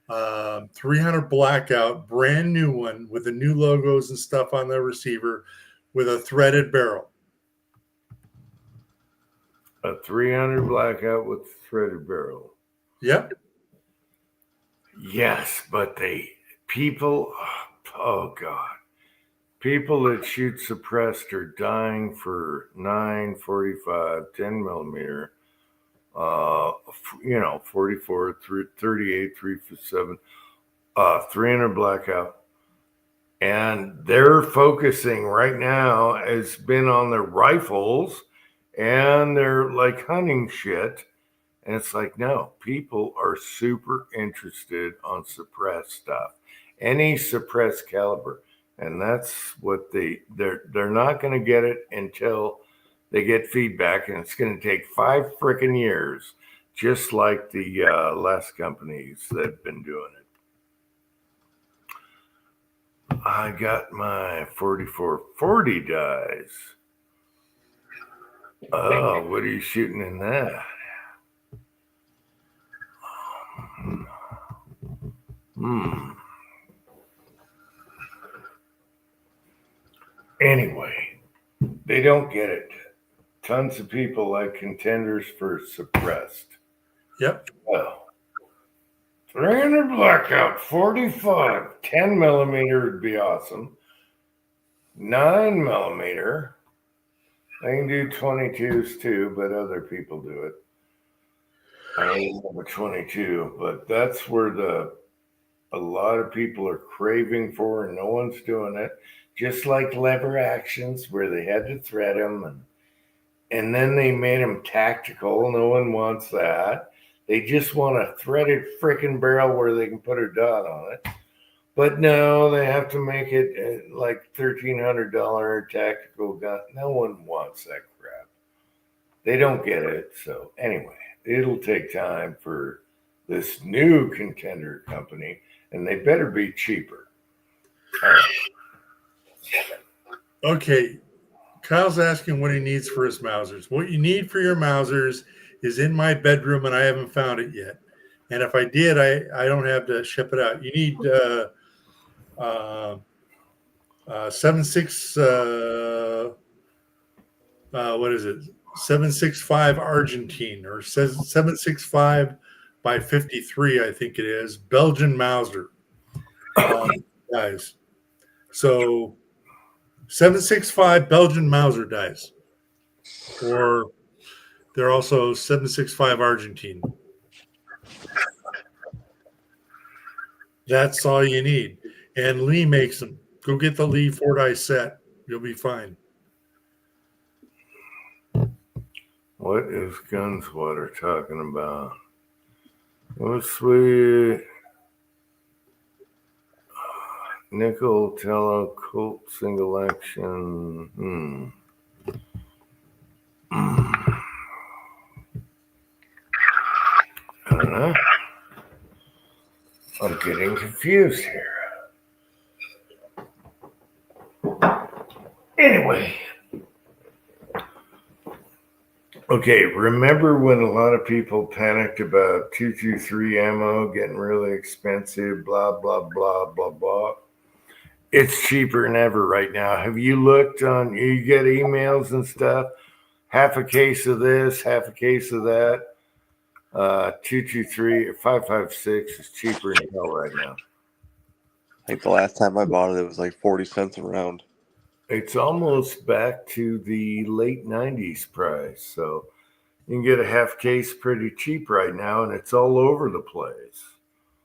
300 blackout, brand new one with the new logos and stuff on the receiver with a threaded barrel. A 300 blackout with threaded barrel. Yep. Yes, but people, oh God. People that shoot suppressed are dying for 9, 45, 10 millimeter, 44, 38, 357, 300 blackout. And they're focusing right now has been on their rifles and they're like hunting shit. And it's like, no, people are super interested on suppressed stuff, any suppressed caliber. And that's what they're not going to get it until they get feedback. And it's going to take 5 freaking years, just like the last companies that have been doing it. I got my 4440 dies. Oh, what are you shooting in that? Anyway, they don't get it. Tons of people like Contenders for suppressed. Yep. Well, 300 blackout, 45, 10 millimeter would be awesome. 9 millimeter. I can do 22s too, but other people do it. I only have a 22, but that's where a lot of people are craving for, and no one's doing it. just like lever actions where they had to thread them, and then they made them tactical. No one wants that. They just want a threaded freaking barrel where they can put a dot on it. But no, they have to make it like $1,300 tactical gun. No one wants that crap. They don't get it. So anyway, it'll take time for this new contender company, and they better be cheaper. All right. Okay. Kyle's asking what he needs for his Mausers. What you need for your Mausers is in my bedroom, and I haven't found it yet. And if I did, I don't have to ship it out. You need 7.6 what is it? 7.65 Argentine, or says 7.65 by 53, I think it is. Belgian Mauser, guys. So 7.65 Belgian Mauser dies, or they're also 7.65 Argentine. That's all you need. And Lee makes them. Go get the Lee 4-die set. You'll be fine. What is Gunswatter talking about? Oh, sweet. Nickel, Tello, Colt, single action. I don't know. I'm getting confused here. Anyway. Okay, remember when a lot of people panicked about 223 ammo getting really expensive, blah, blah, blah, blah, blah. It's cheaper than ever right now. Have you looked on, you get emails and stuff, half a case of this, half a case of that. 223 or 556 is cheaper than hell right now. I think the last time I bought it, it was like 40 cents a round. It's almost back to the late 90s price. So you can get a half case pretty cheap right now, and it's all over the place.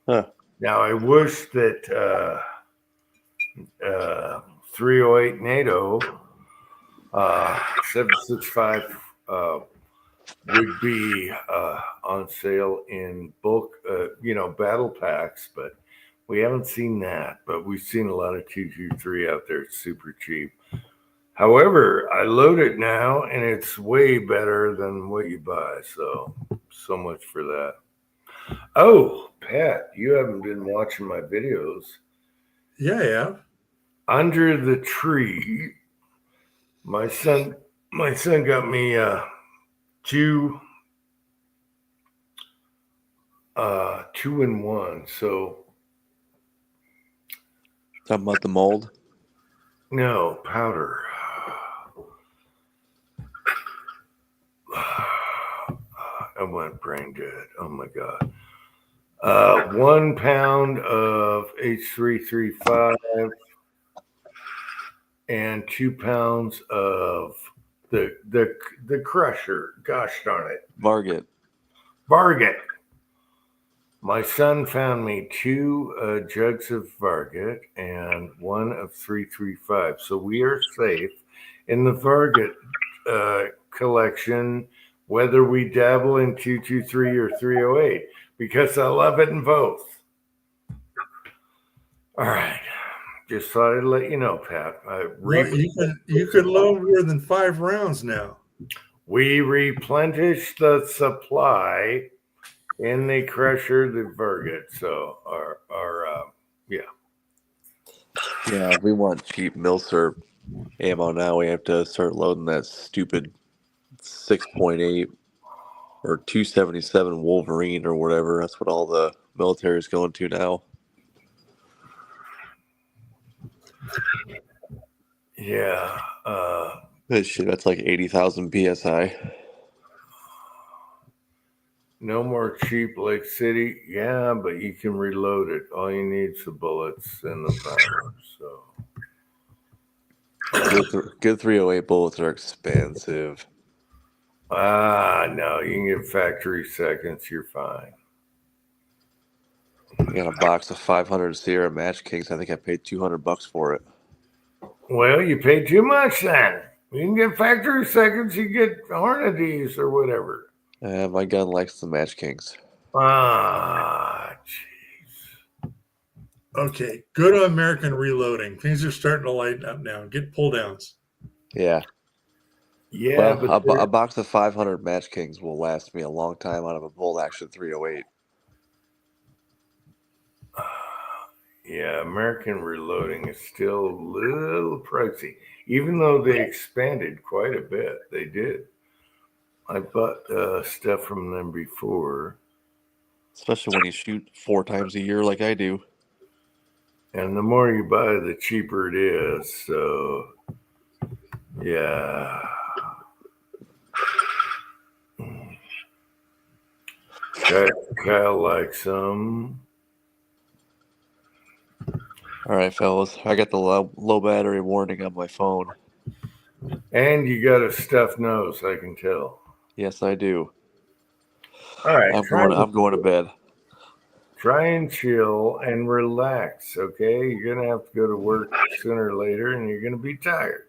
Huh. Now, I wish that 308 NATO 765 would be on sale in bulk, battle packs, but we haven't seen that. But we've seen a lot of 223 out there. It's super cheap. However, I load it now, and it's way better than what you buy. So much for that. Oh, Pat, you haven't been watching my videos. Yeah. Under the tree, my son got me two 2-in-1. So Talking about the mold. no powder. I went brain dead. Oh my god. 1 pound of H335 and 2 pounds of the crusher. Gosh darn it. Varget. Varget. My son found me 2 jugs of Varget and 1 of 335. So we are safe in the Varget collection, whether we dabble in 223 or 308, because I love it in both. All right. Just thought I'd let you know, Pat. You can load more than 5 rounds now. We replenished the supply in the crusher, the Varget. So Yeah, if we want cheap Milsurp ammo now, we have to start loading that stupid 6.8 or 277 Wolverine or whatever. That's what all the military is going to now. Yeah. That shit, that's like 80,000 PSI. No more cheap Lake City. Yeah, but you can reload it. All you need is the bullets and the powder. So Good 308 bullets are expensive. no, you can get factory seconds. You're fine. I got a box of 500 Sierra Match Kings. I think I paid $200 for it. Well, you pay too much then. You can get factory seconds, you get Hornadies or whatever. My gun likes the Match Kings. Ah, jeez. Okay, go to American Reloading. Things are starting to lighten up now. Get pull downs. Yeah. Yeah, Well, but a box of 500 Match Kings will last me a long time out of a bolt action 308. yeah, American Reloading is still a little pricey, even though they expanded quite a bit. They did. I bought stuff from them before, Especially when you shoot 4 times a year like I do. and the more you buy, the cheaper it is. So, yeah. Kyle likes them. All right, fellas. I got the low battery warning on my phone. And you got a stuffed nose, I can tell. Yes, I do. All right, I'm going to bed. try and chill and relax, okay? You're going to have to go to work sooner or later, and you're going to be tired.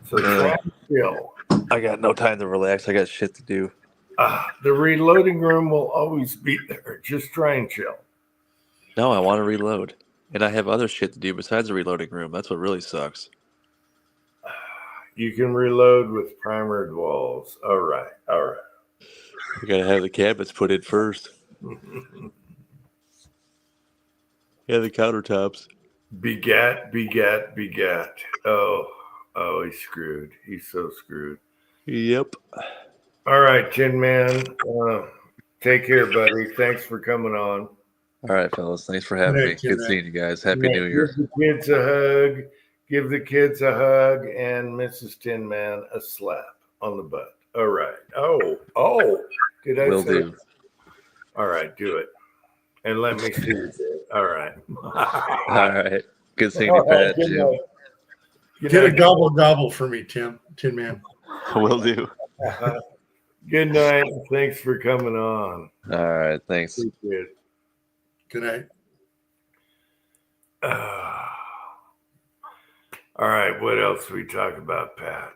So try and chill. I got no time to relax. I got shit to do. The reloading room will always be there. Just try and chill. No, I want to reload. And I have other shit to do besides the reloading room. That's what really sucks. You can reload with primered walls. All right. You got to have the cabinets put in first. Yeah, the countertops. Begat. Oh, he's screwed. He's so screwed. Yep. All right, Tin Man. Take care, buddy. Thanks for coming on. All right, fellas. Thanks for having me. Good seeing you guys. Happy New Year. Give the kids a hug. Give the kids a hug and Mrs. Tin Man a slap on the butt. All right. Oh. Did I Will say? do. All right, do it. And let me see you do it. All right. All right. Good seeing you, Pat. Good Jim. night. Good Get a night. gobble for me, Tin Man. Will do. Good night. Thanks for coming on. All right. Thanks. Appreciate it. Good night. All right. What else we talk about, Pat?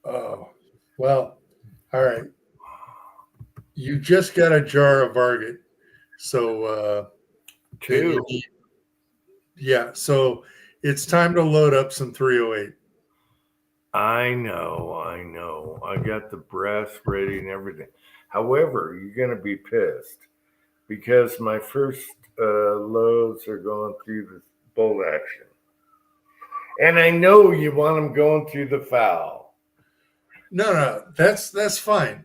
Oh, well, all right. You just got a jar of Varget. So, Two. yeah. So it's time to load up some 308. I know. I got the brass ready and everything. However, you're going to be pissed because my first loads are going through the bolt action. And I know you want them going through the foul. No, that's fine.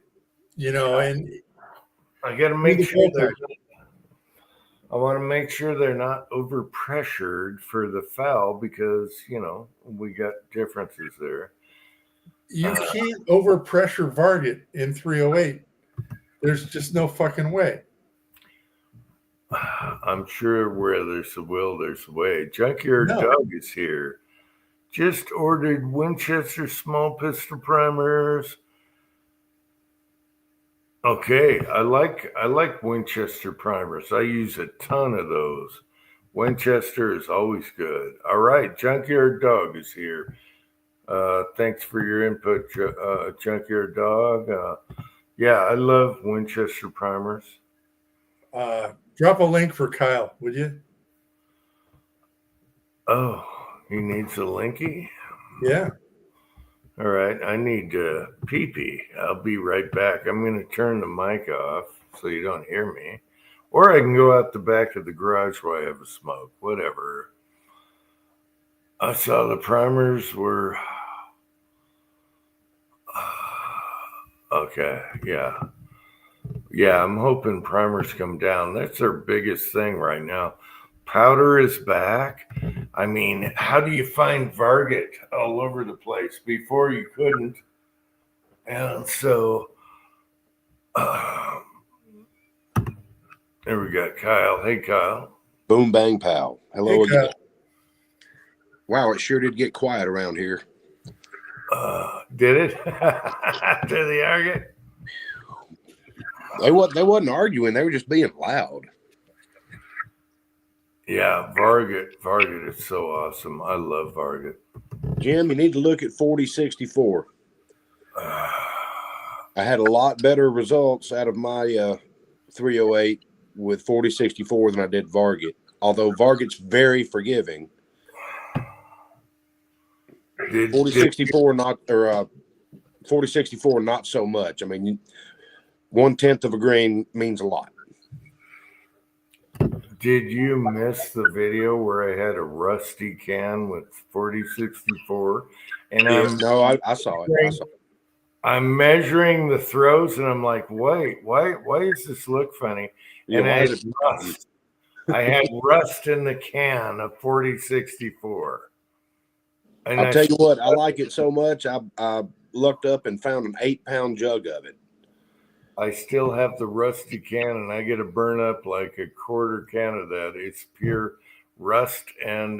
You know, and I got to make sure I want to make sure they're not over pressured for the foul because, we got differences there. you can't overpressure Varget in 308. There's just no fucking way. I'm sure where there's a will, there's a way. Junkyard No. Doug is here. Just ordered Winchester small pistol primers. Okay, I like Winchester primers. I use a ton of those. Winchester is always good. All right, Junkyard Dog is here. Thanks for your input, Junkyard Dog. Yeah, I love Winchester primers. Drop a link for Kyle, would you? Oh, he needs a linky? Yeah. All right, I need pee-pee. I'll be right back. I'm going to turn the mic off so you don't hear me. Or I can go out the back of the garage while I have a smoke, whatever. I saw the primers were... okay, yeah. Yeah, I'm hoping primers come down. That's their biggest thing right now. Powder is back. I mean, how do you find Varget all over the place? Before you couldn't. And so, there we got Kyle. Hey, Kyle. Boom, bang, pow. Hello Hey, again. Kyle. Wow, it sure did get quiet around here. Did it? After the argument? They wasn't arguing. They were just being loud. Yeah, Varget is so awesome. I love Varget. Jim, you need to look at 4064. I had a lot better results out of my 308 with 4064 than I did Varget. Although Varget's very forgiving. 4064 not, or 4064 not so much. I mean, 1/10 of a grain means a lot. Did you miss the video where I had a rusty can with 4064? And No, I saw it. I'm measuring the throws, and I'm like, wait, why does this look funny? Yeah, And why I is had it rust. I had rust in the can of 4064. And I'll tell you what, I like it so much. I looked up and found an 8-pound jug of it. I still have the rusty can, and I get to burn up like a quarter can of that. It's pure rust and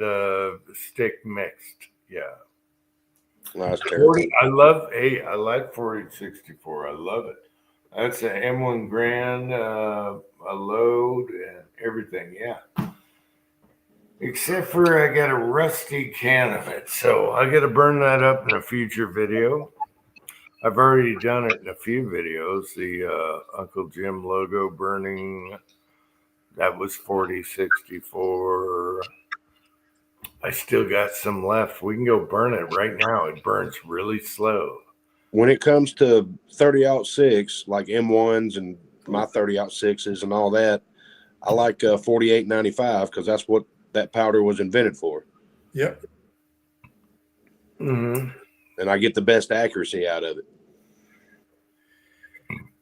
stick mixed. Yeah. That's terrible. I like 4064. I love it. That's an M1 Grand, a load and everything. Yeah. Except for I got a rusty can of it. So I got to burn that up in a future video. I've already done it in a few videos. The Uncle Jim logo burning, that was 4064. I still got some left. We can go burn it right now. It burns really slow. When it comes to 30-06, like M1s and my 30-06s and all that, I like 4895 because that's what that powder was invented for. Yep. Mm-hmm. And I get the best accuracy out of it.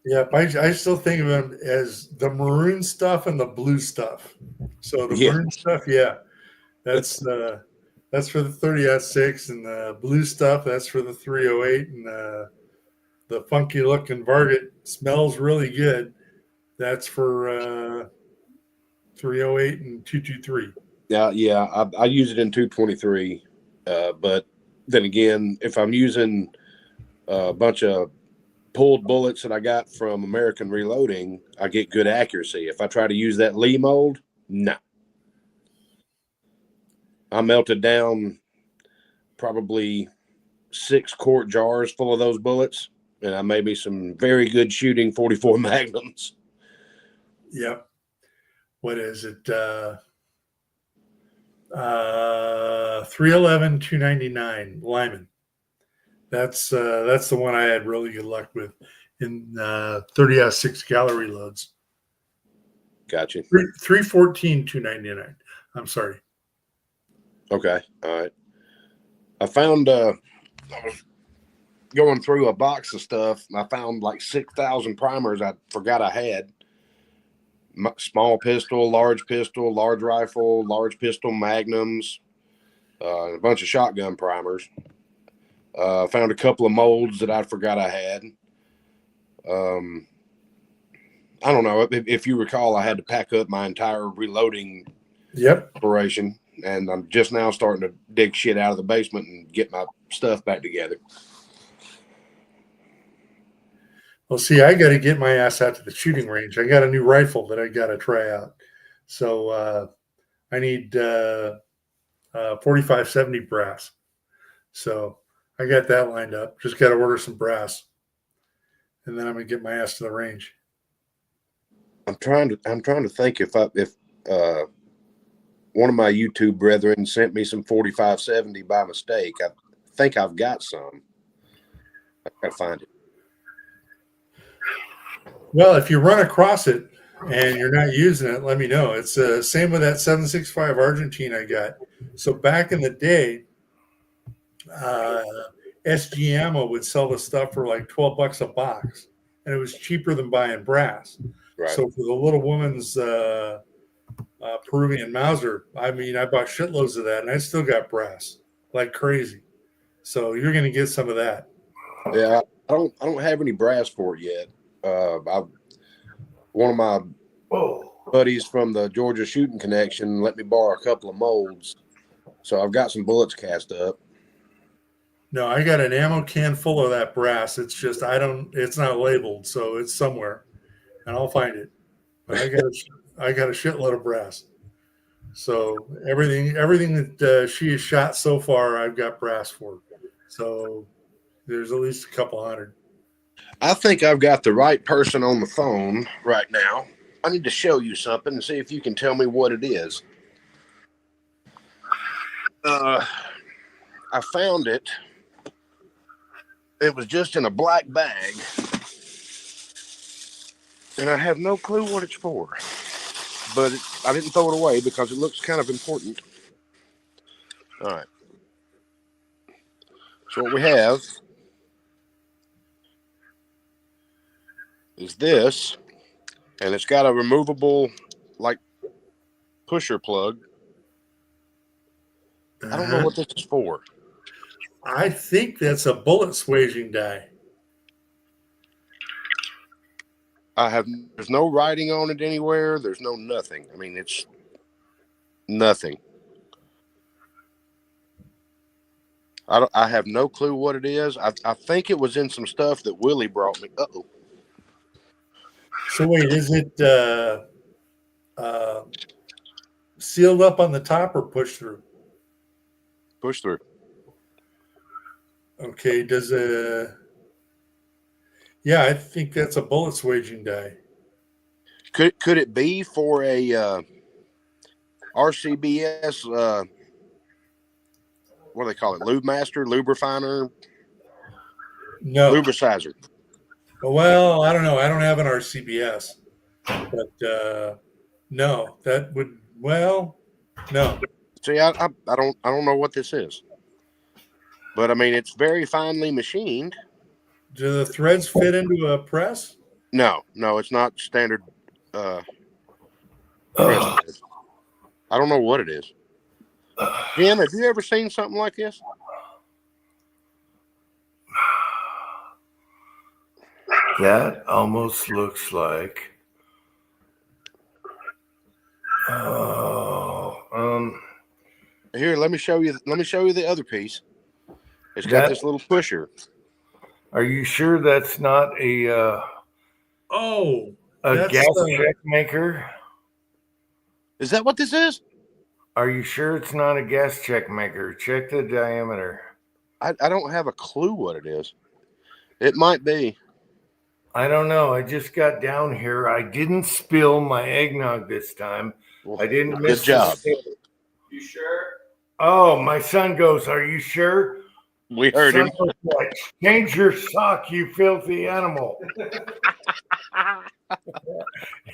Yeah, I still think of them as the maroon stuff and the blue stuff. So the maroon stuff, yeah, that's for the 30-06, and the blue stuff, that's for the 308, and the funky looking Varget smells really good. That's for 308 and 223. Yeah, I use it in 223, but then again, if I'm using a bunch of pulled bullets that I got from American Reloading, I get good accuracy. If I try to use that Lee mold, no. I melted down probably 6 quart jars full of those bullets, and I made me some very good shooting 44 Magnums. Yep. What is it? 311 299 Lyman. That's the one I had really good luck with in 30-06 gallery loads. Gotcha. 314 299. I'm sorry. Okay. All right. I found I was going through a box of stuff, and I found like 6,000 primers I forgot I had. Small pistol, large rifle, large pistol, magnums, a bunch of shotgun primers. Found a couple of molds that I forgot I had. I don't know if you recall, I had to pack up my entire reloading operation, and I'm just now starting to dig shit out of the basement and get my stuff back together. Well, see, I got to get my ass out to the shooting range. I got a new rifle that I got to try out. So I need 4570 brass. So I got that lined up. Just got to order some brass, and then I'm gonna get my ass to the range. I'm trying to think if one of my YouTube brethren sent me some 4570 by mistake. I think I've got some. I gotta find it. Well, if you run across it and you're not using it, let me know. It's same with that 765 Argentine I got. So back in the day, SG Ammo would sell the stuff for like $12 a box, and it was cheaper than buying brass. Right. So for the little woman's Peruvian Mauser, I mean, I bought shitloads of that, and I still got brass like crazy. So you're going to get some of that. Yeah, I don't have any brass for it yet. One of my buddies from the Georgia Shooting Connection let me borrow a couple of molds, so I've got some bullets cast up. No, I got an ammo can full of that brass. It's just it's not labeled, so it's somewhere, and I'll find it. But I got a shitload of brass. So everything that she has shot so far, I've got brass for. So there's at least a couple hundred. I think I've got the right person on the phone right now. I need to show you something and see if you can tell me what it is. I found it. It was just in a black bag. And I have no clue what it's for. But I didn't throw it away because it looks kind of important. All right. So what we have is this. And it's got a removable, like, pusher plug. I don't know what this is for. I think that's a bullet swaging die. There's no writing on it anywhere. There's no nothing. I mean, it's nothing. I have no clue what it is. I think it was in some stuff that Willie brought me. Uh-oh. So wait, is it sealed up on the top or pushed through? Push through. Okay, yeah, I think that's a bullet swaging die. Could it be for a RCBS? What do they call it? Lube master, lube refiner, No. lubricizer. Well, I don't know. I don't have an RCBS, but no, that would. Well, no. See, I don't know what this is, but I mean it's very finely machined. Do the threads fit into a press? No, it's not standard. Press. I don't know what it is. Jim, have you ever seen something like this? That almost looks like. Here, let me show you the other piece. It's got this little pusher. Are you sure that's not a gas check maker? Is that what this is? Are you sure it's not a gas check maker? Check the diameter. I don't have a clue what it is. It might be. I don't know. I just got down here. I didn't spill my eggnog this time. Well, I didn't miss good job. You sure? Oh, my son goes, are you sure? We heard him. Change your sock, you filthy animal.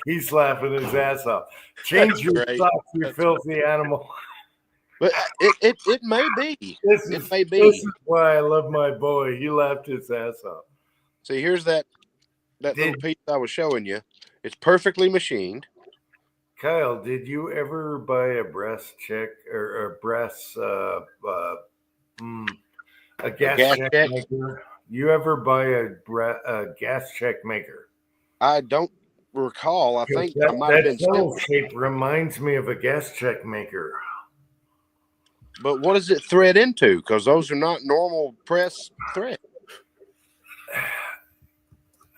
He's laughing his ass off. Change your sock, you filthy animal. But it may be. It may be. This is why I love my boy. He laughed his ass off. See, here's that little piece I was showing you. It's perfectly machined. Kyle, did you ever buy a brass check or a brass a gas check maker? You ever buy a gas check maker? I don't recall. I think I might have been that shape reminds me of a gas check maker. But what does it thread into? Because those are not normal press thread.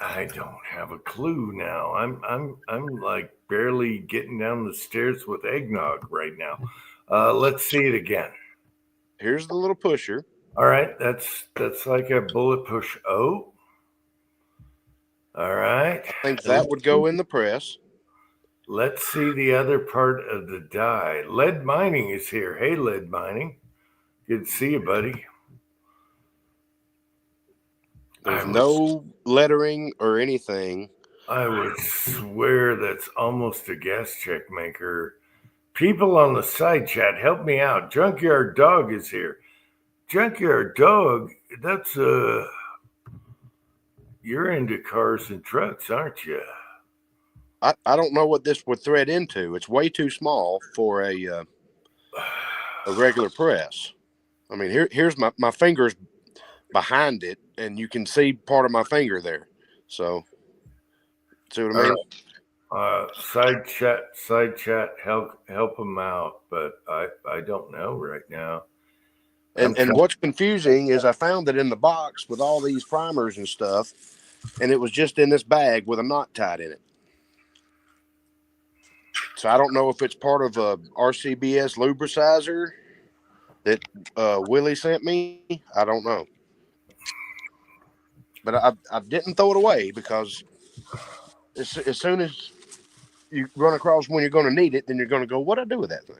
I don't have a clue now. I'm like barely getting down the stairs with eggnog right now. Let's see it again. Here's the little pusher. All right, that's like a bullet push O. All right. I think that would go in the press. Let's see the other part of the die. Lead Mining is here. Hey, Lead Mining. Good to see you, buddy. There's no lettering or anything. I would swear that's almost a gas check maker. People on the side chat, help me out. Junkyard Dog is here. Junkyard Dog, that's you're into cars and trucks, aren't you? I don't know what this would thread into. It's way too small for a regular press. I mean, here's my fingers behind it, and you can see part of my finger there. So, see what I mean? Side chat, help them out, but I don't know right now. And what's confusing is I found it in the box with all these primers and stuff, and it was just in this bag with a knot tied in it. So I don't know if it's part of a RCBS lubricizer that Willie sent me. I don't know. But I didn't throw it away because as soon as you run across when you're going to need it, then you're going to go, what'd I do with that thing?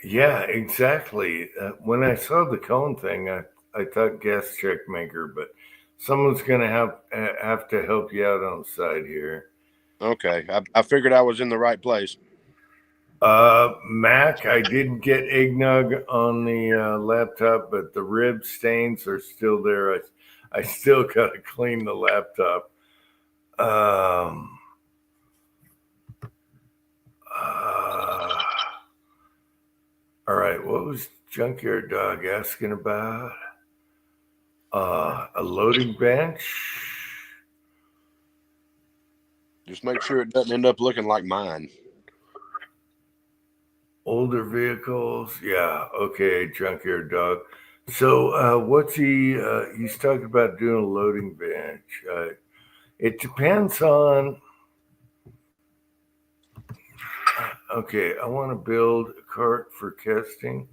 Yeah, exactly. When I saw the cone thing, I thought gas check maker, but someone's going to have to help you out on the side here. Okay. I figured I was in the right place. Mac, I didn't get eggnog on the laptop, but the rib stains are still there. I still got to clean the laptop. All right, what was Junkyard Dog asking about? A loading bench. Just make sure it doesn't end up looking like mine. Older vehicles, yeah, okay, Junkyard Dog. So, what's he's talking about doing a loading bench. It depends on, okay, I want to build a cart for casting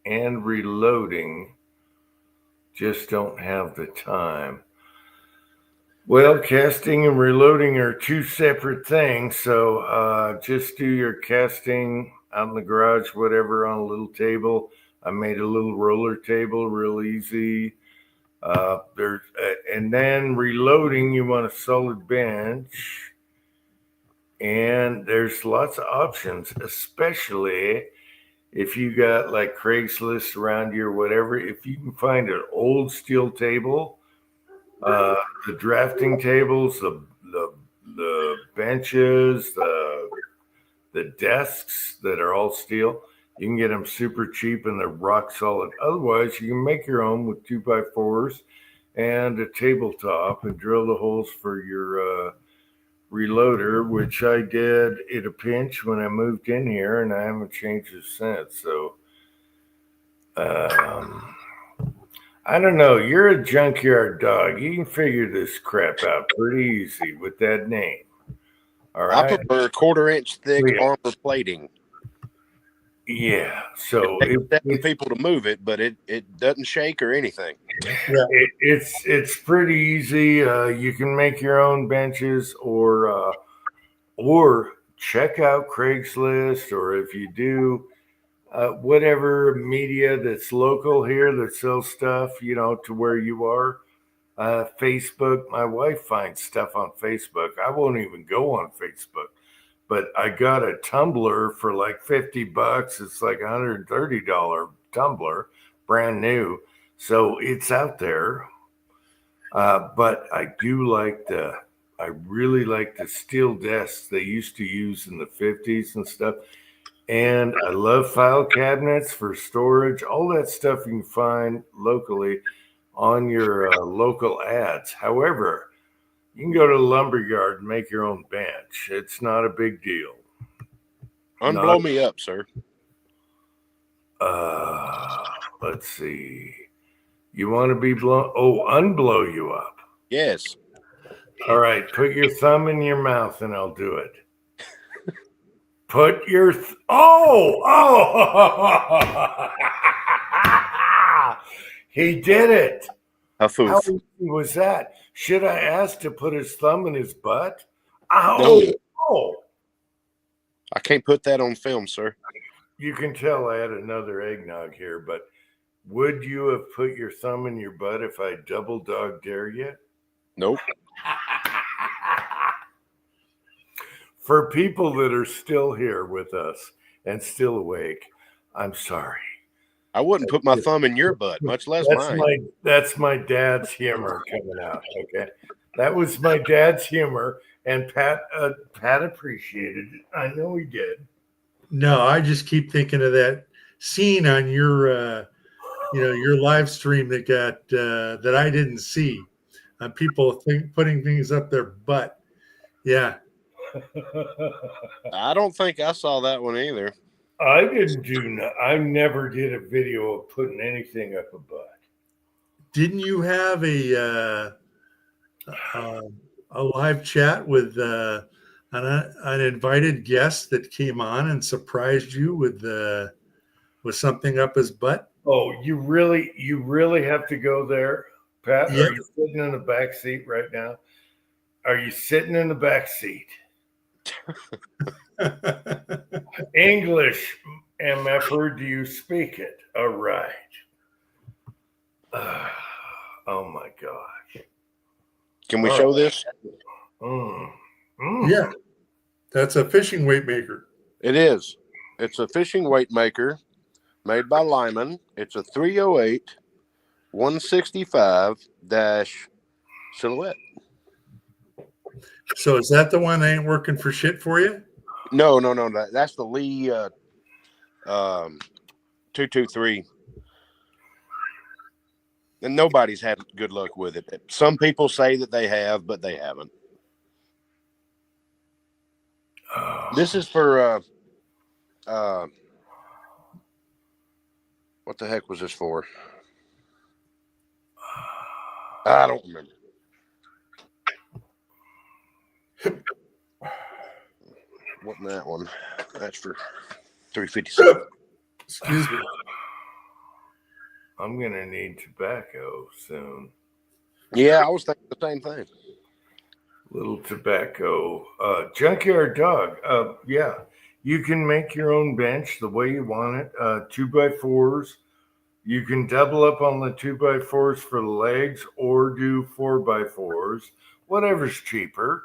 and reloading. Just don't have the time. Well, casting and reloading are two separate things. So just do your casting out in the garage, whatever, on a little table. I made a little roller table, real easy. And then reloading, you want a solid bench. And there's lots of options, especially if you got like Craigslist around you or whatever. If you can find an old steel table, the drafting tables, the benches, the desks that are all steel, you can get them super cheap and they're rock solid. Otherwise, you can make your own with 2x4s and a tabletop and drill the holes for your reloader, which I did at a pinch when I moved in here, and I haven't changed it since. So I don't know. You're a Junkyard Dog. You can figure this crap out pretty easy with that name. All right. I prefer 1/4-inch thick armor plating. Yeah. So it takes people to move it, but it doesn't shake or anything. Yeah. It's pretty easy. You can make your own benches, or check out Craigslist, or if you do, whatever media that's local here that sells stuff, to where you are. Facebook, my wife finds stuff on Facebook. I won't even go on Facebook, but I got a tumbler for like $50. It's like $130 tumbler, brand new. So it's out there. But I really like the steel desks they used to use in the 50s and stuff. And I love file cabinets for storage. All that stuff you can find locally on your local ads. However, you can go to the lumberyard and make your own bench. It's not a big deal. Unblow me up, sir. Let's see. You want to be blown? Oh, unblow you up. Yes. All right. Put your thumb in your mouth and I'll do it. Put your he did it. How easy was that? Should I ask to put his thumb in his butt? No. I can't put that on film, sir. You can tell I had another eggnog here, but would you have put your thumb in your butt if I double dog dare you? Nope. For people that are still here with us and still awake, I'm sorry. I wouldn't put my thumb in your butt, much less mine. That's my dad's humor coming out. Okay, that was my dad's humor, and Pat appreciated it. I know he did. No, I just keep thinking of that scene on your, your live stream that got that I didn't see, on people putting things up their butt. Yeah. I don't think I saw that one either. I never did a video of putting anything up a butt. Didn't you have a a live chat with an invited guest that came on and surprised you with something up his butt? Oh, you really have to go there, Pat? Yeah. Are you sitting in the back seat right now? Are you sitting in the back seat? English, MFer, do you speak it? All right. Oh my gosh. Can we show this? Yeah, that's a fishing weight maker. It is. It's a fishing weight maker made by Lyman. It's a 308 165 silhouette. So is that the one that ain't working for shit for you? No. That's the Lee 223. And nobody's had good luck with it. Some people say that they have, but they haven't. This is for what the heck was this for? I don't remember. Wasn't that one? That's for 357. Excuse me. I'm gonna need tobacco soon. Yeah, I was thinking the same thing. Little tobacco. Junkyard Dog. Yeah, you can make your own bench the way you want it. 2x4s. You can double up on the 2x4s for the legs or do 4x4s, whatever's cheaper.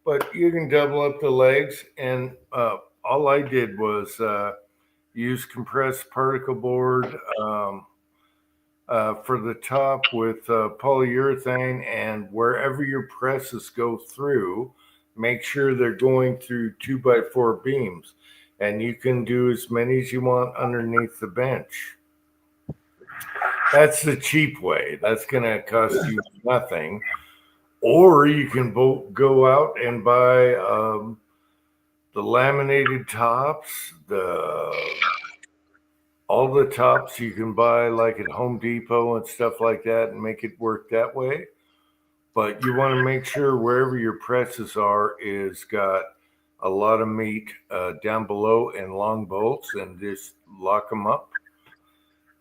But you can double up the legs. And all I did was use compressed particle board for the top with polyurethane, and wherever your presses go through, make sure they're going through 2x4 beams, and you can do as many as you want underneath the bench. That's the cheap way. That's going to cost you nothing. Or you can go out and buy the laminated tops, all the tops you can buy like at Home Depot and stuff like that, and make it work that way. But you want to make sure wherever your presses are is got a lot of meat down below and long bolts, and just lock them up.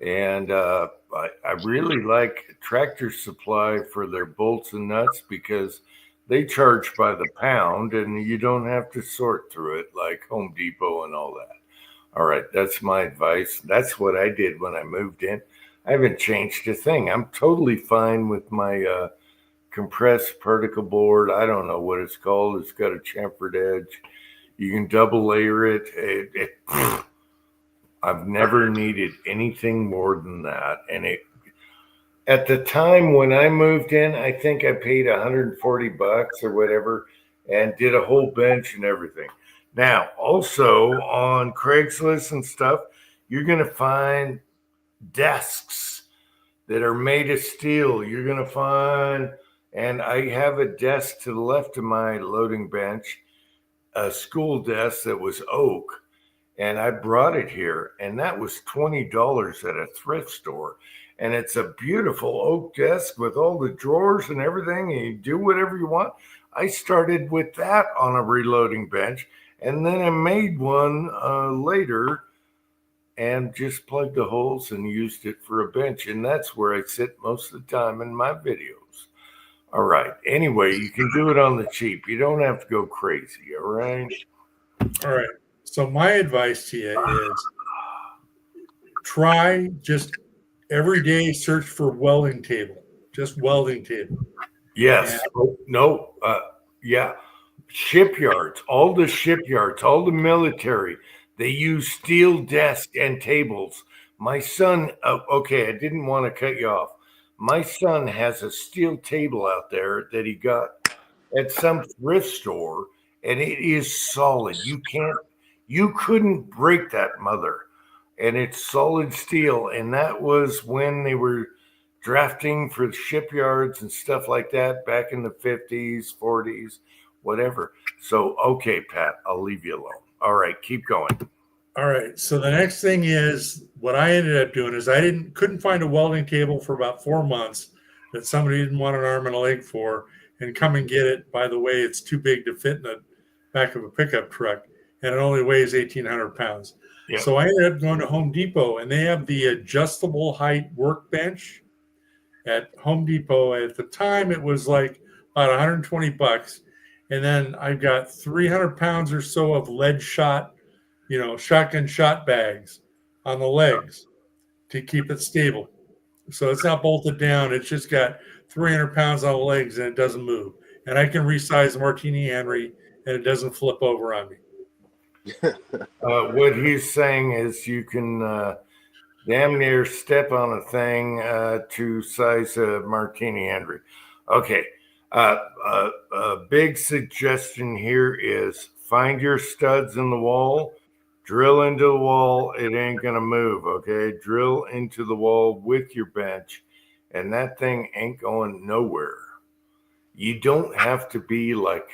And I really like Tractor Supply for their bolts and nuts because they charge by the pound and you don't have to sort through it like Home Depot and all that. All right, that's my advice. That's what I did when I moved in. I haven't changed a thing. I'm totally fine with my compressed particle board. I don't know what it's called. It's got a chamfered edge. You can double layer it. I've never needed anything more than that. And at the time when I moved in, I think I paid $140 or whatever and did a whole bench and everything. Now, also on Craigslist and stuff, you're going to find desks that are made of steel. You're going to find, and I have a desk to the left of my loading bench, a school desk that was oak. And I brought it here, and that was $20 at a thrift store. And it's a beautiful oak desk with all the drawers and everything, and you do whatever you want. I started with that on a reloading bench, and then I made one later and just plugged the holes and used it for a bench. And that's where I sit most of the time in my videos. All right. Anyway, you can do it on the cheap. You don't have to go crazy. All right. All right. So my advice to you is try just every day search for welding table, just welding table. Yes. No. Yeah. Shipyards, all the military, they use steel desks and tables. My son, okay, I didn't want to cut you off. My son has a steel table out there that he got at some thrift store, and it is solid. You couldn't break that mother, and it's solid steel. And that was when they were drafting for shipyards and stuff like that back in the 50s, 40s, whatever. So, okay, Pat, I'll leave you alone. All right, keep going. All right. So the next thing is what I ended up doing is couldn't find a welding table for about 4 months that somebody didn't want an arm and a leg for. and come and get it. By the way, it's too big to fit in the back of a pickup truck, and it only weighs 1,800 pounds. Yeah. So I ended up going to Home Depot, and they have the adjustable height workbench at Home Depot. At the time, it was like about 120 bucks. And then I've got 300 pounds or so of lead shot, shotgun shot bags on the legs to keep it stable. So it's not bolted down. It's just got 300 pounds on the legs and it doesn't move. And I can resize the Martini Henry and it doesn't flip over on me. What he's saying is you can damn near step on a thing to size a Martini Henry. Okay. A big suggestion here is find your studs in the wall, drill into the wall. It ain't going to move. Okay. Drill into the wall with your bench, and that thing ain't going nowhere. You don't have to be like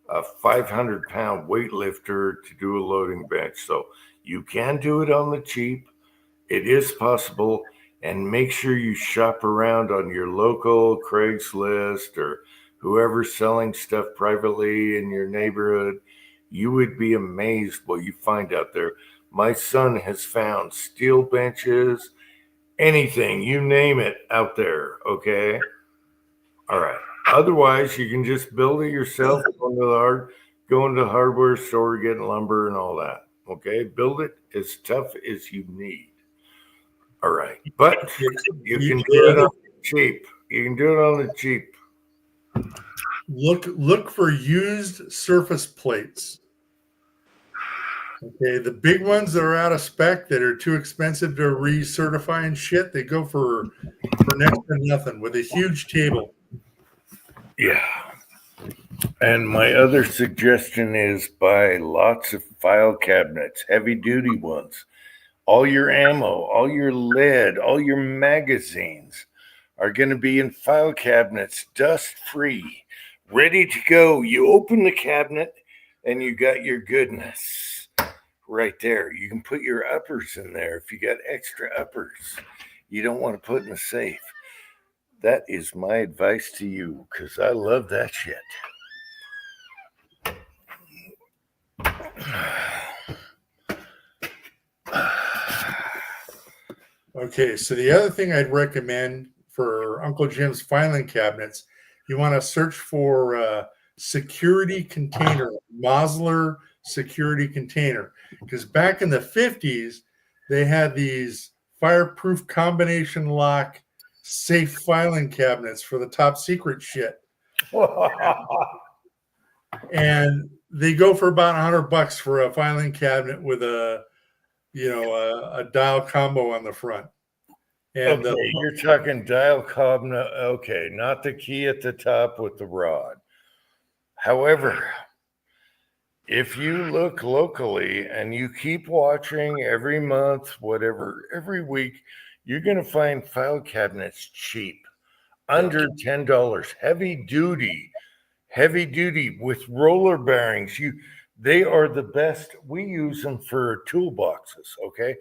a 500-pound weightlifter to do a loading bench. So you can do it on the cheap. It is possible. And make sure you shop around on your local Craigslist or whoever's selling stuff privately in your neighborhood. You would be amazed what you find out there. My son has found steel benches, anything, you name it, out there. Okay. All right. Otherwise, you can just build it yourself, go into the hardware store, get lumber and all that. Okay. Build it as tough as you need. All right. But you can do it on the cheap. You can do it on the cheap. Look for used surface plates. Okay, the big ones that are out of spec that are too expensive to recertify and shit, they go for next to nothing with a huge table. Yeah. And my other suggestion is buy lots of file cabinets, heavy duty ones. All your ammo, all your lead, all your magazines are going to be in file cabinets, dust free, ready to go. You open the cabinet and you got your goodness right there. You can put your uppers in there if you got extra uppers you don't want to put in the safe. That is my advice to you because I love that shit. Okay, so the other thing I'd recommend for Uncle Jim's filing cabinets, you want to search for security container, Mosler security container. Because back in the 50s, they had these fireproof combination lock safe filing cabinets for the top secret shit. And they go for about $100 for a filing cabinet with a dial combo on the front. And okay, you're talking dial cabinet. Okay, not the key at the top with the rod. However, if you look locally and you keep watching every month, whatever, every week, you're going to find file cabinets cheap, under $10, heavy duty with roller bearings. They are the best. We use them for toolboxes. Okay.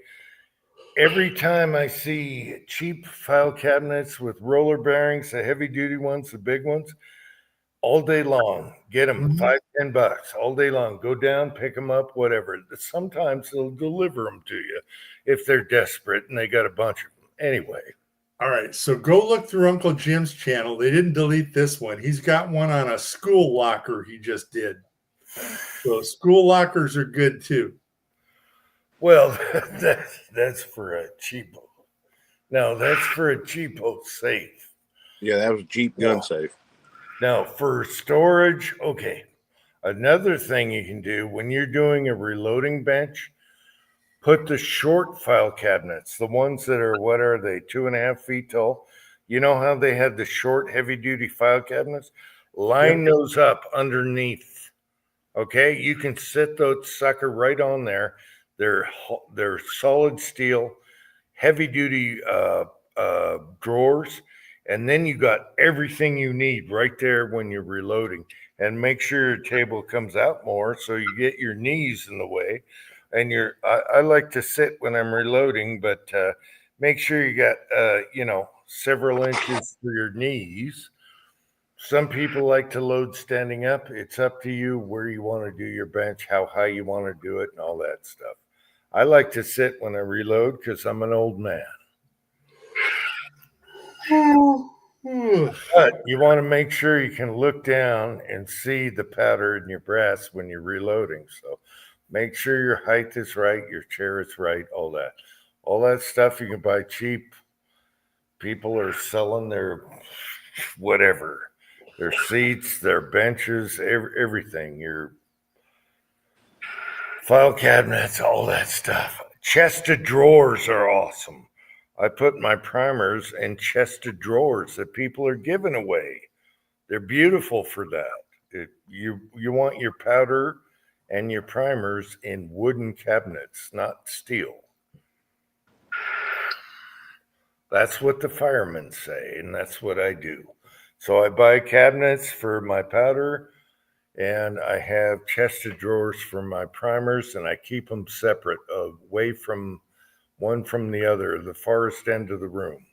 Every time I see cheap file cabinets with roller bearings, the heavy duty ones, the big ones, all day long, get them $5-10 all day long. Go down, pick them up, whatever. Sometimes they'll deliver them to you if they're desperate and they got a bunch of them. Anyway. All right, so go look through Uncle Jim's channel. They didn't delete this one. He's got one on a school locker he just did. So school lockers are good too. Well, that's for a cheapo. No, that's for a cheapo safe. Yeah, that was a Jeep gun safe. Now, for storage, okay. Another thing you can do when you're doing a reloading bench, put the short file cabinets, the ones that are, 2.5 feet tall. You know how they had the short, heavy-duty file cabinets? Line those up underneath. Okay, you can sit those sucker right on there. They're solid steel, heavy-duty drawers. And then you got everything you need right there when you're reloading. And make sure your table comes out more so you get your knees in the way. And I like to sit when I'm reloading, but make sure you got several inches for your knees Some people like to load standing up. It's up to you where you want to do your bench, how high you want to do it, and all that stuff. I like to sit when I reload because I'm an old man. But you want to make sure you can look down and see the powder in your breast when you're reloading. So make sure your height is right, your chair is right, all that. All that stuff you can buy cheap. People are selling their whatever, their seats, their benches, everything, your file cabinets, all that stuff. Chest of drawers are awesome. I put my primers in chest of drawers that people are giving away. They're beautiful for that. You want your powder and your primers in wooden cabinets, not steel. That's what the firemen say, and that's what I do. So I buy cabinets for my powder, and I have chest of drawers for my primers, and I keep them separate, away from one from the other, the farthest end of the room.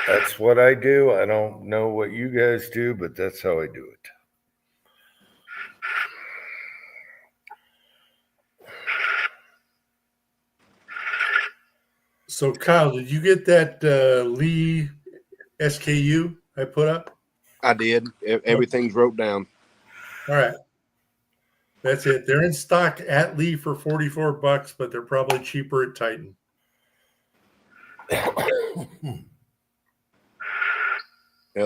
That's what I do. I don't know what you guys do, but that's how I do it. So, Kyle, did you get that Lee SKU I put up? I did. Everything's wrote down. All right. That's it. They're in stock at Lee for $44, but they're probably cheaper at Titan. Yeah,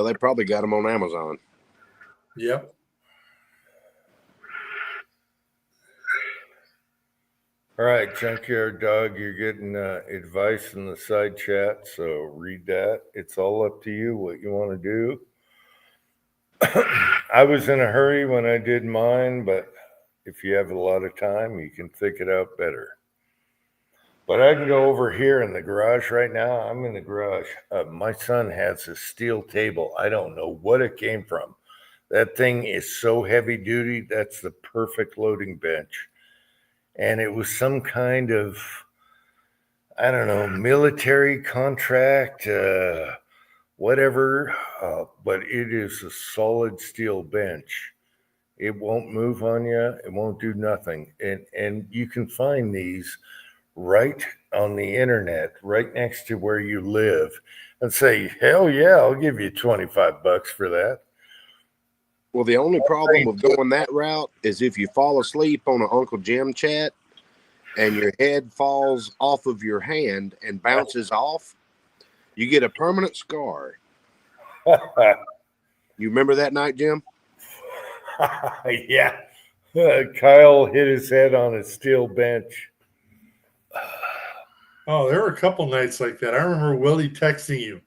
they probably got them on Amazon. Yep. All right, Junkyard Dog, you're getting advice in the side chat, so read that. It's all up to you what you want to do. I was in a hurry when I did mine, but if you have a lot of time, you can think it out better. But I can go over here in the garage right now. I'm in the garage. My son has a steel table. I don't know what it came from. That thing is so heavy duty. That's the perfect loading bench. And it was some kind of, I don't know, military contract, whatever. But it is a solid steel bench. It won't move on you. It won't do nothing. And you can find these right on the internet, right next to where you live, and say, hell yeah, I'll give you $25 for that. Well, the only problem with going that route is if you fall asleep on an Uncle Jim chat and your head falls off of your hand and bounces off, you get a permanent scar. You remember that night, Jim? Yeah. Kyle hit his head on a steel bench. Oh, there were a couple nights like that. I remember Willie texting you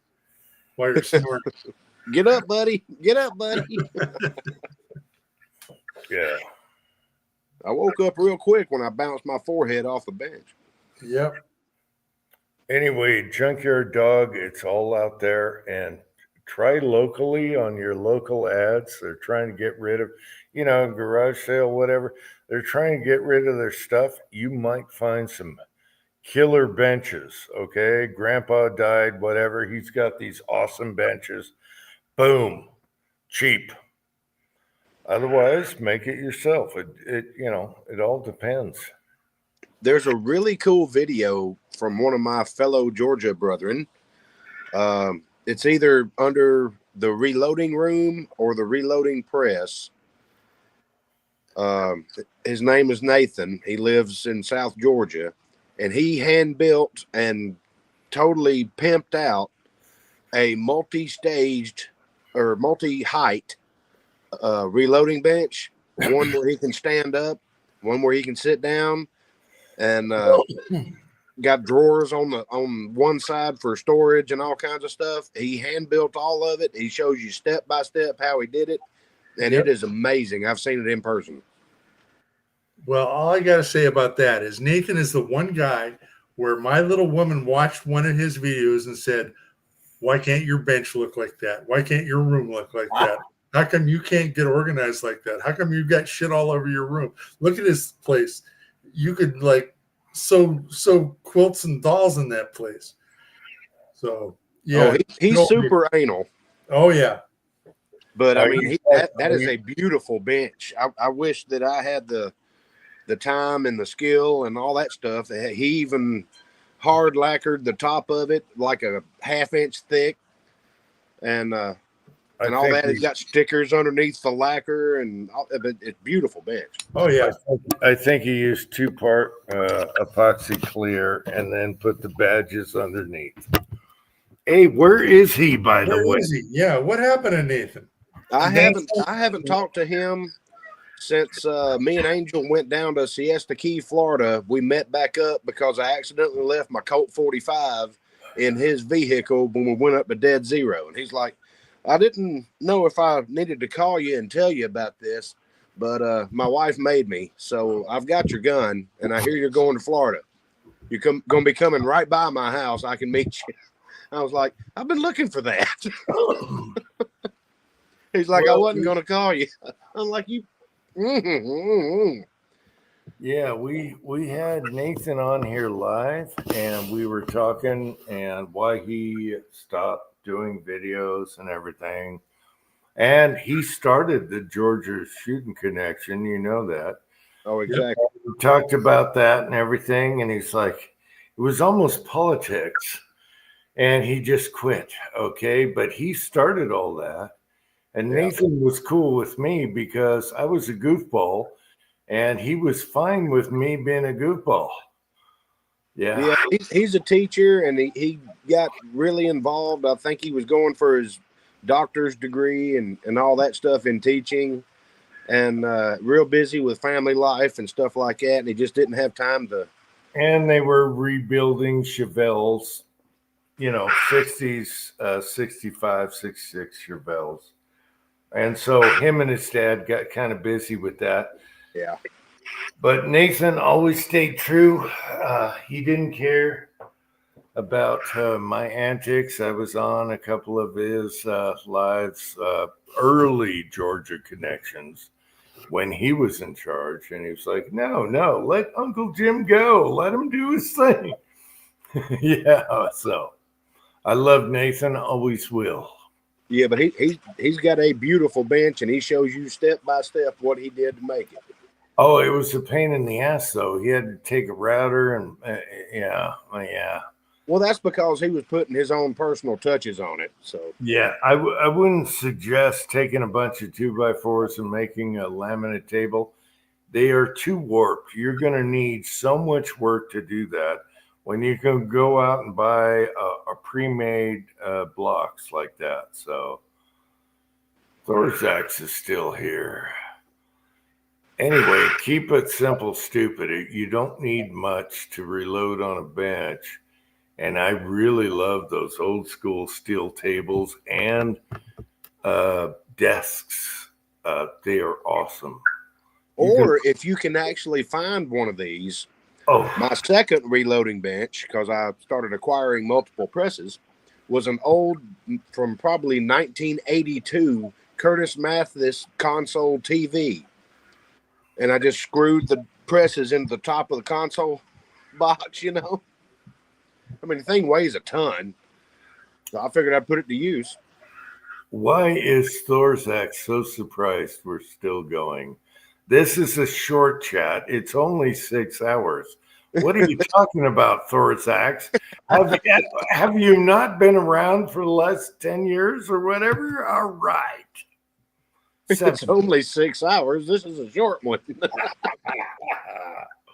while you're snoring. Get up, buddy. Get up, buddy. Yeah. I woke up real quick when I bounced my forehead off the bench. Yep. Anyway, Junkyard Dog, it's all out there, and try locally on your local ads. They're trying to get rid of, garage sale, whatever. They're trying to get rid of their stuff. You might find some killer benches, okay? Grandpa died, whatever. He's got these awesome benches. Boom. Cheap. Otherwise, make it yourself. It all depends. There's a really cool video from one of my fellow Georgia brethren. It's either under the reloading room or the reloading press. His name is Nathan. He lives in South Georgia, and he hand built and totally pimped out a multi-staged or multi-height reloading bench, one where he can stand up, one where he can sit down, and got drawers on one side for storage and all kinds of stuff. He hand built all of it. He shows you step by step how he did it, and It is amazing. I've seen it in person. Well, all I got to say about that is Nathan is the one guy where my little woman watched one of his videos and said, why can't your bench look like that? Why can't your room look like that? How come you can't get organized like that? How come you got shit all over your room? Look at this place. You could sew quilts and dolls in that place. So yeah, he's super anal. Oh yeah. But I Are mean, you- that is a beautiful bench. I wish that I had the time and the skill and all that stuff. He even hard lacquered the top of it like a ½ inch thick, and all that. It's got stickers underneath the lacquer, and it's beautiful bench. Oh yeah. I think he used 2-part epoxy clear and then put the badges underneath. Hey, where is he, by the Where way? is he? Yeah. What happened to Nathan? I haven't talked to him since me and Angel went down to Siesta Key, Florida. We met back up because I accidentally left my Colt 45 in his vehicle when we went up to Dead Zero. And he's like, I didn't know if I needed to call you and tell you about this, but my wife made me. So I've got your gun, and I hear you're going to Florida. You're going to be coming right by my house. I can meet you. I was like, I've been looking for that. He's like, I wasn't going to call you. I'm like, you. Yeah, we had Nathan on here live, and we were talking and why he stopped doing videos and everything. And he started the Georgia Shooting Connection, you know that. Oh, exactly. We talked about that and everything, and he's like, it was almost politics, and he just quit. Okay, but he started all that. And Nathan was cool with me because I was a goofball, and he was fine with me being a goofball. Yeah. He's a teacher, and he got really involved. I think he was going for his doctor's degree and all that stuff in teaching, and real busy with family life and stuff like that. And he just didn't have time to. And they were rebuilding Chevelles, 60s, 65, 66 Chevelles. And so him and his dad got kind of busy with that. Yeah. But Nathan always stayed true. He didn't care about my antics. I was on a couple of his lives, early Georgia Connections, when he was in charge. And he was like, no, let Uncle Jim go. Let him do his thing. Yeah. So I love Nathan, always will. Yeah, but he's got a beautiful bench, and he shows you step by step what he did to make it. Oh, it was a pain in the ass, though. He had to take a router, and yeah. Well, that's because he was putting his own personal touches on it. So yeah, I wouldn't suggest taking a bunch of 2x4s and making a laminate table. They are too warped. You're going to need so much work to do that when you can go out and buy a pre-made blocks like that. So Thorzax is still here. Anyway, keep it simple, stupid. You don't need much to reload on a bench. And I really love those old school steel tables and desks. They are awesome. Or if you can actually find one of these, my second reloading bench, because I started acquiring multiple presses, was an old, from probably 1982, Curtis Mathis console TV. And I just screwed the presses into the top of the console box, I mean, the thing weighs a ton. So I figured I'd put it to use. Why is Thorzax so surprised we're still going? This is a short chat. It's only 6 hours. What are you talking about, Thorzax? Have you not been around for the last 10 years or whatever? All right. It's only 6 hours. This is a short one.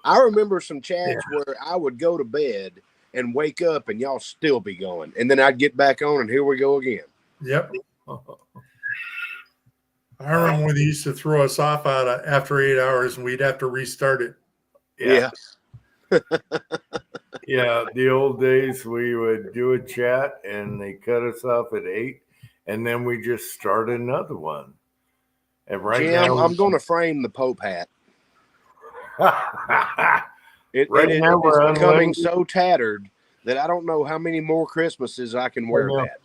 I remember some chats where I would go to bed and wake up and y'all still be going. And then I'd get back on and here we go again. Yep. I remember when they used to throw us off out after 8 hours and we'd have to restart it. Yeah. Yeah, the old days we would do a chat and they cut us off at 8 and then we just start another one. And right Jim, now I'm going to frame the Pope hat. It now we're is becoming unlimited. so tattered that I don't know how many more Christmases I can wear that.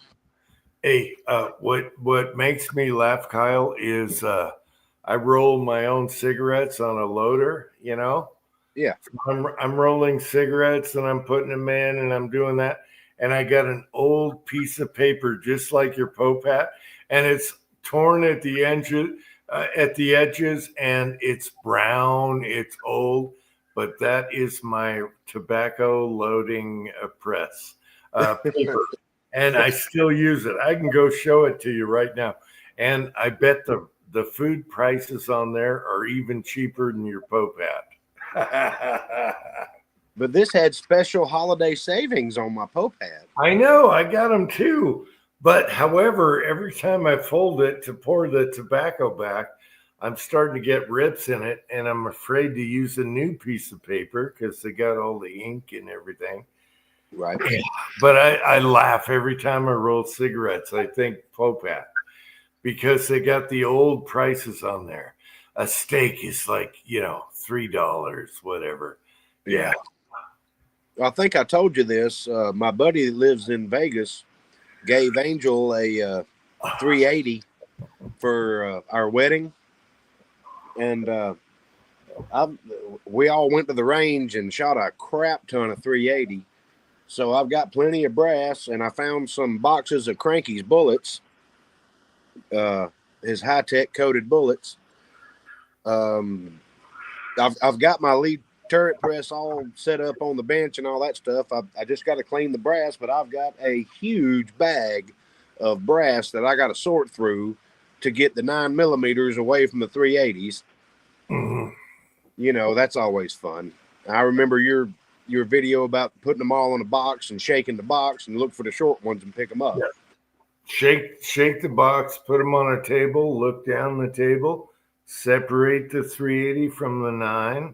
Hey, what makes me laugh, Kyle, is I roll my own cigarettes on a loader, Yeah. I'm rolling cigarettes and I'm putting them in and I'm doing that. And I got an old piece of paper just like your Pope hat. And it's torn at the edges, and it's brown. It's old, but that is my tobacco loading press paper, and I still use it. I can go show it to you right now, and I bet the food prices on there are even cheaper than your Pope hat. But this had special holiday savings on my Pope hat. I know, I got them too. But however, every time I fold it to pour the tobacco back, I'm starting to get rips in it, and I'm afraid to use a new piece of paper because they got all the ink and everything. Right. But I laugh every time I roll cigarettes. I think Pope hat because they got the old prices on there. A steak is like, $3, whatever. Yeah. I think I told you this. My buddy that lives in Vegas gave Angel a 380 for our wedding, and we all went to the range and shot a crap ton of 380. So I've got plenty of brass, and I found some boxes of Cranky's bullets, his high-tech coated bullets. I've got my lead turret press all set up on the bench and all that stuff. I just got to clean the brass, but I've got a huge bag of brass that I got to sort through to get the 9mm away from the 380s. Mm-hmm. That's always fun. I remember your video about putting them all in a box and shaking the box and look for the short ones and pick them up. Yeah. Shake the box, put them on a table, look down the table, separate the 380 from the 9.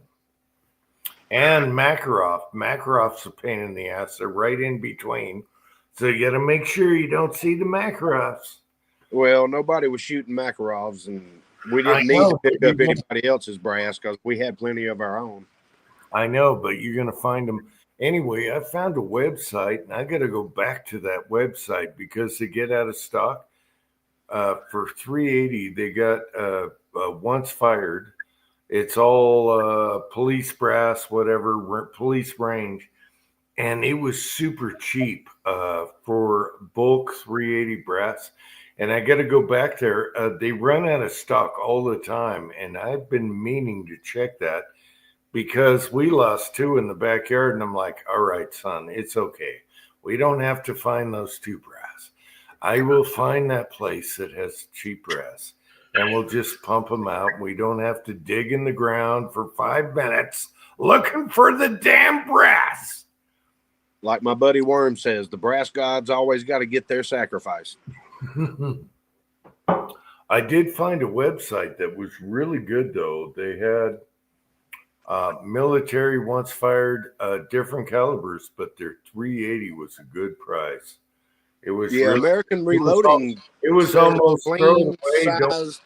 And Makarov. Makarov's a pain in the ass. They're right in between. So you got to make sure you don't see the Makarovs. Well, nobody was shooting Makarovs, and we didn't need to pick up anybody else's brass because we had plenty of our own. I know, but you're going to find them. Anyway, I found a website, and I got to go back to that website because they get out of stock. For 380, they got once fired. It's all police brass, whatever, police range. And it was super cheap for bulk 380 brass. And I got to go back there. They run out of stock all the time. And I've been meaning to check that because we lost 2 in the backyard. And I'm like, all right, son, it's okay. We don't have to find those 2 brass. I will find that place that has cheap brass. And we'll just pump them out. We don't have to dig in the ground for 5 minutes looking for the damn brass. Like my buddy Worm says, the brass gods always got to get their sacrifice. I did find a website that was really good, though. They had military once fired different calibers, but their 380 was a good price. It was really, American Reloading. It was almost clean sized.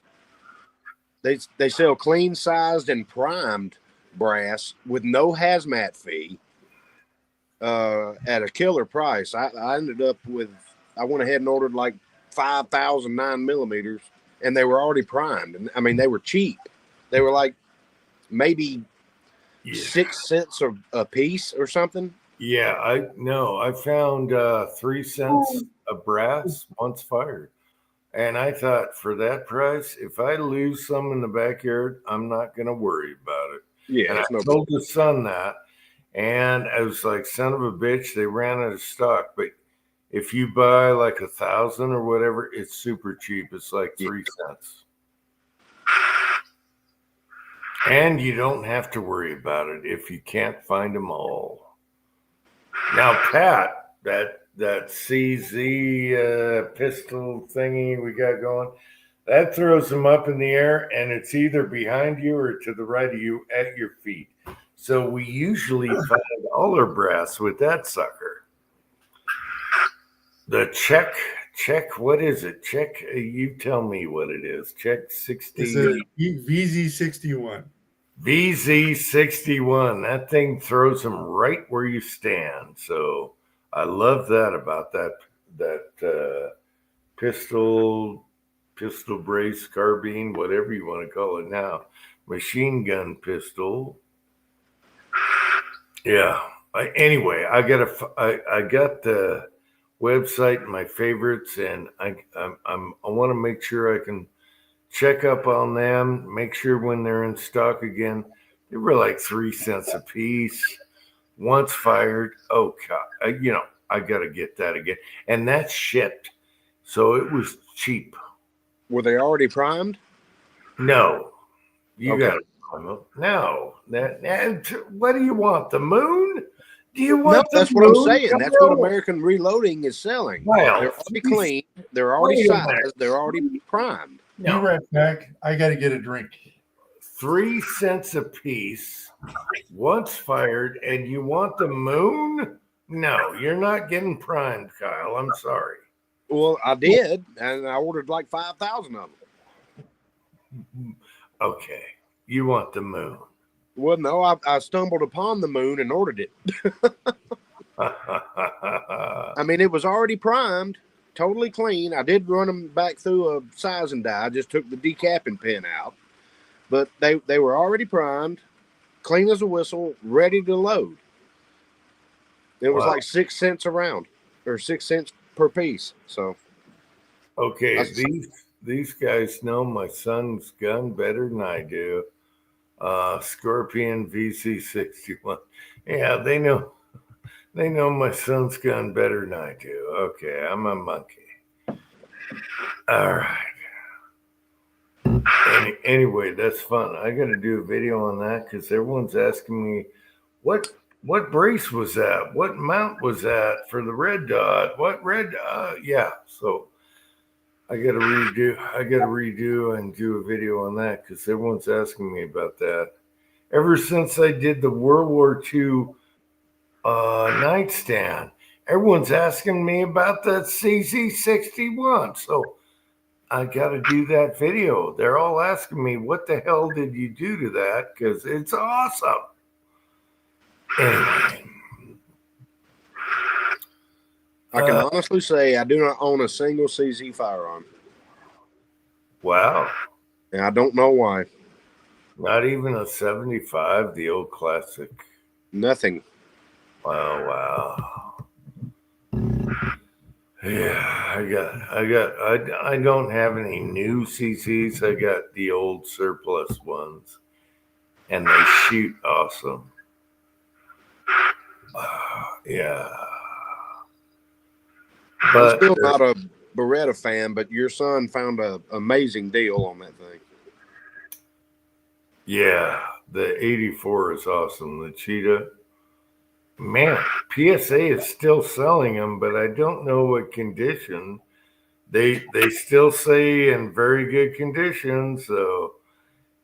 They sell clean sized and primed brass with no hazmat fee at a killer price. I ended up with. I went ahead and ordered like 5,000 9mm, and they were already primed. And I mean, they were cheap. They were like maybe 6 cents a piece or something. Yeah, I found 3 cents of brass once fired. And I thought for that price, if I lose some in the backyard, I'm not going to worry about it. Yeah. And I told the son that. And I was like, son of a bitch, they ran out of stock. But if you buy like 1,000 or whatever, it's super cheap. It's like 3 cents. And you don't have to worry about it if you can't find them all. Now, Pat, that CZ pistol thingy we got going, that throws them up in the air, and it's either behind you or to the right of you at your feet. So we usually find all our brass with that sucker. The Czech, what is it? Czech, you tell me what it is. Czech 60. It's a VZ61. VZ61. That thing throws them right where you stand. So I love that about that pistol brace, carbine, whatever you want to call it now, machine gun pistol. Yeah. Anyway, I got website, my favorites, and I want to make sure I can check up on them, make sure when they're in stock again. They were like 3 cents a piece. Once fired, oh God, I got to get that again, and that's shipped, so it was cheap. Were they already primed? No, you Okay. got it. No, what do you want? The moon? Do you want? No, that's what I'm saying. That's what Kyle? American Reloading is selling. Well, They're already clean. They're already wait a minute. sized. They're already primed. Be right back. I got to get a drink. 3 cents a piece, once fired, and you want the moon? No, you're not getting primed, Kyle. I'm sorry. Well, I did, and I ordered like 5,000 of them. Okay, you want the moon. Well, no, I stumbled upon the moon and ordered it. I mean, it was already primed, totally clean. I did run them back through a sizing die. I just took the decapping pin out. But they were already primed, clean as a whistle, ready to load. It was Wow. like 6 cents a round, or 6 cents per piece. So Okay, That's- these guys know my son's gun better than I do. Scorpion VC61. Yeah, they know my son's gun better than I do. Okay, I'm a monkey. All right. Anyway, that's fun. I got to do a video on that because everyone's asking me what brace was that? What mount was that for the red dot? What red? Yeah. So I got to redo and do a video on that because everyone's asking me about that. Ever since I did the World War II nightstand, everyone's asking me about that CZ61. So I got to do that video. They're all asking me, what the hell did you do to that? Because it's awesome. Anyway. I can honestly say I do not own a single CZ firearm. Wow. And I don't know why. Not even a 75, the old classic. Nothing. Wow. Yeah, I don't have any new CCs. I got the old surplus ones, and they shoot awesome. Yeah. I'm But still not a Beretta fan, but your son found an amazing deal on that thing. yeah, the 84 is awesome. The Cheetah. Man, PSA is still selling them, but I don't know what condition. They still say in very good condition, so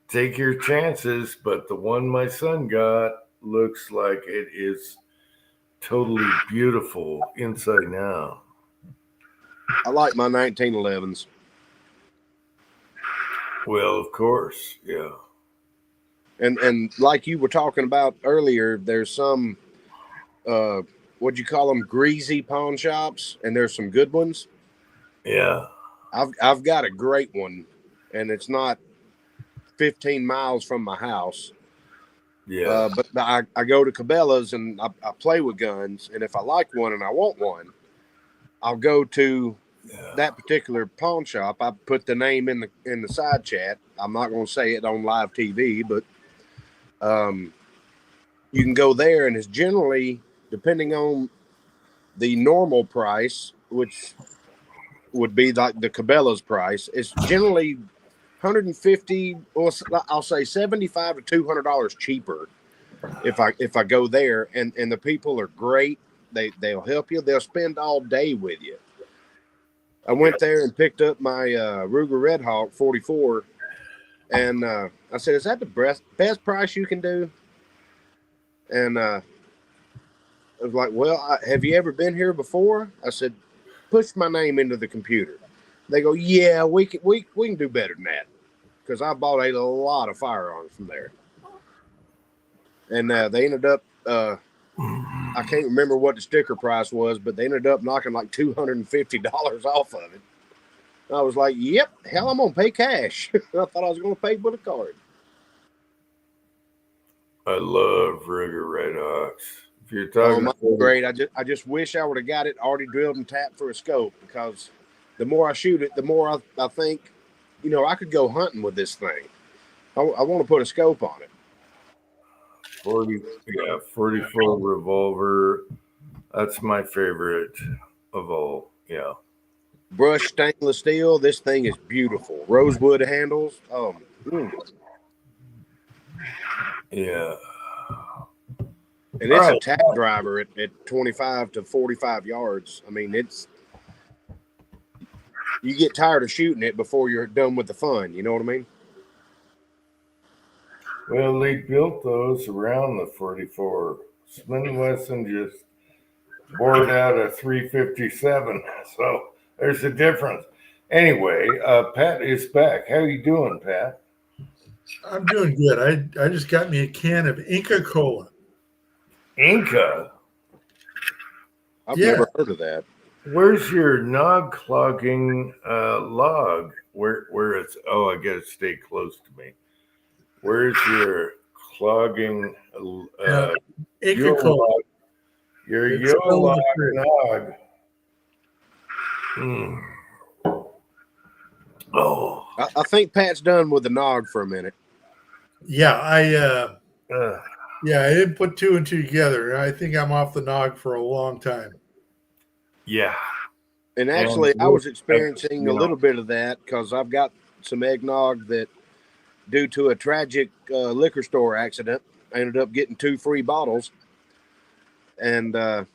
take your chances. But the one my son got looks like it is totally beautiful inside and out. I like my 1911s. Well, of course, yeah. And like you were talking about earlier, there's some what'd you call them, greasy pawn shops, and there's some good ones. Yeah. I've got a great one, and it's not 15 miles from my house. Yeah. But I go to Cabela's and I play with guns, and if I like one and I want one, I'll go to that particular pawn shop. I put the name in the side chat. I'm not going to say it on live TV, but you can go there, and it's generally, depending on the normal price, which would be like the Cabela's price, it's generally $150, or I'll say $75 to $200 cheaper if I go there, and the people are great. They'll help you. They'll spend all day with you. I went there and picked up my Ruger Red Hawk 44, and I said, "Is that the best price you can do?" And I was like, "Well, have you ever been here before?" I said, "Push my name into the computer." They go, "Yeah, we can do better than that," because I bought a lot of firearms from there. And they ended up, I can't remember what the sticker price was, but they ended up knocking like $250 off of it. I was like, "Yep, hell, I'm gonna pay cash." I thought I was gonna pay with a card. I love Ruger Red Hawks. If you're talking mine's great. I just wish I would have got it already drilled and tapped for a scope, because the more I shoot it, the more I think, I could go hunting with this thing. I want to put a scope on it. 44 revolver. That's my favorite of all. Yeah. Brushed stainless steel. This thing is beautiful. Rosewood handles. Yeah. And it's a tag driver at 25 to 45 yards. I mean, you get tired of shooting it before you're done with the fun. You know what I mean? Well, they built those around the 44. Smith & Wesson just bored out a 357. So there's a difference. Anyway, Pat is back. How you doing, Pat? I'm doing good. I just got me a can of Inca Cola. Inca? I've never heard of that. Where's your nog clogging log? Where it's, I gotta stay close to me. Where's your clogging Inca Cola? Your Yule log nog. Oh, I think Pat's done with the nog for a minute. Yeah, I didn't put two and two together. I think I'm off the nog for a long time. Yeah. And actually, I was experiencing a little bit of that because I've got some eggnog that, due to a tragic liquor store accident, I ended up getting 2 free bottles. And I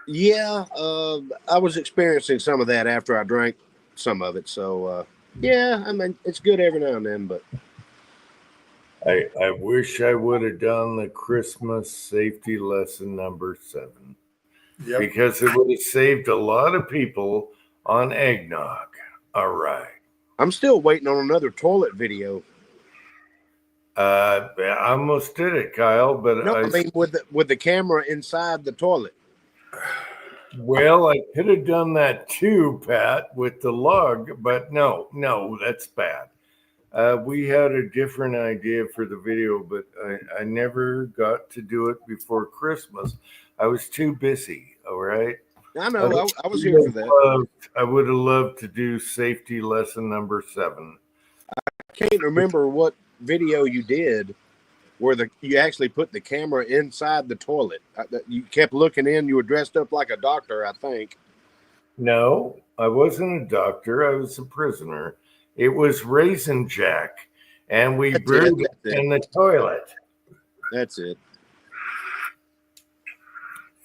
was experiencing some of that after I drank some of it. So, I mean, it's good every now and then, but I wish I would have done the Christmas safety lesson number 7. Yep. Because it would have saved a lot of people on eggnog. All right. I'm still waiting on another toilet video. I almost did it, Kyle, but no, I mean with the camera inside the toilet. Well, I could have done that too, Pat, with the lug, but no, that's bad. We had a different idea for the video, but I never got to do it before Christmas. I was too busy. All right. I know. I was here for that. I would have loved to do safety lesson number 7. I can't remember what video you did where you actually put the camera inside the toilet. You kept looking in. You were dressed up like a doctor, I think. No, I wasn't a doctor. I was a prisoner. It was Raisin Jack, and we brewed it in the toilet. That's it.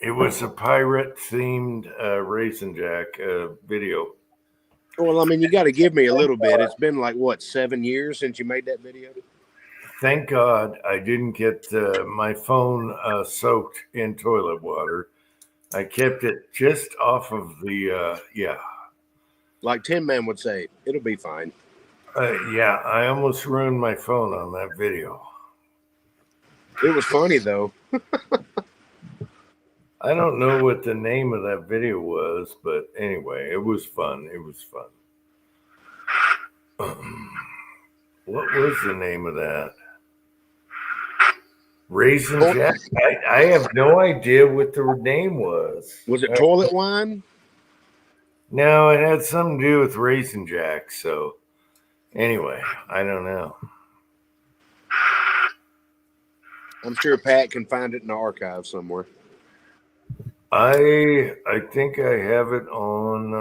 It was a pirate-themed Raisin Jack video. Well, I mean, you got to give me a little bit. It's been like, 7 years since you made that video? Thank God I didn't get my phone soaked in toilet water. I kept it just off of the, Like Tin Man would say, it'll be fine. I almost ruined my phone on that video. It was funny, though. I don't know what the name of that video was, but anyway, it was fun. What was the name of that? Raisin Jack? I have no idea what the name was. Was it toilet wine? No, it had something to do with Raisin Jack. So anyway, I don't know. I'm sure Pat can find it in the archive somewhere. I think I have it on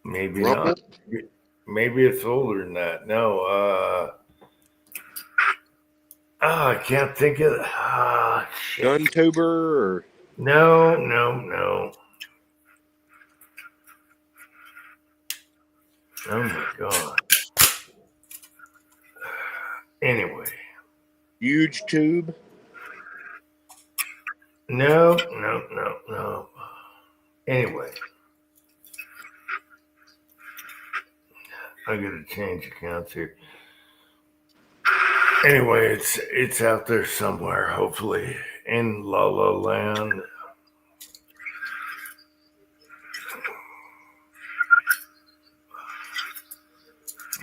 maybe not. Maybe it's older than that. No, I can't think of Guntuber or no. Oh my God. Anyway. Huge tube? No. Anyway. I gotta change accounts here. Anyway, it's out there somewhere, hopefully, in La La Land.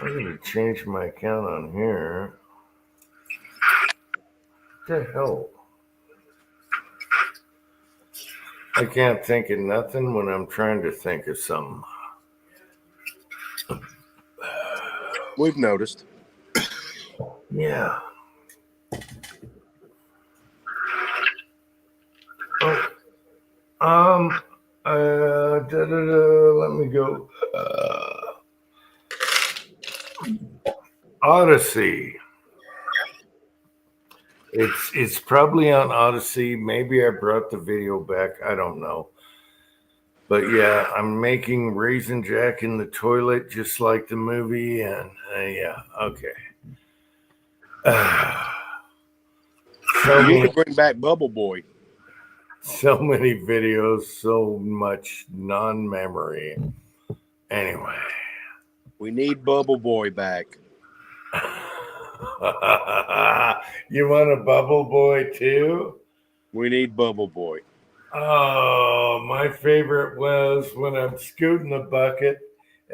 I'm gonna change my account on here. What the hell? I can't think of nothing when I'm trying to think of something. We've noticed. Yeah. Oh, let me go. Odyssey. It's probably on Odyssey. Maybe I brought the video back. I don't know. But yeah, I'm making Raisin Jack in the toilet just like the movie, and yeah, okay. You need to bring back Bubble Boy. So many videos, so much non-memory. Anyway. We need Bubble Boy back. You want a Bubble Boy too? We need Bubble Boy. Oh, my favorite was when I'm scooting the bucket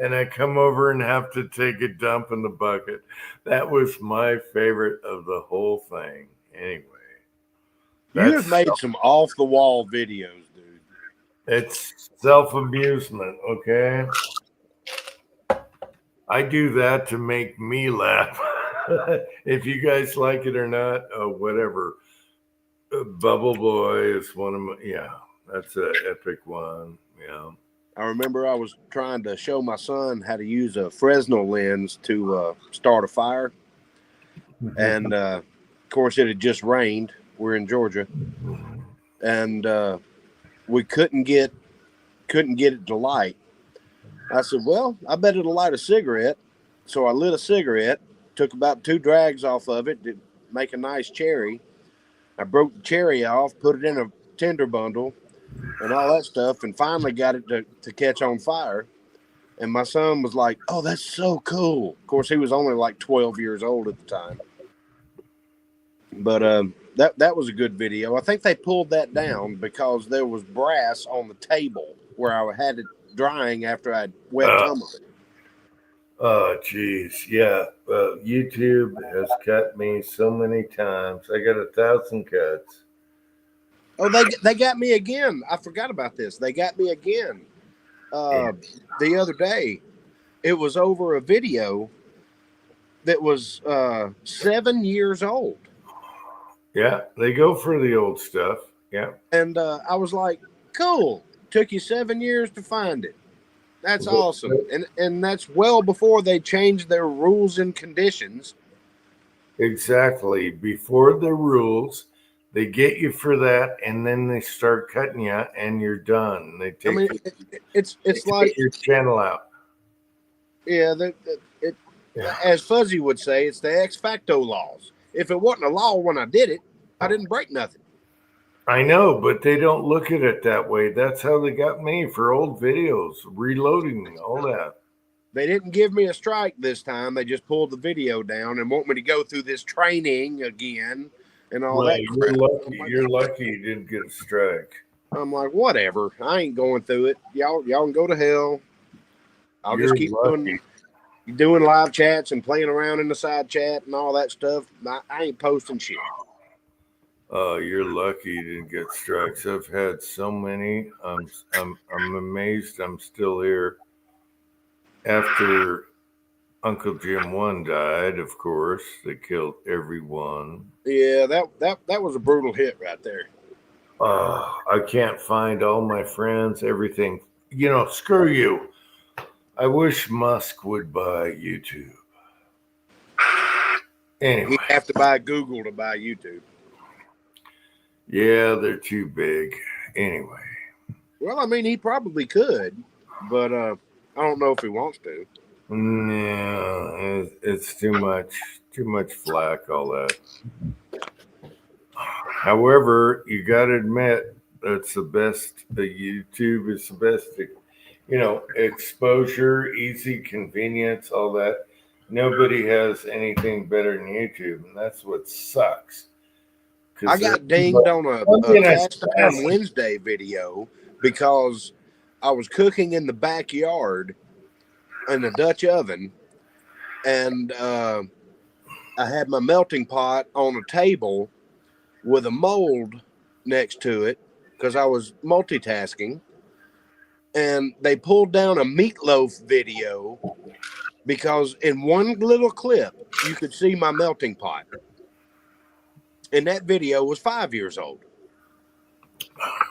and I come over and have to take a dump in the bucket. That was my favorite of the whole thing. Anyway. You have made some off-the-wall videos, dude. It's self-amusement, okay? I do that to make me laugh. If you guys like it or not, whatever. Bubble Boy is one of my, yeah, that's an epic one. Yeah. I remember I was trying to show my son how to use a Fresnel lens to start a fire. And, of course, it had just rained. We're in Georgia. And we couldn't get it to light. I said, well, I bet it'll light a cigarette. So I lit a cigarette, took about 2 drags off of it to make a nice cherry. I broke the cherry off, put it in a tinder bundle and all that stuff, and finally got it to catch on fire. And my son was like, oh, that's so cool. Of course, he was only like 12 years old at the time. But that was a good video. I think they pulled that down because there was brass on the table where I had it drying after I'd wet some of it. Oh, geez. Yeah. YouTube has cut me so many times. I got 1,000 cuts. Oh, they got me again. I forgot about this. They got me again the other day. It was over a video that was 7 years old. Yeah, they go for the old stuff. Yeah. And I was like, cool. Took you 7 years to find it. That's awesome. And that's well before they changed their rules and conditions. Exactly. Before the rules, they get you for that, and then they start cutting you, and you're done. They take it's like your channel out. Yeah, as Fuzzy would say, it's the ex facto laws. If it wasn't a law when I did it, I didn't break nothing. I know, but they don't look at it that way. That's how they got me for old videos, reloading, all that. They didn't give me a strike this time. They just pulled the video down and want me to go through this training again and all that crap. You're lucky you didn't get a strike. I'm like, whatever. I ain't going through it. Y'all can go to hell. I'll just keep doing live chats and playing around in the side chat and all that stuff. I ain't posting shit. Oh, you're lucky you didn't get strikes. I've had so many. I'm amazed I'm still here. After Uncle Jim 1 died, of course, they killed everyone. Yeah, that was a brutal hit right there. I can't find all my friends, everything. You know, screw you. I wish Musk would buy YouTube. Anyway. You have to buy Google to buy YouTube. Yeah, they're too big. Anyway. Well, I mean, he probably could, but I don't know if he wants to. No, it's too much flack, all that. However, you got to admit that's the best. The YouTube is the best. You know, exposure, easy, convenience, all that. Nobody has anything better than YouTube, and that's what sucks. I got dinged on a Cast Iron Wednesday video because I was cooking in the backyard in a Dutch oven, and I had my melting pot on a table with a mold next to it because I was multitasking. And they pulled down a meatloaf video because in one little clip, you could see my melting pot. And that video was 5 years old.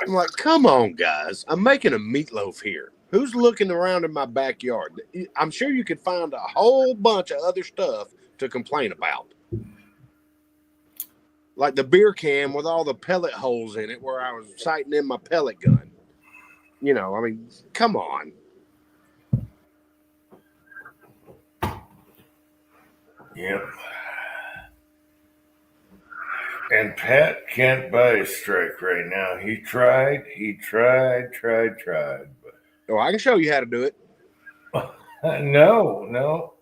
I'm like, come on, guys. I'm making a meatloaf here. Who's looking around in my backyard? I'm sure you could find a whole bunch of other stuff to complain about. Like the beer can with all the pellet holes in it where I was sighting in my pellet gun. You know, I mean, come on. Yep. And Pat can't buy a strike right now. He tried. But Oh, I can show you how to do it. no.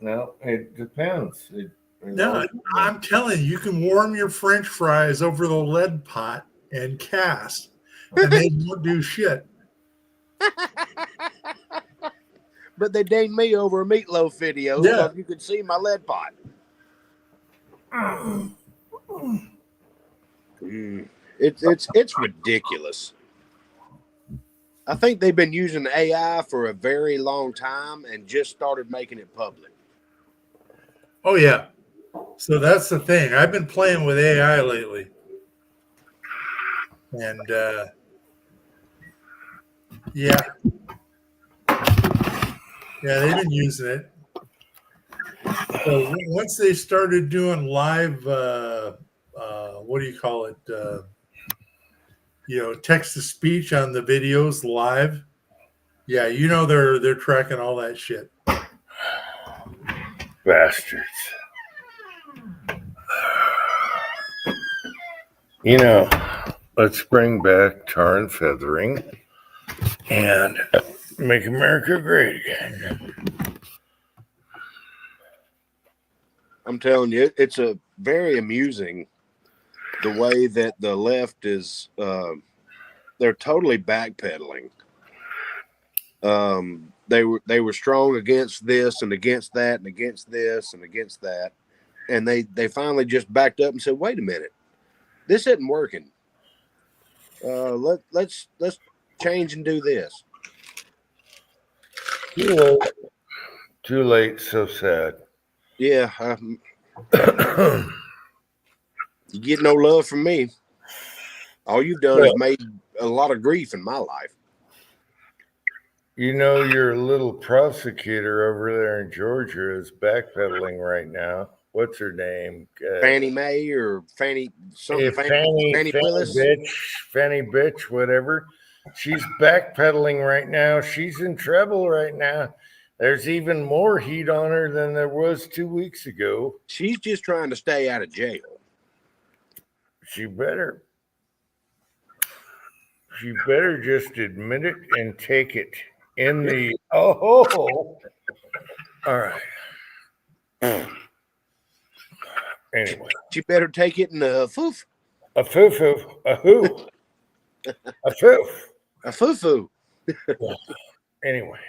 It depends. No, I'm telling you, you can warm your French fries over the lead pot and cast, and they won't do shit. But they dinged me over a meatloaf video Yeah. so you could see my lead pot. It's ridiculous. I think they've been using AI for a very long time and just started making it public. Oh yeah. So that's the thing. I've been playing with AI lately. And yeah. Yeah, they've been using it. So once they started doing live what do you call it? Text to speech on the videos live. Yeah, they're tracking all that shit. Bastards. Let's bring back tar and feathering and make America great again. I'm telling you, it's a very amusing the way that the left is they're totally backpedaling. They were strong against this and against that and against this and against that, and they finally just backed up and said, "Wait a minute, this isn't working. Let's change and do this." Too late, so sad. Yeah, you get no love from me. All you've done is made a lot of grief in my life. Your little prosecutor over there in Georgia is backpedaling right now. What's her name? Fannie Mae or Fannie something? Fannie Willis? Fannie bitch, whatever. She's backpedaling right now. She's in trouble right now. There's even more heat on her than there was 2 weeks ago. She's just trying to stay out of jail. She better just admit it and take it in the all right. Anyway, she better take it in a foof. A foo-foo. A who? A foof. A foo-foo. Anyway,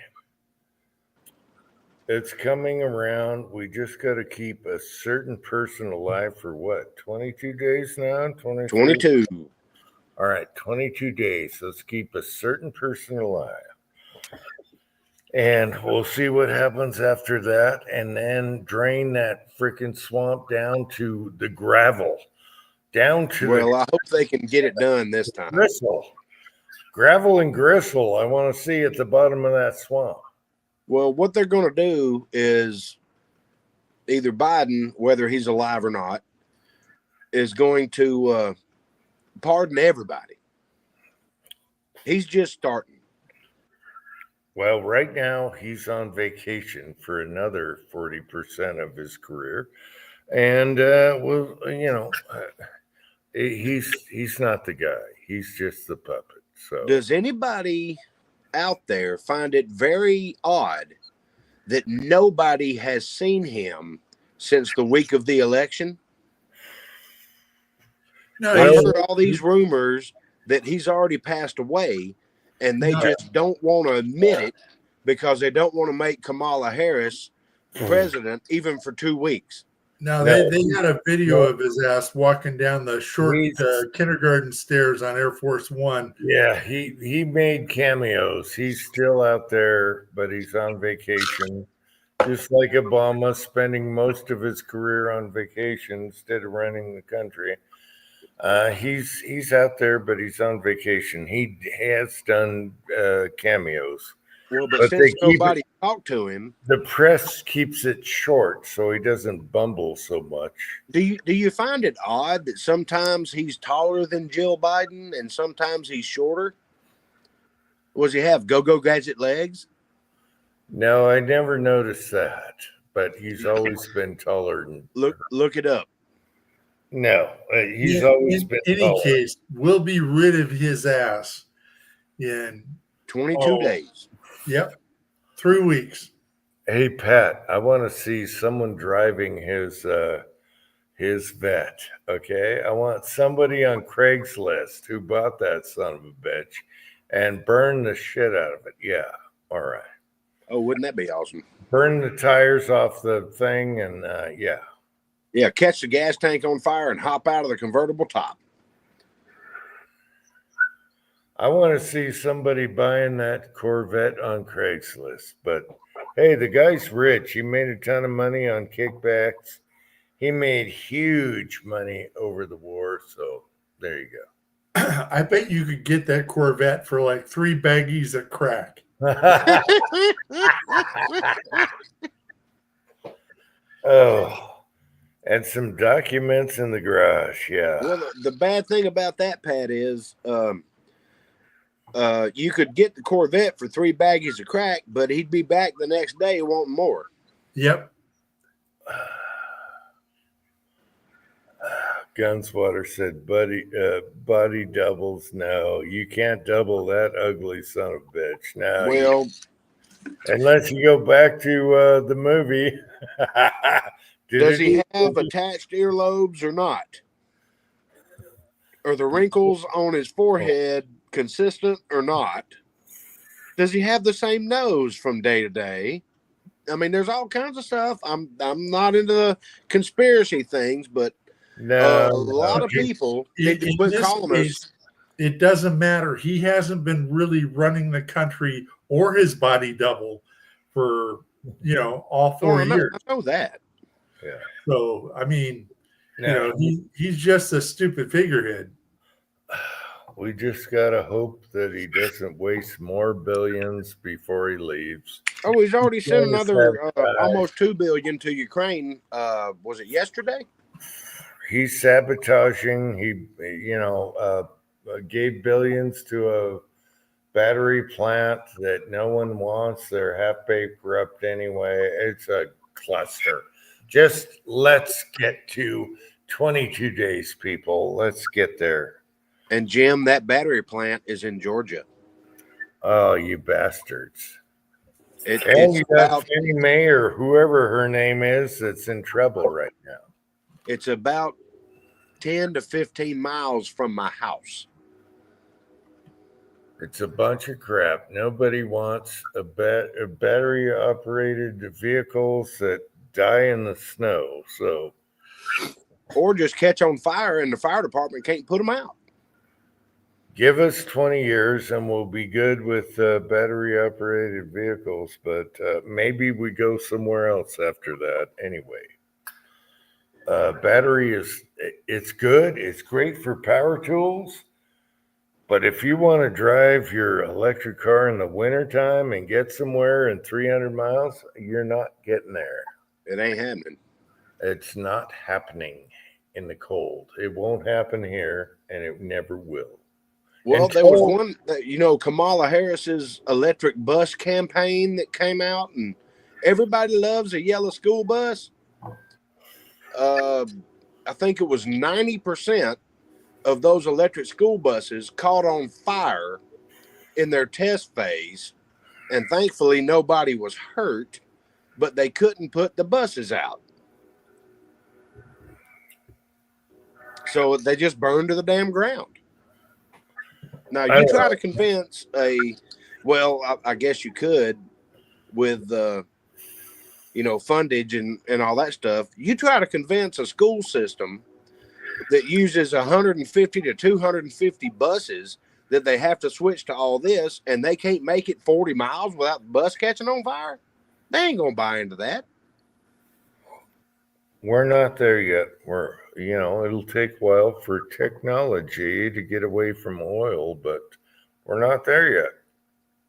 it's coming around. We just got to keep a certain person alive for what? 22 days now? 22. All right, 22 days. Let's keep a certain person alive. And we'll see what happens after that. And then drain that freaking swamp down to the gravel. I hope they can get it done this time. Gristle. Gravel and gristle, I want to see at the bottom of that swamp. Well, what they're going to do is either Biden, whether he's alive or not, is going to pardon everybody. He's just starting. Well, right now he's on vacation for another 40% of his career. And, he's not the guy. He's just the puppet. So, does anybody out there find it very odd that nobody has seen him since the week of the election? No, I've heard all these rumors that he's already passed away, and they just don't want to admit it because they don't want to make Kamala Harris president even for 2 weeks. Now No. they had a video of his ass walking down the short He's- kindergarten stairs on Air Force One. Yeah, he made cameos. He's still out there, but he's on vacation. Just like Obama, spending most of his career on vacation instead of running the country. He's out there, but he's on vacation. He has done cameos. Well, but But they since keep nobody talked to him, The press keeps it short so he doesn't bumble so much. do you find it odd that sometimes he's taller than Jill Biden and sometimes he's shorter? Was he have go-go gadget legs? No, I never noticed that, but he's always been taller than. Look it up. No, he's In- always in been any taller. case, we'll be rid of his ass in 22 days. Yep, 3 weeks. Hey Pat, I want to see someone driving his vet. Okay, I want somebody on Craigslist who bought that son of a bitch and burn the shit out of it. Yeah, all right. Oh, wouldn't that be awesome? Burn the tires off the thing and yeah. Yeah, catch the gas tank on fire and hop out of the convertible top. I want to see somebody buying that Corvette on Craigslist. But hey, the guy's rich. He made a ton of money on kickbacks. He made huge money over the war. So there you I bet you could get that Corvette for like 3 baggies of crack. go. Oh, and some documents in the garage. Yeah. Well, the bad thing about that, Pat, is you could get the Corvette for 3 baggies of crack, but he'd be back the next day wanting more. Yep. Gunswatter said, body doubles. No, you can't double that ugly son of a bitch. No, Well, unless you go back to the movie. does he have attached earlobes or not? Are the wrinkles on his forehead consistent or not? Does he have the same nose from day to day? I mean, there's all kinds of stuff. I'm not into the conspiracy things, but No, a lot of people need to In quit this calling us. case, it doesn't matter. He hasn't been really running the country or his body double for all 4 years. I know that. Yeah. So I mean, No. he's just a stupid figurehead. We just gotta hope that he doesn't waste more billions before he leaves. Oh, he's already sent Yes, another that's right. almost $2 billion to Ukraine. Was it yesterday? He's sabotaging. He, gave billions to a battery plant that no one wants. They're half baked, corrupt anyway. It's a cluster. Just let's get to 22 days, people. Let's get there. And Jim, that battery plant is in Georgia. Oh, you bastards. It's And you got about Fannie Mae or whoever her name is that's in trouble right now. it's about 10 to 15 miles from my house. It's a bunch of crap. Nobody wants a battery operated vehicles that die in the snow. So Or just catch on fire and the fire department can't put them out. give us 20 years and we'll be good with battery operated vehicles. But maybe we go somewhere else after that anyway. Battery it's good. It's great for power tools. But if you want to drive your electric car in the wintertime and get somewhere in 300 miles, you're not getting there. It ain't happening. It's not happening in the cold. It won't happen here, and it never will. Well, And there was toll- one, Kamala Harris's electric bus campaign that came out, and everybody loves a yellow school bus. I think it was 90% of those electric school buses caught on fire in their test phase, and thankfully nobody was hurt, but they couldn't put the buses out. So they just burned to the damn ground. Now you try to convince I guess you could with fundage and all that stuff. You try to convince a school system that uses 150 to 250 buses that they have to switch to all this, and they can't make it 40 miles without the bus catching on fire. They ain't gonna buy into that. We're not there yet. It'll take a while for technology to get away from oil, but we're not there yet.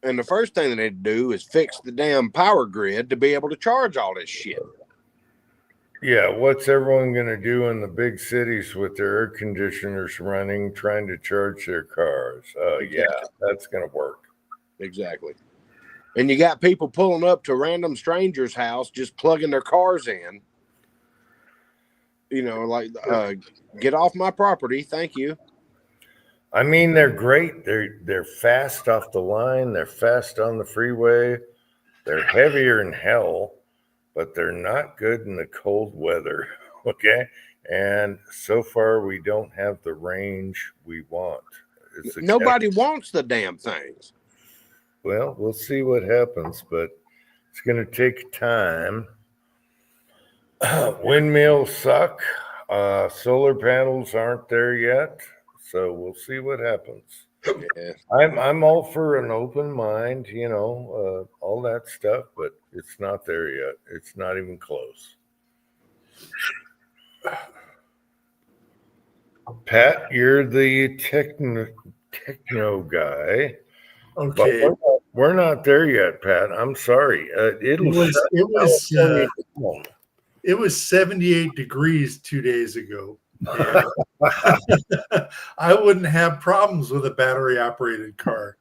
And the first thing they need to do is fix the damn power grid to be able to charge all this shit. Yeah, what's everyone going to do in the big cities with their air conditioners running, trying to charge their cars? Yeah, that's going to work. Exactly. And you got people pulling up to random strangers' house, just plugging their cars in. Get off my property, thank you. I mean, they're great. They're fast off the line. They're fast on the freeway. They're heavier than hell, but they're not good in the cold weather. Okay. And so far, we don't have the range we want. Nobody wants the damn things. Well, we'll see what happens, but it's going to take time. Windmills suck. Solar panels aren't there yet. So we'll see what happens. Yeah. I'm all for an open mind, all that stuff, but it's not there yet. It's not even close. Pat, you're the techno guy. Okay. We're not there yet, Pat. I'm sorry. It was 78 degrees 2 days ago. I wouldn't have problems with a battery operated car,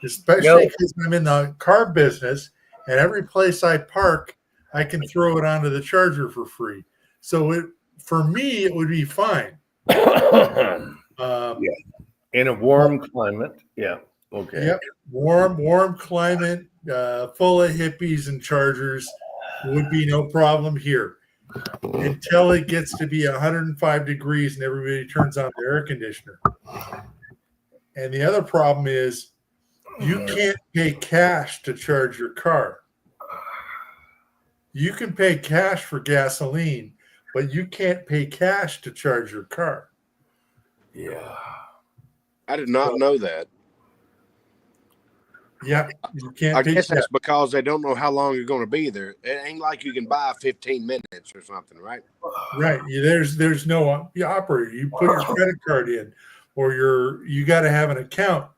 especially because I'm in the car business, and every place I park, I can throw it onto the charger for free. So for me, it would be fine. In a warm climate. Yeah. Okay. Yep. Warm climate, full of hippies and chargers would be no problem here. Until it gets to be 105 degrees and everybody turns on their air conditioner. And the other problem is you can't pay cash to charge your car. You can pay cash for gasoline, but you can't pay cash to charge your car. Yeah. I did not know that. Yeah, you can't. I guess that's because they don't know how long you're going to be there. It ain't like you can buy 15 minutes or something, right? Right. There's no operator. You put your credit card in, or you got to have an account.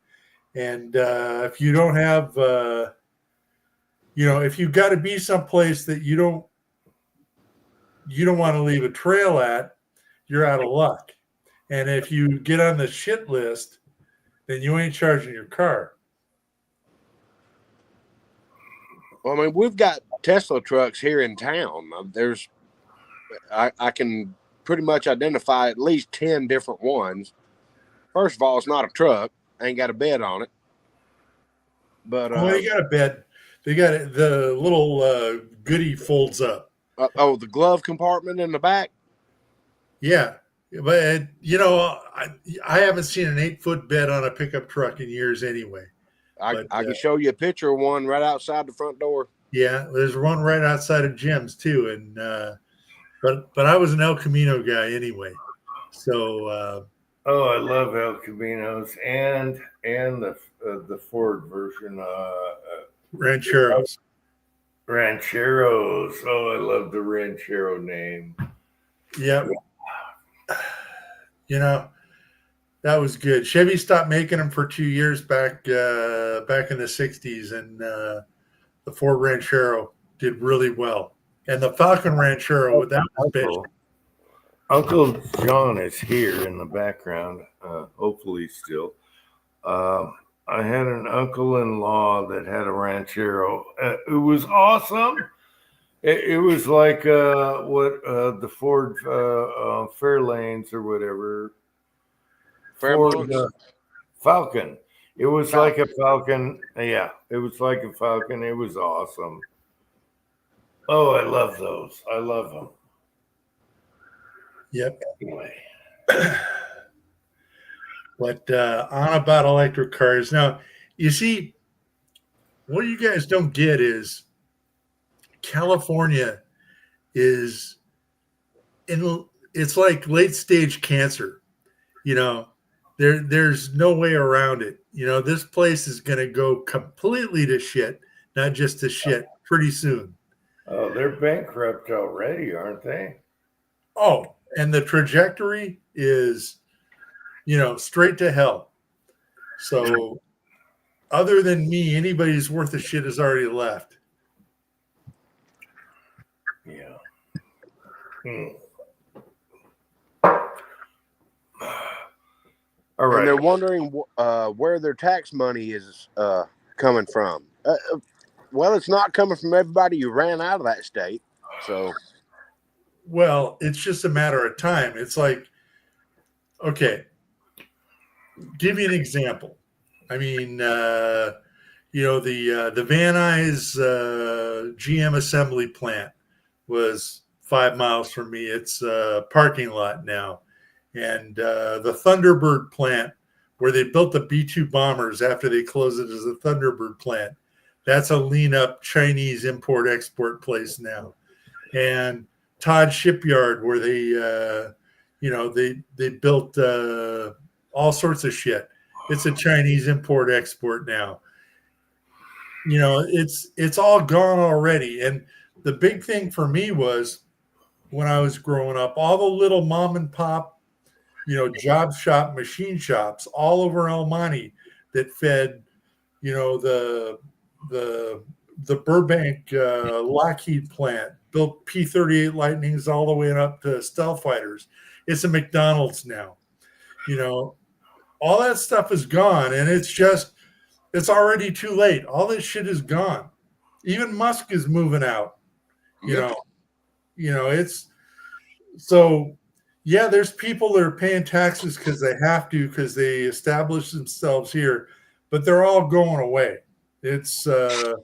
And if you don't have, if you've got to be someplace that you don't want to leave a trail at, you're out of luck. And if you get on the shit list, then you ain't charging your car. Well, I mean, we've got Tesla trucks here in town. I can pretty much identify at least 10 different ones. First of all, it's not a truck. Ain't got a bed on it. But they got a bed. They got the little goodie folds up. The glove compartment in the back. Yeah, but I haven't seen an 8-foot bed on a pickup truck in years anyway. I can show you a picture of one right outside the front door. Yeah, there's one right outside of Jim's too, and but I was an El Camino guy anyway. So I love El Caminos and the Ford version, Rancheros. Rancheros. Oh, I love the Ranchero name. Yep. That was good. Chevy stopped making them for 2 years back in the 60s, and the Ford Ranchero did really well. And the Falcon Ranchero, that was big. Uncle John is here in the background, hopefully still. I had an uncle-in-law that had a Ranchero. It was awesome. It was like the Ford Fairlanes or whatever. Ford Falcon. It was like a Falcon. Yeah, it was like a Falcon. It was awesome. Oh, I love those. I love them. Yep. Anyway. But on about electric cars. Now, you see, what you guys don't get is California is it's like late stage cancer. You know, there's no way around it. You know, this place is going to go completely to shit, not just to shit, pretty soon. Oh, they're bankrupt already, aren't they? Oh, and the trajectory is, you know, straight to hell. So, other than me, anybody's worth of shit has already left. Yeah. Hmm. All And right. they're wondering where their tax money is coming from. Well, it's not coming from everybody who ran out of that state. So, Well, it's just a matter of time. It's like, okay, give you an example. I mean, you know, the Van Nuys GM assembly plant was 5 miles from me. It's a parking lot now. And the Thunderbird plant, where they built the B-2 bombers after they closed it as a Thunderbird plant, that's a lean-up Chinese import-export place now. And Todd Shipyard, where they, you know, they built all sorts of shit. It's a Chinese import-export now. You know, it's all gone already. And the big thing for me was when I was growing up, all the little mom and pop, you know, job shop, machine shops all over El Monte that fed, you know, the Burbank Lockheed plant, built P-38 Lightnings all the way up to stealth fighters. It's a McDonald's now. You know, all that stuff is gone, and it's already too late. All this shit is gone. Even Musk is moving out. You know, it's so. Yeah, there's people that are paying taxes because they have to, because they established themselves here, but they're all going away. It's, you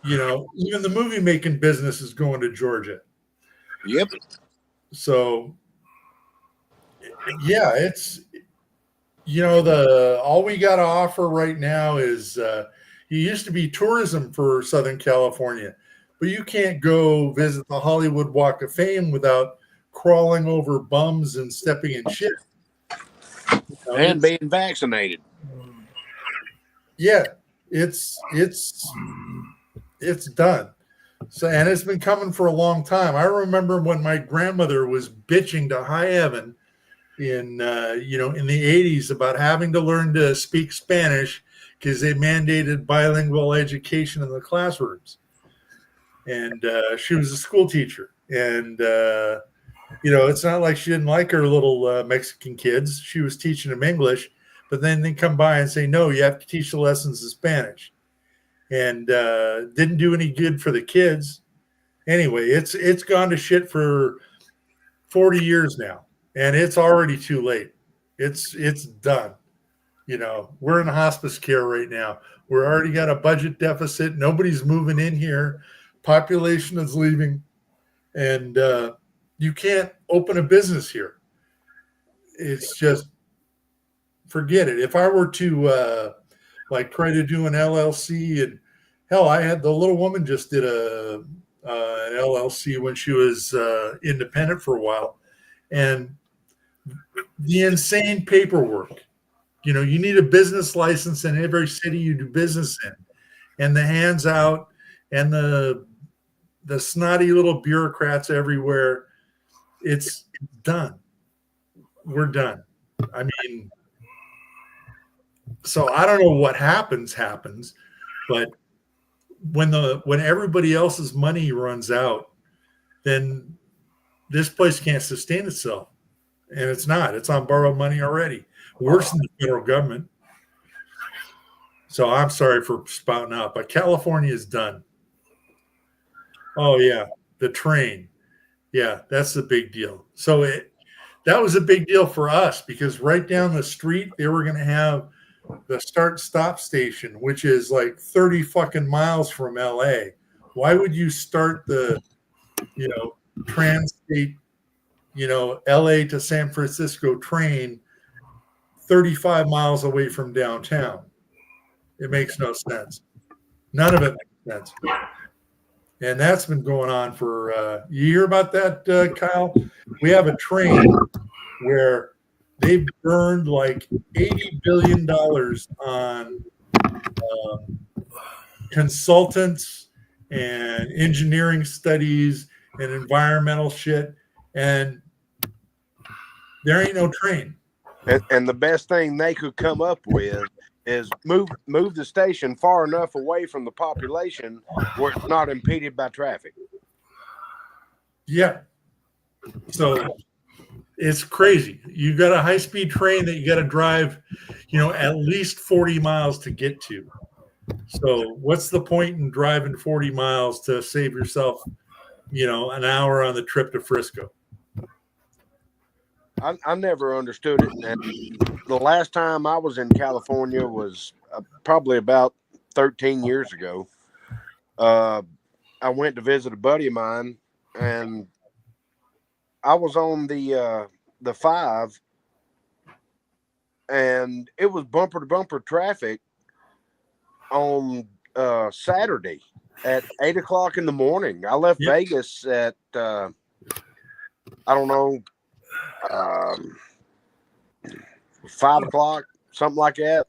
know, even the movie making business is going to Georgia. yep. So, yeah, it's, you know, all we got to offer right now is, it used to be tourism for Southern California, but you can't go visit the Hollywood Walk of Fame without crawling over bums and stepping in shit. You know, And being vaccinated. Yeah, it's done. So, and it's been coming for a long time. I remember when my grandmother was bitching to high heaven in you know, in the 80s about having to learn to speak Spanish because they mandated bilingual education in the classrooms. And she was a school teacher, and you know, it's not like she didn't like her little Mexican kids. She was teaching them English, but then they come by and say, no, you have to teach the lessons in Spanish. And didn't do any good for the kids. Anyway, it's gone to shit for 40 years now, and it's already too late. It's done. You know, we're in hospice care right now. We're already got a budget deficit. Nobody's moving in here. Population is leaving, and you can't open a business here. It's just, forget it. If I were to like try to do an LLC, and hell, I had the little woman just did an LLC when she was independent for a while, and the insane paperwork. You know, you need a business license in every city you do business in, and the hands out, and the snotty little bureaucrats everywhere. It's done. We're done. I mean, so I don't know what happens, but when everybody else's money runs out, then this place can't sustain itself. And it's not. It's on borrowed money already. Worse than the federal government. So I'm sorry for spouting out, but California is done. Oh yeah, the train. Yeah, that's the big deal. So that was a big deal for us because right down the street they were going to have the start-stop station, which is like 30 fucking miles from LA. Why would you start the, you know, trans-state, you know, LA to San Francisco train 35 miles away from downtown? It makes no sense. None of it makes sense. And that's been going on for, you hear about that, Kyle? We have a train where they've burned like $80 billion on consultants and engineering studies and environmental shit. And there ain't no train. And the best thing they could come up with is move the station far enough away from the population where it's not impeded by traffic. Yeah. So it's crazy. You got a high-speed train that you got to drive, at least 40 miles to get to. So what's the point in driving 40 miles to save yourself, an hour on the trip to Frisco? I never understood it. And the last time I was in California was probably about 13 years ago. I went to visit a buddy of mine, and I was on the 5, and it was bumper to bumper traffic on Saturday at 8 o'clock in the morning. I left Vegas at I don't know, 5 o'clock, something like that,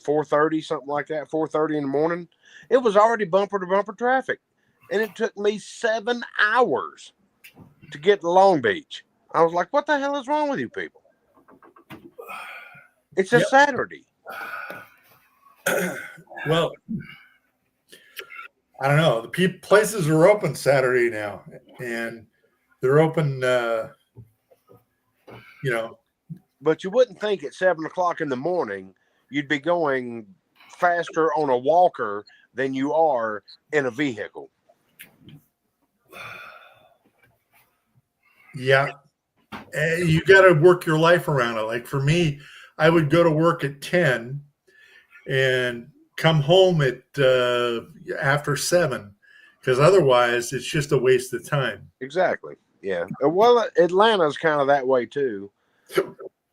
4:30, something like that, 4:30 in the morning. It was already bumper to bumper traffic, and it took me 7 hours to get to Long Beach. I was like, what the hell is wrong with you people? It's a Saturday. Well, I don't know. The places are open Saturday now, and they're open, But you wouldn't think at 7 o'clock in the morning you'd be going faster on a walker than you are in a vehicle. Yeah. And you got to work your life around it. Like for me, I would go to work at 10 and come home at after 7, because otherwise it's just a waste of time. Exactly. Yeah. Well, Atlanta's kind of that way too.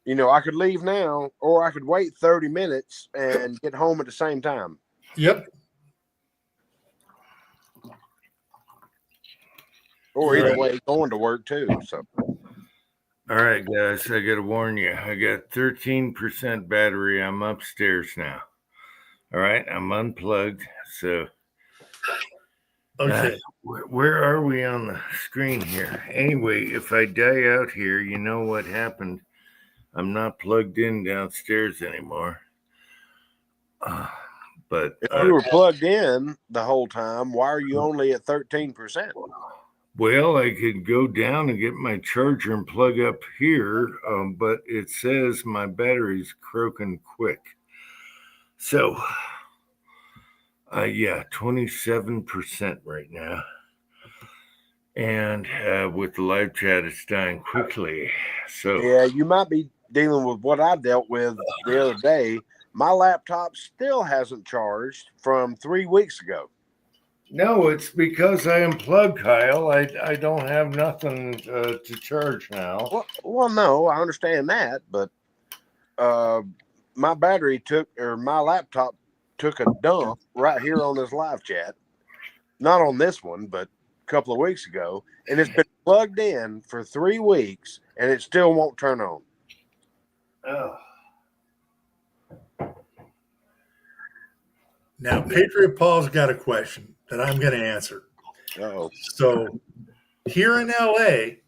I could leave now, or I could wait 30 minutes and get home at the same time. Yep. Or either way, going to work too. So. All right, guys, I got to warn you. I got 13% battery. I'm upstairs now. All right, I'm unplugged. So, Okay. Where are we on the screen here? Anyway, if I die out here, you know what happened. I'm not plugged in downstairs anymore. But if you were plugged in the whole time, why are you only at 13%? Well, I could go down and get my charger and plug up here, but it says my battery's croaking quick. So, 27% right now. And with the live chat, it's dying quickly. So yeah, you might be dealing with what I dealt with the other day. My laptop still hasn't charged from 3 weeks ago. no, it's because I unplugged, Kyle. I don't have nothing to charge now. Well, no, I understand that, but my laptop took a dump right here on this live chat. Not on this one, but a couple of weeks ago, and it's been plugged in for 3 weeks, and it still won't turn on. Oh. Now, Patriot Paul's got a question that I'm going to answer. Uh-oh. So, here in LA,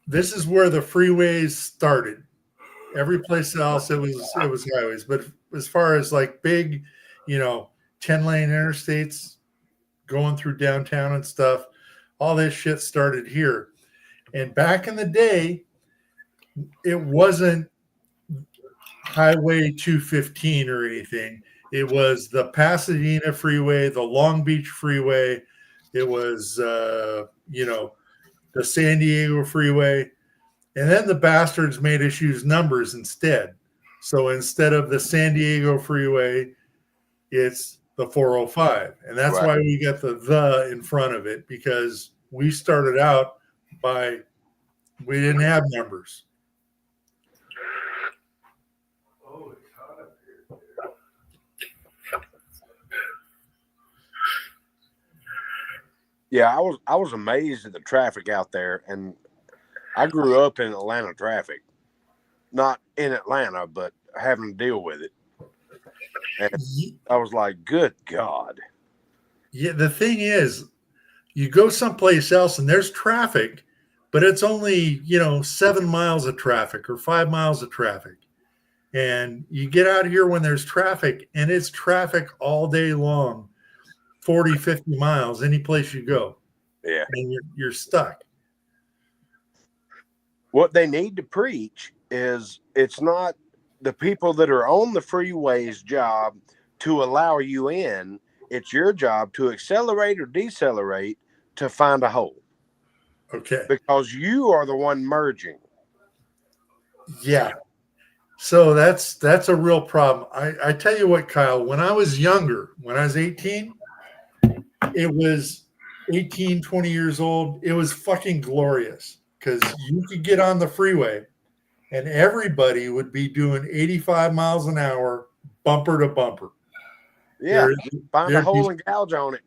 this is where the freeways started. Every place else, it was highways. But as far as like big, 10-lane interstates going through downtown and stuff, all this shit started here. And back in the day, it wasn't Highway 215 or anything. It was the Pasadena Freeway, the Long Beach Freeway. It was, the San Diego Freeway. And then the bastards made us use numbers instead. So instead of the San Diego Freeway, it's the 405. And that's Right. why we get the in front of it, because we started out we didn't have numbers. Oh, it's hot up here. Yeah, I was amazed at the traffic out there, and I grew up in Atlanta traffic, not in Atlanta, but having to deal with it. And I was like, good God. Yeah, the thing is, you go someplace else and there's traffic, but it's only, 7 miles of traffic or 5 miles of traffic. And you get out here when there's traffic, and it's traffic all day long, 40, 50 miles, any place you go. Yeah. And you're stuck. What they need to preach is it's not the people that are on the freeway's job to allow you in. It's your job to accelerate or decelerate to find a hole. Okay. Because you are the one merging. Yeah. So that's a real problem. I tell you what, Kyle, when I was younger, when I was 18, it was 18, 20 years old. It was fucking glorious because you could get on the freeway and everybody would be doing 85 miles an hour, bumper to bumper. Yeah. Find a hole and gouge on it.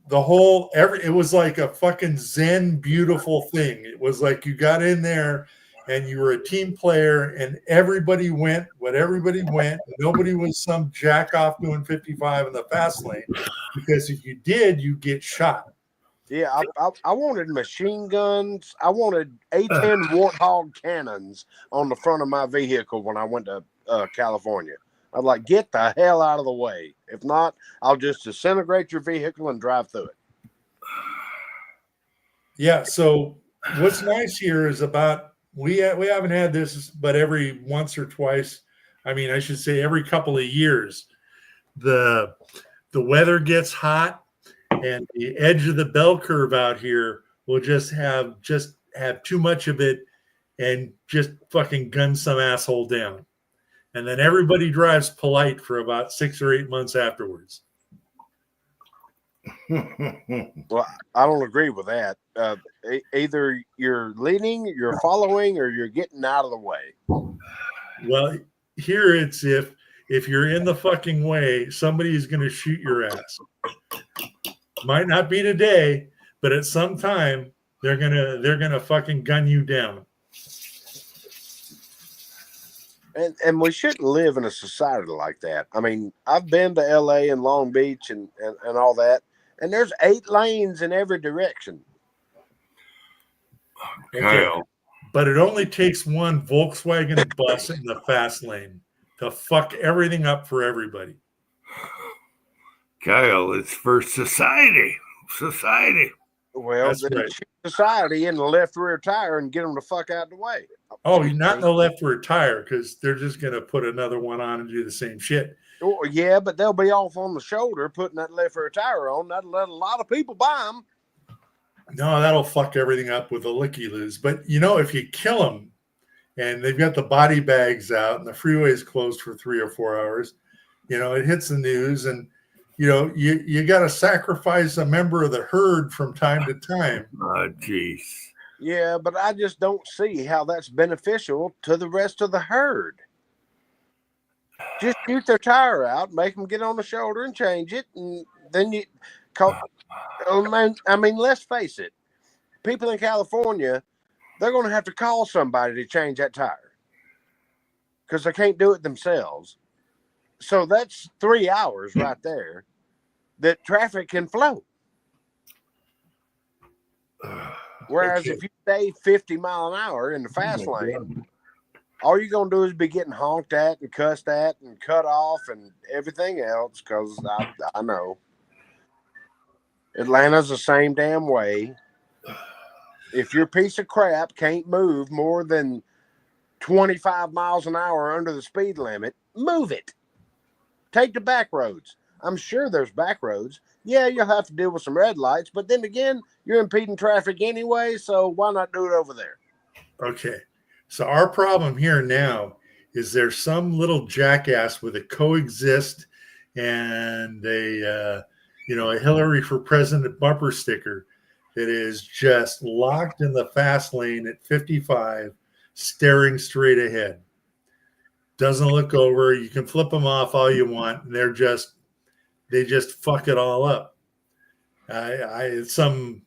It was like a fucking Zen beautiful thing. It was like you got in there and you were a team player and everybody went what everybody went. Nobody was some jack off doing 55 in the fast lane, because if you did, you get shot. Yeah, I wanted machine guns. I wanted A-10 Warthog cannons on the front of my vehicle when I went to California. I'd like, get the hell out of the way. If not, I'll just disintegrate your vehicle and drive through it. Yeah, so what's nice here is we haven't had this, but every once or twice, I mean, I should say every couple of years, the weather gets hot and the edge of the bell curve out here will just have too much of it and just fucking gun some asshole down. And then everybody drives polite for about 6 or 8 months afterwards. Well, I don't agree with that. Either you're leading, you're following, or you're getting out of the way. Well, here it's if you're in the fucking way, somebody's going to shoot your ass. Might not be today, but at some time they're gonna fucking gun you down. And we shouldn't live in a society like that. I mean, I've been to LA and Long Beach and all that, and there's 8 lanes in every direction. Okay. But it only takes one Volkswagen bus in the fast lane to fuck everything up for everybody. Kyle, it's for society. Society. Well, That's then right. shoot society in the left rear tire and get them the fuck out of the way. Oh, you're not in the left rear tire, because they're just going to put another one on and do the same shit. Oh, yeah, but they'll be off on the shoulder putting that left rear tire on. That'll let a lot of people buy them. No, that'll fuck everything up with a licky-loos. But, if you kill them and they've got the body bags out and the freeway is closed for 3 or 4 hours, it hits the news, and, you got to sacrifice a member of the herd from time to time. Oh, jeez. Yeah, but I just don't see how that's beneficial to the rest of the herd. Just shoot their tire out, make them get on the shoulder and change it, and then you call. I mean, let's face it. People in California, they're going to have to call somebody to change that tire because they can't do it themselves. So that's 3 hours right there that traffic can flow. Whereas if you stay 50 mile an hour in the fast lane, all you're going to do is be getting honked at and cussed at and cut off and everything else, because I know. Atlanta's the same damn way. If your piece of crap can't move more than 25 miles an hour under the speed limit, move it. Take the back roads. I'm sure there's back roads. Yeah, you'll have to deal with some red lights, but then again, you're impeding traffic anyway, so why not do it over there? Okay. So our problem here now is there's some little jackass with a coexist and a Hillary for President bumper sticker that is just locked in the fast lane at 55, staring straight ahead. Doesn't look over. You can flip them off all you want, and they just fuck it all up. It's some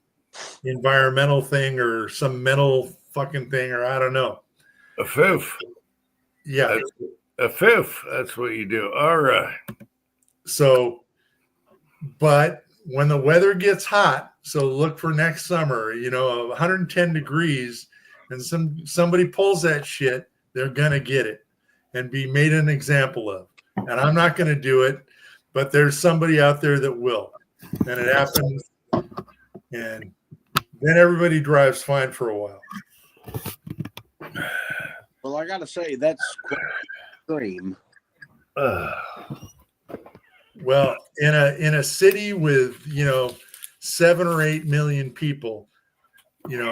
environmental thing or some mental fucking thing, or I don't know. A fifth. Yeah. That's a fifth. That's what you do. All right. So, but when the weather gets hot, so look for next summer, 110 degrees, and somebody pulls that shit, they're gonna get it and be made an example of. And I'm not gonna do it, but there's somebody out there that will. And it happens, and then everybody drives fine for a while. Well, I gotta say that's quite extreme. Well, in a city with 7 or 8 million people,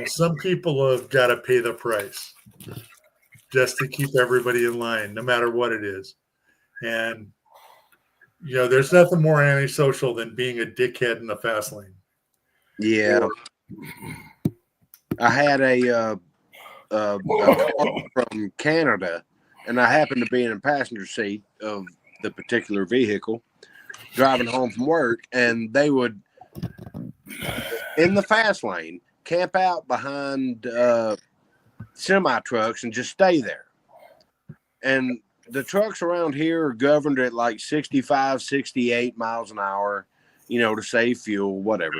some people have got to pay the price just to keep everybody in line, no matter what it is. And there's nothing more antisocial than being a dickhead in the fast lane. Yeah, I had a car from Canada, and I happened to be in the passenger seat of the particular vehicle driving home from work, and they would, in the fast lane, camp out behind semi trucks and just stay there. And the trucks around here are governed at like 65, 68 miles an hour, to save fuel, whatever.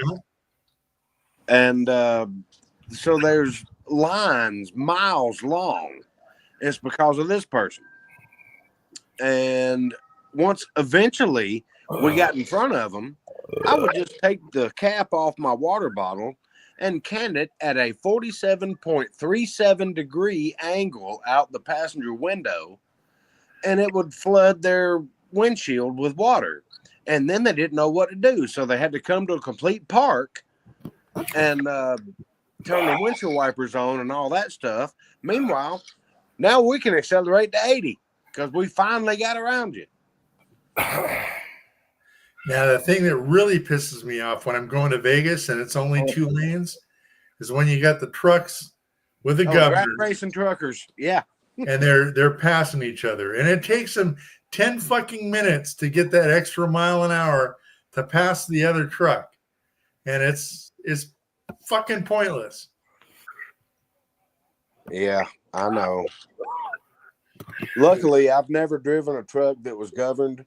And so there's lines miles long. It's because of this person. And once eventually we got in front of them, I would just take the cap off my water bottle and can it at a 47.37 degree angle out the passenger window, and it would flood their windshield with water. And then they didn't know what to do, so they had to come to a complete park and turn the windshield wipers on and all that stuff. Meanwhile, now we can accelerate to 80 because we finally got around you. Now, the thing that really pisses me off when I'm going to Vegas and it's only 2 lanes is when you got the trucks with the governor racing truckers, yeah, and they're passing each other, and it takes them 10 fucking minutes to get that extra mile an hour to pass the other truck, and it's fucking pointless. Yeah, I know. Luckily, I've never driven a truck that was governed.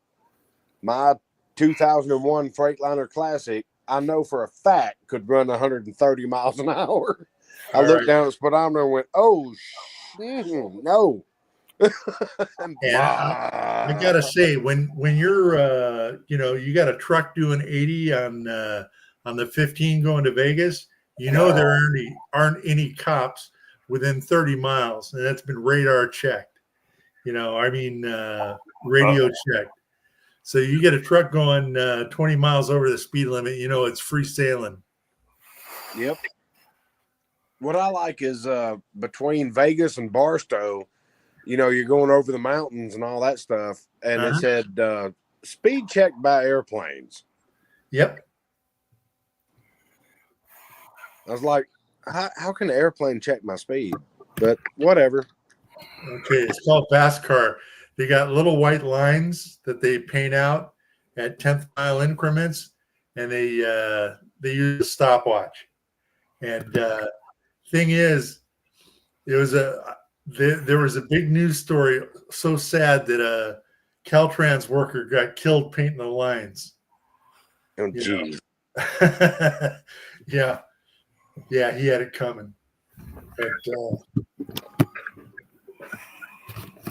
My 2001 Freightliner Classic, I know for a fact, could run 130 miles an hour. I looked down at the speedometer and went, "Oh, no." And I gotta say, when you're you got a truck doing 80 on the 15 going to Vegas, there aren't any cops within 30 miles, and that's been radar checked. Radio checked. So you get a truck going 20 miles over the speed limit, it's free sailing. Yep. What I like is between Vegas and Barstow, you're going over the mountains and all that stuff. And it said speed check by airplanes. Yep. I was like, how can an airplane check my speed? But whatever. Okay, it's called Fast Car. They got little white lines that they paint out at 10th mile increments, and they use a stopwatch. And thing is, there was a big news story so sad that a Caltrans worker got killed painting the lines. Oh, geez. Yeah, he had it coming. But,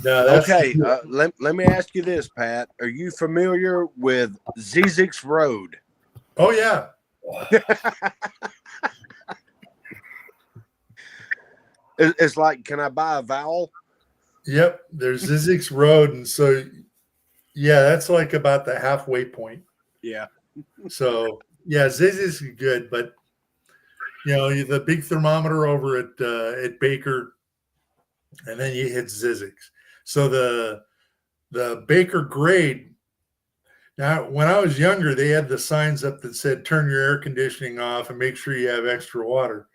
no, that's okay, let me ask you this, Pat. Are you familiar with Zizek's Road? Oh, yeah. It's like, can I buy a vowel? Yep, there's Zizek's Road, and so, yeah, that's like about the halfway point. Yeah. So, yeah, Zizek's good, but, the big thermometer over at Baker, and then you hit Zizek's. So the Baker grade. Now, when I was younger, they had the signs up that said "Turn your air conditioning off and make sure you have extra water."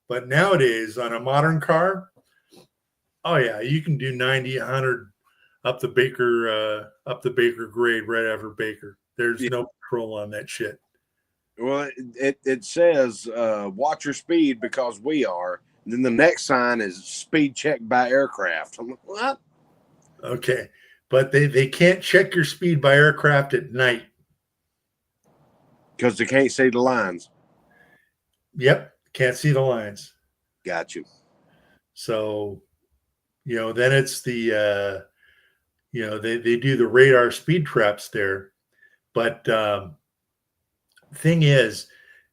But nowadays, on a modern car, oh yeah, you can do 90, 100 up the Baker grade right after Baker. There's no control on that shit. Well, it says watch your speed because we are. And then the next sign is speed check by aircraft. I'm like, what? Okay. But they can't check your speed by aircraft at night. Because they can't see the lines. Yep. Can't see the lines. Got you. So, then it's the, they do the radar speed traps there. But thing is,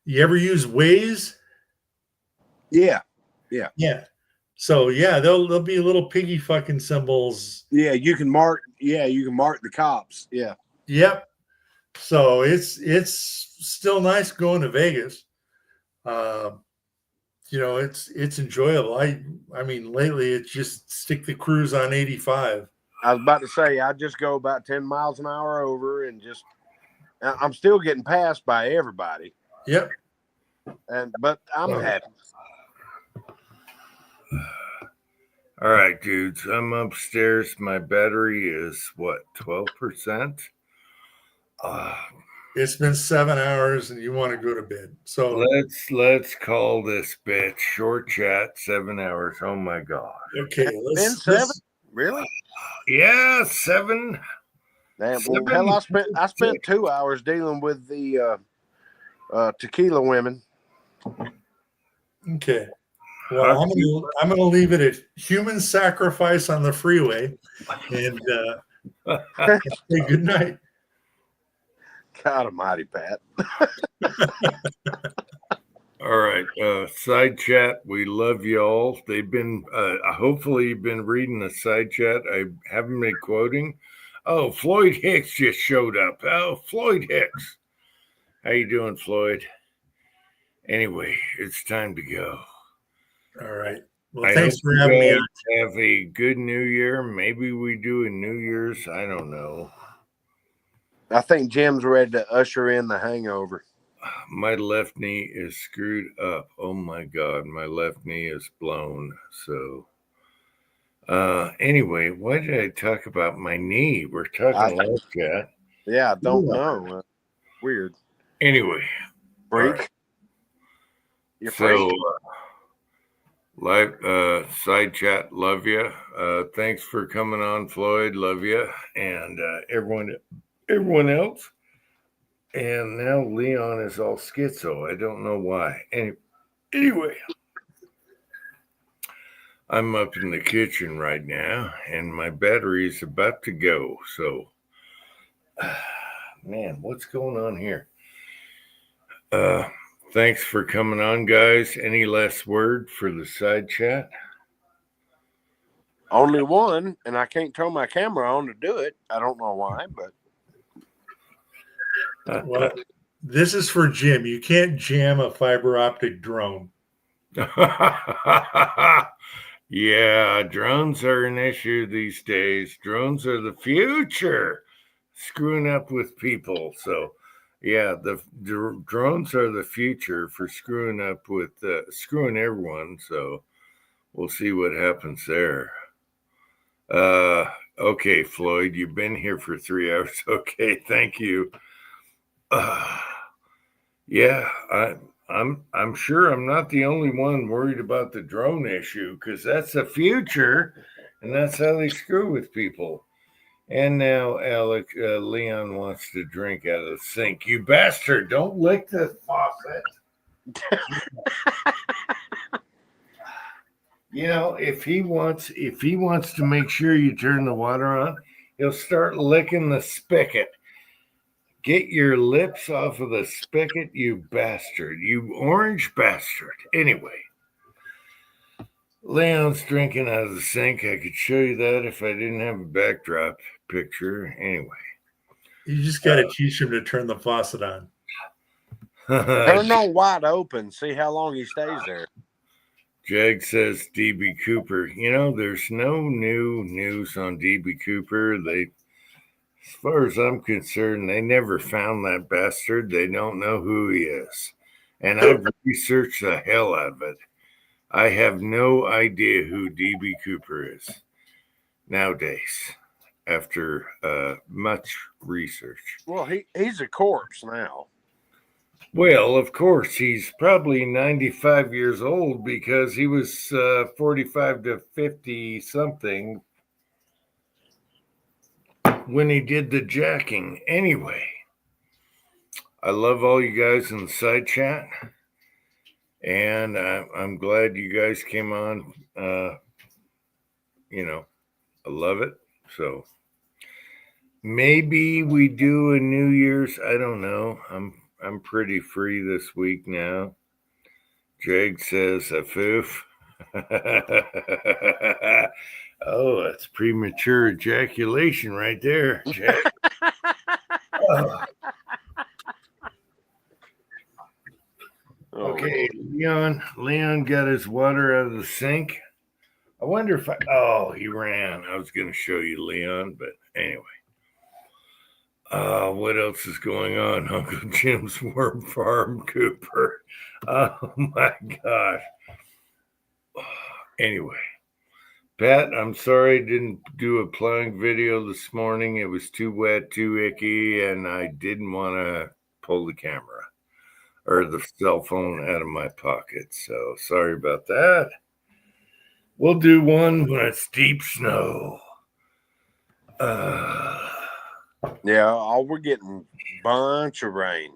you ever use Waze? Yeah. Yeah. So there'll be little piggy fucking symbols. Yeah, you can mark the cops. Yeah. Yep. So it's still nice going to Vegas. It's enjoyable. I mean, lately it's just stick the cruise on 85. I was about to say I just go about 10 miles an hour over and I'm still getting passed by everybody. Yep. But I'm happy. All right, dudes. I'm upstairs. My battery is what, 12%? It's been 7 hours and you want to go to bed. So let's call this bitch short chat 7 hours. Oh my god. Okay, Been 7? Really? Yeah, 7. Damn, well, hell, I spent 2 hours dealing with the tequila women. Okay. Well, I'm gonna leave it at human sacrifice on the freeway, and say good night. God Almighty, Pat. All right, side chat. We love y'all. They've been hopefully you've been reading the side chat. I haven't been quoting. Oh, Floyd Hicks just showed up. Oh, Floyd Hicks. How you doing, Floyd? Anyway, it's time to go. All right. Well, thanks for having me on. Have a good New Year. Maybe we do a New Year's. I don't know. I think Jim's ready to usher in the hangover. My left knee is screwed up. Oh my God, my left knee is blown. So, anyway, why did I talk about my knee? We're talking live chat. Yeah, I don't know. Weird. Anyway, freak. Right. You're freak. Live side chat, love you. Thanks for coming on, Floyd. Love you, and everyone else. And now Leon is all schizo. I don't know why. Anyway, I'm up in the kitchen right now, and my battery is about to go. So, man, what's going on here? Thanks for coming on, guys. Any last word for the side chat? Only one, and I can't turn my camera on to do it. I don't know why, but. Well, this is for Jim. You can't jam a fiber optic drone. Yeah, drones are an issue these days. Drones are the future, screwing up with people. So, yeah, the drones are the future for screwing up with screwing everyone. So, we'll see what happens there. Okay, Floyd, you've been here for 3 hours. Okay, thank you. Yeah, I'm sure I'm not the only one worried about the drone issue, because that's the future, and that's how they screw with people. And now Leon wants to drink out of the sink. You bastard! Don't lick the faucet. You know, if he wants to make sure you turn the water on, he'll start licking the spigot. Get your lips off of the spigot, you bastard. You orange bastard. Anyway, Leon's drinking out of the sink. I could show you that if I didn't have a backdrop picture. Anyway. You just got to teach him to turn the faucet on. Turn on wide open. See how long he stays there. Jag says DB Cooper. You know, there's no new news on DB Cooper. As far as I'm concerned, they never found that bastard. They don't know who he is. And I've researched the hell out of it. I have no idea who DB Cooper is nowadays after much research. Well, he's a corpse now. Well, of course, he's probably 95 years old because he was 45 to 50 something when he did the jacking. Anyway, I love all you guys in the side chat, and I'm glad you guys came on. I love it. So maybe we do a New Year's. I don't know. I'm pretty free this week now. Jake says a foof. Oh, that's premature ejaculation right there, Jake. Oh. Okay, Leon got his water out of the sink. I wonder if he ran. I was going to show you Leon, but anyway. What else is going on? Uncle Jim's Worm Farm, Cooper. Oh my gosh. Anyway, Pat, I'm sorry I didn't do a plowing video this morning. It was too wet, too icky, and I didn't want to pull the camera or the cell phone out of my pocket. So sorry about that. We'll do one when it's deep snow. Yeah, we're getting a bunch of rain.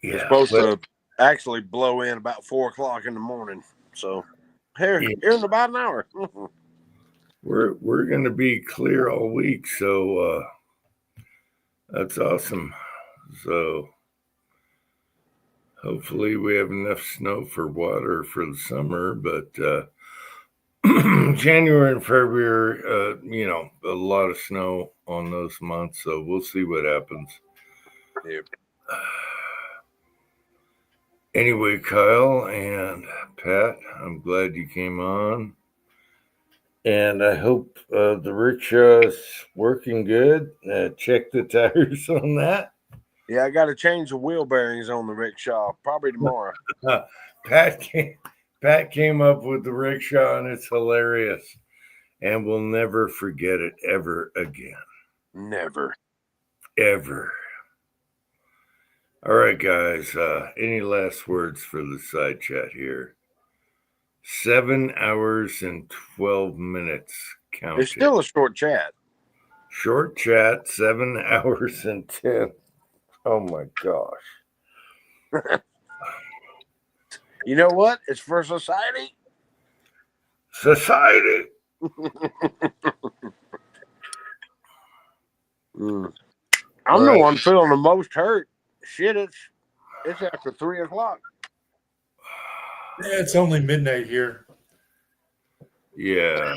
Yeah, it's supposed to actually blow in about 4 o'clock in the morning. So here in about an hour. We're going to be clear all week, so that's awesome. So hopefully we have enough snow for water for the summer, but January and February, a lot of snow on those months, so we'll see what happens. Yep. Anyway, Kyle and Pat, I'm glad you came on. And I hope the rickshaw's working good. Check the tires on that. Yeah, I got to change the wheel bearings on the rickshaw probably tomorrow. Pat came up with the rickshaw, and it's hilarious. And we'll never forget it ever again. Never. Ever. All right, guys. Any last words for the side chat here? 7 hours and 12 minutes counted. It's still a short chat. Short chat, 7 hours and 10. Oh my gosh. You know what? It's for society. Society. I'm the one feeling the most hurt. Shit, it's after 3 o'clock. Yeah, it's only midnight here. Yeah.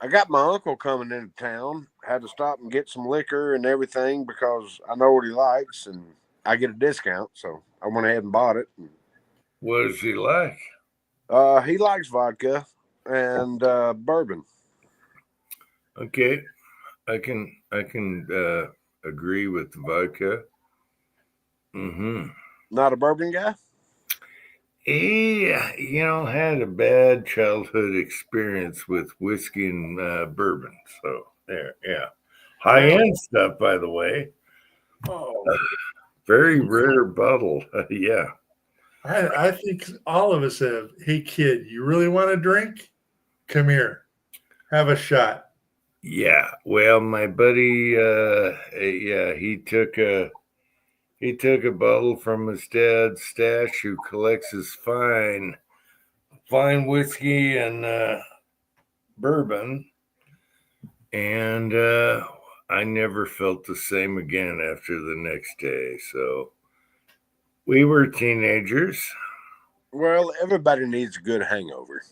I got my uncle coming into town. Had to stop and get some liquor and everything because I know what he likes and I get a discount. So I went ahead and bought it. What does he like? He likes vodka and bourbon. Okay. I can agree with the vodka. Not a bourbon guy? He, had a bad childhood experience with whiskey and bourbon. So there, yeah. High-end stuff, by the way. Oh, very rare bottle. Yeah. I think all of us have. Hey, kid, you really want a drink? Come here. Have a shot. Yeah. Well, my buddy, he took a bottle from his dad's stash, who collects his fine whiskey and bourbon. And I never felt the same again after the next day. So we were teenagers. Well, everybody needs a good hangover.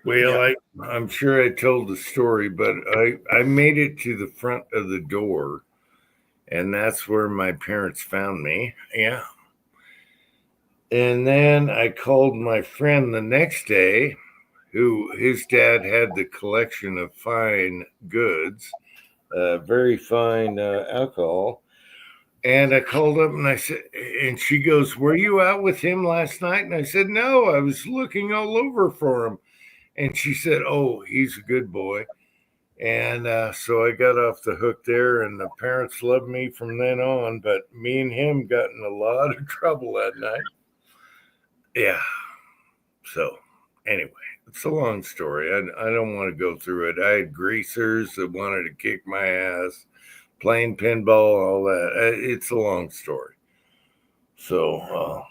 Well, yeah. I'm sure I told the story, but I made it to the front of the door, and that's where my parents found me. Yeah. And then I called my friend the next day, who his dad had the collection of fine goods, very fine alcohol. And I called up and I said, and she goes, "Were you out with him last night?" And I said, "No, I was looking all over for him." And she said, "Oh, he's a good boy." And so I got off the hook there, and the parents loved me from then on. But me and him got in a lot of trouble that night. Yeah. So anyway, it's a long story. I don't want to go through it. I had greasers that wanted to kick my ass, playing pinball, all that. It's a long story. So,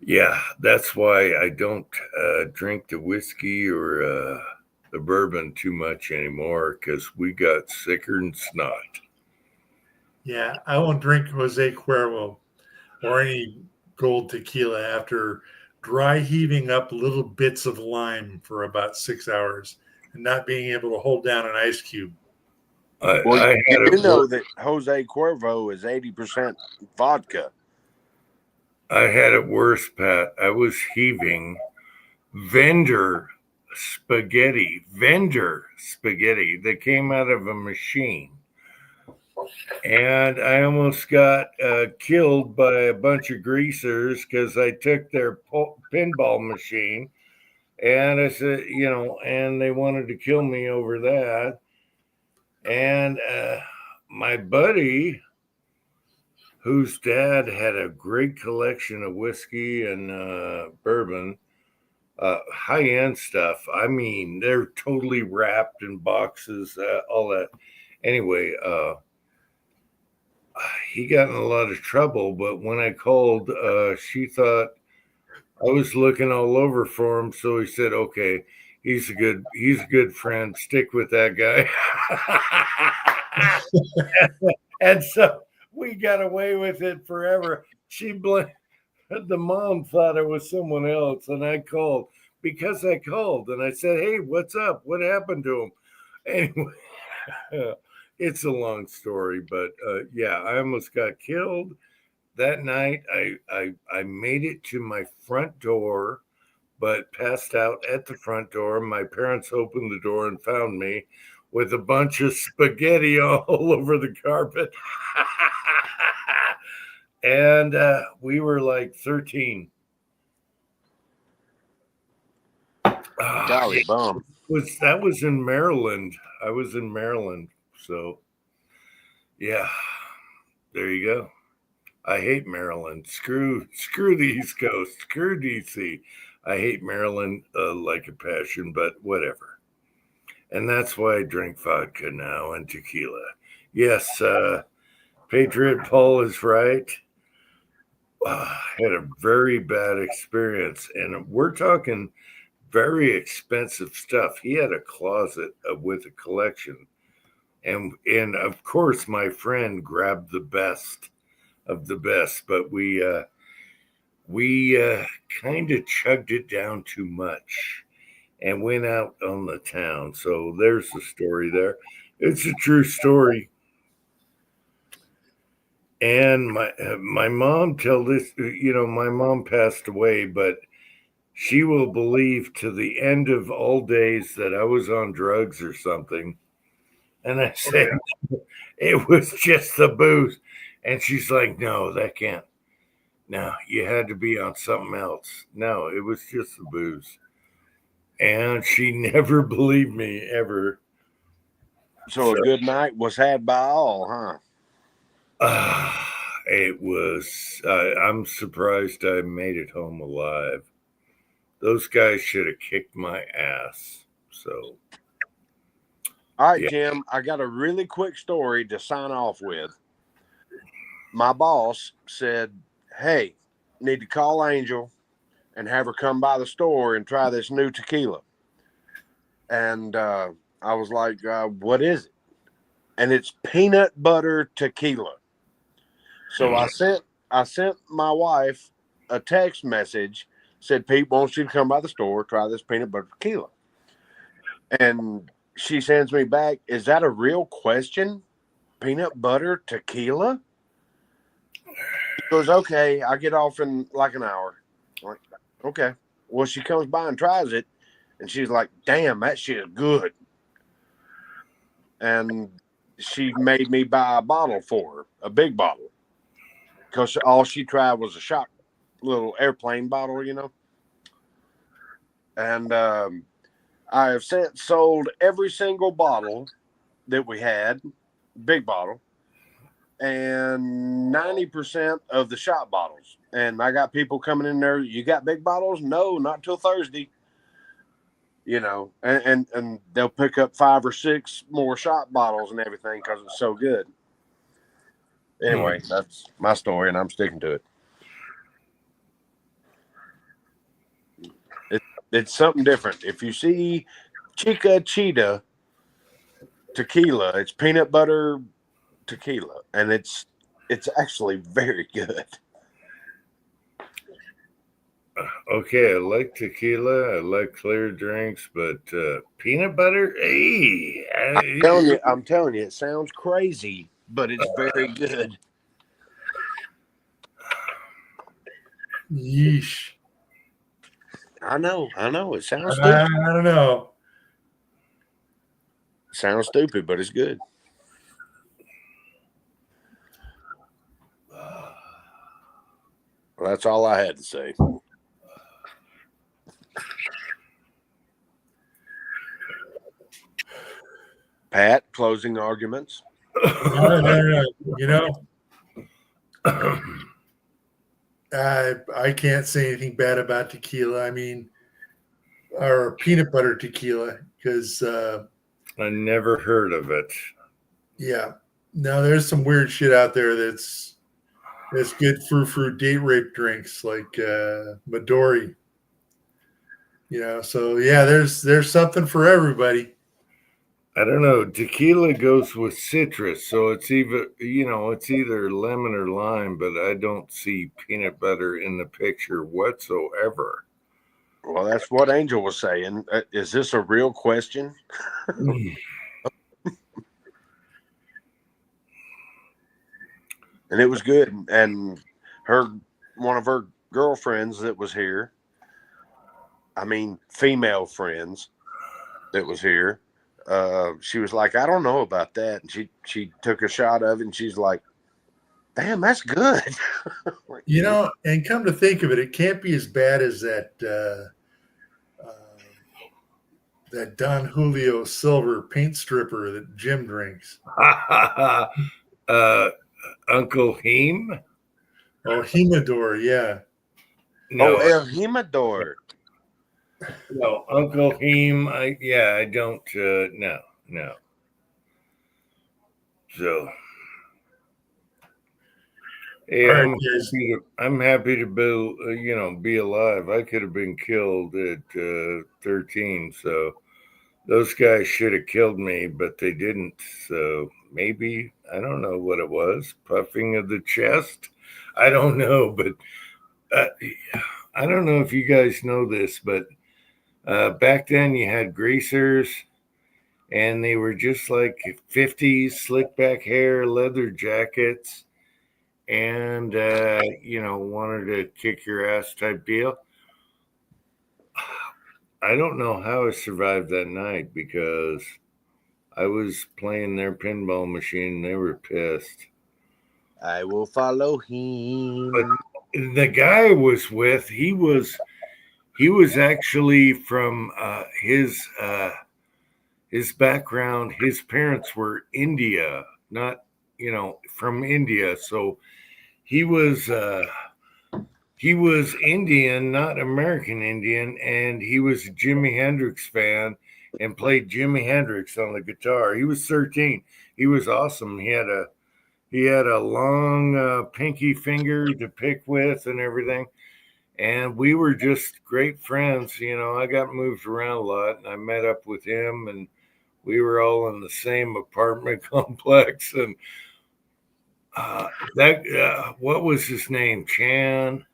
yeah, that's why I don't drink the whiskey or the bourbon too much anymore, because we got sicker than snot. Yeah, I won't drink Jose Cuervo or any gold tequila after dry heaving up little bits of lime for about 6 hours and not being able to hold down an ice cube. Well, I had you it do know worse. that Jose Cuervo is 80% vodka. I had it worse, Pat. I was heaving vendor spaghetti that came out of a machine. And I almost got killed by a bunch of greasers because I took their pinball machine, and I said, and they wanted to kill me over that. And my buddy, whose dad had a great collection of whiskey and bourbon, high-end stuff. I mean, they're totally wrapped in boxes, all that. Anyway, he got in a lot of trouble, but when I called, she thought I was looking all over for him. So he said, okay, he's a good friend. Stick with that guy. And so we got away with it forever. The mom thought it was someone else, and I called because I called and I said, hey, what's up? What happened to him? Anyway, it's a long story, but yeah, I almost got killed that night. I made it to my front door, but passed out at the front door. My parents opened the door and found me with a bunch of spaghetti all over the carpet. And we were like 13. Golly bum. That was in Maryland. I was in Maryland. So, yeah, there you go. I hate Maryland. Screw the East Coast. Screw DC. I hate Maryland like a passion, but whatever. And that's why I drink vodka now and tequila. Yes, Patriot Paul is right. Had a very bad experience, and we're talking very expensive stuff. He had a closet with a collection, and of course my friend grabbed the best of the best, but we kind of chugged it down too much and went out on the town. So there's the story there. It's a true story. And my mom tell this, my mom passed away, but she will believe to the end of all days that I was on drugs or something. And I said, it was just the booze. And she's like, no, that can't. No, you had to be on something else. No, it was just the booze. And she never believed me ever. So a good night was had by all, huh? It was, I'm surprised I made it home alive. Those guys should have kicked my ass. So, all right, yeah. Jim, I got a really quick story to sign off with. My boss said, hey, need to call Angel and have her come by the store and try this new tequila. And I was like, what is it? And it's peanut butter tequila. So I sent my wife a text message, said, Pete wants you to come by the store, try this peanut butter tequila. And she sends me back, is that a real question? Peanut butter tequila? She goes, okay, I'll get off in like an hour. I'm like, okay. Well, she comes by and tries it, and she's like, damn, that shit is good. And she made me buy a bottle for her, a big bottle. Because all she tried was a shot, little airplane bottle, And I have since sold every single bottle that we had, big bottle, and 90% of the shot bottles. And I got people coming in there, you got big bottles? No, not till Thursday. You know, and they'll pick up 5 or 6 more shot bottles and everything because it's so good. Anyway, that's my story, and I'm sticking to it. It's something different. If you see Chica Cheetah tequila, it's peanut butter tequila, and it's actually very good. Okay, I like tequila. I like clear drinks, but peanut butter, hey, I'm telling you, it sounds crazy, but it's very good. Yeesh. I know. It sounds I stupid. don't know. Sounds stupid, but it's good. Well, that's all I had to say. Pat, closing arguments. No. You know, I can't say anything bad about tequila. I mean, or peanut butter tequila, because I never heard of it. yeah, no, there's some weird shit out there that's good for date rape drinks like Midori. You know, so yeah, there's something for everybody. I don't know. Tequila goes with citrus, so it's either lemon or lime, but I don't see peanut butter in the picture whatsoever. Well, that's what Angel was saying. Is this a real question? And it was good. And one of her girlfriends that was here, I mean, female friends that was here, she was like, I don't know about that. And she took a shot of it, and she's like, damn, that's good. You know, and come to think of it, it can't be as bad as that Don Julio Silver paint stripper that Jim drinks. Uncle Heem? Oh, Hemador, yeah. No, El Hemador. No, Uncle Heem. I don't. No. So, hey, All right, guys. I'm happy to be alive. I could have been killed at 13. So, those guys should have killed me, but they didn't. So maybe I don't know what it was. Puffing of the chest. I don't know, but I don't know if you guys know this, but. Back then you had greasers and they were just like 50s, slick back hair, leather jackets, and, wanted to kick your ass type deal. I don't know how I survived that night because I was playing their pinball machine and they were pissed. I will follow him. But the guy I was with, he was actually from his background. His parents were India, not from India. So he was Indian, not American Indian, and he was a Jimi Hendrix fan and played Jimi Hendrix on the guitar. He was 13. He was awesome. He had a long pinky finger to pick with and everything. And we were just great friends. I got moved around a lot and I met up with him and we were all in the same apartment complex. And what was his name? Chan.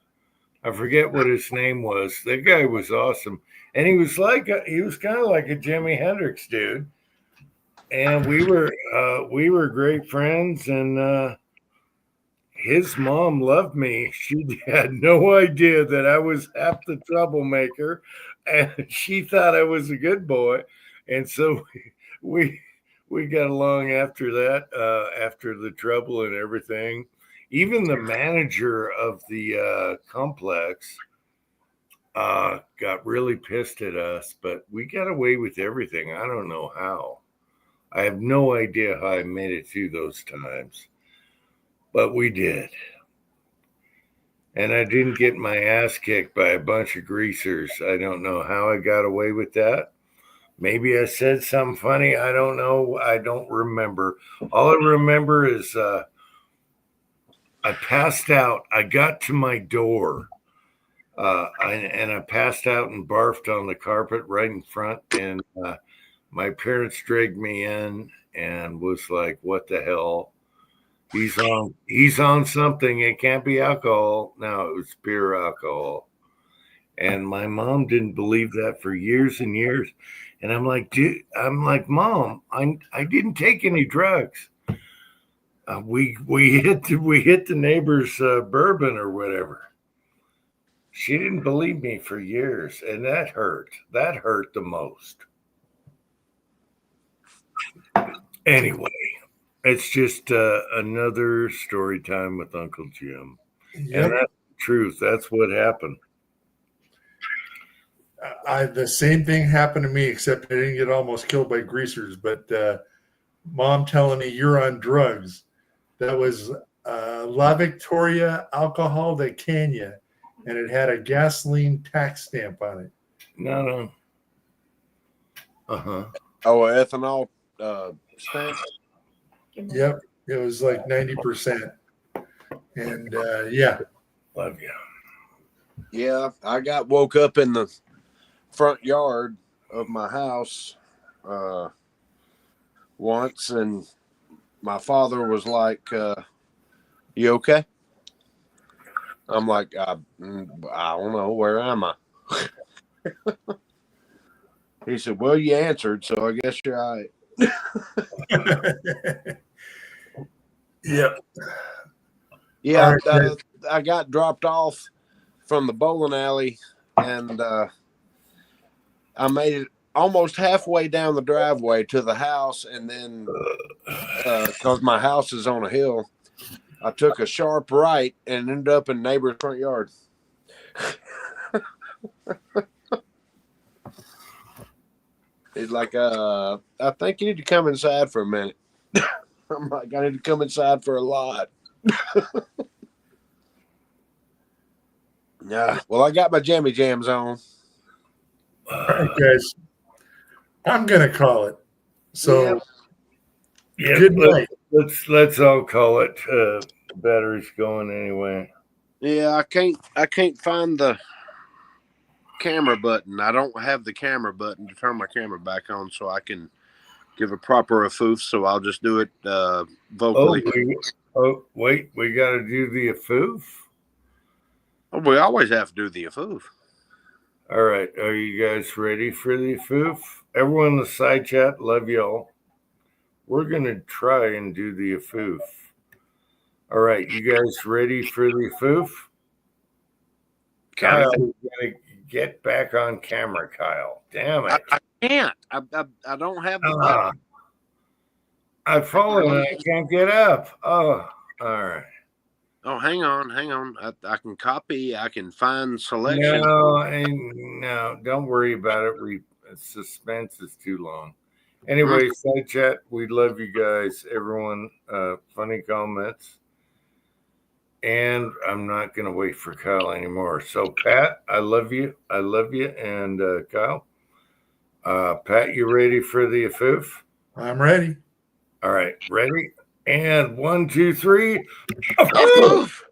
I forget what his name was. That guy was awesome. And he was kind of like a Jimi Hendrix dude. And we were great friends, and his mom loved me. She had no idea that I was half the troublemaker, and she thought I was a good boy. And so we got along after that, after the trouble and everything. Even the manager of the complex, got really pissed at us, but we got away with everything. I don't know how. I have no idea how I made it through those times, but we did. And I didn't get my ass kicked by a bunch of greasers. I don't know how I got away with that. Maybe I said something funny. I don't know. I don't remember. All I remember is I passed out. I got to my door. And I passed out and barfed on the carpet right in front. And my parents dragged me in and was like, "What the hell? He's on something. It can't be alcohol." No, it was pure alcohol. And my mom didn't believe that for years and years. And I'm like, "Mom, I didn't take any drugs. We hit the neighbor's bourbon or whatever." She didn't believe me for years, and that hurt. That hurt the most. Anyway, it's just another story time with Uncle Jim. Yep. And that's the truth. That's what happened. The same thing happened to me, except I didn't get almost killed by greasers. But Mom telling me you're on drugs. That was La Victoria Alcohol de Cana, and it had a gasoline tax stamp on it. No. Oh, ethanol stamp. Yep, it was like 90%. And yeah, Love you. Yeah, I got woke up in the front yard of my house once, and my father was like, "You okay?" I'm like, I don't know. Where am I?" He said, "Well, you answered, so I guess you're all right." Yep. Yeah, All right, I got dropped off from the bowling alley, and I made it almost halfway down the driveway to the house, and then because my house is on a hill, I took a sharp right and ended up in neighbor's front yard. He's like, "I think you need to come inside for a minute." I'm like, "I need to come inside for a lot." Yeah, well, I got my jammy jams on. All right, guys. I'm gonna call it. So Yeah, good night. let's all call it. Battery's going anyway. Yeah, I can't find the camera button. I don't have the camera button to turn my camera back on so I can give a proper affoof. So I'll just do it vocally. Wait, we got to do the affoof. Oh, we always have to do the affoof. All right, are you guys ready for the affoof? Everyone in the side chat, love y'all. We're gonna try and do the affoof. All right, you guys ready for the affoof? Kyle, you gotta get back on camera, Kyle. Damn it! I can't. I don't have the button. I've fallen and I can't get up. Oh, all right. Oh, hang on. I can copy. I can find selection. No, don't worry about it. Suspense is too long. Anyway, side chat, we love you guys. Everyone, funny comments. And I'm not going to wait for Kyle anymore. So, Pat, I love you. And Kyle, Pat, you ready for the affoof? I'm ready. All right, ready? And 1, 2, 3. Affoof!